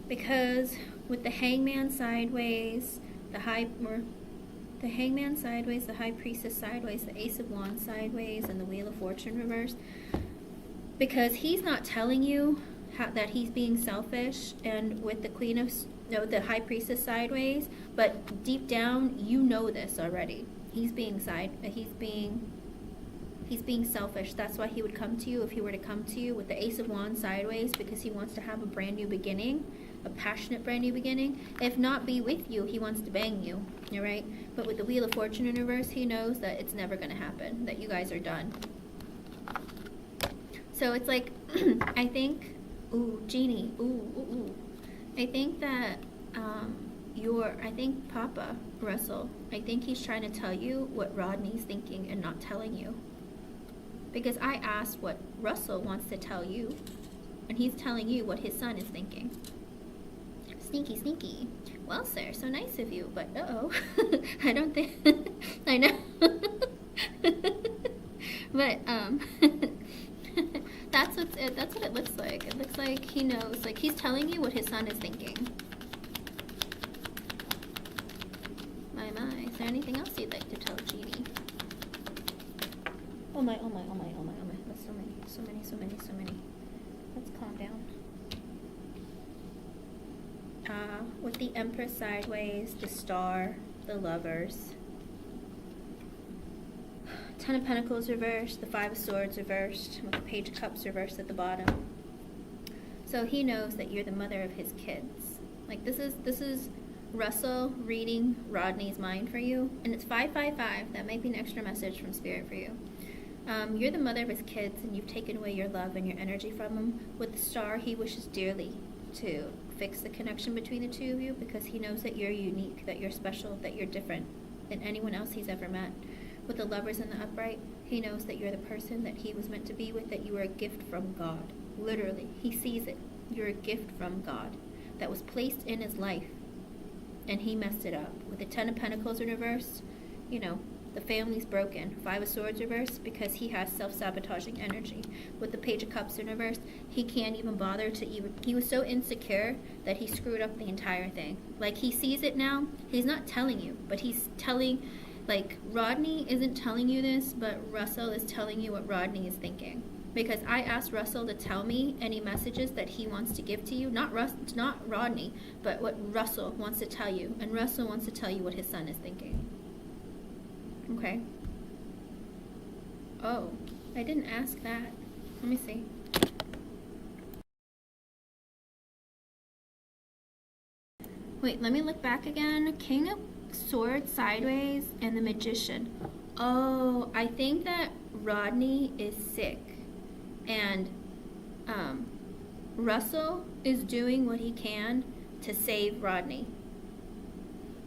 Because with the Hangman sideways, the Hangman sideways, the High Priestess sideways, the Ace of Wands sideways, and the Wheel of Fortune reversed, because he's not telling you that he's being selfish, and with the the High Priestess sideways, but deep down, you know this already. He's being selfish. That's why he would come to you if he were to come to you with the Ace of Wands sideways, because he wants to have a brand new beginning, a passionate brand new beginning. If not be with you, he wants to bang you, all right? But with the Wheel of Fortune in reverse, he knows that it's never going to happen, that you guys are done. So it's like, I think, ooh, Genie, ooh. I think that, I think Papa, Russell, I think he's trying to tell you what Rodney's thinking and not telling you. Because I asked what Russell wants to tell you, and he's telling you what his son is thinking. Sneaky, sneaky. Well, sir, so nice of you, but uh-oh. I don't think... I know. But, that's what it looks like. It looks like he knows. Like, he's telling you what his son is thinking. My. Is there anything else you'd like to tell Genie? Oh my. That's so many. Let's calm down. With the Empress sideways, the Star, the Lovers, Ten of Pentacles reversed, the Five of Swords reversed, with the Page of Cups reversed at the bottom. So he knows that you're the mother of his kids. Like, this is Russell reading Rodney's mind for you, and it's 555. That might be an extra message from Spirit for you. You're the mother of his kids, and you've taken away your love and your energy from him. With the Star, he wishes dearly to fix the connection between the two of you, because he knows that you're unique, that you're special, that you're different than anyone else he's ever met. With the Lovers in the upright, he knows that you're the person that he was meant to be with, that you were a gift from God. Literally, he sees it. You're a gift from God that was placed in his life, and he messed it up. With the Ten of Pentacles in reverse, you know, the family's broken. Five of Swords reversed, because he has self-sabotaging energy. With the Page of Cups in reverse, he can't even bother to he was so insecure that he screwed up the entire thing. Like, he sees it now. He's not telling you, but he's telling, like, Rodney isn't telling you this, but Russell is telling you what Rodney is thinking. Because I asked Russell to tell me any messages that he wants to give to you. Not Rodney, but what Russell wants to tell you. And Russell wants to tell you what his son is thinking. Okay. Oh, I didn't ask that. Let me see. Wait, let me look back again. King of Swords sideways and the Magician. Oh, I think that Rodney is sick. And Russell is doing what he can to save Rodney.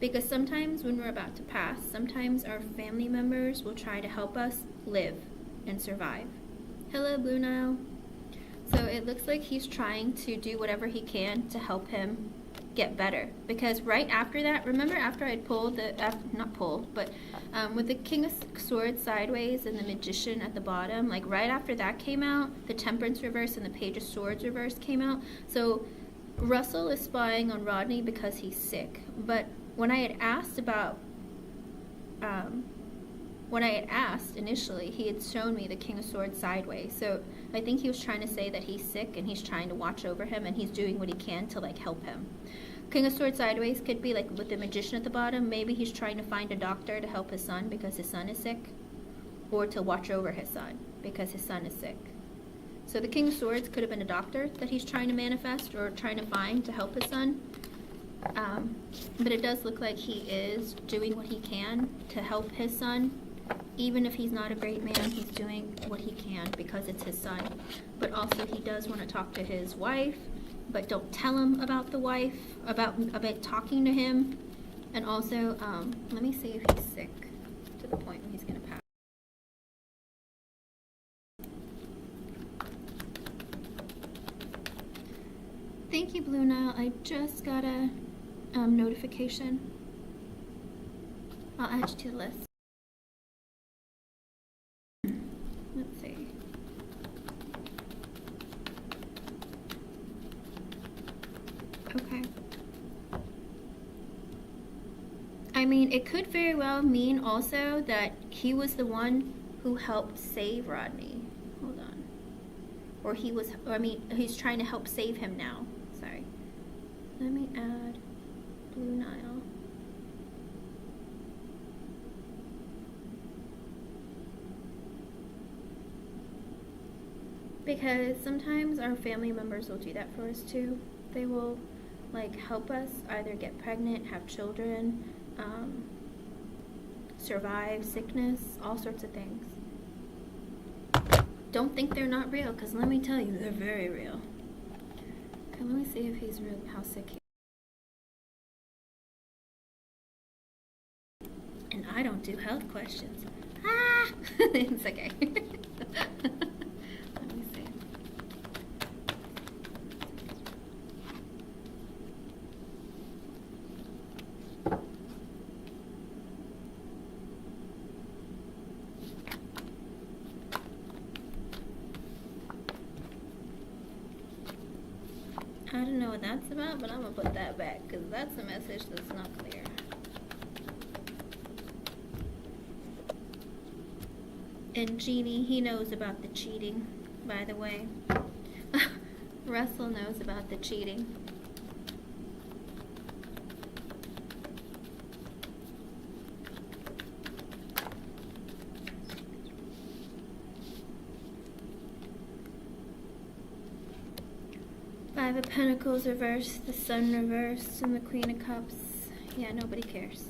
Because sometimes when we're about to pass, sometimes our family members will try to help us live and survive. Hello, Blue Nile. So it looks like he's trying to do whatever he can to help him get better. Because right after that, remember after I'd pulled with the King of Swords sideways and the Magician at the bottom, like right after that came out, the Temperance reverse and the Page of Swords reverse came out. So Russell is spying on Rodney because he's sick. But when I had asked about, initially, he had shown me the King of Swords sideways. So I think he was trying to say that he's sick and he's trying to watch over him and he's doing what he can to, like, help him. King of Swords sideways could be like with the Magician at the bottom. Maybe he's trying to find a doctor to help his son because his son is sick, or to watch over his son because his son is sick. So the King of Swords could have been a doctor that he's trying to manifest or trying to find to help his son. But it does look like he is doing what he can to help his son. Even if he's not a great man, he's doing what he can because it's his son. But also he does want to talk to his wife, but don't tell him about the wife, about talking to him. And also, let me see if he's sick to the point where he's going to pass. Thank you, Blue Nile. I just got a notification. I'll add you to the list. Let's see. Okay. I mean, it could very well mean also that he was the one who helped save Rodney. Hold on. Or he was, or I mean, he's trying to help save him now. Sorry. Let me add Blue Nile. Because sometimes our family members will do that for us too. They will like help us either get pregnant, have children, survive sickness, all sorts of things. Don't think they're not real, because let me tell you, they're very real. Okay, let me see if he's really, how sick he is. And I don't do health questions. Ah! It's okay. Let me see. I don't know what that's about, but I'm gonna put that back because that's a message that's not clear. And Genie, he knows about the cheating, by the way. Russell knows about the cheating. Five of Pentacles reversed, the Sun reversed, and the Queen of Cups. Yeah, nobody cares.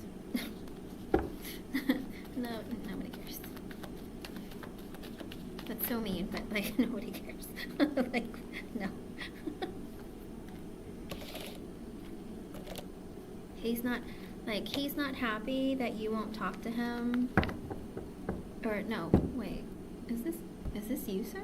No, nobody cares. That's so mean, but like, nobody cares. Like, no. He's not, like, he's not happy that you won't talk to him. Or, no, wait. Is this you, sir?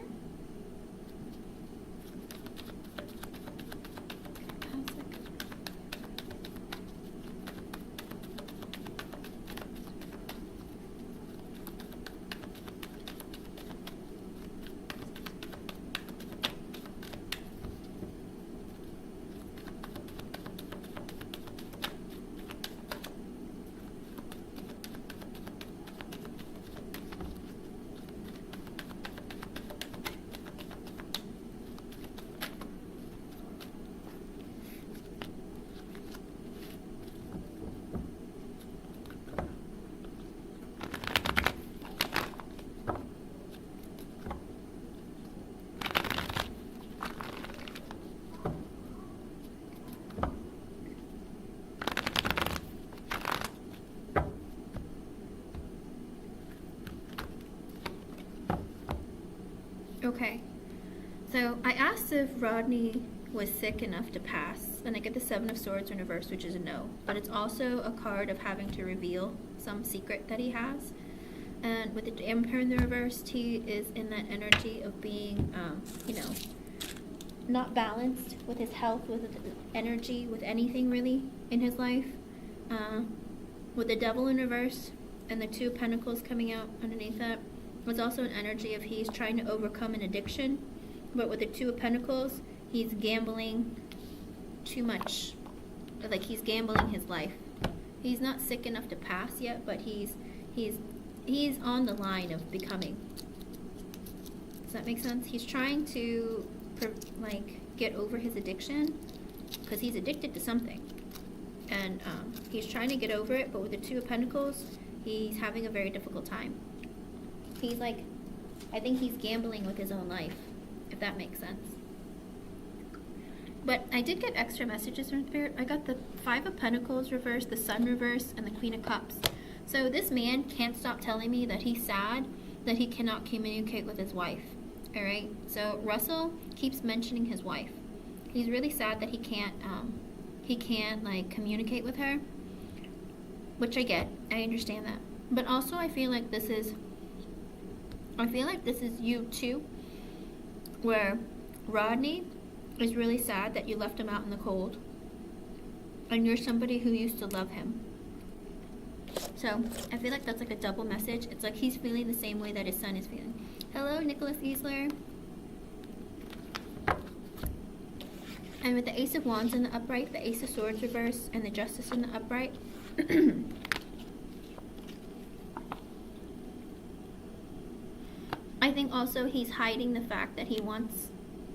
Okay, so I asked if Rodney was sick enough to pass, and I get the Seven of Swords in reverse, which is a no. But it's also a card of having to reveal some secret that he has. And with the Emperor in the reverse, he is in that energy of being, you know, not balanced with his health, with his energy, with anything really in his life. With the Devil in reverse and the Two of Pentacles coming out underneath that, it's also an energy of he's trying to overcome an addiction. But with the Two of Pentacles, he's gambling too much. Like, he's gambling his life. He's not sick enough to pass yet, but he's on the line of becoming. Does that make sense? He's trying to, like, get over his addiction, because he's addicted to something. And he's trying to get over it, but with the Two of Pentacles, he's having a very difficult time. He's like, I think he's gambling with his own life, if that makes sense. But I did get extra messages from Spirit. I got the Five of Pentacles reversed, the Sun reversed, and the Queen of Cups. So this man can't stop telling me that he's sad, that he cannot communicate with his wife. Alright? So Russell keeps mentioning his wife. He's really sad that he can't like communicate with her. Which I get. I understand that. But also I feel like this is you too, where Rodney is really sad that you left him out in the cold, and you're somebody who used to love him. So I feel like that's like a double message. It's like he's feeling the same way that his son is feeling. Hello, Nicholas Giesler. And with the Ace of Wands in the upright, the Ace of Swords reverse, and the Justice in the upright, I think also he's hiding the fact that he wants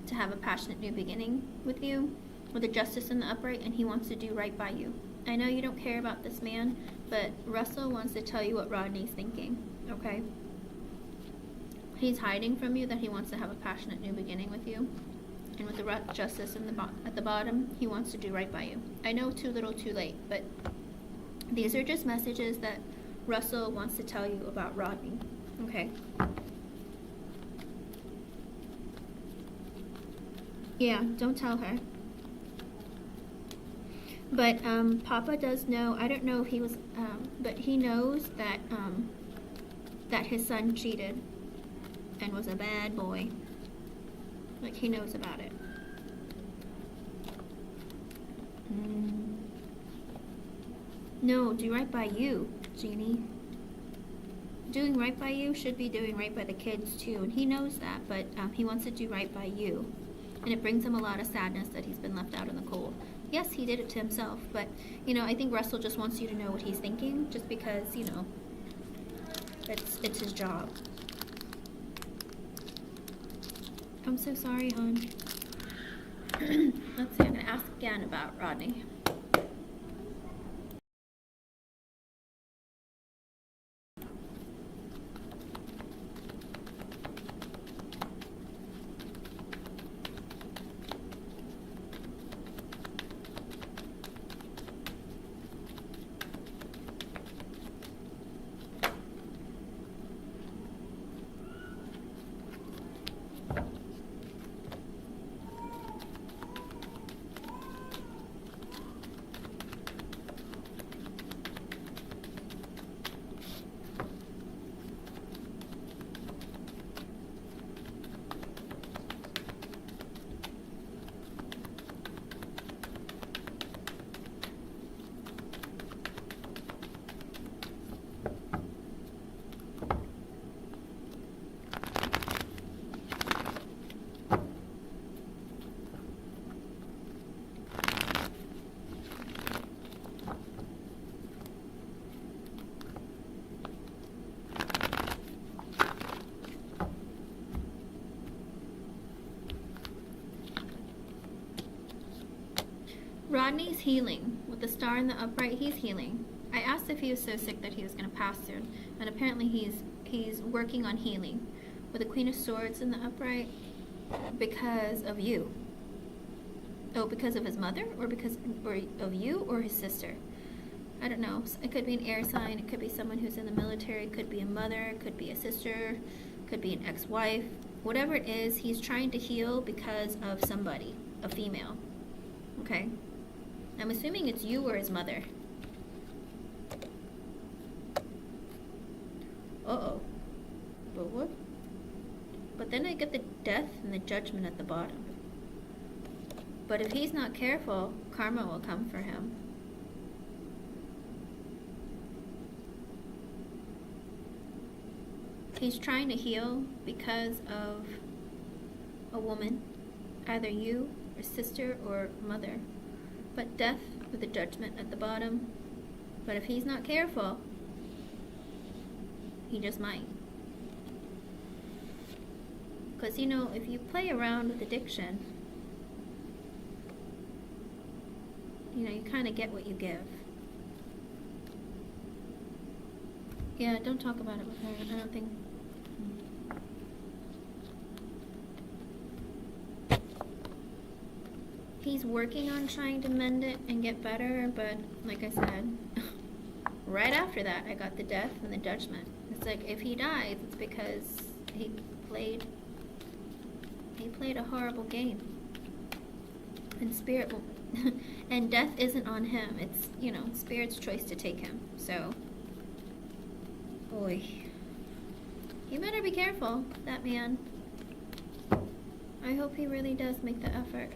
to have a passionate new beginning with you, with the Justice in the upright, and he wants to do right by you. I know you don't care about this man, but Russell wants to tell you what Rodney's thinking, okay? He's hiding from you that he wants to have a passionate new beginning with you. And with the Justice in at the bottom, he wants to do right by you. I know too little too late, but these are just messages that Russell wants to tell you about Rodney, okay? Yeah, don't tell her. But Papa does know, I don't know if he was, but he knows that that his son cheated and was a bad boy. Like, he knows about it. No, do right by you, Genie. Doing right by you should be doing right by the kids too, and he knows that, but he wants to do right by you. And it brings him a lot of sadness that he's been left out in the cold. Yes, he did it to himself, but, you know, I think Russell just wants you to know what he's thinking, just because, you know, it's his job. I'm so sorry, hon. Let's see, I'm going to ask again about Rodney. Rodney's healing. With the star in the upright, he's healing. I asked if he was so sick that he was going to pass soon, and apparently he's working on healing. With the Queen of Swords in the upright, because of you. Oh, because of his mother, or because of you, or his sister? I don't know. It could be an air sign. It could be someone who's in the military. It could be a mother. It could be a sister. It could be an ex-wife. Whatever it is, he's trying to heal because of somebody, a female. Okay? I'm assuming it's you or his mother. Uh-oh. But what? But then I get the death and the judgment at the bottom. But if he's not careful, karma will come for him. He's trying to heal because of a woman, either you, or sister, or mother. But death with the judgment at the bottom. But if he's not careful, he just might. Because, you know, if you play around with addiction, you know, you kind of get what you give. Yeah, don't talk about it with her. I don't think... He's working on trying to mend it and get better, but like I said, right after that, I got the death and the judgment. It's like, if he dies, it's because he played a horrible game. And spirit will, and death isn't on him. It's, you know, spirit's choice to take him. So, boy, you better be careful, that man. I hope he really does make the effort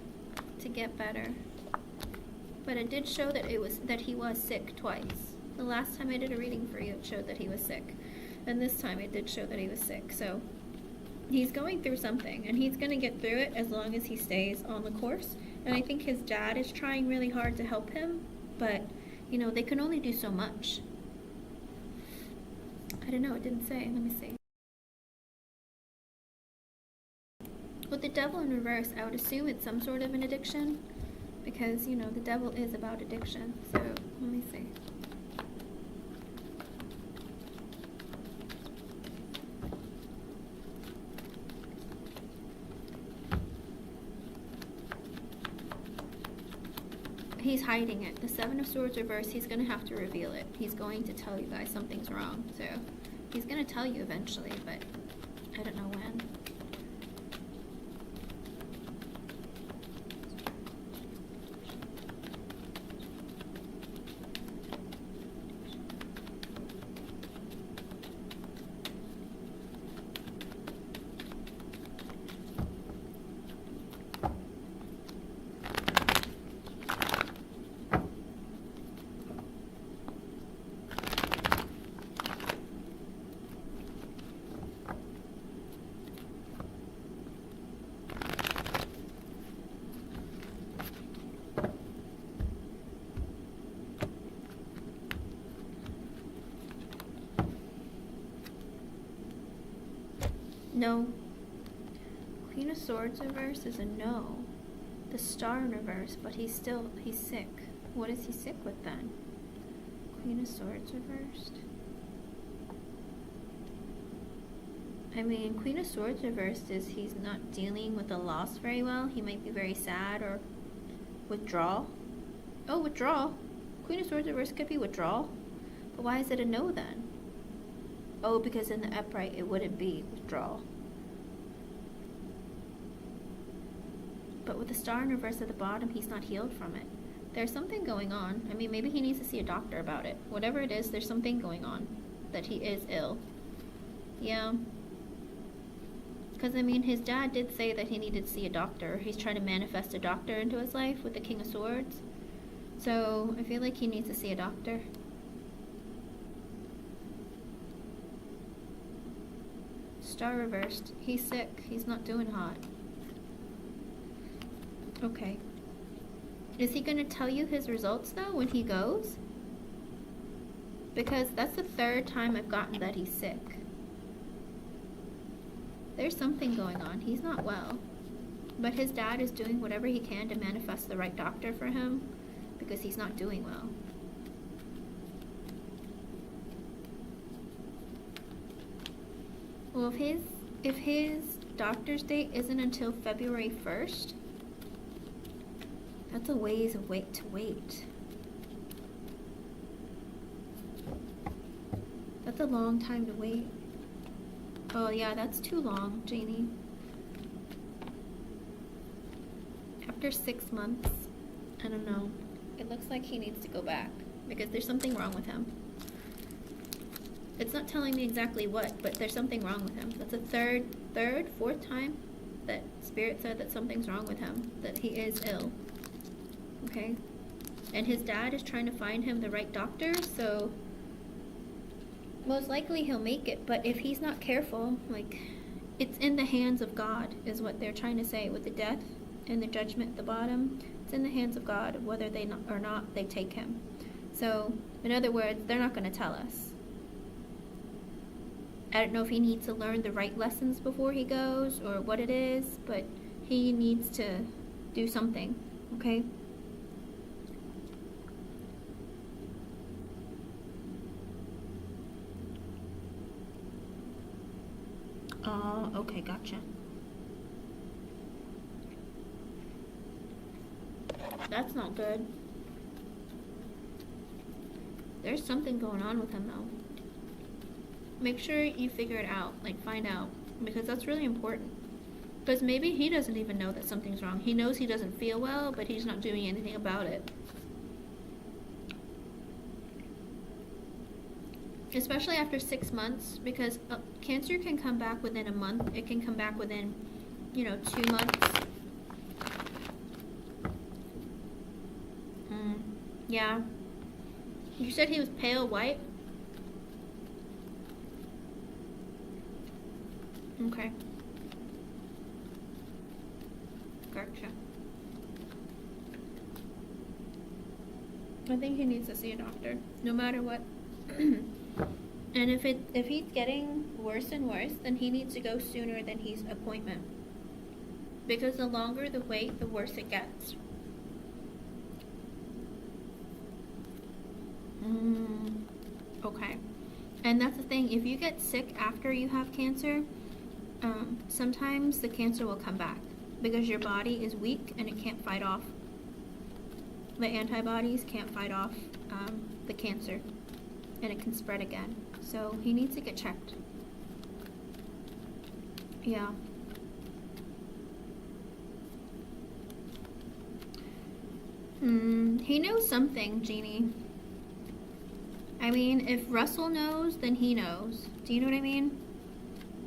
to get better. But it did show that he was sick twice. The last time I did a reading for you, it showed that he was sick. And this time it did show that he was sick. So he's going through something, and he's going to get through it as long as he stays on the course And I think his dad is trying really hard to help him, but, you know, they can only do so much. I don't know, it didn't say. Let me see. With the devil in reverse, I would assume it's some sort of an addiction, because, you know, the devil is about addiction. So, let me see. He's hiding it. The Seven of Swords reverse, he's going to have to reveal it. He's going to tell you guys something's wrong. So, he's going to tell you eventually, but I don't know when. No. Queen of Swords reverse is a no. The Star in reverse, but he's sick. What is he sick with then? Queen of Swords reversed. I mean, Queen of Swords reversed is he's not dealing with the loss very well. He might be very sad or withdrawal. Oh, withdrawal. Queen of Swords reversed could be withdrawal. But why is it a no then? Oh, because in the upright it wouldn't be withdrawal. But with the Star in reverse at the bottom, he's not healed from it. There's something going on. I mean, maybe he needs to see a doctor about it. Whatever it is, there's something going on. That he is ill. Yeah. Because, I mean, his dad did say that he needed to see a doctor. He's trying to manifest a doctor into his life with the King of Swords. So, I feel like he needs to see a doctor. Star reversed. He's sick. He's not doing hot. Okay. Is he going to tell you his results, though, when he goes? Because that's the third time I've gotten that he's sick. There's something going on. He's not well. But his dad is doing whatever he can to manifest the right doctor for him, because he's not doing well. Well, if his doctor's date isn't until February 1st, that's a ways of wait to wait. That's a long time to wait. Oh yeah, that's too long, Janie. After 6 months, I don't know. It looks like he needs to go back because there's something wrong with him. It's not telling me exactly what, but there's something wrong with him. That's the fourth time that Spirit said that something's wrong with him, that he is ill. Okay? And his dad is trying to find him the right doctor, so most likely he'll make it. But if he's not careful, like, it's in the hands of God, is what they're trying to say with the death and the judgment at the bottom. It's in the hands of God, whether they or not they take him. So, in other words, they're not going to tell us. I don't know if he needs to learn the right lessons before he goes or what it is, but he needs to do something, okay? Oh, okay, gotcha. That's not good. There's something going on with him, though. Make sure you figure it out, like find out, because that's really important. Because maybe he doesn't even know that something's wrong. He knows he doesn't feel well, but he's not doing anything about it. Especially after 6 months, because cancer can come back within a month. It can come back within, 2 months. Yeah. You said he was pale white? Okay. Gotcha. I think he needs to see a doctor, no matter what. And if he's getting worse and worse, then he needs to go sooner than his appointment. Because the longer the wait, the worse it gets. Okay. And that's the thing, if you get sick after you have cancer, sometimes the cancer will come back because your body is weak and it can't fight off. The antibodies can't fight off the cancer, and it can spread again. So he needs to get checked. Yeah. He knows something, Genie. I mean, if Russell knows, then he knows. Do you know what I mean?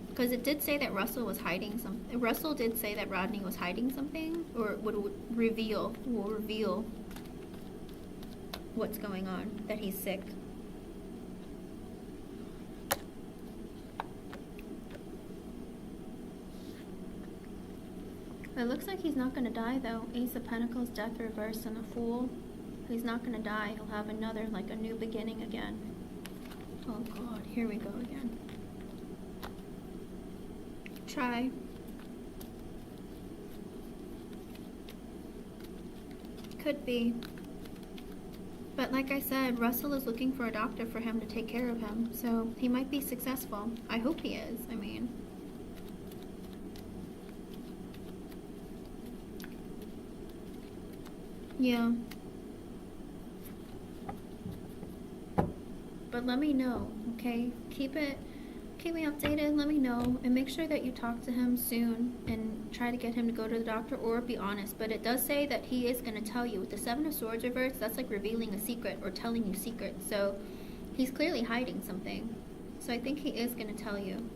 Because it did say that Russell was hiding something. Russell did say that Rodney was hiding something, or will reveal what's going on, that he's sick. It looks like he's not going to die, though. Ace of Pentacles, Death reversed, and the Fool. He's not going to die. He'll have another, like a new beginning again. Oh, God. Here we go again. Try. Could be. But like I said, Russell is looking for a doctor for him to take care of him. So he might be successful. I hope he is. I mean... yeah. But let me know, okay? Keep me updated, let me know, and make sure that you talk to him soon and try to get him to go to the doctor, or be honest. But it does say that he is going to tell you. With the Seven of Swords reversed, that's like revealing a secret or telling you secrets. So he's clearly hiding something. So I think he is going to tell you.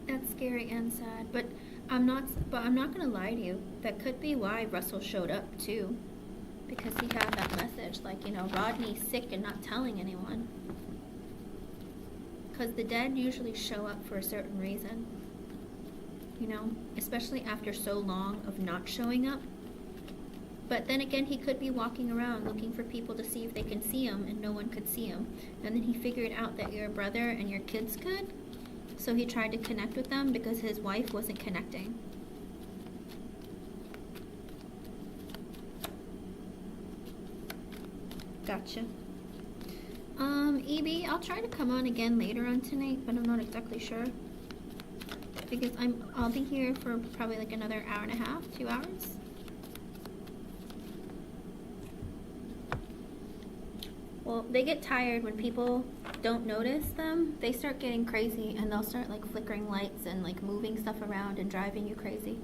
That's scary and sad, but I'm not gonna lie to you. That could be why Russell showed up too, because he had that message, like, you know, Rodney's sick and not telling anyone. Because the dead usually show up for a certain reason, you know, especially after so long of not showing up. But then again, he could be walking around looking for people to see if they can see him, and no one could see him. And then he figured out that your brother and your kids could. So he tried to connect with them because his wife wasn't connecting. Gotcha. EB, I'll try to come on again later on tonight, but I'm not exactly sure. Because I'll be here for probably like another hour and a half, 2 hours. Well, they get tired when people don't notice them. They start getting crazy, and they'll start like flickering lights and like moving stuff around and driving you crazy.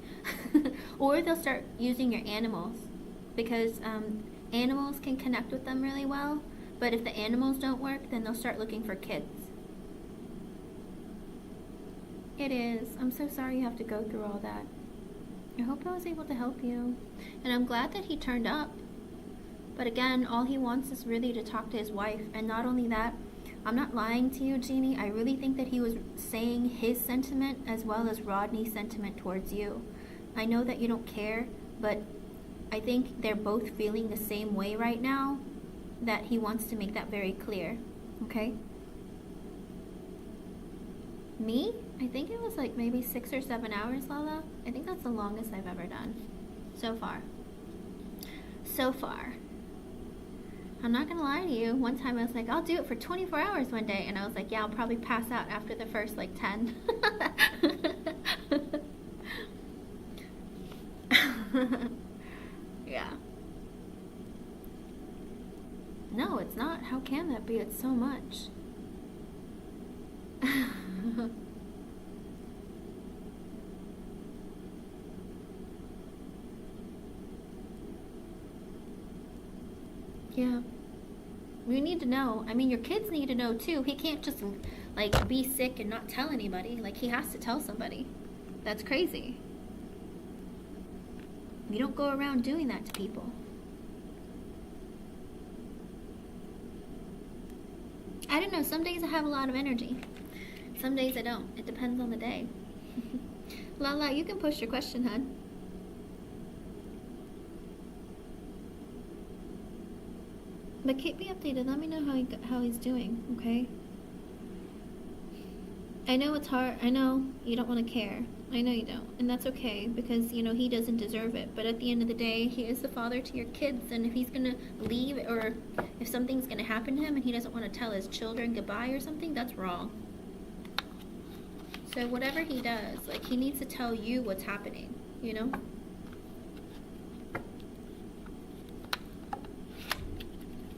Or they'll start using your animals, because animals can connect with them really well. But if the animals don't work, then they'll start looking for kids. It is. I'm so sorry you have to go through all that. I hope I was able to help you. And I'm glad that he turned up. But again, all he wants is really to talk to his wife. And not only that, I'm not lying to you, Genie. I really think that he was saying his sentiment as well as Rodney's sentiment towards you. I know that you don't care, but I think they're both feeling the same way right now, that he wants to make that very clear. Okay? Me? I think it was like maybe 6 or 7 hours, Lala. I think that's the longest I've ever done. So far. So far. I'm not gonna lie to you. One time I was like, I'll do it for 24 hours one day. And I was like, yeah, I'll probably pass out after the first like 10. Yeah. No, it's not. How can that be? It's so much. Yeah. We need to know. I mean, your kids need to know too. He can't just like be sick and not tell anybody. Like, he has to tell somebody. That's crazy. You don't go around doing that to people. I don't know. Some days I have a lot of energy. Some days I don't. It depends on the day. Lala, you can post your question, hon. But keep me updated. Let me know how he's doing, okay? I know it's hard. I know you don't want to care. I know you don't. And that's okay because, you know, he doesn't deserve it. But at the end of the day, he is the father to your kids. And if he's going to leave or if something's going to happen to him and he doesn't want to tell his children goodbye or something, that's wrong. So whatever he does, like, he needs to tell you what's happening, you know?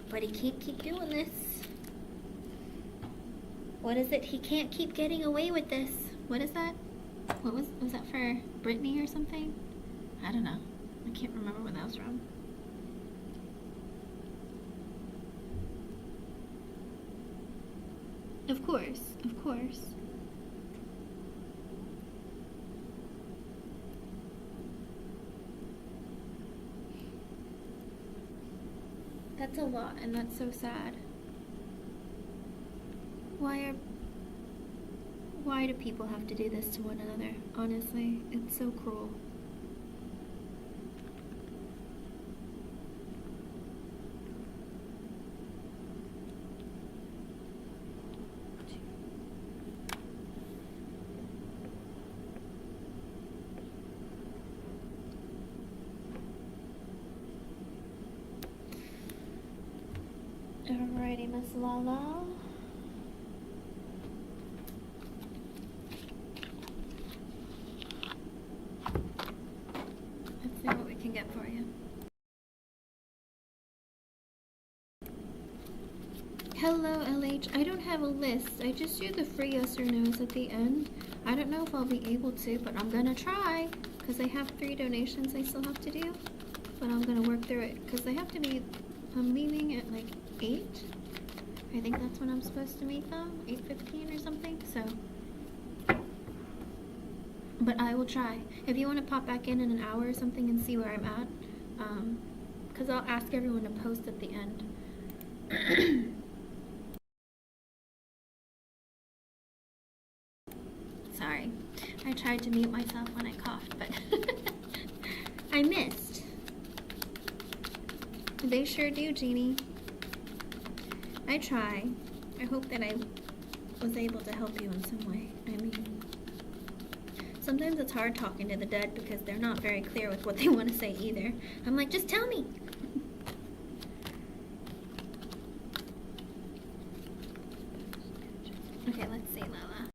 But he can't keep doing this. What is it? He can't keep getting away with this. What is that? What was that for Brittany or something? I don't know. I can't remember where that was from. Of course, of course. That's a lot, and that's so sad. Why do people have to do this to one another? Honestly, it's so cruel. Alrighty, Miss Lala. Let's see what we can get for you. Hello, LH. I don't have a list. I just do the free yes or no's at the end. I don't know if I'll be able to, but I'm gonna try because I have 3 donations I still have to do. But I'm gonna work through it because I have to be. I'm leaving at like 8. I think that's when I'm supposed to meet them, 8:15 or something. So, but I will try. If you want to pop back in an hour or something and see where I'm at, because I'll ask everyone to post at the end. Sorry, I tried to mute myself when I coughed, but I missed. They sure do, Genie. I try. I hope that I was able to help you in some way. I mean, sometimes it's hard talking to the dead because they're not very clear with what they want to say either. I'm like, just tell me. Okay, let's see, Lala.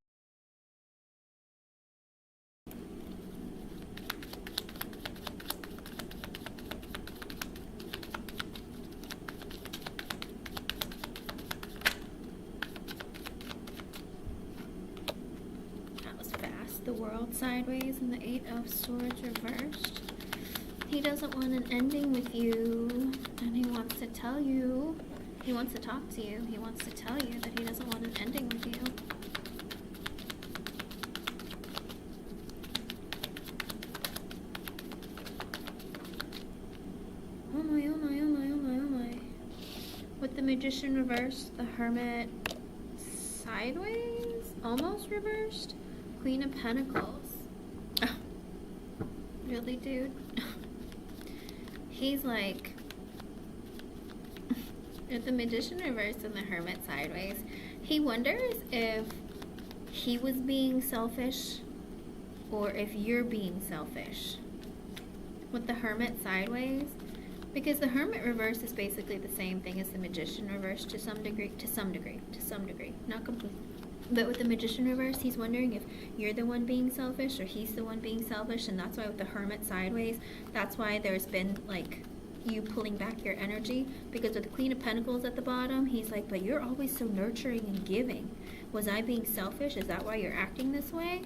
The World sideways and the 8 of Swords reversed. He doesn't want an ending with you, and he wants to tell you, he wants to talk to you, he wants to tell you that he doesn't want an ending with you. Oh my, oh my, oh my, oh my, oh my. With the Magician reversed, the Hermit sideways, almost reversed. Queen of Pentacles. Oh, really, dude? He's like, with the Magician reversed and the Hermit sideways, he wonders if he was being selfish or if you're being selfish. With the Hermit sideways, because the Hermit reverse is basically the same thing as the Magician reverse to some degree, not completely. But with the Magician reverse, he's wondering if you're the one being selfish or he's the one being selfish, and that's why with the Hermit sideways, that's why there's been, like, you pulling back your energy, because with the Queen of Pentacles at the bottom, he's like, but you're always so nurturing and giving. Was I being selfish? Is that why you're acting this way?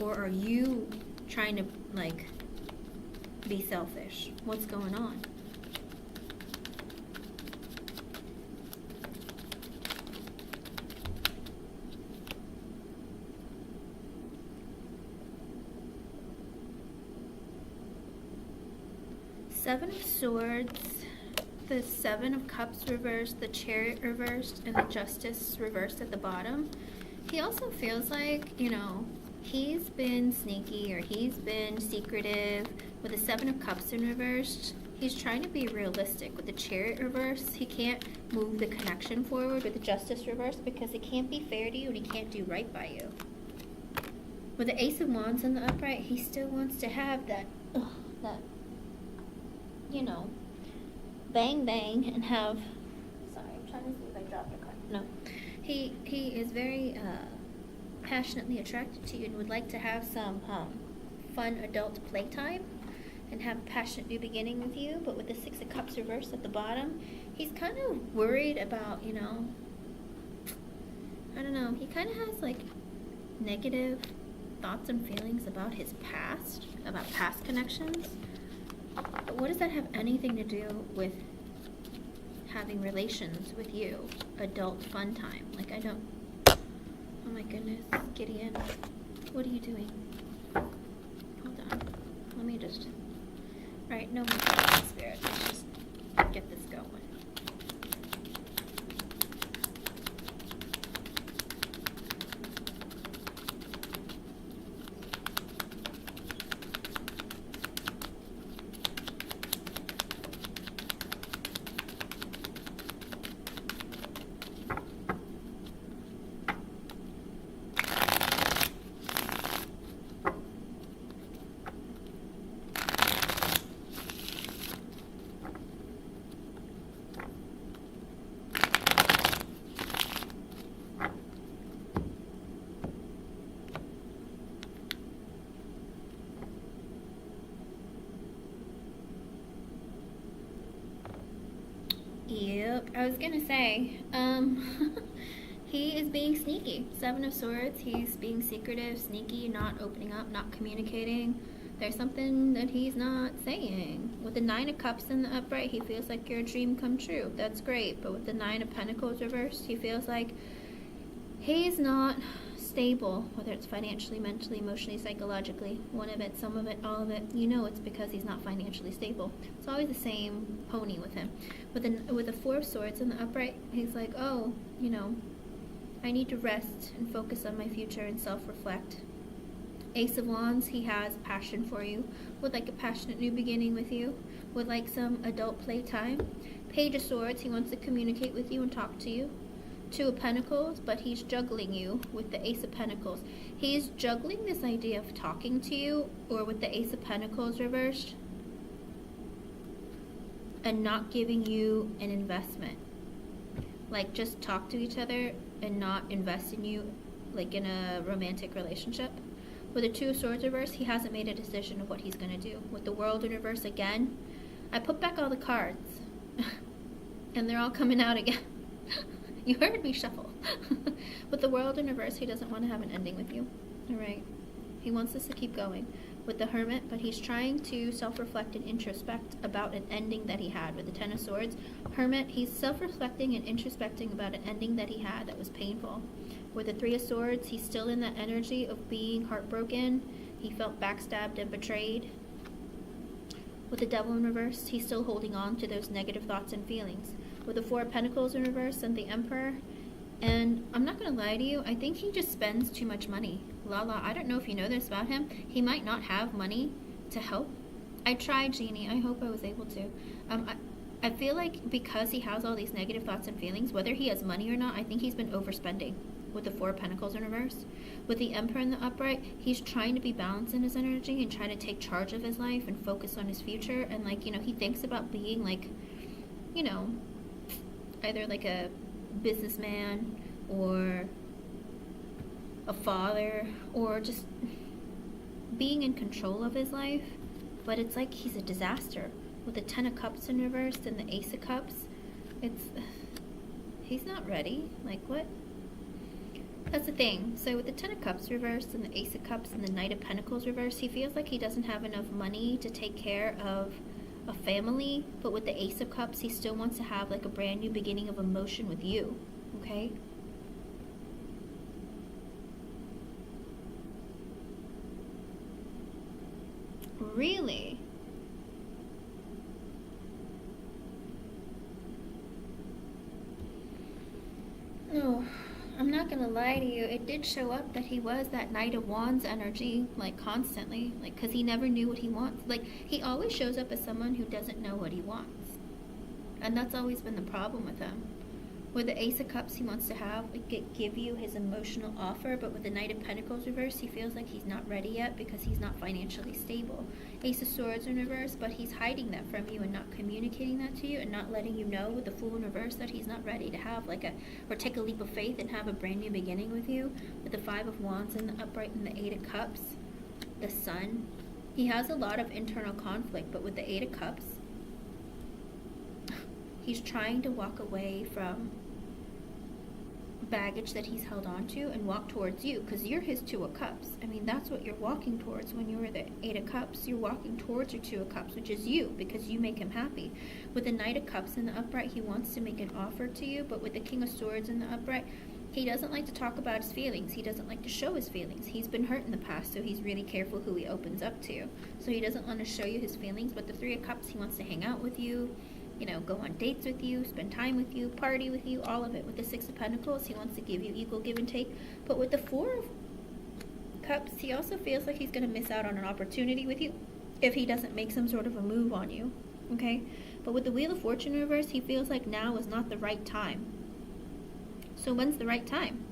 Or are you trying to, like, be selfish? What's going on? Seven of Swords, the Seven of Cups reversed, the Chariot reversed, and the Justice reversed at the bottom. He also feels like, you know, he's been sneaky or he's been secretive. With the Seven of Cups in reversed, he's trying to be realistic. With the Chariot reversed, he can't move the connection forward. With the Justice reversed, because he can't be fair to you and he can't do right by you. With the Ace of Wands in the upright, he still wants to have that, you know, bang bang and have, sorry, I'm trying to see if I dropped a card. No. He is very passionately attracted to you and would like to have some fun adult playtime and have a passionate new beginning with you. But with the Six of Cups reversed at the bottom, he's kind of worried about, you know, I don't know, he kind of has like negative thoughts and feelings about his past, about past connections. But what does that have anything to do with having relations with you? Adult fun time. Like, I don't... Oh my goodness, Gideon. What are you doing? Hold on. Let me just... Right, no more spirit. Let's just get this going. Yep, I was gonna say, he is being sneaky. Seven of Swords, he's being secretive, sneaky, not opening up, not communicating. There's something that he's not saying. With the Nine of Cups in the upright, he feels like you're a dream come true. That's great. But with the Nine of Pentacles reversed, he feels like he's not stable, whether it's financially, mentally, emotionally, psychologically. One of it, some of it, all of it. You know it's because he's not financially stable. It's always the same pony with him. With the Four of Swords in the upright, he's like, oh, you know, I need to rest and focus on my future and self-reflect. Ace of Wands, he has passion for you, would like a passionate new beginning with you, would like some adult playtime. Page of Swords, he wants to communicate with you and talk to you. Two of Pentacles, but he's juggling you with the Ace of Pentacles. He's juggling this idea of talking to you, or with the Ace of Pentacles reversed, and not giving you an investment. Like, just talk to each other and not invest in you, like in a romantic relationship. With the Two of Swords reversed, he hasn't made a decision of what he's going to do. With the World in reverse again, I put back all the cards, and they're all coming out again. You heard me shuffle. With the World in reverse, he doesn't want to have an ending with you. Alright. He wants this to keep going. With the Hermit, but he's trying to self-reflect and introspect about an ending that he had. With the Ten of Swords, Hermit, he's self-reflecting and introspecting about an ending that he had that was painful. With the Three of Swords, he's still in that energy of being heartbroken. He felt backstabbed and betrayed. With the Devil in reverse, he's still holding on to those negative thoughts and feelings. With the Four of Pentacles in reverse and the Emperor, and I'm not going to lie to you, I think he just spends too much money. Lala, I don't know if you know this about him. He might not have money to help. I tried, Genie. I hope I was able to. I feel like because he has all these negative thoughts and feelings, whether he has money or not, I think he's been overspending. With the Four of Pentacles in reverse. With the Emperor in the upright, he's trying to be balanced in his energy and trying to take charge of his life and focus on his future. And, like, you know, he thinks about being, like, you know, either like a businessman or a father or just being in control of his life. But it's like he's a disaster. With the Ten of Cups in reverse and the Ace of Cups, he's not ready. Like, what? That's the thing. So with the Ten of Cups reversed and the Ace of Cups and the Knight of Pentacles reversed, he feels like he doesn't have enough money to take care of a family. But with the Ace of Cups, he still wants to have like a brand new beginning of emotion with you. Okay? Really? No. I'm not gonna lie to you, it did show up that he was that Knight of Wands energy, like, constantly. Like, because he never knew what he wants. Like, he always shows up as someone who doesn't know what he wants. And that's always been the problem with him. With the Ace of Cups, he wants to have, like, give you his emotional offer, but with the Knight of Pentacles reverse, he feels like he's not ready yet because he's not financially stable. Ace of Swords in reverse, but he's hiding that from you and not communicating that to you and not letting you know with the Fool in reverse that he's not ready to have, like, or take a leap of faith and have a brand new beginning with you. With the Five of Wands in the upright and the Eight of Cups, the Sun, he has a lot of internal conflict, but with the Eight of Cups, he's trying to walk away from baggage that he's held on to and walk towards you, because you're his Two of Cups. I mean, that's what you're walking towards when you're the Eight of Cups. You're walking towards your Two of Cups, which is you, because you make him happy. With the Knight of Cups in the upright, he wants to make an offer to you, but with the King of Swords in the upright, he doesn't like to talk about his feelings. He doesn't like to show his feelings. He's been hurt in the past, so he's really careful who he opens up to. So he doesn't want to show you his feelings, but the Three of Cups, he wants to hang out with you, you know, go on dates with you, spend time with you, party with you, all of it. With the Six of Pentacles, he wants to give you equal give and take. But with the Four of Cups, he also feels like he's going to miss out on an opportunity with you if he doesn't make some sort of a move on you, okay? But with the Wheel of Fortune in reverse, he feels like now is not the right time. So when's the right time?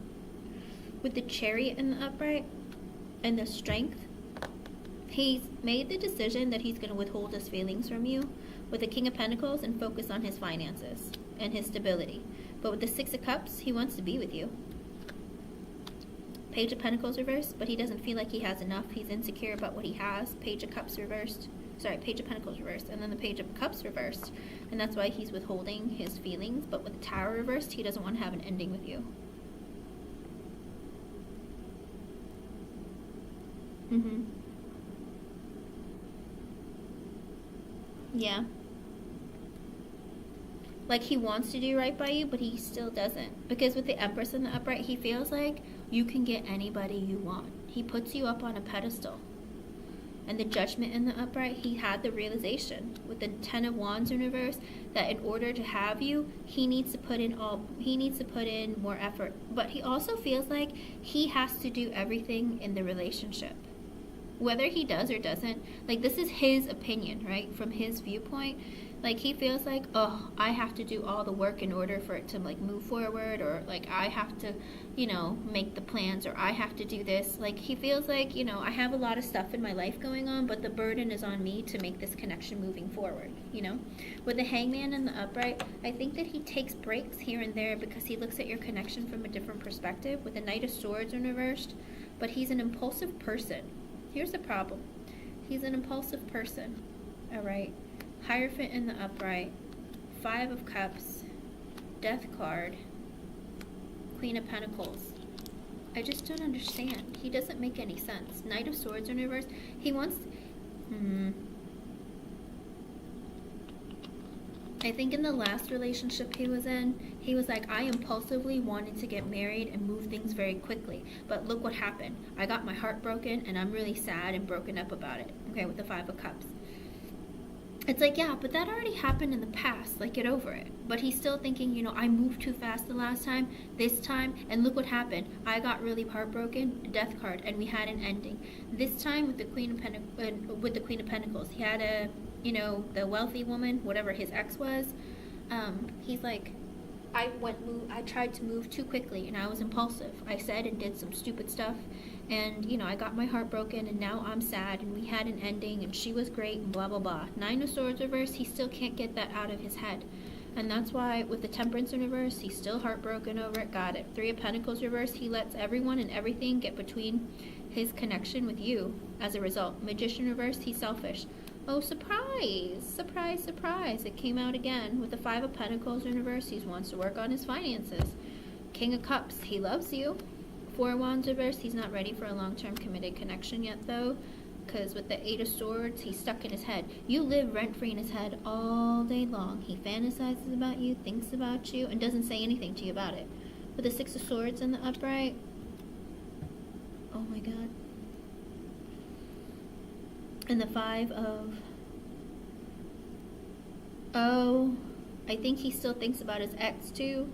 With the Chariot in the upright and the Strength, he's made the decision that he's going to withhold his feelings from you with the King of Pentacles and focus on his finances and his stability. But with the Six of Cups, he wants to be with you. Page of Pentacles reversed, but he doesn't feel like he has enough. He's insecure about what he has. Page of Cups reversed. Sorry, Page of Pentacles reversed, and then the Page of Cups reversed. And that's why he's withholding his feelings. But with the Tower reversed, he doesn't want to have an ending with you. Yeah. Like, he wants to do right by you, but he still doesn't. Because with the Empress in the upright, he feels like you can get anybody you want. He puts you up on a pedestal. And the Judgment in the upright, he had the realization with the Ten of Wands in reverse that in order to have you, he needs to put in more effort. But he also feels like he has to do everything in the relationship. Whether he does or doesn't, like, this is his opinion, right? From his viewpoint, like, he feels like, oh, I have to do all the work in order for it to, like, move forward, or, like, I have to, you know, make the plans, or I have to do this. Like, he feels like, you know, I have a lot of stuff in my life going on, but the burden is on me to make this connection moving forward, you know? With the Hangman in the upright, I think that he takes breaks here and there because he looks at your connection from a different perspective. With the Knight of Swords in reversed, but he's an impulsive person. Here's the problem. He's an impulsive person, all right? Hierophant in the upright, Five of Cups, Death card, Queen of Pentacles. I just don't understand. He doesn't make any sense. Knight of Swords in reverse. He wants... I think in the last relationship he was in, he was like, I impulsively wanted to get married and move things very quickly. But look what happened. I got my heart broken and I'm really sad and broken up about it. Okay, with the Five of Cups. It's like, yeah, but that already happened in the past. Like, get over it. But he's still thinking, you know, I moved too fast the last time, this time, and look what happened. I got really heartbroken, Death card, and we had an ending. This time with the Queen of Pentacles, he had a, you know, the wealthy woman, whatever his ex was. He's like, I tried to move too quickly, and I was impulsive. I said and did some stupid stuff, and, you know, I got my heart broken, and now I'm sad, and we had an ending, and she was great, and blah, blah, blah. Nine of Swords reverse, he still can't get that out of his head. And that's why with the Temperance in reverse, he's still heartbroken over it. Got it. Three of Pentacles reverse, he lets everyone and everything get between his connection with you as a result. Magician reverse, he's selfish. Oh, surprise! Surprise, surprise. It came out again. With the Five of Pentacles in reverse, he wants to work on his finances. King of Cups, he loves you. Four of Wands reverse, he's not ready for a long-term committed connection yet, though. Because with the Eight of Swords, he's stuck in his head. You live rent-free in his head all day long. He fantasizes about you, thinks about you, and doesn't say anything to you about it. With the Six of Swords in the upright, oh my god. And the Five of... Oh, I think he still thinks about his ex, too.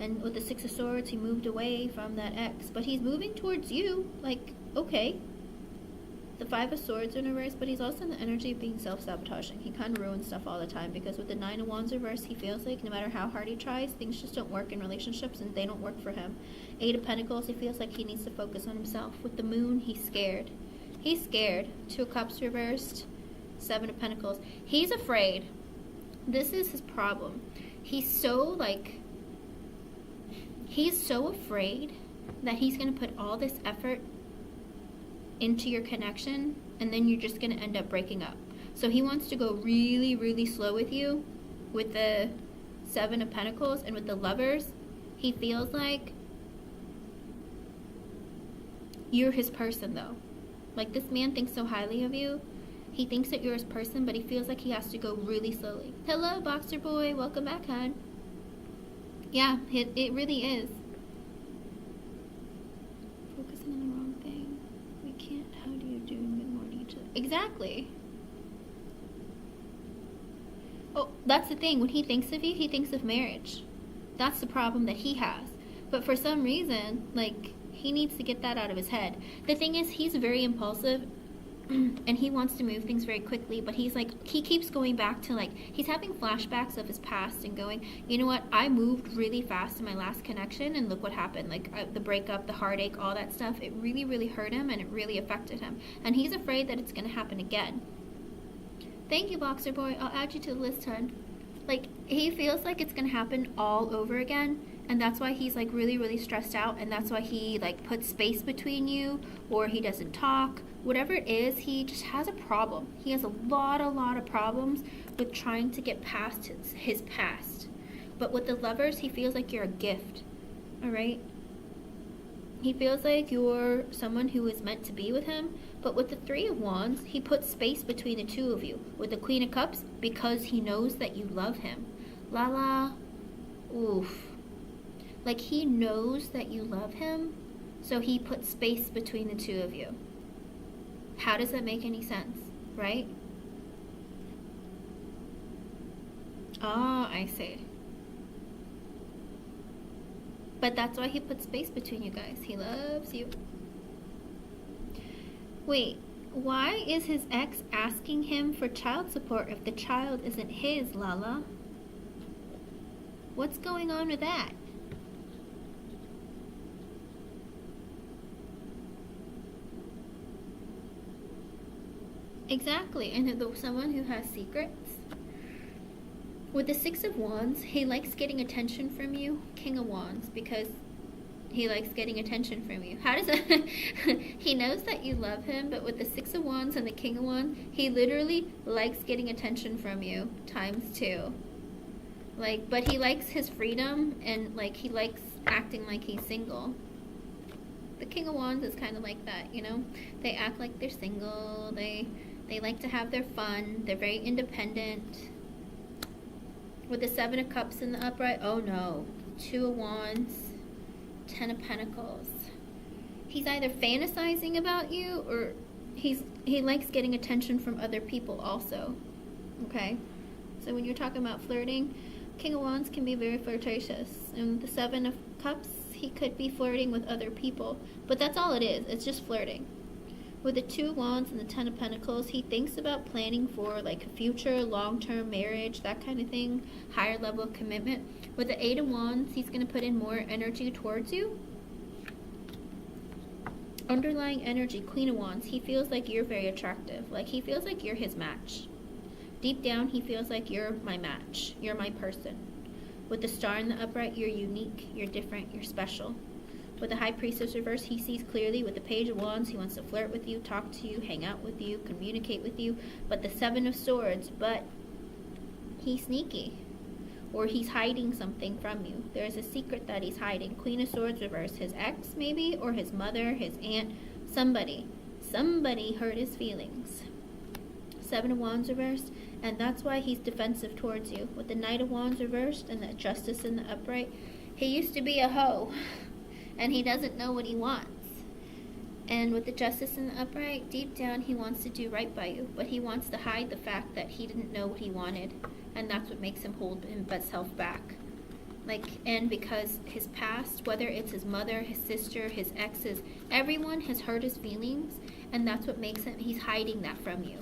And with the Six of Swords, he moved away from that ex. But he's moving towards you. Like, okay. The Five of Swords in reverse, but he's also in the energy of being self-sabotaging. He kind of ruins stuff all the time, because with the Nine of Wands reverse, he feels like no matter how hard he tries, things just don't work in relationships, and they don't work for him. Eight of Pentacles, he feels like he needs to focus on himself. With the Moon, he's scared. He's scared. Two of Cups reversed. Seven of Pentacles. He's afraid. This is his problem. He's so afraid that he's going to put all this effort into your connection, and then you're just going to end up breaking up. So he wants to go really, really slow with you with the Seven of Pentacles, and with the Lovers, he feels like you're his person, though. Like, this man thinks so highly of you. He thinks that you're his person, but he feels like he has to go really slowly. Hello, Boxer Boy. Welcome back, hon. Yeah, it really is. Focusing on the wrong thing. We can't. How do you do? Good morning to... Exactly. Oh, that's the thing. When he thinks of you, he thinks of marriage. That's the problem that he has. But for some reason, like, he needs to get that out of his head. The thing is, he's very impulsive, and he wants to move things very quickly, but he's like, he keeps going back to, like, he's having flashbacks of his past and going, you know what, I moved really fast in my last connection, and look what happened. Like, the breakup, the heartache, all that stuff, it really, really hurt him, and it really affected him. And he's afraid that it's going to happen again. Thank you, Boxer Boy. I'll add you to the list, hon. Like, he feels like it's going to happen all over again, and that's why he's, like, really, really stressed out, and that's why he, like, puts space between you, or he doesn't talk. Whatever it is, he just has a problem. He has a lot of problems with trying to get past his past. But with the Lovers, he feels like you're a gift, all right? He feels like you're someone who is meant to be with him. But with the Three of Wands, he puts space between the two of you. With the Queen of Cups, because he knows that you love him. Lala, oof. Like, he knows that you love him, so he puts space between the two of you. How does that make any sense, right? Ah, I see. But that's why he puts space between you guys. He loves you. Wait, why is his ex asking him for child support if the child isn't his, Lala? What's going on with that? Exactly, and someone who has secrets. With the Six of Wands, he likes getting attention from you, King of Wands, because he likes getting attention from you. How does that... He knows that you love him, but with the Six of Wands and the King of Wands, he literally likes getting attention from you, ×2. Like, but he likes his freedom, and, like, he likes acting like he's single. The King of Wands is kind of like that, you know? They act like they're single, they like to have their fun, they're very independent. With the Seven of Cups in the upright, oh no. Two of Wands, Ten of Pentacles. He's either fantasizing about you, or he likes getting attention from other people also. Okay? So when you're talking about flirting, King of Wands can be very flirtatious. And the Seven of Cups, he could be flirting with other people. But that's all it is. It's just flirting. With the Two of Wands and the Ten of Pentacles, he thinks about planning for, like, a future, long-term marriage, that kind of thing, higher level of commitment. With the Eight of Wands, he's going to put in more energy towards you. Underlying energy, Queen of Wands, he feels like you're very attractive. Like, he feels like you're his match. Deep down, he feels like you're my match. You're my person. With the Star in the upright, you're unique, you're different, you're special. With the High Priestess reverse, he sees clearly. With the Page of Wands, he wants to flirt with you, talk to you, hang out with you, communicate with you. But the Seven of Swords, but he's sneaky. Or he's hiding something from you. There's a secret that he's hiding. Queen of Swords reverse, his ex maybe, or his mother, his aunt, somebody. Somebody hurt his feelings. Seven of Wands reversed, and that's why he's defensive towards you. With the Knight of Wands reversed and the Justice in the upright, he used to be a hoe. And he doesn't know what he wants. And with the Justice in the upright, deep down he wants to do right by you. But he wants to hide the fact that he didn't know what he wanted. And that's what makes him hold himself back. Like, and because his past, whether it's his mother, his sister, his exes, everyone has hurt his feelings, and that's what makes him, he's hiding that from you.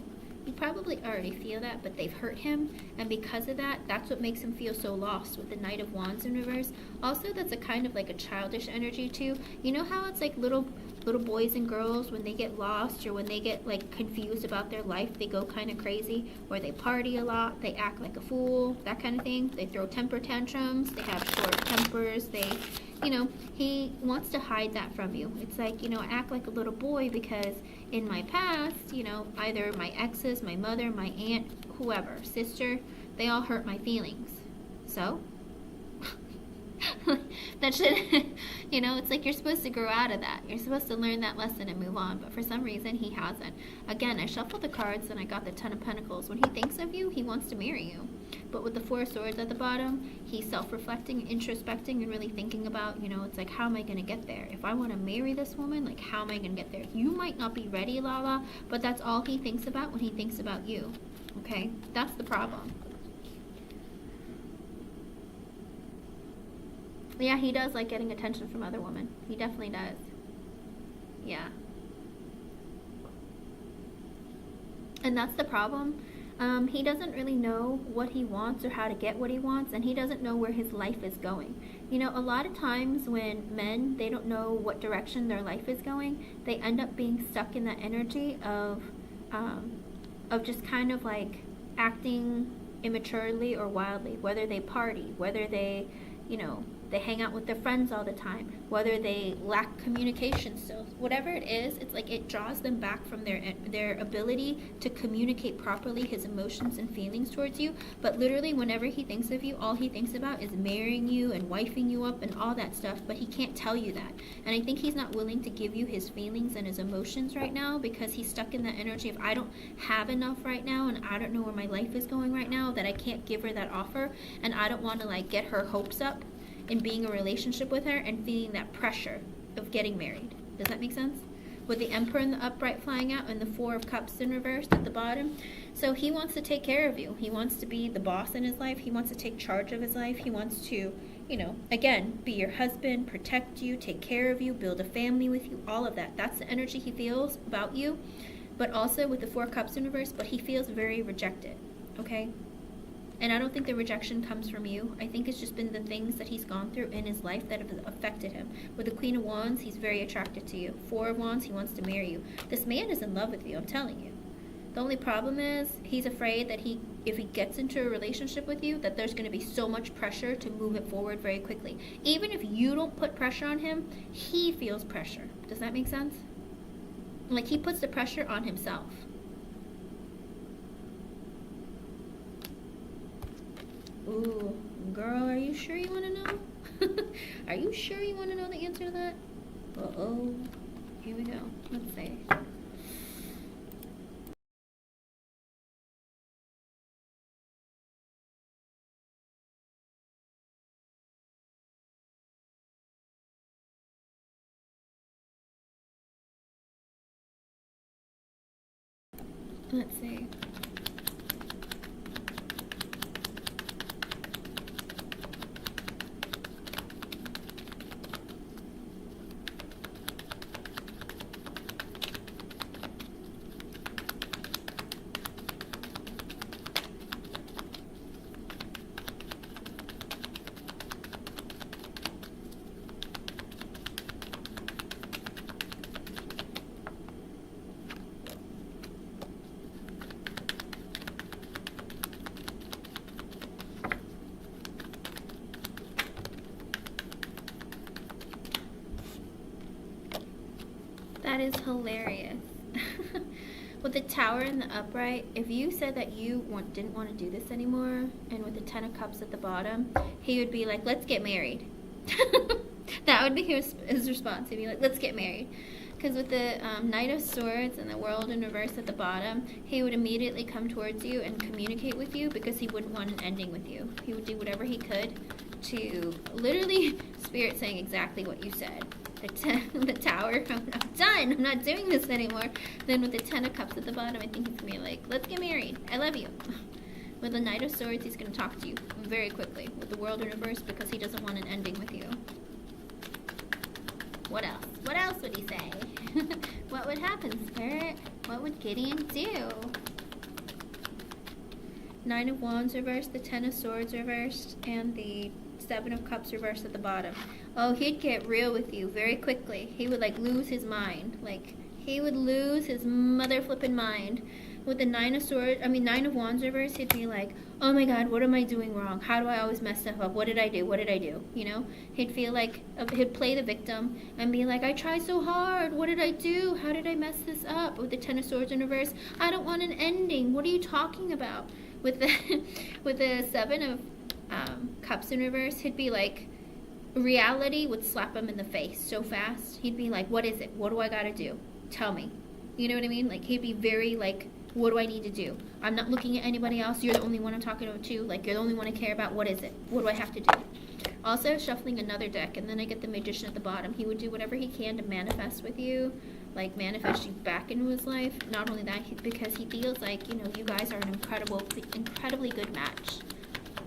You probably already feel that, but they've hurt him, and because of that, that's what makes him feel so lost with the Knight of Wands in reverse. Also, that's a kind of like a childish energy too. You know how it's like little boys and girls, when they get lost or when they get like confused about their life, they go kind of crazy, or they party a lot, they act like a fool, that kind of thing. They throw temper tantrums, they have short tempers, they, you know, he wants to hide that from you. It's like, you know, act like a little boy because in my past, you know, either my exes, my mother, my aunt, whoever, sister, they all hurt my feelings. So that should, you know, it's like you're supposed to grow out of that. You're supposed to learn that lesson and move on. But for some reason, he hasn't. Again, I shuffled the cards and I got the Ten of Pentacles. When he thinks of you, he wants to marry you. But with the Four of Swords at the bottom, he's self-reflecting, introspecting, and really thinking about, you know, it's like, how am I going to get there? If I want to marry this woman, like, how am I going to get there? You might not be ready, Lala, but that's all he thinks about when he thinks about you. Okay? That's the problem. Yeah, he does like getting attention from other women. He definitely does. Yeah. And that's the problem. He doesn't really know what he wants or how to get what he wants, and he doesn't know where his life is going. You know, a lot of times when men, they don't know what direction their life is going, they end up being stuck in that energy of just kind of like acting immaturely or wildly, whether they party, whether they, you know, they hang out with their friends all the time, whether they lack communication skills, whatever it is, it's like it draws them back from their ability to communicate properly his emotions and feelings towards you. But literally, whenever he thinks of you, all he thinks about is marrying you and wifing you up and all that stuff, but he can't tell you that. And I think he's not willing to give you his feelings and his emotions right now because he's stuck in that energy of, I don't have enough right now, and I don't know where my life is going right now, that I can't give her that offer, and I don't want to like get her hopes up in being in a relationship with her and feeling that pressure of getting married. Does that make sense? With the Emperor in the upright flying out and the Four of Cups in reverse at the bottom. So he wants to take care of you. He wants to be the boss in his life. He wants to take charge of his life. He wants to, you know, again, be your husband, protect you, take care of you, build a family with you, all of that. That's the energy he feels about you. But also with the Four of Cups in reverse, but he feels very rejected, okay? And I don't think the rejection comes from you. I think it's just been the things that he's gone through in his life that have affected him. With the Queen of Wands, he's very attracted to you. Four of Wands, he wants to marry you. This man is in love with you, I'm telling you. The only problem is he's afraid that if he gets into a relationship with you, that there's going to be so much pressure to move it forward very quickly. Even if you don't put pressure on him, he feels pressure. Does that make sense? Like, he puts the pressure on himself. Ooh, girl, are you sure you want to know? Are you sure you want to know the answer to that? Uh-oh. Here we go. Let's see. Let's see. That is hilarious. With the Tower in the upright, if you said that you didn't want to do this anymore, and with the Ten of Cups at the bottom, he would be like, let's get married. That would be his response. He'd be like, let's get married. Because with the Knight of Swords and the World in reverse at the bottom, he would immediately come towards you and communicate with you because he wouldn't want an ending with you. He would do whatever he could to literally, Spirit saying exactly what you said. The Tower, I'm done, I'm not doing this anymore. Then with the Ten of Cups at the bottom, I think he's gonna be like, let's get married, I love you. With the Knight of Swords, he's going to talk to you very quickly with the World in reverse because he doesn't want an ending with you. What else? What else would he say? What would happen, Spirit? What would Gideon do? Nine of Wands reversed, the Ten of Swords reversed, and the Seven of Cups reversed at the bottom. Oh, he'd get real with you very quickly. He would, like, lose his mind. Like, he would lose his mother flippin' mind. With the Nine of Wands reversed, he'd be like, oh my god, what am I doing wrong? How do I always mess stuff up? What did I do? What did I do? You know? He'd feel like, he'd play the victim and be like, I tried so hard. What did I do? How did I mess this up? With the Ten of Swords in reverse, I don't want an ending. What are you talking about? With the Seven of Cups in reverse, he'd be like, reality would slap him in the face so fast. He'd be like, what is it? What do I gotta do? Tell me. You know what I mean? Like, he'd be very like, what do I need to do? I'm not looking at anybody else. You're the only one I'm talking to. Like, you're the only one I care about. What is it? What do I have to do? Also, shuffling another deck, and then I get the Magician at the bottom. He would do whatever he can to manifest with you, like manifest you back into his life. Not only that, because he feels like, you know, you guys are an incredibly good match.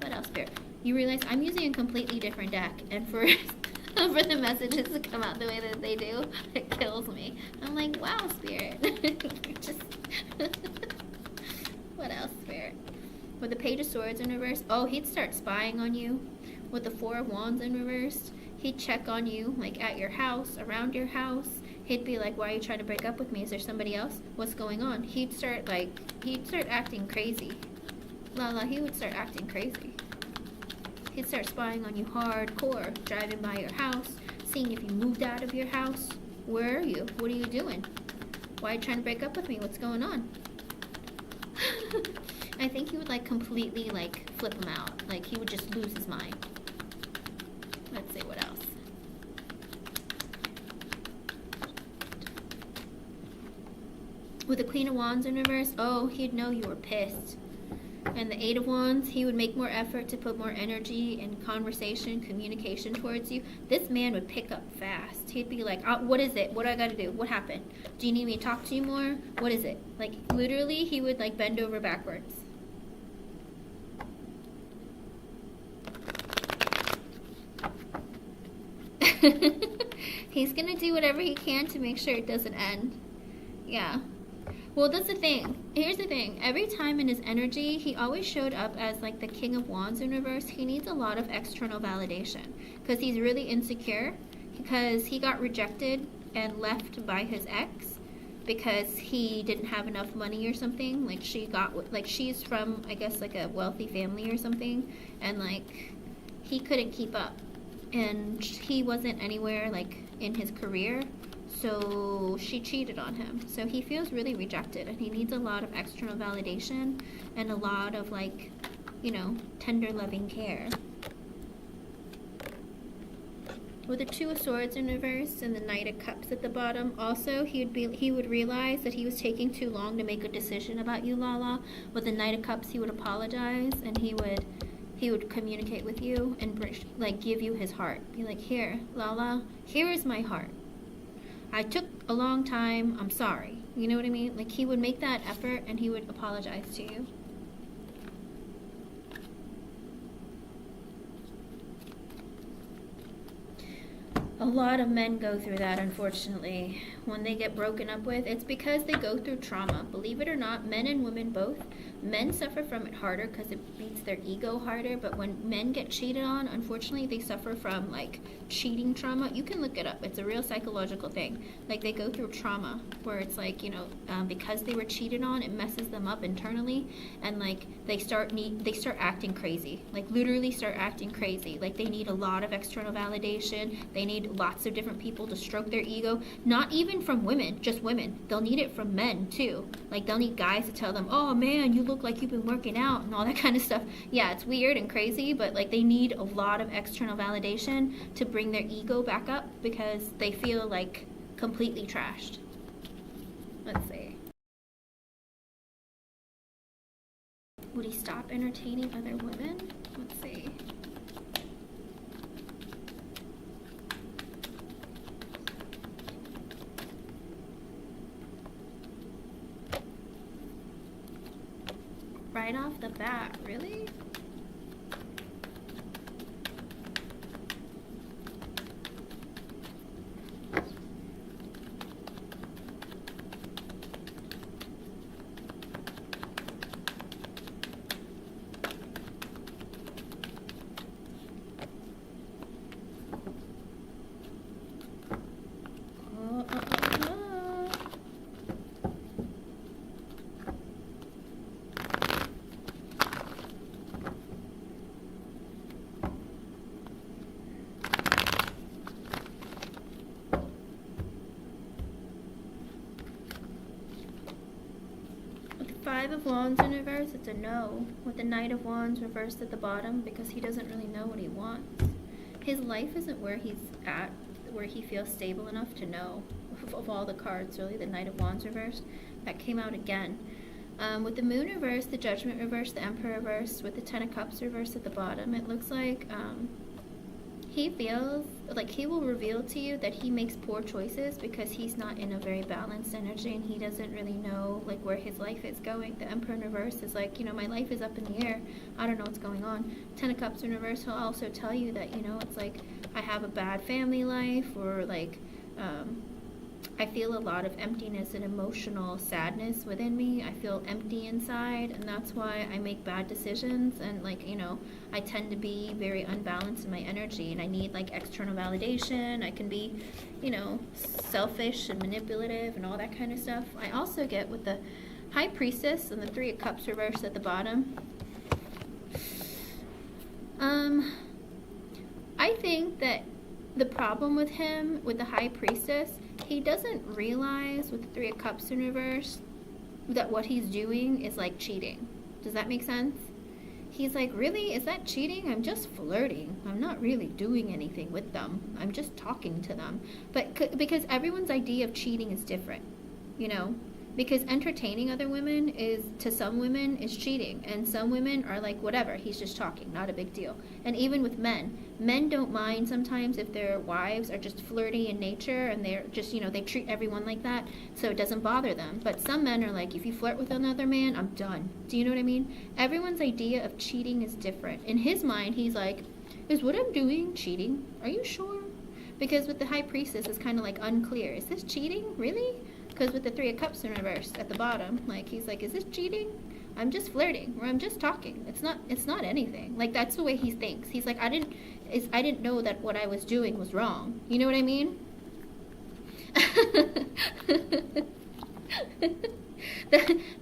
What else, Spirit? You realize I'm using a completely different deck, and for for the messages to come out the way that they do, it kills me. I'm like, wow, Spirit. Just what else, Spirit? With the Page of Swords in reverse, oh, he'd start spying on you. With the Four of Wands in reverse, he'd check on you, like at your house, around your house. He'd be like, why are you trying to break up with me? Is there somebody else? What's going on? He'd start acting crazy. He would start acting crazy. He'd start spying on you hardcore, driving by your house, seeing if you moved out of your house. Where are you? What are you doing? Why are you trying to break up with me? What's going on? I think he would, like, completely, like, flip him out. Like, he would just lose his mind. Let's see what else. With the Queen of Wands in reverse, oh, he'd know you were pissed. And the Eight of Wands, he would make more effort to put more energy and conversation, communication towards you. This man would pick up fast. He'd be like, oh, what is it? What do I gotta do? What happened? Do you need me to talk to you more? What is it? Like, literally, he would, like, bend over backwards. He's gonna do whatever he can to make sure it doesn't end. Yeah. Well, that's the thing. Here's the thing. Every time in his energy, he always showed up as, like, the King of Wands in reverse. He needs a lot of external validation because he's really insecure because he got rejected and left by his ex because he didn't have enough money or something. Like, she's from, I guess, like, a wealthy family or something, and, like, he couldn't keep up. And he wasn't anywhere, like, in his career. So she cheated on him. So he feels really rejected, and he needs a lot of external validation and a lot of, like, you know, tender loving care. With the Two of Swords in reverse and the Knight of Cups at the bottom, also he would realize that he was taking too long to make a decision about you, Lala. With the Knight of Cups, he would apologize, and he would communicate with you and, like, give you his heart. Be like, here, Lala, here is my heart. I took a long time, I'm sorry. You know what I mean? Like, he would make that effort and he would apologize to you. A lot of men go through that, unfortunately. When they get broken up with, it's because they go through trauma. Believe it or not, men and women both. Men suffer from it harder because it beats their ego harder, but when men get cheated on, unfortunately, they suffer from, like, cheating trauma. You can look it up. It's a real psychological thing. Like, they go through trauma where it's like, you know, because they were cheated on, it messes them up internally, and, like, they start acting crazy. Like, literally start acting crazy. Like, they need a lot of external validation. They need lots of different people to stroke their ego. Not even from women, just women. They'll need it from men, too. Like, they'll need guys to tell them, oh, man, you look like you've been working out and all that kind of stuff. Yeah, it's weird and crazy, but, like, they need a lot of external validation to bring their ego back up because they feel, like, completely trashed. Let's see. Would he stop entertaining other women? Let's see. right off the bat. Really? Five of Wands in reverse, it's a no. With the Knight of Wands reversed at the bottom, because he doesn't really know what he wants. His life isn't where he's at, where he feels stable enough to know. Of all the cards, really, the Knight of Wands reversed, that came out again. With the Moon reversed, the Judgment reversed, the Emperor reversed, with the Ten of Cups reversed at the bottom, it looks like he feels like he will reveal to you that he makes poor choices because he's not in a very balanced energy and he doesn't really know like where his life is going. The Emperor in reverse is like, you know, my life is up in the air. I don't know what's going on. Ten of Cups in reverse, he'll also tell you that, you know, it's like I have a bad family life, or like I feel a lot of emptiness and emotional sadness within me. I feel empty inside, and that's why I make bad decisions, and like, you know, I tend to be very unbalanced in my energy, and I need like external validation. I can be, you know, selfish and manipulative and all that kind of stuff. I also get with the High Priestess and the Three of Cups reversed at the bottom. I think that the problem with him, with the High Priestess, he doesn't realize with the Three of Cups in reverse that what he's doing is like cheating. Does that make sense? He's like, really? Is that cheating? I'm just flirting. I'm not really doing anything with them. I'm just talking to them. But because everyone's idea of cheating is different, you know? Because entertaining other women is, to some women, is cheating. And some women are like, whatever, he's just talking, not a big deal. And even with men don't mind sometimes if their wives are just flirty in nature and they're just, you know, they treat everyone like that, so it doesn't bother them. But some men are like, if you flirt with another man, I'm done. Do you know what I mean? Everyone's idea of cheating is different. In his mind, he's like, is what I'm doing cheating? Are you sure? Because with the High Priestess, it's kind of like unclear. Is this cheating? Really? Because with the Three of Cups in reverse at the bottom, like, he's like, is this cheating? I'm just flirting, or I'm just talking. It's not anything. Like, that's the way he thinks. He's like, I didn't know that what I was doing was wrong. You know what I mean?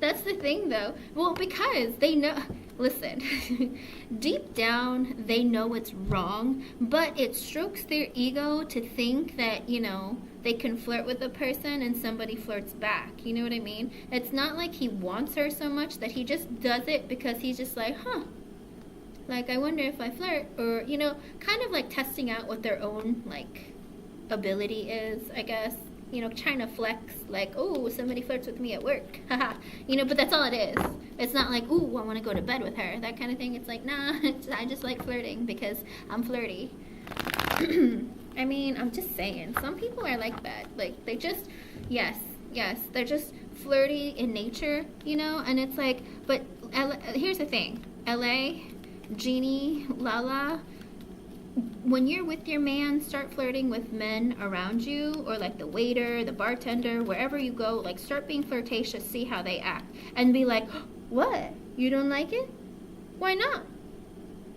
That's the thing, though. Well, because they know, listen, deep down, they know it's wrong, but it strokes their ego to think that, you know, they can flirt with a person and somebody flirts back. You know what I mean? It's not like he wants her so much that he just does it because he's just like, huh, like, I wonder if I flirt, or, you know, kind of like testing out what their own, like, ability is, I guess. You know, trying to flex, like, oh, somebody flirts with me at work, haha. You know, but that's all it is. It's not like, ooh, I want to go to bed with her, that kind of thing. It's like, nah, I just like flirting because I'm flirty. I mean, I'm just saying, some people are like that. Like, they just, yes, they're just flirty in nature, you know? And it's like, but here's the thing. LA, Genie, Lala, when you're with your man, start flirting with men around you, or like the waiter, the bartender, wherever you go, like, start being flirtatious, see how they act, and be like, what? You don't like it? Why not?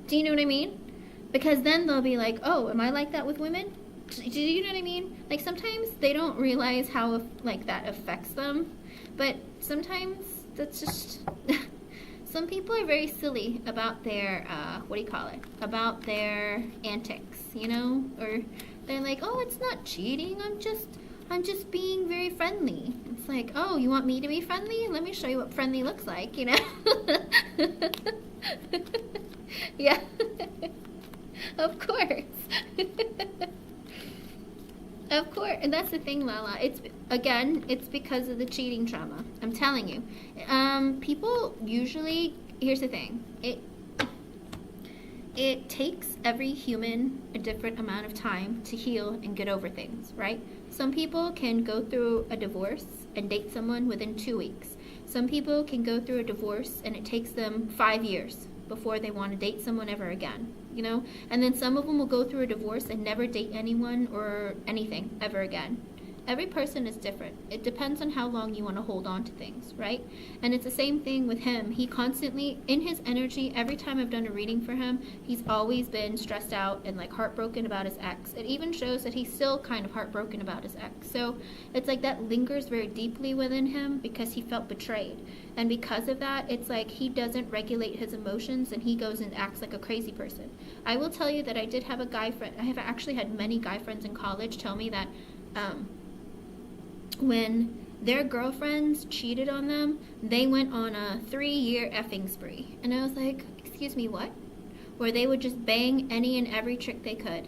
Do you know what I mean? Because then they'll be like, oh, am I like that with women? Do you know what I mean? Like, sometimes they don't realize how, like, that affects them. But sometimes that's just... Some people are very silly about their, about their antics, you know? Or they're like, oh, it's not cheating. I'm just being very friendly. It's like, oh, you want me to be friendly? Let me show you what friendly looks like, you know? Yeah. Of course. Of course. And that's the thing, Lala. It's because of the cheating trauma. I'm telling you. People usually, here's the thing. It takes every human a different amount of time to heal and get over things, right? Some people can go through a divorce and date someone within 2 weeks. Some people can go through a divorce and it takes them 5 years before they want to date someone ever again, you know? And then some of them will go through a divorce and never date anyone or anything ever again. Every person is different. It depends on how long you want to hold on to things, right? And it's the same thing with him. He constantly, in his energy, every time I've done a reading for him, he's always been stressed out and like heartbroken about his ex. It even shows that he's still kind of heartbroken about his ex. So it's like that lingers very deeply within him because he felt betrayed. And because of that, it's like he doesn't regulate his emotions and he goes and acts like a crazy person. I will tell you that I did have a guy friend. I have actually had many guy friends in college tell me that when their girlfriends cheated on them, they went on a 3-year effing spree. And I was like, excuse me, what? Where they would just bang any and every trick they could.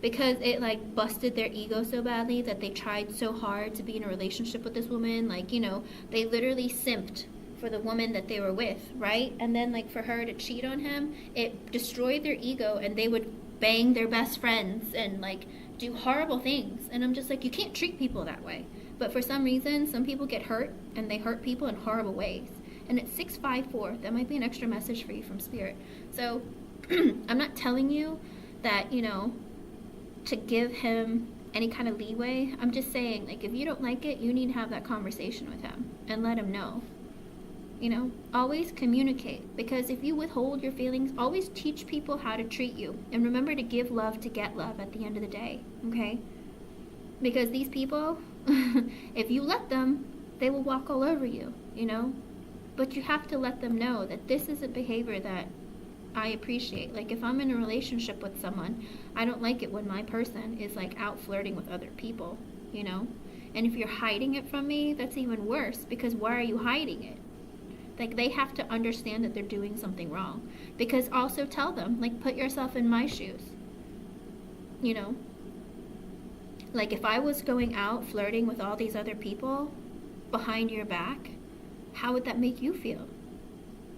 Because it like busted their ego so badly that they tried so hard to be in a relationship with this woman. Like, you know, they literally simped for the woman that they were with, right? And then like for her to cheat on him, it destroyed their ego and they would bang their best friends and like do horrible things. And I'm just like, you can't treat people that way. But for some reason, some people get hurt and they hurt people in horrible ways. And it's 654. That might be an extra message for you from Spirit. So I'm not telling you that, you know, to give him any kind of leeway. I'm just saying, like, if you don't like it, you need to have that conversation with him and let him know. You know, always communicate, because if you withhold your feelings, always teach people how to treat you. And remember to give love to get love at the end of the day, okay? Because these people, if you let them, they will walk all over you, you know? But you have to let them know that this is a behavior that I appreciate. Like, if I'm in a relationship with someone, I don't like it when my person is, like, out flirting with other people, you know? And if you're hiding it from me, that's even worse, because why are you hiding it? Like, they have to understand that they're doing something wrong. Because also tell them, like, put yourself in my shoes. You know? Like, if I was going out flirting with all these other people behind your back, how would that make you feel?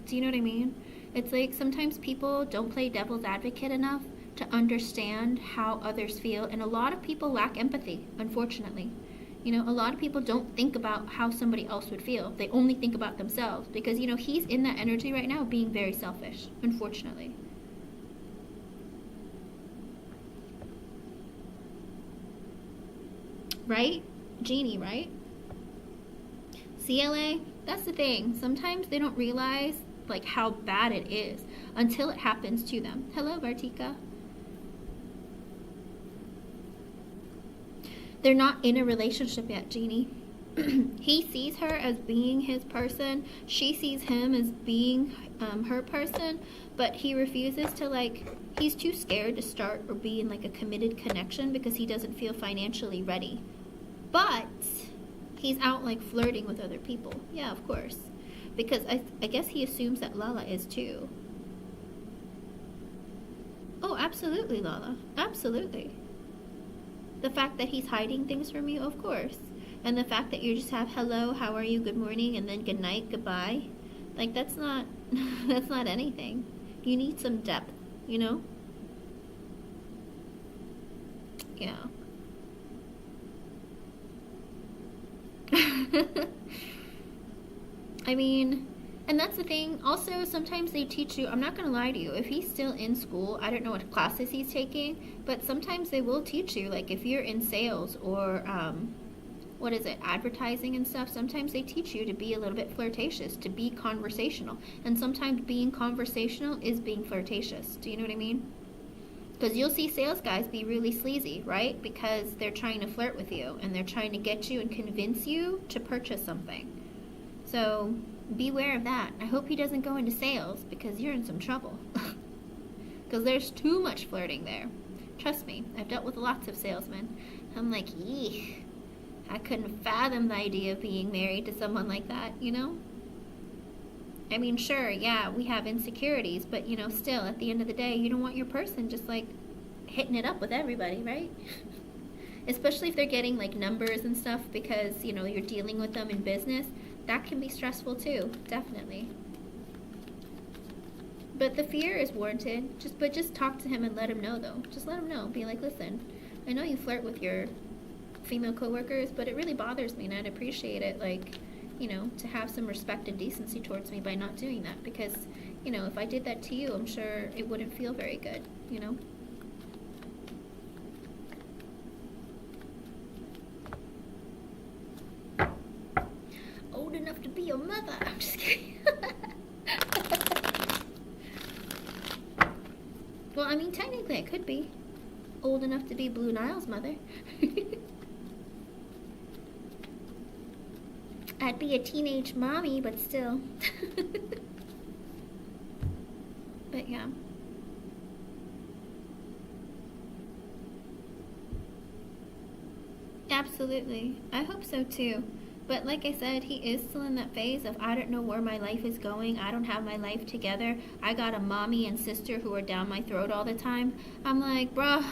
Do you know what I mean? It's like sometimes people don't play devil's advocate enough to understand how others feel. And a lot of people lack empathy, unfortunately. You know, a lot of people don't think about how somebody else would feel. They only think about themselves because, you know, he's in that energy right now being very selfish, unfortunately. Right? Genie, right? CLA, that's the thing. Sometimes they don't realize, like, how bad it is until it happens to them. Hello, Vartika. They're not in a relationship yet, Genie. He sees her as being his person. She sees him as being her person. But he refuses to, like, he's too scared to start or be in, like, a committed connection because he doesn't feel financially ready. But he's out, like, flirting with other people. Yeah, of course. Because I guess he assumes that Lala is too. Oh, absolutely, Lala. Absolutely. The fact that he's hiding things from you, of course. And the fact that you just have hello, how are you, good morning, and then good night, goodbye. Like, that's not that's not anything. You need some depth, you know? Yeah. I mean, and that's the thing. Also, sometimes they teach you, I'm not going to lie to you, if he's still in school, I don't know what classes he's taking, but sometimes they will teach you, like if you're in sales or, advertising and stuff, sometimes they teach you to be a little bit flirtatious, to be conversational. And sometimes being conversational is being flirtatious. Do you know what I mean? Because you'll see sales guys be really sleazy, right? Because they're trying to flirt with you and they're trying to get you and convince you to purchase something. So beware of that. I hope he doesn't go into sales because you're in some trouble. Because there's too much flirting there. Trust me, I've dealt with lots of salesmen. I'm like, eek. I couldn't fathom the idea of being married to someone like that, you know? I mean, sure, yeah, we have insecurities, but, you know, still, at the end of the day, you don't want your person just, like, hitting it up with everybody, right? Especially if they're getting, like, numbers and stuff because, you know, you're dealing with them in business. That can be stressful, too, definitely. But the fear is warranted. Just talk to him and let him know, though. Just let him know. Be like, listen, I know you flirt with your female coworkers, but it really bothers me, and I'd appreciate it, like, you know, to have some respect and decency towards me by not doing that. Because, you know, if I did that to you, I'm sure it wouldn't feel very good, you know? Old enough to be your mother. I'm just kidding. Well, I mean, technically I could be old enough to be Blue Nile's mother. I'd be a teenage mommy, but still. But yeah. Absolutely. I hope so too. But like I said, he is still in that phase of, I don't know where my life is going. I don't have my life together. I got a mommy and sister who are down my throat all the time. I'm like, bruh,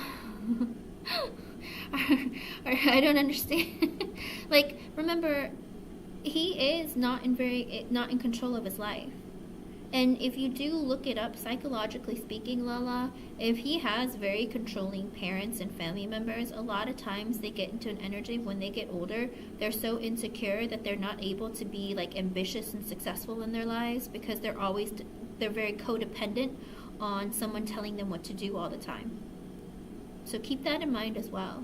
I don't understand. Like, remember, he is not in control of his life. And if you do look it up, psychologically speaking, Lala, if he has very controlling parents and family members, a lot of times they get into an energy when they get older, they're so insecure that they're not able to be like ambitious and successful in their lives because they're very codependent on someone telling them what to do all the time. So keep that in mind as well,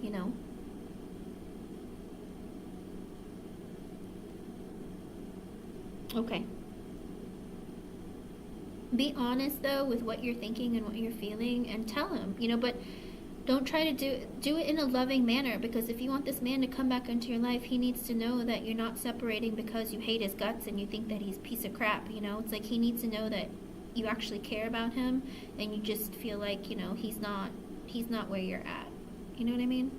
you know. Okay. Be honest though with what you're thinking and what you're feeling, and tell him, you know, but don't try to do it in a loving manner, because if you want this man to come back into your life, he needs to know that you're not separating because you hate his guts and you think that he's a piece of crap, you know. It's like he needs to know that you actually care about him, and you just feel like, you know, he's not where you're at. You know what I mean?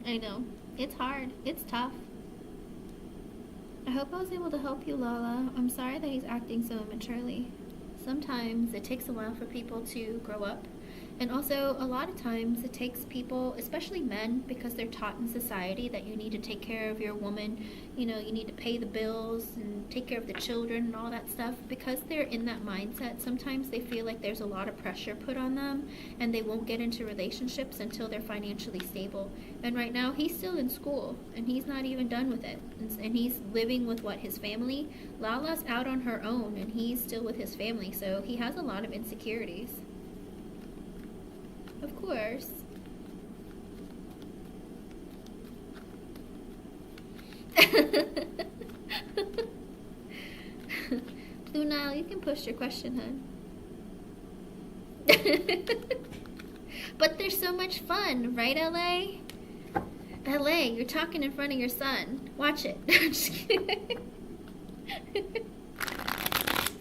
I know. It's hard. It's tough. I hope I was able to help you, Lala. I'm sorry that he's acting so immaturely. Sometimes it takes a while for people to grow up. And also, a lot of times it takes people, especially men, because they're taught in society that you need to take care of your woman, you know, you need to pay the bills and take care of the children and all that stuff. Because they're in that mindset, sometimes they feel like there's a lot of pressure put on them and they won't get into relationships until they're financially stable. And right now, he's still in school and he's not even done with it. And he's living with his family. Lala's out on her own and he's still with his family, so he has a lot of insecurities. Of course. Blue Nile, you can post your question, hon. But there's so much fun, right, LA? LA, you're talking in front of your son. Watch it. I'm just kidding.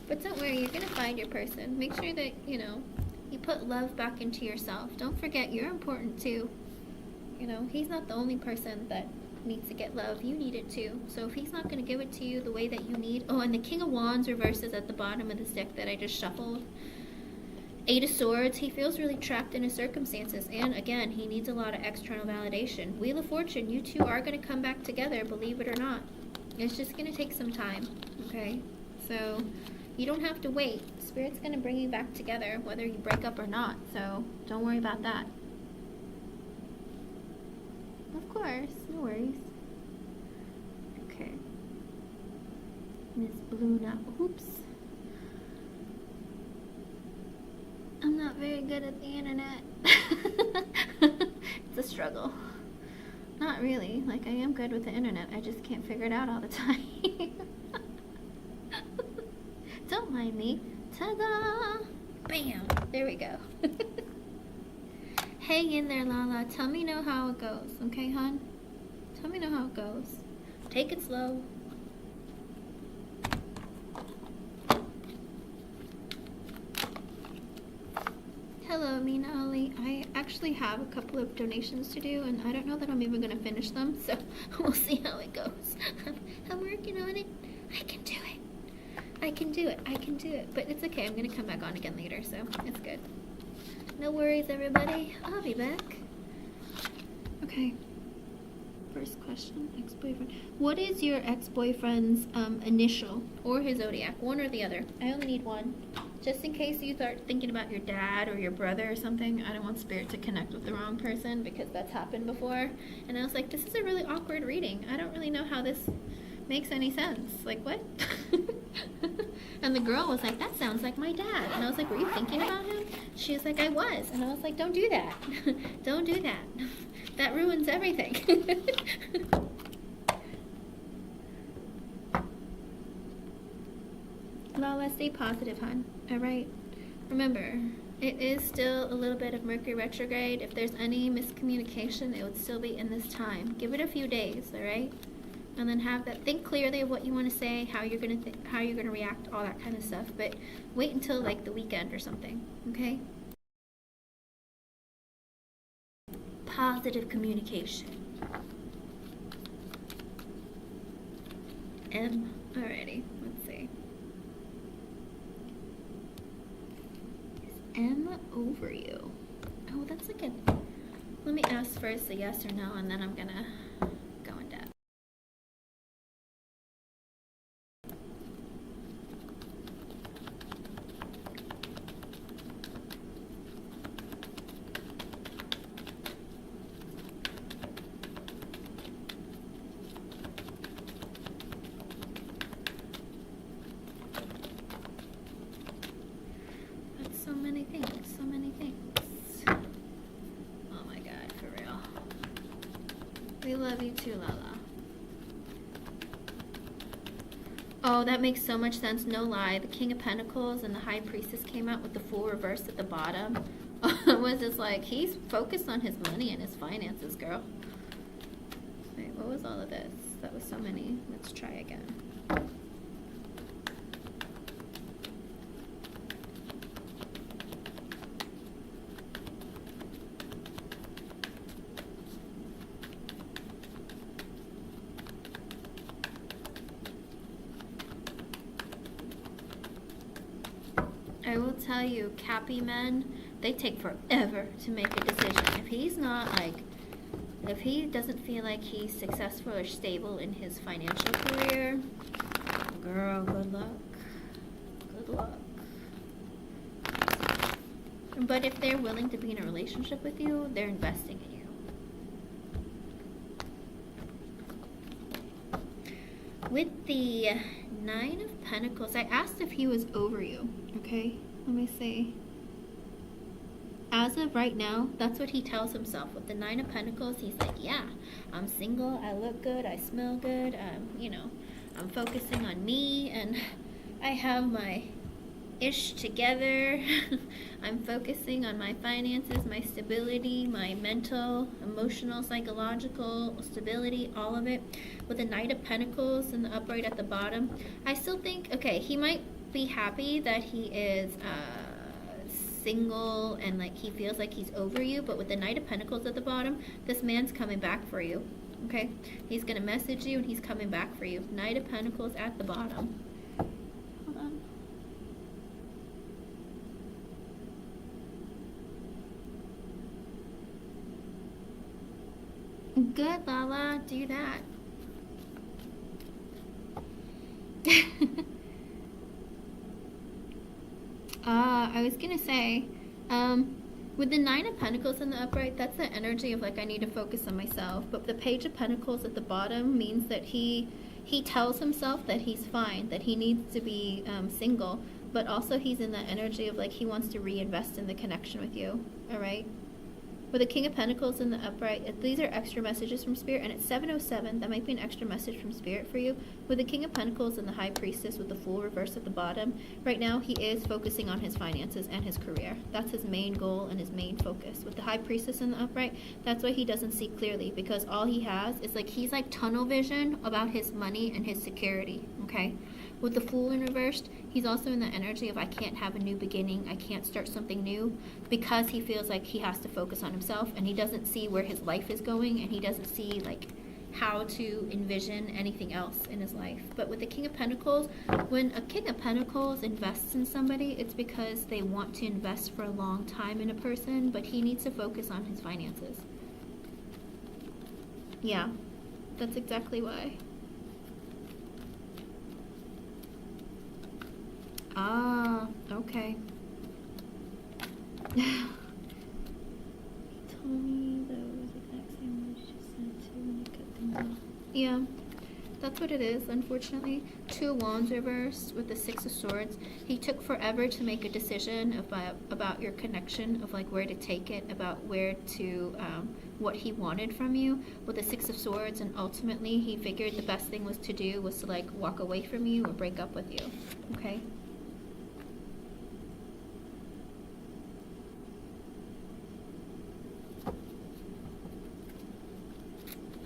But don't worry, you're gonna find your person. Make sure that, you know, you put love back into yourself. Don't forget, you're important too. You know, he's not the only person that needs to get love. You need it too. So if he's not going to give it to you the way that you need... Oh, and the King of Wands reverses at the bottom of this deck that I just shuffled. 8 of Swords. He feels really trapped in his circumstances. And again, he needs a lot of external validation. Wheel of Fortune. You two are going to come back together, believe it or not. It's just going to take some time. Okay? So... you don't have to wait. Spirit's going to bring you back together, whether you break up or not. So, don't worry about that. Of course. No worries. Okay. Miss Blue now. Oops. I'm not very good at the internet. It's a struggle. Not really. Like, I am good with the internet. I just can't figure it out all the time. Don't mind me. Ta-da! Bam! There we go. Hang in there, Lala. Tell me know how it goes. Okay, hon? Tell me know how it goes. Take it slow. Hello, Mina Ali. I actually have a couple of donations to do, and I don't know that I'm even going to finish them, so we'll see how it goes. I'm working on it. I can do it. I can do it. I can do it. But it's okay. I'm going to come back on again later, so it's good. No worries, everybody. I'll be back. Okay. First question. Ex-boyfriend. What is your ex-boyfriend's initial or his zodiac? One or the other. I only need one. Just in case you start thinking about your dad or your brother or something, I don't want Spirit to connect with the wrong person because that's happened before. And I was like, this is a really awkward reading. I don't really know how this makes any sense. Like, what? And the girl was like, that sounds like my dad. And I was like, were you thinking about him? She was like, I was. And I was like, don't do that. Don't do that. That ruins everything. Lala, stay positive, hon. Alright? Remember, it is still a little bit of Mercury retrograde. If there's any miscommunication, it would still be in this time. Give it a few days, alright? And then have that, think clearly of what you want to say, how you're gonna react, all that kind of stuff. But wait until like the weekend or something, okay? Positive communication. Alrighty, let's see. Is M over you? Oh, that's like a, let me ask first a yes or no, and then I'm gonna go in depth. So many things, so many things. Oh my God, for real. We love you too, Lala. Oh, that makes so much sense, no lie. The King of Pentacles and the High Priestess came out with the Fool reversed at the bottom. It was just like, he's focused on his money and his finances, girl. Wait, what was all of this? That was so many. Let's try again. I will tell you, Cappy men, they take forever to make a decision. If he's not like, if he doesn't feel like he's successful or stable in his financial career, girl, good luck. Good luck. But if they're willing to be in a relationship with you, they're investing in you. With the Nine of Pentacles, I asked if he was over you. Okay, let me see. As of right now, that's what he tells himself. With the Nine of Pentacles, he's like, yeah, I'm single, I look good, I smell good, you know, I'm focusing on me, and I have my ish together. I'm focusing on my finances, my stability, my mental, emotional, psychological stability, all of it. With the Knight of Pentacles in the upright at the bottom, I still think, okay, he might be happy that he is single and like he feels like he's over you, but with the Knight of Pentacles at the bottom, this man's coming back for you. Okay, he's gonna message you and he's coming back for you. Knight of Pentacles at the bottom. Hold on. Good, Lala, do that. I was gonna say, with the Nine of Pentacles in the upright, that's the energy of like, I need to focus on myself. But the Page of Pentacles at the bottom means that he tells himself that he's fine, that he needs to be single, but also he's in that energy of like, he wants to reinvest in the connection with you, all right? With the King of Pentacles in the upright, these are extra messages from Spirit, and it's 7:07. That might be an extra message from Spirit for you. With the King of Pentacles and the High Priestess with the Fool reversed at the bottom, right now he is focusing on his finances and his career. That's his main goal and his main focus. With the High Priestess in the upright, that's why he doesn't see clearly, because all he has is like, he's like tunnel vision about his money and his security, okay? With the Fool in reversed, he's also in the energy of I can't have a new beginning, I can't start something new, because he feels like he has to focus on himself and he doesn't see where his life is going, and he doesn't see like how to envision anything else in his life. But with the King of Pentacles, when a King of Pentacles invests in somebody, it's because they want to invest for a long time in a person, but he needs to focus on his finances. Yeah, that's exactly why. Ah, okay. He told me those exact same words you said too when you cut things off. Yeah, that's what it is, unfortunately. 2 wands reversed with the 6 of swords. He took forever to make a decision about your connection, of like where to take it, about where to, what he wanted from you with the 6 of swords, and ultimately he figured the best thing was to like walk away from you or break up with you, okay?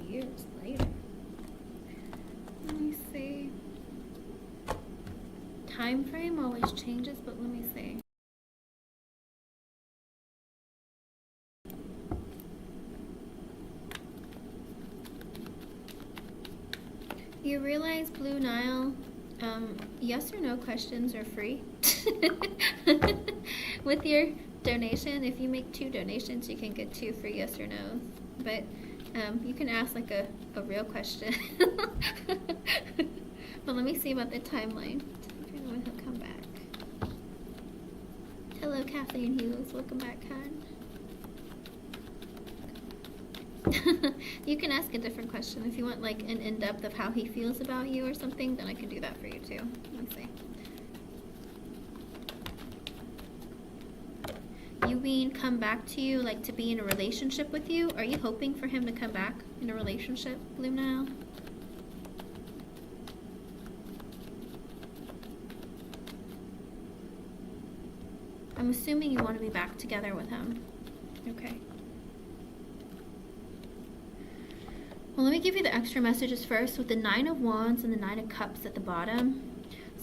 Years later. Let me see. Time frame always changes, but let me see. You realize, Blue Nile, yes or no questions are free. With your donation, if you make 2 donations, you can get 2 free yes or no's. But you can ask like a real question. But let me see about the timeline. When he'll come back. Hello, Kathleen Hughes. Welcome back, hon. You can ask a different question. If you want like an in-depth of how he feels about you or something, then I can do that for you too. Let me see. You mean come back to you, like to be in a relationship with you? Are you hoping for him to come back in a relationship, Blue Nile? I'm assuming you want to be back together with him. Okay. Well, let me give you the extra messages first with the 9 of Wands and the 9 of Cups at the bottom.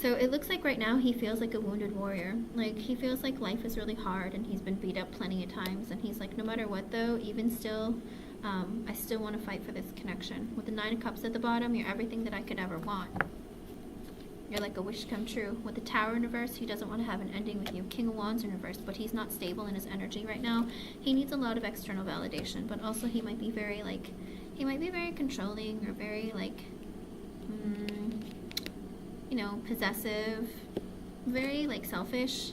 So it looks like right now he feels like a wounded warrior. Like he feels like life is really hard and he's been beat up plenty of times. And he's like, no matter what though, even still, I still want to fight for this connection. With the 9 of Cups at the bottom, you're everything that I could ever want. You're like a wish come true. With the Tower in reverse, he doesn't want to have an ending with you. King of Wands in reverse, but he's not stable in his energy right now. He needs a lot of external validation, but also he might be very like, he might be very controlling or very like, you know, possessive, very like selfish.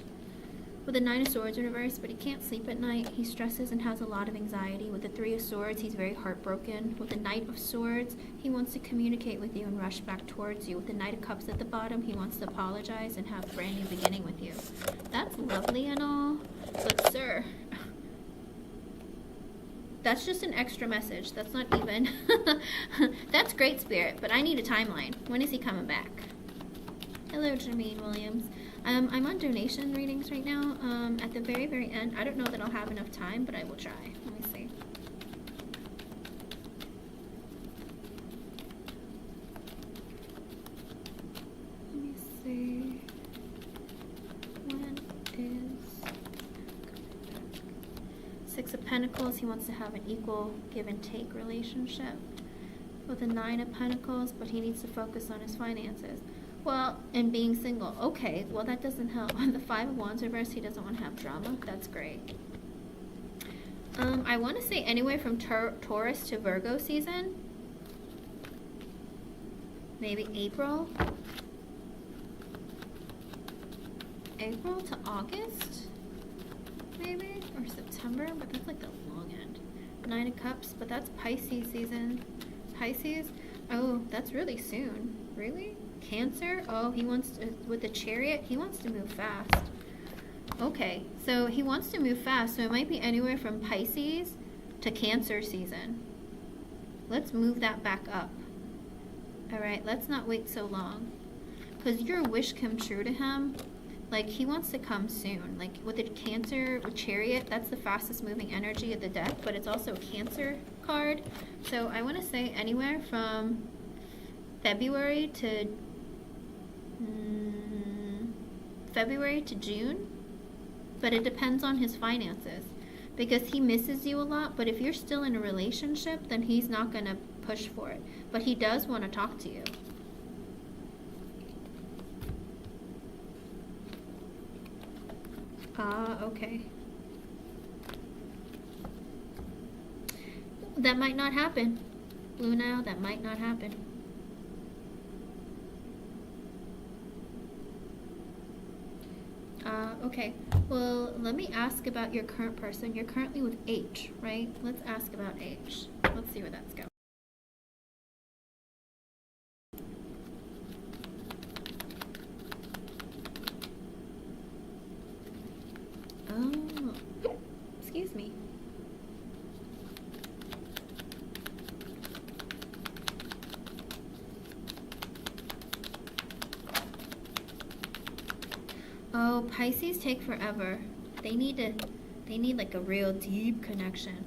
With the 9 of Swords in reverse, but he can't sleep at night. He stresses and has a lot of anxiety. With the 3 of Swords, he's very heartbroken. With the Knight of Swords, he wants to communicate with you and rush back towards you. With the Knight of Cups at the bottom, he wants to apologize and have a brand new beginning with you. That's lovely and all, but sir, that's just an extra message. That's not even, that's great, Spirit, but I need a timeline. When is he coming back? Hello, Jermaine Williams. I'm on donation readings right now. At the very, very end, I don't know that I'll have enough time, but I will try. Let me see. Let me see. When is 6 of Pentacles? He wants to have an equal give and take relationship. With the 9 of Pentacles, but he needs to focus on his finances. Well, and being single. Okay, well that doesn't help. The 5 of Wands reverse, he doesn't want to have drama. That's great. I want to say anywhere from Taurus to Virgo season. Maybe April. April to August? Maybe? Or September? But that's like the long end. 9 of Cups, but that's Pisces season. Pisces? Oh, that's really soon. Really? Cancer? Oh, he wants to, with the Chariot, he wants to move fast. Okay, so he wants to move fast, so it might be anywhere from Pisces to Cancer season. Let's move that back up. Alright, let's not wait so long. Because your wish come true to him. Like, he wants to come soon. Like, with the Cancer, with Chariot, that's the fastest moving energy of the deck, but it's also a Cancer card. So I want to say anywhere from February to June, but it depends on his finances because he misses you a lot. But if you're still in a relationship, then he's not going to push for it, but he does want to talk to you. Okay. That might not happen, Blue Nile. That might not happen. Okay. Well, let me ask about your current person. You're currently with H, right? Let's ask about H. Let's see where that's going. Oh, excuse me. Oh, Pisces take forever. They need like a real deep connection.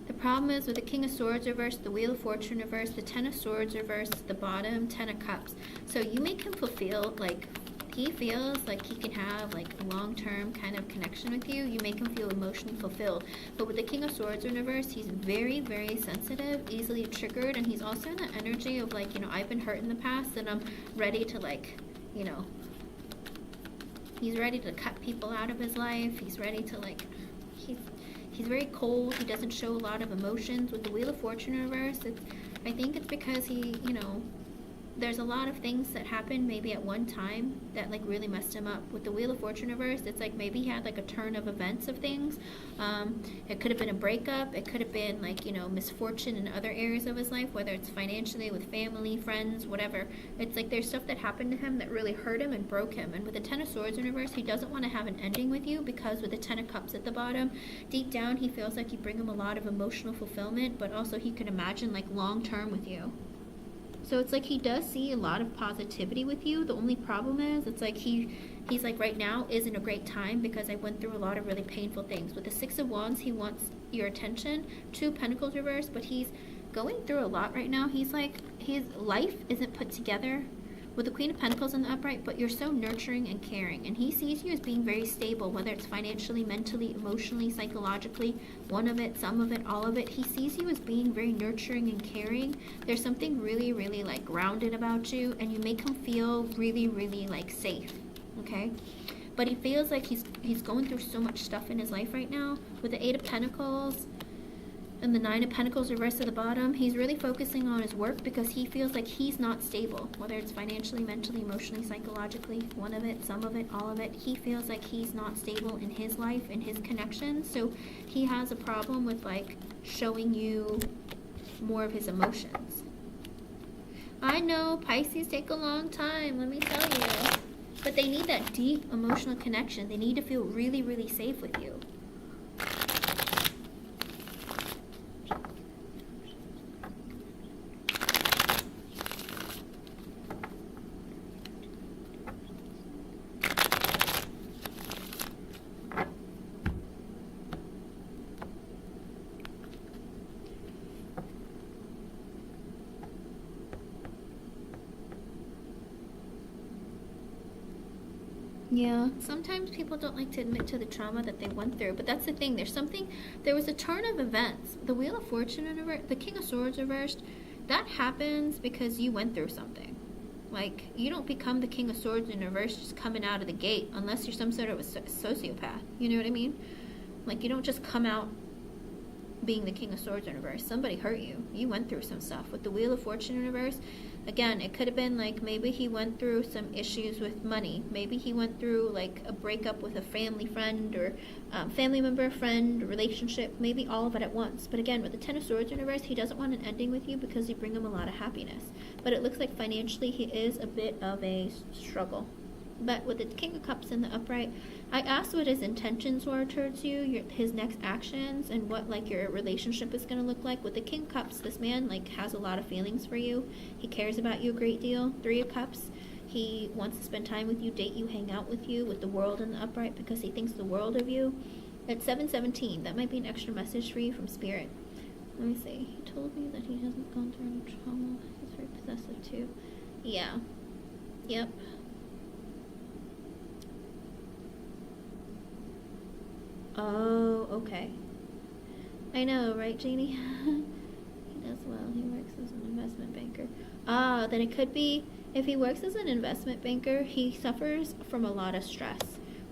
The problem is with the King of Swords reversed, the Wheel of Fortune reversed, the Ten of Swords reversed, the bottom, Ten of Cups. So you make him fulfill, like, he feels like he can have like a long-term kind of connection with you. You make him feel emotionally fulfilled. But with the King of Swords in reverse, he's very, very sensitive, easily triggered, and he's also in the energy of like, you know, I've been hurt in the past and I'm ready to like, you know, he's ready to cut people out of his life. He's ready to like, he's very cold. He doesn't show a lot of emotions. With the Wheel of Fortune in reverse, I think it's because he, you know, there's a lot of things that happened maybe at one time that like really messed him up. With the Wheel of Fortune reversed, it's like maybe he had like a turn of events of things. It could have been a breakup. It could have been like, you know, misfortune in other areas of his life, whether it's financially, with family, friends, whatever. It's like there's stuff that happened to him that really hurt him and broke him. And with the Ten of Swords in reverse, he doesn't want to have an ending with you, because with the Ten of Cups at the bottom, deep down he feels like you bring him a lot of emotional fulfillment, but also he can imagine like long term with you. So it's like he does see a lot of positivity with you. The only problem is it's like he's like, right now isn't a great time because I went through a lot of really painful things. With the Six of Wands, he wants your attention. Two of Pentacles reversed, but he's going through a lot right now. He's like, his life isn't put together. With the Queen of Pentacles in the upright, but you're so nurturing and caring, and he sees you as being very stable, whether it's financially, mentally, emotionally, psychologically, one of it, some of it, all of it. He sees you as being very nurturing and caring. There's something really, really like grounded about you, and you make him feel really, really like safe, okay? But he feels like he's going through so much stuff in his life right now. With the Eight of Pentacles and the Nine of Pentacles reversed at the bottom, he's really focusing on his work because he feels like he's not stable, whether it's financially, mentally, emotionally, psychologically, one of it, some of it, all of it. He feels like he's not stable in his life, in his connections. So he has a problem with like showing you more of his emotions. I know Pisces take a long time, let me tell you. But they need that deep emotional connection. They need to feel really, really safe with you. Yeah, sometimes people don't like to admit to the trauma that they went through, but that's the thing. There was a turn of events. The Wheel of Fortune in reverse, the King of Swords reversed, that happens because you went through something. Like, you don't become the King of Swords in reverse just coming out of the gate unless you're some sort of a sociopath. You know what I mean? Like, you don't just come out being the King of Swords in reverse. Somebody hurt you. You went through some stuff. With the Wheel of Fortune in reverse, again, it could have been like maybe he went through some issues with money. Maybe he went through like a breakup with a family friend or family member, friend, relationship. Maybe all of it at once. But again, with the Ten of Swords in reverse, he doesn't want an ending with you because you bring him a lot of happiness. But it looks like financially he is a bit of a struggle. But with the King of Cups in the upright, I asked what his intentions were towards you, his next actions, and what like your relationship is going to look like. With the King of Cups, this man like has a lot of feelings for you. He cares about you a great deal. Three of Cups, he wants to spend time with you, date you, hang out with you. With the World in the upright, because he thinks the world of you. At 7:17, that might be an extra message for you from Spirit. Let me see. He told me that he hasn't gone through any trauma. He's very possessive too. Yeah. Yep. Oh, okay. I know, right, Genie? He does well. He works as an investment banker. Ah, then it could be, if he works as an investment banker, he suffers from a lot of stress.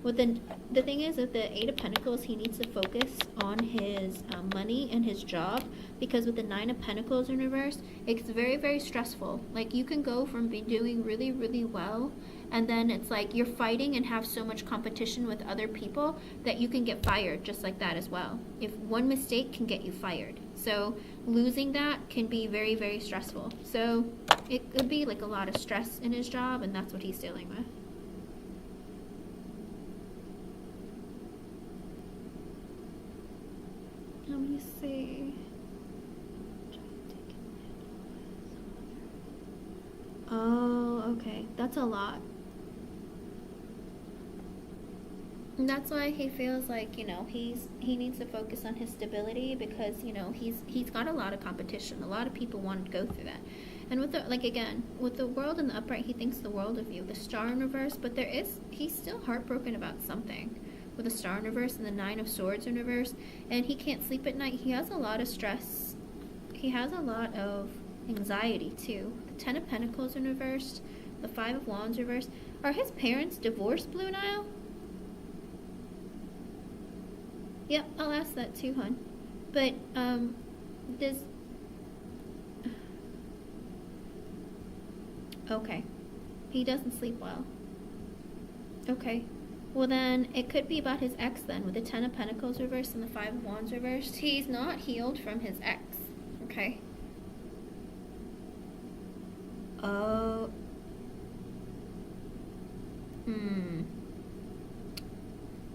Well, then the thing is, with the Eight of Pentacles, he needs to focus on his money and his job, because with the Nine of Pentacles in reverse, it's very, very stressful. Like, you can go from doing really, really well and then it's like you're fighting and have so much competition with other people that you can get fired just like that as well. If one mistake can get you fired. So losing that can be very, very stressful. So it could be like a lot of stress in his job, and that's what he's dealing with. Let me see. Oh, okay. That's a lot. And that's why he feels like, you know, he needs to focus on his stability, because, you know, he's got a lot of competition. A lot of people want to go through that. And with the, like, again, with the world in the upright, he thinks the world of you. The star in reverse, but he's still heartbroken about something. With the star in reverse and the 9 of swords in reverse, and he can't sleep at night. He has a lot of stress. He has a lot of anxiety too. The 10 of Pentacles in reverse, the 5 of Wands reversed. Are his parents divorced, Blue Nile? Yep, I'll ask that too, hon. But does okay, he doesn't sleep well. Okay. Well, then, it could be about his ex, then, with the 10 of Pentacles reversed and the 5 of Wands reversed. He's not healed from his ex, okay? Oh.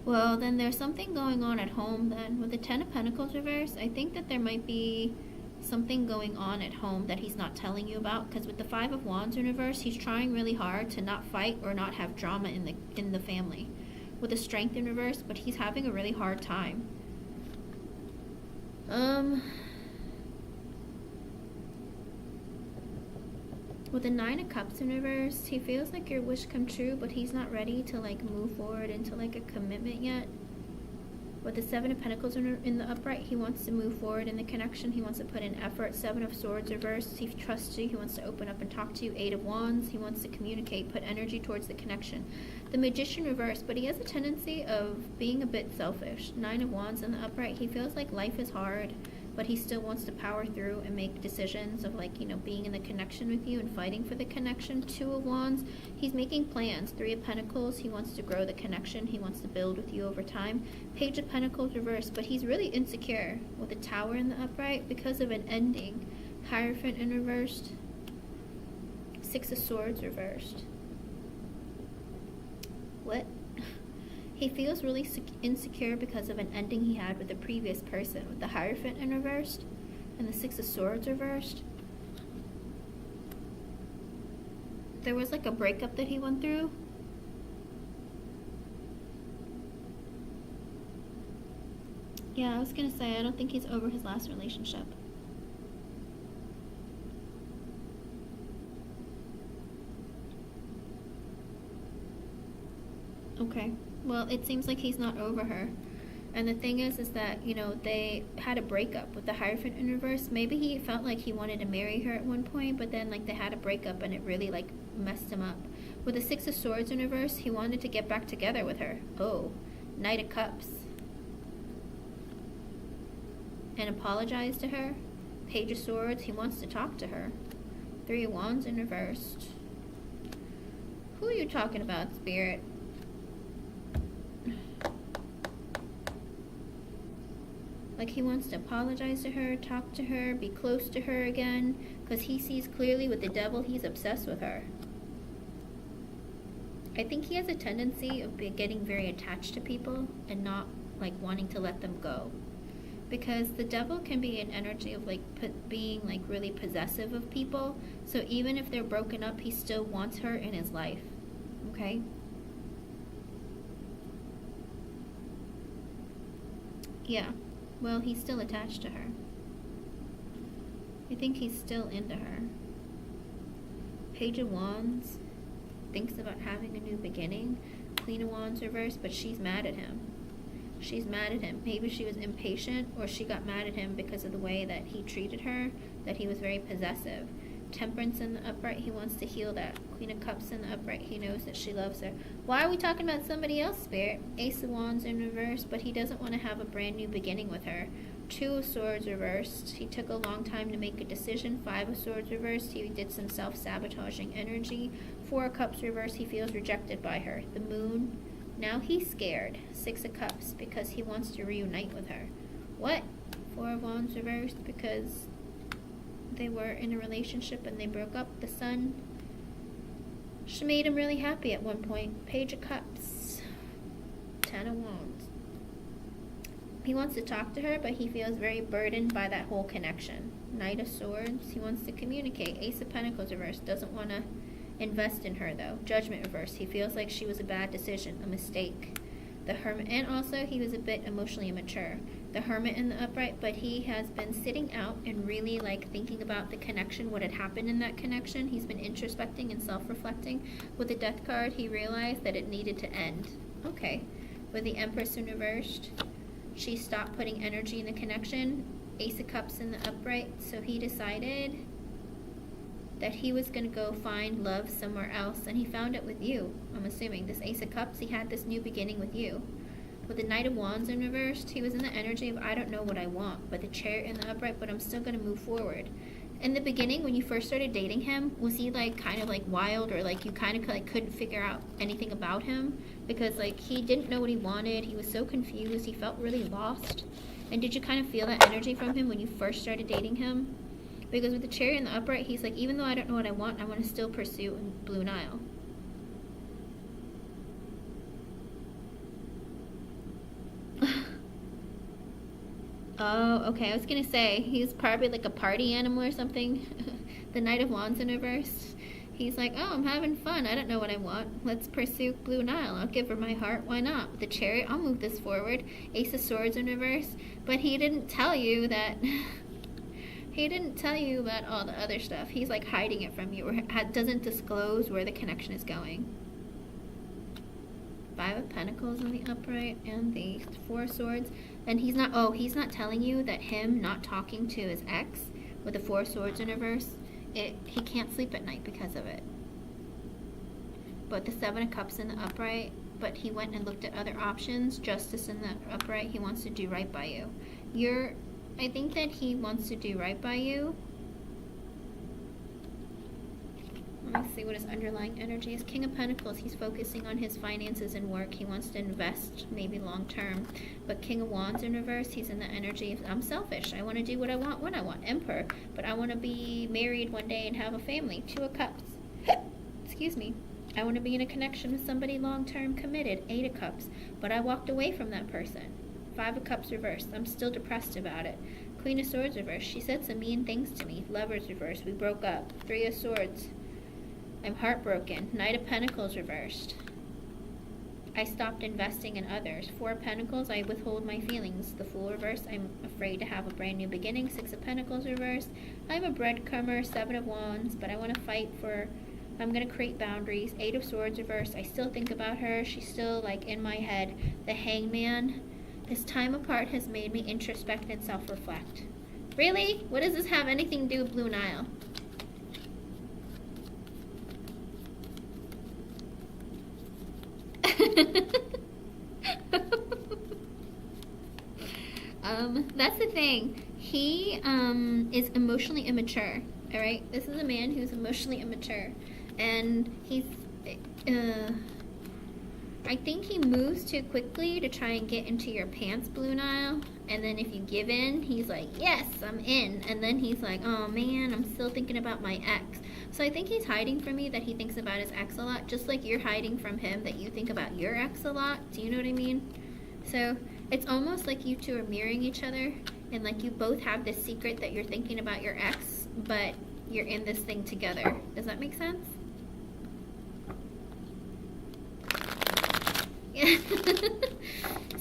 Well, then there's something going on at home, then. With the 10 of Pentacles reversed, I think that there might be something going on at home that he's not telling you about, because with the 5 of Wands in reverse, he's trying really hard to not fight or not have drama in the family. With a Strength in reverse, but he's having a really hard time. With the 9 of Cups in reverse, he feels like your wish come true, but he's not ready to like move forward into like a commitment yet. With the 7 of Pentacles in the upright, he wants to move forward in the connection. He wants to put in effort. 7 of Swords reversed. He trusts you. He wants to open up and talk to you. 8 of Wands. He wants to communicate, put energy towards the connection. The Magician reversed, but he has a tendency of being a bit selfish. 9 of Wands in the upright. He feels like life is hard, but he still wants to power through and make decisions of, like, you know, being in the connection with you and fighting for the connection. 2 of Wands, he's making plans. 3 of Pentacles, he wants to grow the connection. He wants to build with you over time. Page of Pentacles reversed, but he's really insecure with the Tower in the upright because of an ending. Hierophant in reversed. 6 of Swords reversed. What? He feels really insecure because of an ending he had with a previous person, with the Hierophant in reversed and the 6 of Swords reversed. There was like a breakup that he went through. Yeah, I was gonna say, I don't think he's over his last relationship. Okay. Well, it seems like he's not over her. And the thing is that, you know, they had a breakup with the Hierophant in reverse. Maybe he felt like he wanted to marry her at one point, but then, like, they had a breakup and it really, like, messed him up. With the 6 of Swords in reverse, he wanted to get back together with her. Oh, Knight of Cups. And apologize to her. Page of Swords, he wants to talk to her. 3 of Wands in reversed. Who are you talking about, Spirit? Like, he wants to apologize to her, talk to her, be close to her again, because he sees clearly with the Devil he's obsessed with her. I think he has a tendency of getting very attached to people and not, like, wanting to let them go. Because the Devil can be an energy of, like, being, like, really possessive of people. So even if they're broken up, he still wants her in his life. Okay? Yeah. Well, he's still attached to her. I think he's still into her. Page of Wands thinks about having a new beginning. Queen of Wands reversed, but she's mad at him. She's mad at him. Maybe she was impatient, or she got mad at him because of the way that he treated her, that he was very possessive. Temperance in the upright, he wants to heal that. Queen of Cups in the upright, he knows that she loves her. Why are we talking about somebody else, Spirit? Ace of Wands in reverse, but he doesn't want to have a brand new beginning with her. Two of Swords reversed. He took a long time to make a decision. Five of Swords reversed. He did some self-sabotaging energy. Four of Cups reversed. He feels rejected by her. The Moon. Now he's scared. Six of Cups because he wants to reunite with her. What? Four of Wands reversed because they were in a relationship and they broke up. The Sun. She made him really happy at one point. Page of Cups. Ten of Wands. He wants to talk to her, but he feels very burdened by that whole connection. Knight of Swords. He wants to communicate. Ace of Pentacles reversed. Doesn't want to invest in her, though. Judgment reversed. He feels like she was a bad decision, a mistake. The Hermit. And also, he was a bit emotionally immature. The Hermit in the upright, but he has been sitting out and really like thinking about the connection, what had happened in that connection. He's been introspecting and self-reflecting. With the Death card, he realized that it needed to end. Okay. With the Empress in reversed, she stopped putting energy in the connection. Ace of Cups in the upright, so he decided that he was going to go find love somewhere else, and he found it with you. I'm assuming this Ace of Cups, he had this new beginning with you. With the Knight of Wands in reversed, he was in the energy of I don't know what I want, but the Chariot in the upright, but I'm still going to move forward. In the beginning, when you first started dating him, was he like kind of like wild, or like you kind of like couldn't figure out anything about him? Because like he didn't know what he wanted, he was so confused, he felt really lost. And did you kind of feel that energy from him when you first started dating him? Because with the Chariot in the upright, he's like, even though I don't know what I want to still pursue Blue Nile. Oh, okay. I was going to say, he's probably like a party animal or something. The Knight of Wands in reverse. He's like, oh, I'm having fun. I don't know what I want. Let's pursue Blue Nile. I'll give her my heart. Why not? With the Chariot, I'll move this forward. Ace of Swords in reverse. But he didn't tell you that... He didn't tell you about all the other stuff. He's like hiding it from you, or doesn't disclose where the connection is going. Five of Pentacles in the upright and the Four of Swords. And he's not telling you that him not talking to his ex with the Four of Swords in reverse, he can't sleep at night because of it. But the Seven of Cups in the upright, but he went and looked at other options. Justice in the upright, he wants to do right by you. I think that he wants to do right by you. Let me see what his underlying energy is. King of Pentacles, he's focusing on his finances and work. He wants to invest, maybe long term. But King of Wands in reverse, he's in the energy of, I'm selfish. I want to do what I want when I want. Emperor. But I want to be married one day and have a family. Two of Cups. Excuse me. I want to be in a connection with somebody long term committed. Eight of Cups. But I walked away from that person. Five of Cups reversed. I'm still depressed about it. Queen of Swords reversed. She said some mean things to me. Lovers reversed. We broke up. Three of Swords. I'm heartbroken. Knight of Pentacles reversed. I stopped investing in others. Four of Pentacles, I withhold my feelings. The Fool reversed. I'm afraid to have a brand new beginning. Six of Pentacles reversed. I'm a breadcrumber. Seven of Wands, but I want to fight for... I'm going to create boundaries. Eight of Swords reversed. I still think about her. She's still like in my head. The Hangman. This time apart has made me introspect and self-reflect. Really? What does this have anything to do with Blue Nile? That's the thing. He is emotionally immature. All right, this is a man who's emotionally immature, and he's. I think he moves too quickly to try and get into your pants, Blue Nile. And then if you give in, he's like, yes, I'm in. And then he's like, oh man, I'm still thinking about my ex. So I think he's hiding from you that he thinks about his ex a lot, just like you're hiding from him that you think about your ex a lot. Do you know what I mean? So it's almost like you two are mirroring each other, and like you both have this secret that you're thinking about your ex, but you're in this thing together. Does that make sense? Yeah.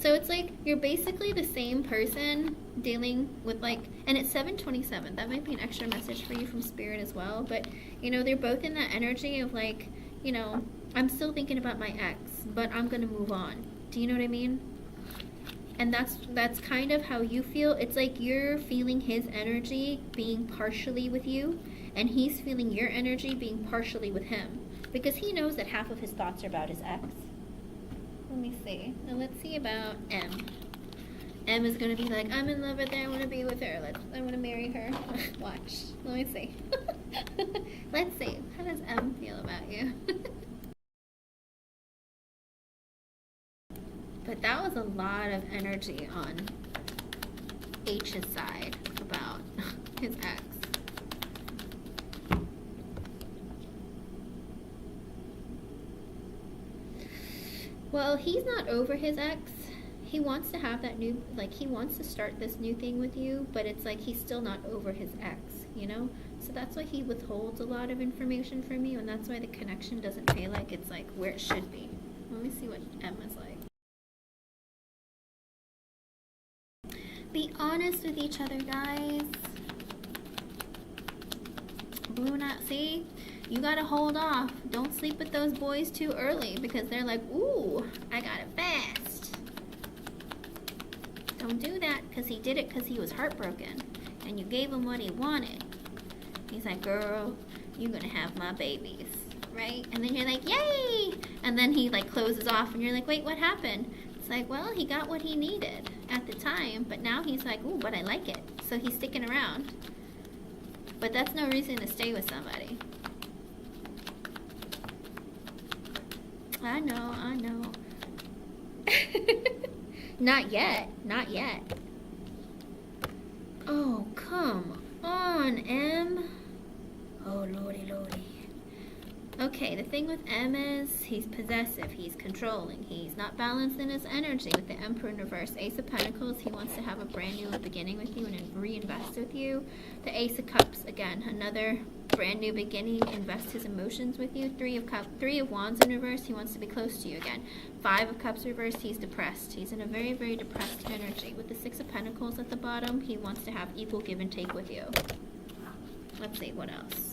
So it's like you're basically the same person dealing with like, and it's 7:27. That might be an extra message for you from Spirit as well. But you know, they're both in that energy of like, you know, I'm still thinking about my ex, but I'm gonna move on. Do you know what I mean? And that's kind of how you feel. It's like you're feeling his energy being partially with you, and he's feeling your energy being partially with him, because he knows that half of his thoughts are about his ex. Let me see. Now let's see about M. M is gonna be like, I'm in love with her, I wanna be with her, I wanna marry her. Watch. Let me see. Let's see. How does M feel about you? But that was a lot of energy on H's side about his ex. Well, he's not over his ex. He wants to have that new, like, he wants to start this new thing with you, but it's like he's still not over his ex, you know? So that's why he withholds a lot of information from you, and that's why the connection doesn't feel like it's like where it should be. Let me see what Emma's like. Be honest with each other, guys. Blue knot, see? You gotta hold off. Don't sleep with those boys too early because they're like, ooh, I got it fast. Don't do that because he did it because he was heartbroken and you gave him what he wanted. He's like, girl, you're gonna have my babies, right? And then you're like, yay! And then he like closes off and you're like, wait, what happened? It's like, well, he got what he needed at the time, but now he's like, ooh, but I like it. So he's sticking around. But that's no reason to stay with somebody. I know. Not yet. Oh, come on, M. Oh, lordy. Okay, the thing with M is he's possessive, he's controlling, he's not balanced in his energy with the Emperor in reverse. Ace of Pentacles, he wants to have a brand new beginning with you and reinvest with you. The Ace of Cups, again, another brand new beginning, invest his emotions with you. Three of Wands in reverse, he wants to be close to you again. Five of Cups reversed, he's depressed. He's in a very, very depressed energy. With the Six of Pentacles at the bottom, he wants to have equal give and take with you. Let's see, what else?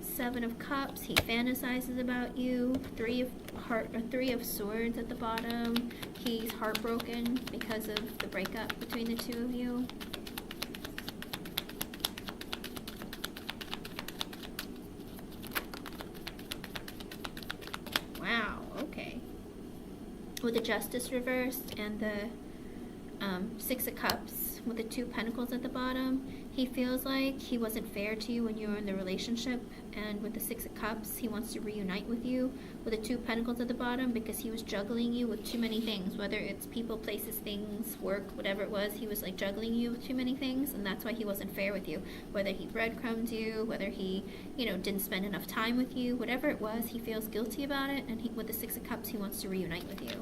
Seven of Cups, he fantasizes about you. Three of Swords at the bottom. He's heartbroken because of the breakup between the two of you. Wow, okay. With the Justice reversed and the Six of Cups with the Two Pentacles at the bottom, he feels like he wasn't fair to you when you were in the relationship, and with the Six of Cups, he wants to reunite with you with the Two Pentacles at the bottom because he was juggling you with too many things, whether it's people, places, things, work, whatever it was. He was like juggling you with too many things, and that's why he wasn't fair with you. Whether he breadcrumbed you, whether he, didn't spend enough time with you, whatever it was, he feels guilty about it, and with the Six of Cups, he wants to reunite with you.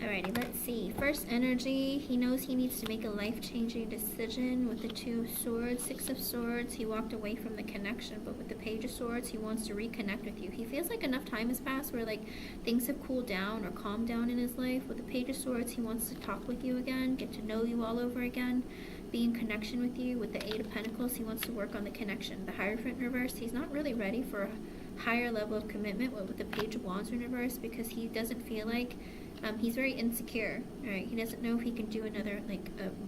Alrighty, let's see. First energy, he knows he needs to make a life-changing decision with the Two Swords. Six of Swords, he walked away from the connection, but with the Page of Swords, he wants to reconnect with you. He feels like enough time has passed where like things have cooled down or calmed down in his life. With the Page of Swords, he wants to talk with you again, get to know you all over again, be in connection with you. With the Eight of Pentacles, he wants to work on the connection. The Hierophant in reverse, he's not really ready for a higher level of commitment with the Page of Wands in reverse because he doesn't feel like he's very insecure. All right, he doesn't know if he can do another,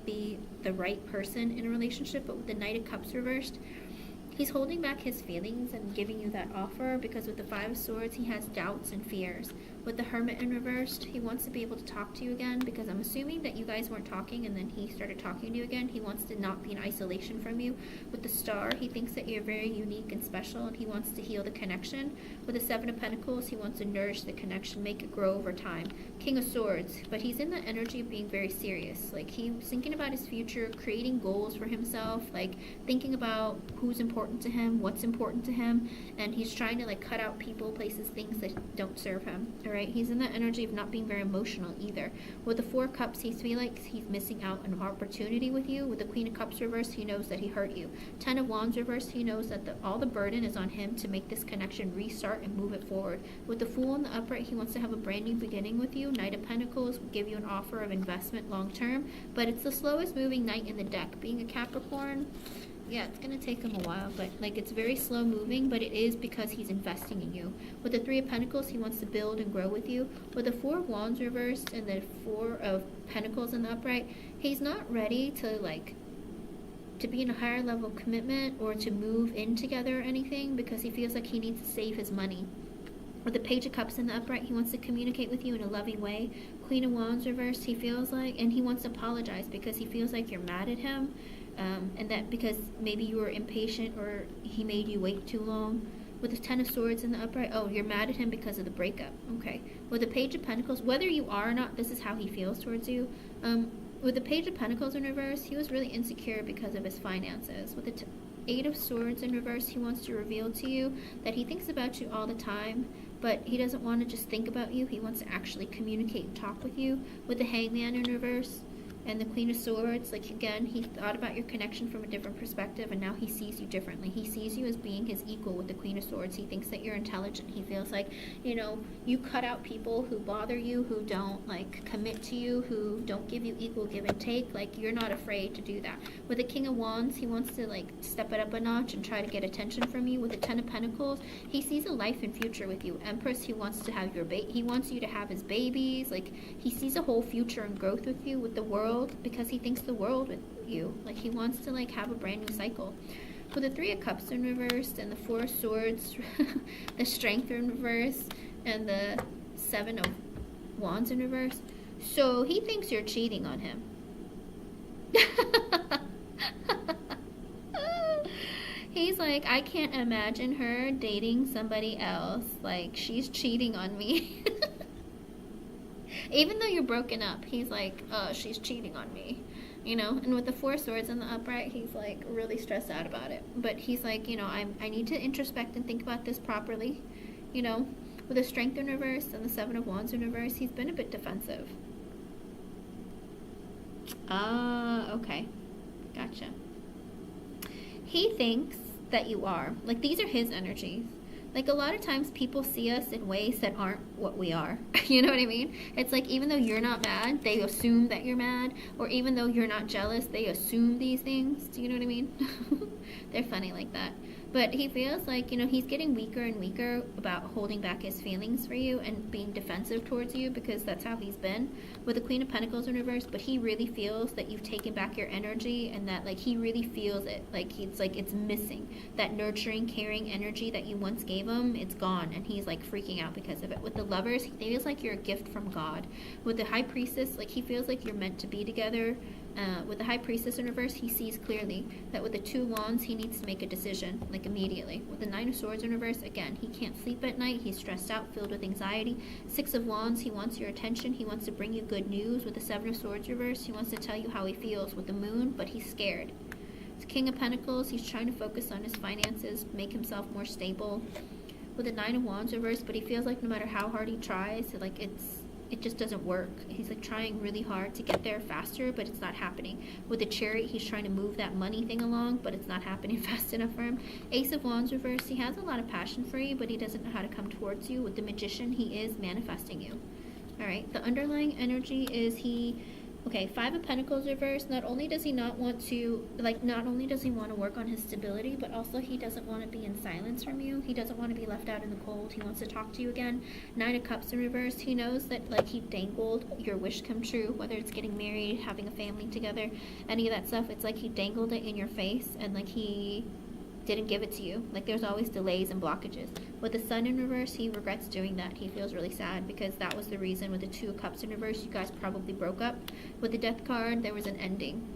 be the right person in a relationship. But with the Knight of Cups reversed, he's holding back his feelings and giving you that offer because with the Five of Swords, he has doubts and fears. With the Hermit in reversed, he wants to be able to talk to you again because I'm assuming that you guys weren't talking and then he started talking to you again. He wants to not be in isolation from you. With the Star, he thinks that you're very unique and special and he wants to heal the connection. With the Seven of Pentacles, he wants to nourish the connection, make it grow over time. King of Swords, but he's in the energy of being very serious. Like he's thinking about his future, creating goals for himself, like thinking about who's important to him, what's important to him, and he's trying to like cut out people, places, things that don't serve him or right? He's in that energy of not being very emotional either. With the Four of Cups, he feels like he's missing out on an opportunity with you. With the Queen of Cups reversed, he knows that he hurt you. Ten of Wands reversed, he knows that all the burden is on him to make this connection restart and move it forward. With the Fool in the upright, he wants to have a brand new beginning with you. Knight of Pentacles will give you an offer of investment long term, but it's the slowest moving knight in the deck. Being a Capricorn, yeah, it's going to take him a while, but like it's very slow moving, but it is because he's investing in you. With the Three of Pentacles, he wants to build and grow with you. With the Four of Wands reversed and the Four of Pentacles in the upright, he's not ready to be in a higher level commitment or to move in together or anything, because he feels like he needs to save his money. With the Page of Cups in the upright, he wants to communicate with you in a loving way. Queen of Wands reversed, he feels like, and he wants to apologize because he feels like you're mad at him. And that because maybe you were impatient or he made you wait too long. With the Ten of Swords in the upright, oh, you're mad at him because of the breakup. Okay. With the Page of Pentacles, whether you are or not, this is how he feels towards you. With the Page of Pentacles in reverse, he was really insecure because of his finances. With the Eight of Swords in reverse, he wants to reveal to you that he thinks about you all the time, but he doesn't want to just think about you. He wants to actually communicate and talk with you. With the Hangman in reverse and the Queen of Swords, like again, he thought about your connection from a different perspective, and now he sees you differently. He sees you as being his equal. With the Queen of Swords, he thinks that you're intelligent. He feels like, you know, you cut out people who bother you, who don't like commit to you, who don't give you equal give and take. Like, you're not afraid to do that. With the King of Wands, he wants to like step it up a notch and try to get attention from you. With the Ten of Pentacles, he sees a life and future with you. Empress, he wants to have he wants you to have his babies. Like, he sees a whole future and growth with you. With the World, because he thinks the world with you. Like, he wants to like have a brand new cycle. With the Three of Cups in reverse and the Four of Swords, the Strength in reverse, and the Seven of Wands in reverse. So he thinks you're cheating on him. He's like, I can't imagine her dating somebody else. Like, she's cheating on me. Even though you're broken up, he's like, she's cheating on me, you know? And with the Four Swords in the upright, he's like really stressed out about it. But he's like, you know, I need to introspect and think about this properly, you know? With the Strength in reverse and the Seven of Wands in reverse, he's been a bit defensive. Okay. Gotcha. He thinks that you are. Like, these are his energies. Like, a lot of times people see us in ways that aren't what we are. You know what I mean? It's like, even though you're not mad, they assume that you're mad. Or even though you're not jealous, they assume these things. Do you know what I mean? They're funny like that. But he feels like, you know, he's getting weaker and weaker about holding back his feelings for you and being defensive towards you, because that's how he's been. With the Queen of Pentacles in reverse, but he really feels that you've taken back your energy, and that, like, he really feels it. Like, it's missing. That nurturing, caring energy that you once gave him, it's gone, and he's, like, freaking out because of it. With the Lovers, he feels like you're a gift from God. With the High Priestess, like, he feels like you're meant to be together. With the High Priestess in reverse, he sees clearly that with the Two Wands, he needs to make a decision, like, immediately. With the Nine of Swords in reverse, again, he can't sleep at night. He's stressed out, filled with anxiety. Six of Wands, he wants your attention. He wants to bring you good news. With the Seven of Swords reverse, he wants to tell you how he feels. With the Moon, but he's scared. The King of Pentacles, he's trying to focus on his finances, make himself more stable. With the Nine of Wands reverse, but he feels like no matter how hard he tries, like, it just doesn't work. He's like trying really hard to get there faster, but it's not happening. With the Chariot, he's trying to move that money thing along, but it's not happening fast enough for him. Ace of Wands reverse, he has a lot of passion for you, but he doesn't know how to come towards you. With the Magician, he is manifesting you. All right, the underlying energy is okay, Five of Pentacles reverse. Not only does he want to work on his stability, but also he doesn't want to be in silence from you. He doesn't want to be left out in the cold. He wants to talk to you again. Nine of Cups in reverse. He knows that, like, he dangled your wish come true, whether it's getting married, having a family together, any of that stuff. It's like he dangled it in your face, and like he didn't give it to you. Like, there's always delays and blockages. With the Sun in reverse, he regrets doing that. He feels really sad because that was the reason. With the Two of Cups in reverse, you guys probably broke up. With the Death card, there was an ending,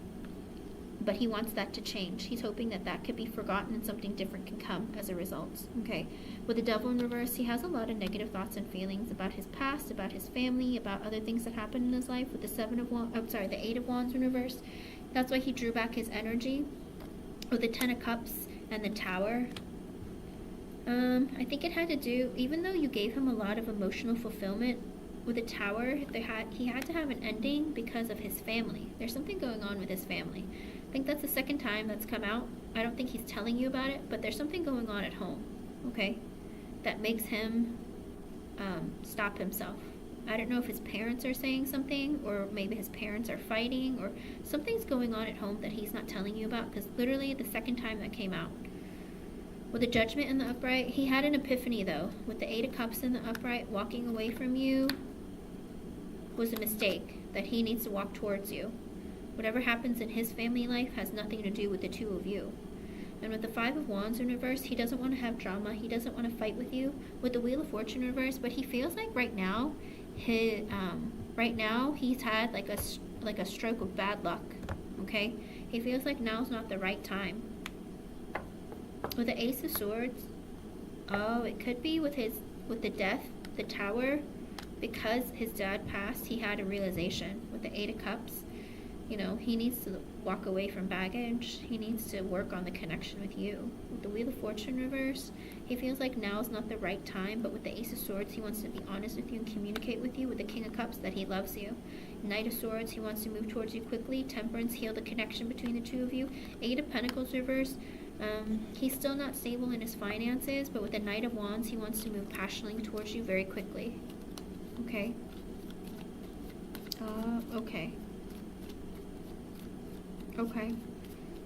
but he wants that to change. He's hoping that that could be forgotten and something different can come as a result. Okay. With the Devil in reverse, he has a lot of negative thoughts and feelings about his past, about his family, about other things that happened in his life. With the Eight of Wands in reverse, that's why he drew back his energy. With the Ten of Cups and the Tower, I think it had to do, even though you gave him a lot of emotional fulfillment with the Tower, he had to have an ending because of his family. There's something going on with his family. I think that's the second time that's come out. I don't think he's telling you about it, but there's something going on at home, okay, that makes him stop himself. I don't know if his parents are saying something, or maybe his parents are fighting, or something's going on at home that he's not telling you about, because literally the second time that came out. With the Judgment in the upright, he had an epiphany though. With the Eight of Cups in the upright, walking away from you was a mistake, that he needs to walk towards you. Whatever happens in his family life has nothing to do with the two of you. And with the Five of Wands in reverse, he doesn't want to have drama. He doesn't want to fight with you. With the Wheel of Fortune in reverse, but he feels like right now he's had like a stroke of bad luck. Okay, he feels like now's not the right time. With the Ace of Swords, oh, it could be with the death, the Tower, because his dad passed. He had a realization. With the Eight of Cups, you know, he needs to walk away from baggage. He needs to work on the connection with you. With the Wheel of Fortune reverse, he feels like now is not the right time, but with the Ace of Swords, he wants to be honest with you and communicate with you. With the King of Cups, that he loves you. Knight of Swords, he wants to move towards you quickly. Temperance, heal the connection between the two of you. Eight of Pentacles reverse, he's still not stable in his finances, but with the Knight of Wands, he wants to move passionately towards you very quickly. Okay. Okay. Okay.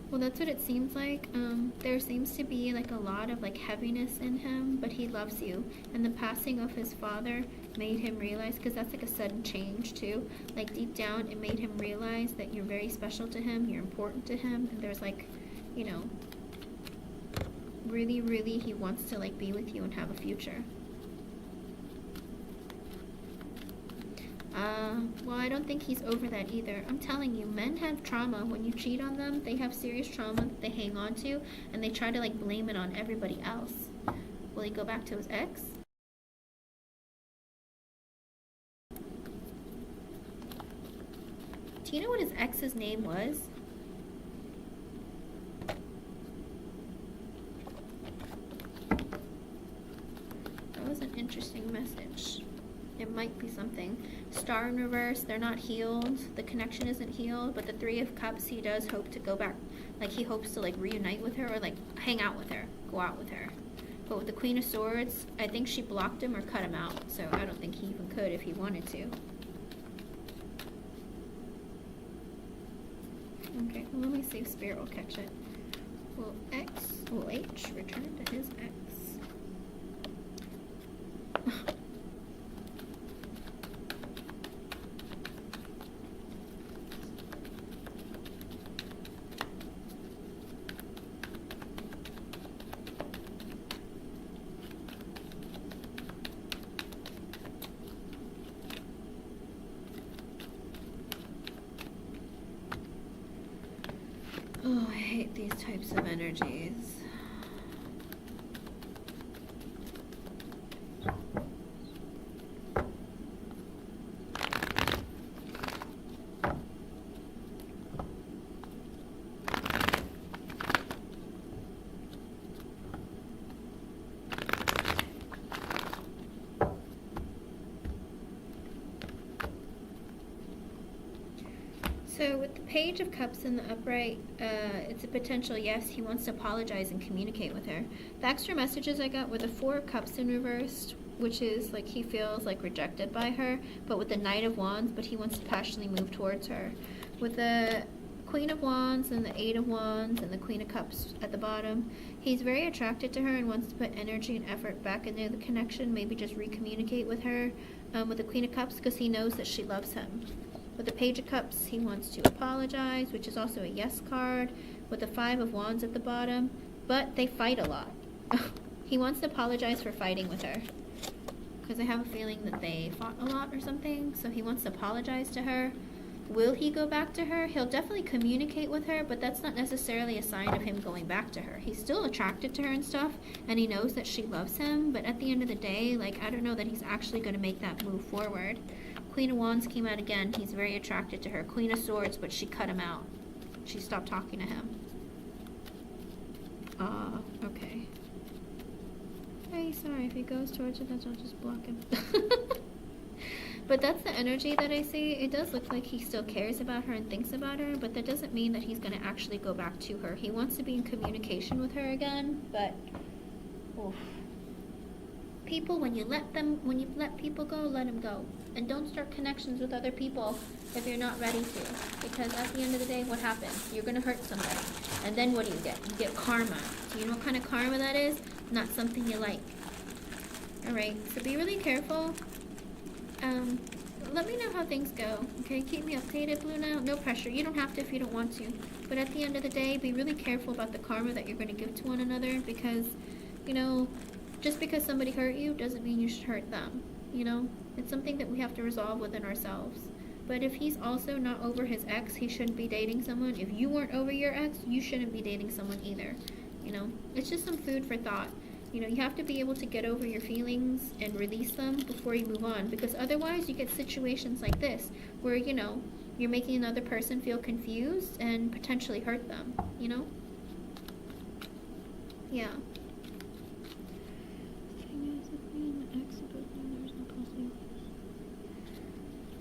Well, that's what it seems like. There seems to be like a lot of like heaviness in him, but he loves you. And the passing of his father made him realize, because that's like a sudden change too. Like deep down, it made him realize that you're very special to him, you're important to him, and there's like, you know, really, really he wants to like be with you and have a future. Well, I don't think he's over that either. I'm telling you, men have trauma. When you cheat on them, they have serious trauma that they hang on to, and they try to like blame it on everybody else. Will he go back to his ex? Do you know what his ex's name was? That was an interesting message. It might be something. Star in reverse, they're not healed. The connection isn't healed, but the Three of Cups, he does hope to go back. Like he hopes to like reunite with her, or like hang out with her, go out with her. But with the Queen of Swords, I think she blocked him or cut him out. So I don't think he even could if he wanted to. Okay, well, let me see if Spirit will catch it. Will H return to his ex? Oh, I hate these types of energies. So with the Page of Cups in the upright, it's a potential yes. He wants to apologize and communicate with her. The extra messages I got were the Four of Cups in reversed, which is like he feels like rejected by her, but with the Knight of Wands, but he wants to passionately move towards her. With the Queen of Wands and the Eight of Wands and the Queen of Cups at the bottom, he's very attracted to her and wants to put energy and effort back into the connection, maybe just recommunicate with her. With the Queen of Cups, because he knows that she loves him. With the Page of Cups, he wants to apologize, which is also a yes card. With the Five of Wands at the bottom, but they fight a lot. He wants to apologize for fighting with her, because I have a feeling that they fought a lot or something, so he wants to apologize to her. Will he go back to her? He'll definitely communicate with her, but that's not necessarily a sign of him going back to her. He's still attracted to her and stuff, and he knows that she loves him, but at the end of the day, like, I don't know that he's actually going to make that move forward. Queen of Wands came out again. He's very attracted to her. Queen of Swords, but she cut him out. She stopped talking to him. Okay. very sorry. If he goes towards it, then I'll just block him. But that's the energy that I see. It does look like he still cares about her and thinks about her, but that doesn't mean that he's going to actually go back to her. He wants to be in communication with her again, but oof. People, when you let people go, let them go. And don't start connections with other people if you're not ready to. Because at the end of the day, what happens? You're going to hurt somebody. And then what do you get? You get karma. Do you know what kind of karma that is? Not something you like. Alright, so be really careful. Let me know how things go, okay? Keep me updated, Blue Now. No pressure. You don't have to if you don't want to. But at the end of the day, be really careful about the karma that you're going to give to one another because, you know, just because somebody hurt you doesn't mean you should hurt them, you know? It's something that we have to resolve within ourselves. But if he's also not over his ex, he shouldn't be dating someone. If you weren't over your ex, you shouldn't be dating someone either, you know? It's just some food for thought. You know, you have to be able to get over your feelings and release them before you move on. Because otherwise you get situations like this where, you know, you're making another person feel confused and potentially hurt them, you know? Yeah.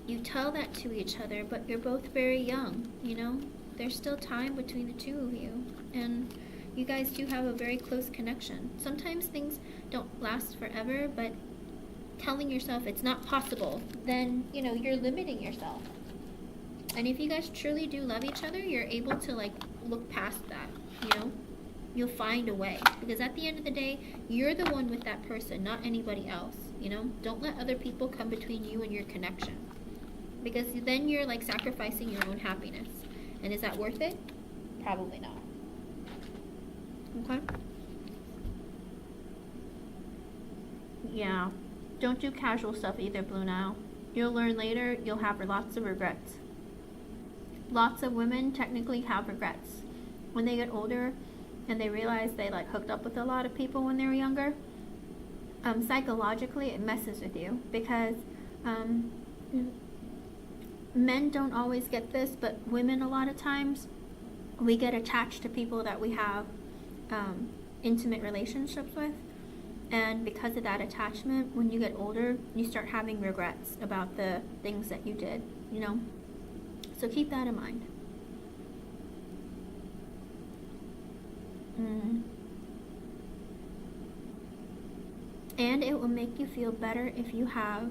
You tell that to each other, but you're both very young, you know? There's still time between the two of you. And you guys do have a very close connection. Sometimes things don't last forever, but telling yourself it's not possible, then, you know, you're limiting yourself. And if you guys truly do love each other, you're able to, like, look past that, you know? You'll find a way. Because at the end of the day, you're the one with that person, not anybody else, you know? Don't let other people come between you and your connection. Because then you're, like, sacrificing your own happiness. And is that worth it? Probably not. Okay? Yeah. Don't do casual stuff either, Blue Now. You'll learn later you'll have lots of regrets. Lots of women technically have regrets. When they get older and they realize they like hooked up with a lot of people when they were younger, psychologically it messes with you because men don't always get this, but women a lot of times, we get attached to people that we have intimate relationships with, and because of that attachment, when you get older, you start having regrets about the things that you did, you know? So keep that in mind. And it will make you feel better if you have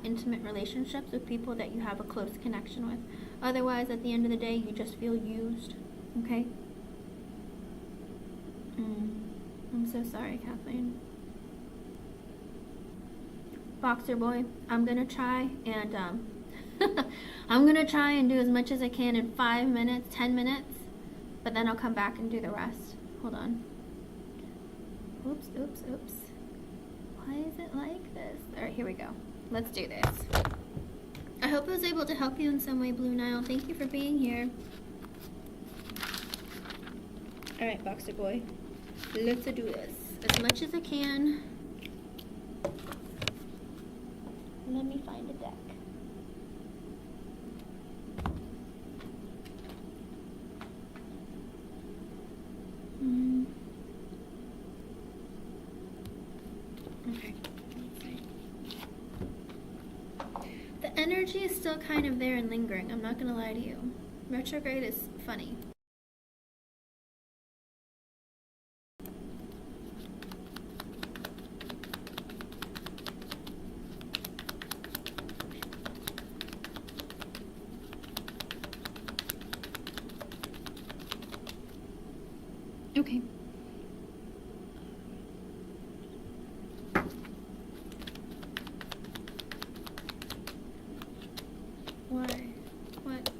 intimate relationships with people that you have a close connection with. Otherwise, at the end of the day, you just feel used. Okay? I'm so sorry, Kathleen. Boxer boy, I'm gonna try and I'm gonna try and do as much as I can in 5 minutes, 10 minutes, but then I'll come back and do the rest. Hold on. Oops. Why is it like this? Alright, here we go. Let's do this. I hope I was able to help you in some way, Blue Nile. Thank you for being here. Alright, Boxer boy. Let's do this. As much as I can. Let me find a deck. Okay. The energy is still kind of there and lingering. I'm not gonna lie to you. Retrograde is funny. Okay. Why? What?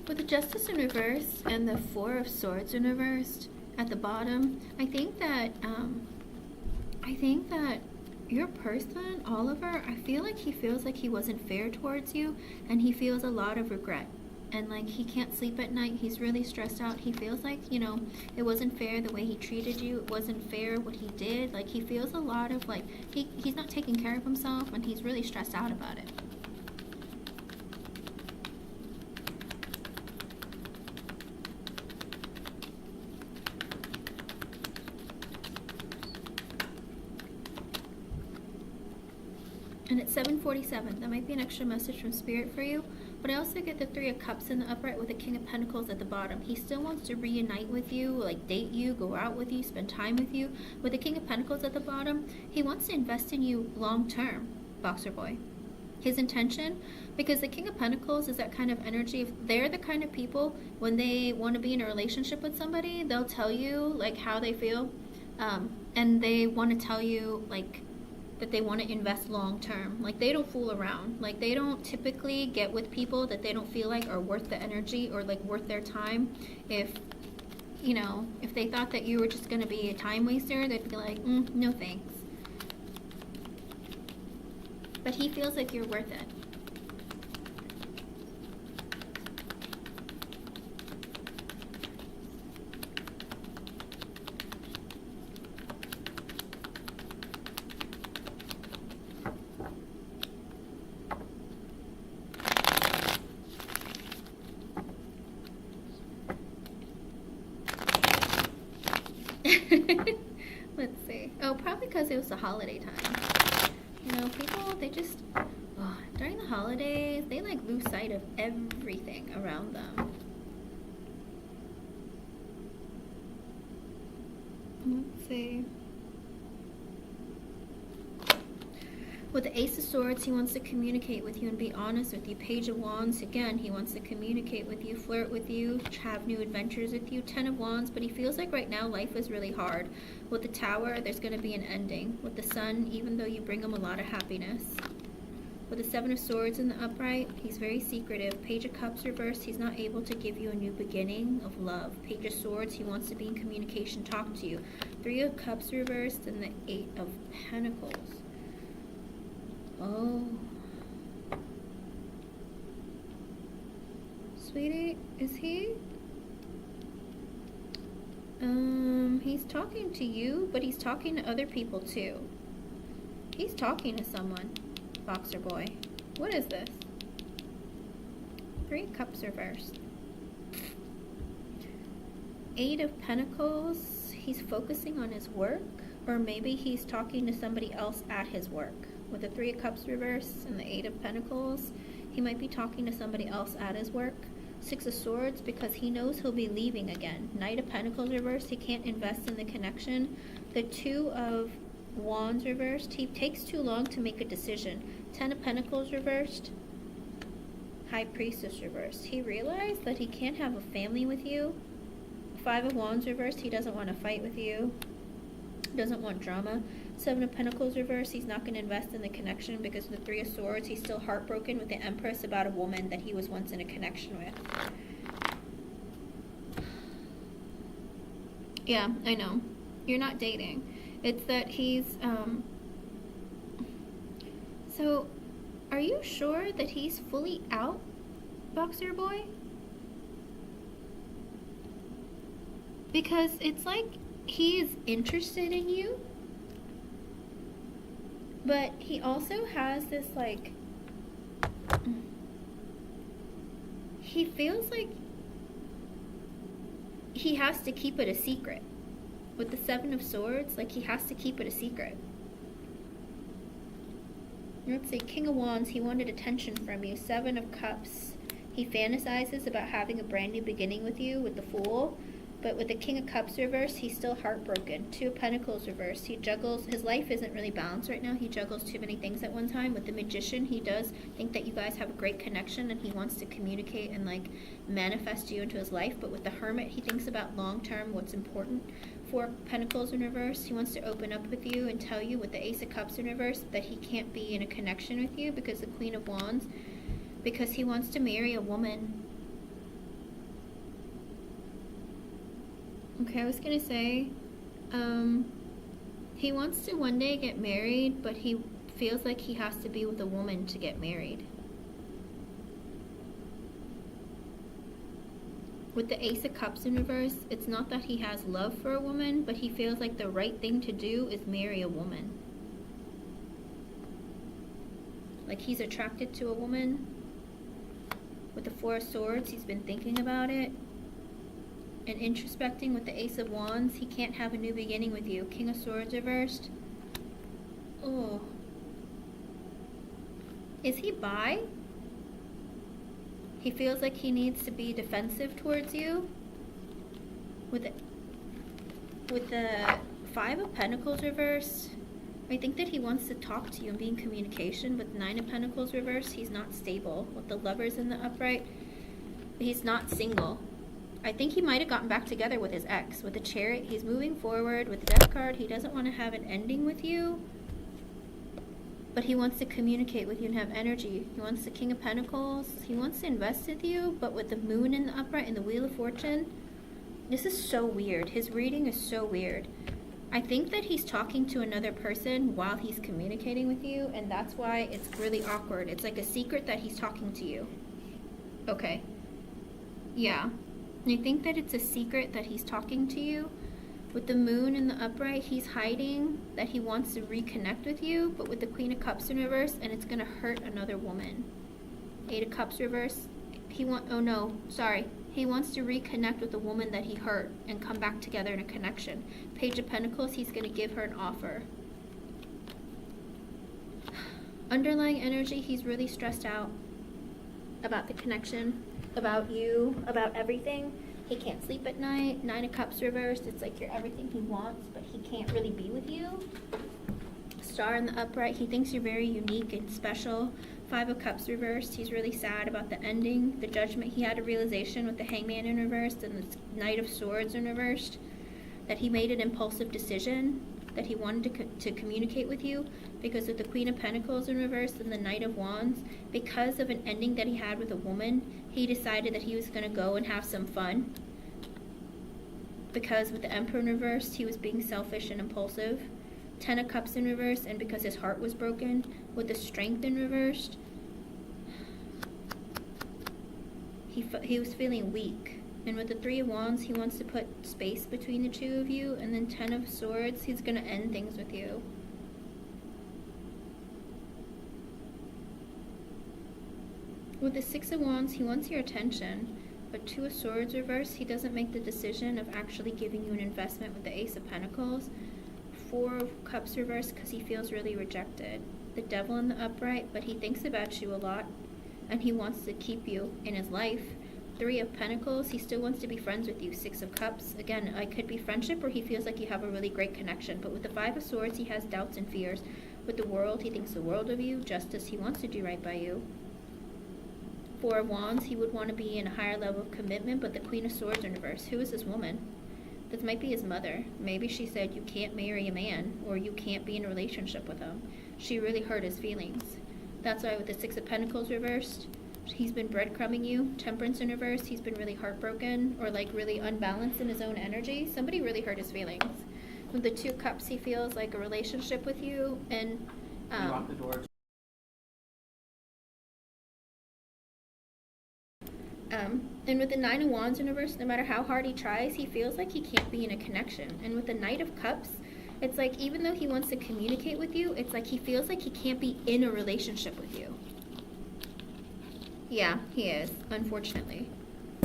With the Justice in reverse and the Four of Swords in reversed at the bottom, I think that your person, Oliver, I feel like he feels like he wasn't fair towards you, and he feels a lot of regret. And like he can't sleep at night, he's really stressed out. He feels like, you know, it wasn't fair the way he treated you, it wasn't fair what he did. Like he feels a lot of like, he's not taking care of himself, and he's really stressed out about it. And it's 7:47. That might be an extra message from Spirit for you. But I also get the Three of Cups in the upright with the King of Pentacles at the bottom. He still wants to reunite with you, like date you, go out with you, spend time with you. With the King of Pentacles at the bottom, he wants to invest in you long term, Boxer Boy. His intention, because the King of Pentacles is that kind of energy. If they're the kind of people, when they want to be in a relationship with somebody, they'll tell you like how they feel, and they want to tell you like that they want to invest long term. Like they don't fool around. Like they don't typically get with people that they don't feel like are worth the energy or like worth their time. If you know, if they thought that you were just going to be a time waster, they'd be like, no thanks. But he feels like you're worth it. Let's see. Oh, probably because it was the holiday time. You know, people, they just, during the holidays, they like lose sight of everything around them. Let's see. With the Ace of Swords, he wants to communicate with you and be honest with you. Page of Wands, again, he wants to communicate with you, flirt with you, have new adventures with you. 10 of Wands, but he feels like right now life is really hard. With the Tower, there's going to be an ending. With the Sun, even though you bring him a lot of happiness. With the Seven of Swords in the upright, he's very secretive. Page of Cups reversed, he's not able to give you a new beginning of love. Page of Swords, he wants to be in communication, talk to you. Three of Cups reversed and the Eight of Pentacles. Oh. Sweetie, is he? He's talking to you, but he's talking to other people too. He's talking to someone, Boxer Boy. What is this? Three of Cups reversed. Eight of Pentacles, he's focusing on his work, or maybe he's talking to somebody else at his work. With the Three of Cups reversed and the Eight of Pentacles, he might be talking to somebody else at his work. Six of Swords, because he knows he'll be leaving again. Knight of Pentacles reversed, he can't invest in the connection. The Two of Wands reversed, he takes too long to make a decision. 10 of Pentacles reversed. High Priestess reversed, he realized that he can't have a family with you. 5 of Wands reversed, he doesn't want to fight with you. Doesn't want drama. 7 of Pentacles reversed, he's not going to invest in the connection because of the Three of Swords, he's still heartbroken with the Empress about a woman that he was once in a connection with. Yeah, I know. You're not dating. It's that he's, So, are you sure that he's fully out, Boxer Boy? Because it's like he is interested in you, but he also has this like, he feels like he has to keep it a secret. With the Seven of Swords, like he has to keep it a secret. Let's see, King of Wands, he wanted attention from you. 7 of Cups, he fantasizes about having a brand new beginning with you with the Fool. But with the King of Cups reversed, he's still heartbroken. 2 of Pentacles reversed, he juggles, his life isn't really balanced right now. He juggles too many things at one time. With the Magician, he does think that you guys have a great connection and he wants to communicate and like manifest you into his life. But with the Hermit, he thinks about long term, what's important. 4 Pentacles in reverse, he wants to open up with you and tell you with the Ace of Cups in reverse that he can't be in a connection with you because the Queen of Wands, because he wants to marry a woman. Okay, I was gonna say, he wants to one day get married, but he feels like he has to be with a woman to get married. With the Ace of Cups in reverse, it's not that he has love for a woman, but he feels like the right thing to do is marry a woman. Like he's attracted to a woman. With the Four of Swords, he's been thinking about it and introspecting. With the Ace of Wands, he can't have a new beginning with you. King of Swords reversed. Oh. Is he bi? He feels like he needs to be defensive towards you. With the Five of Pentacles reversed, I think that he wants to talk to you and be in communication. With Nine of Pentacles reversed, he's not stable. With the Lovers in the upright, he's not single. I think he might have gotten back together with his ex. With the Chariot, he's moving forward. With the Death card, he doesn't want to have an ending with you, but he wants to communicate with you and have energy. He wants the King of Pentacles. He wants to invest with you, but with the Moon in the upright and the Wheel of Fortune, this is so weird. His reading is so weird. I think that he's talking to another person while he's communicating with you, and that's why it's really awkward. It's like a secret that he's talking to you. Okay. Yeah. I think that it's a secret that he's talking to you. With the Moon in the upright, he's hiding that he wants to reconnect with you, but with the Queen of Cups in reverse, and it's going to hurt another woman. Eight of Cups reverse, he wants to reconnect with the woman that he hurt and come back together in a connection. Page of Pentacles, he's going to give her an offer. Underlying energy, he's really stressed out about the connection, about you, about everything. He can't sleep at night. Nine of Cups reversed, it's like you're everything he wants, but he can't really be with you. Star in the upright, he thinks you're very unique and special. Five of Cups reversed, he's really sad about the ending, the Judgment. He had a realization with the Hangman in reversed and the Knight of Swords in reversed, that he made an impulsive decision, that he wanted to communicate with you, because with the Queen of Pentacles in reverse and the Knight of Wands, because of an ending that he had with a woman, he decided that he was going to go and have some fun. Because with the Emperor in reverse, he was being selfish and impulsive. Ten of Cups in reverse, and because his heart was broken. With the Strength in reversed, he was feeling weak. And with the Three of Wands, he wants to put space between the two of you. And then Ten of Swords, he's going to end things with you. With the Six of Wands, he wants your attention. But Two of Swords reverse, he doesn't make the decision of actually giving you an investment with the Ace of Pentacles. Four of Cups reverse, because he feels really rejected. The Devil in the upright, but he thinks about you a lot, and he wants to keep you in his life. Three of Pentacles, he still wants to be friends with you. Six of Cups, again, it could be friendship, or he feels like you have a really great connection. But with the Five of Swords, he has doubts and fears. With the World, he thinks the world of you. Justice, he wants to do right by you. Four of Wands, he would want to be in a higher level of commitment, but the Queen of Swords in reverse. Who is this woman? This might be his mother. Maybe she said you can't marry a man, or you can't be in a relationship with him. She really hurt his feelings. That's why with the Six of Pentacles reversed, he's been breadcrumbing you. Temperance in reverse, he's been really heartbroken, or like really unbalanced in his own energy. Somebody really hurt his feelings. With the Two of Cups, he feels like a relationship with you, and you lock the door. And with the Nine of Wands in reverse, no matter how hard he tries, he feels like he can't be in a connection. And with the Knight of Cups, it's like even though he wants to communicate with you, it's like he feels like he can't be in a relationship with you. Yeah, he is, unfortunately.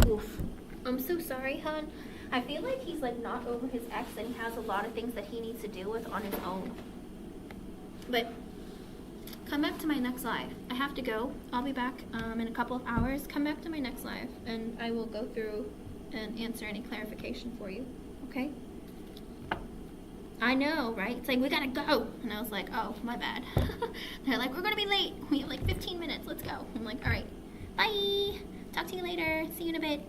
Oof. I'm so sorry, hon. I feel like he's like not over his ex, and he has a lot of things that he needs to deal with on his own. But come back to my next live. I have to go. I'll be back in a couple of hours. Come back to my next live, and I will go through and answer any clarification for you. Okay? I know, right? It's like, we gotta go. And I was like, oh, my bad. They're like, we're gonna be late. We have like 15 minutes. Let's go. I'm like, all right. Bye. Talk to you later. See you in a bit.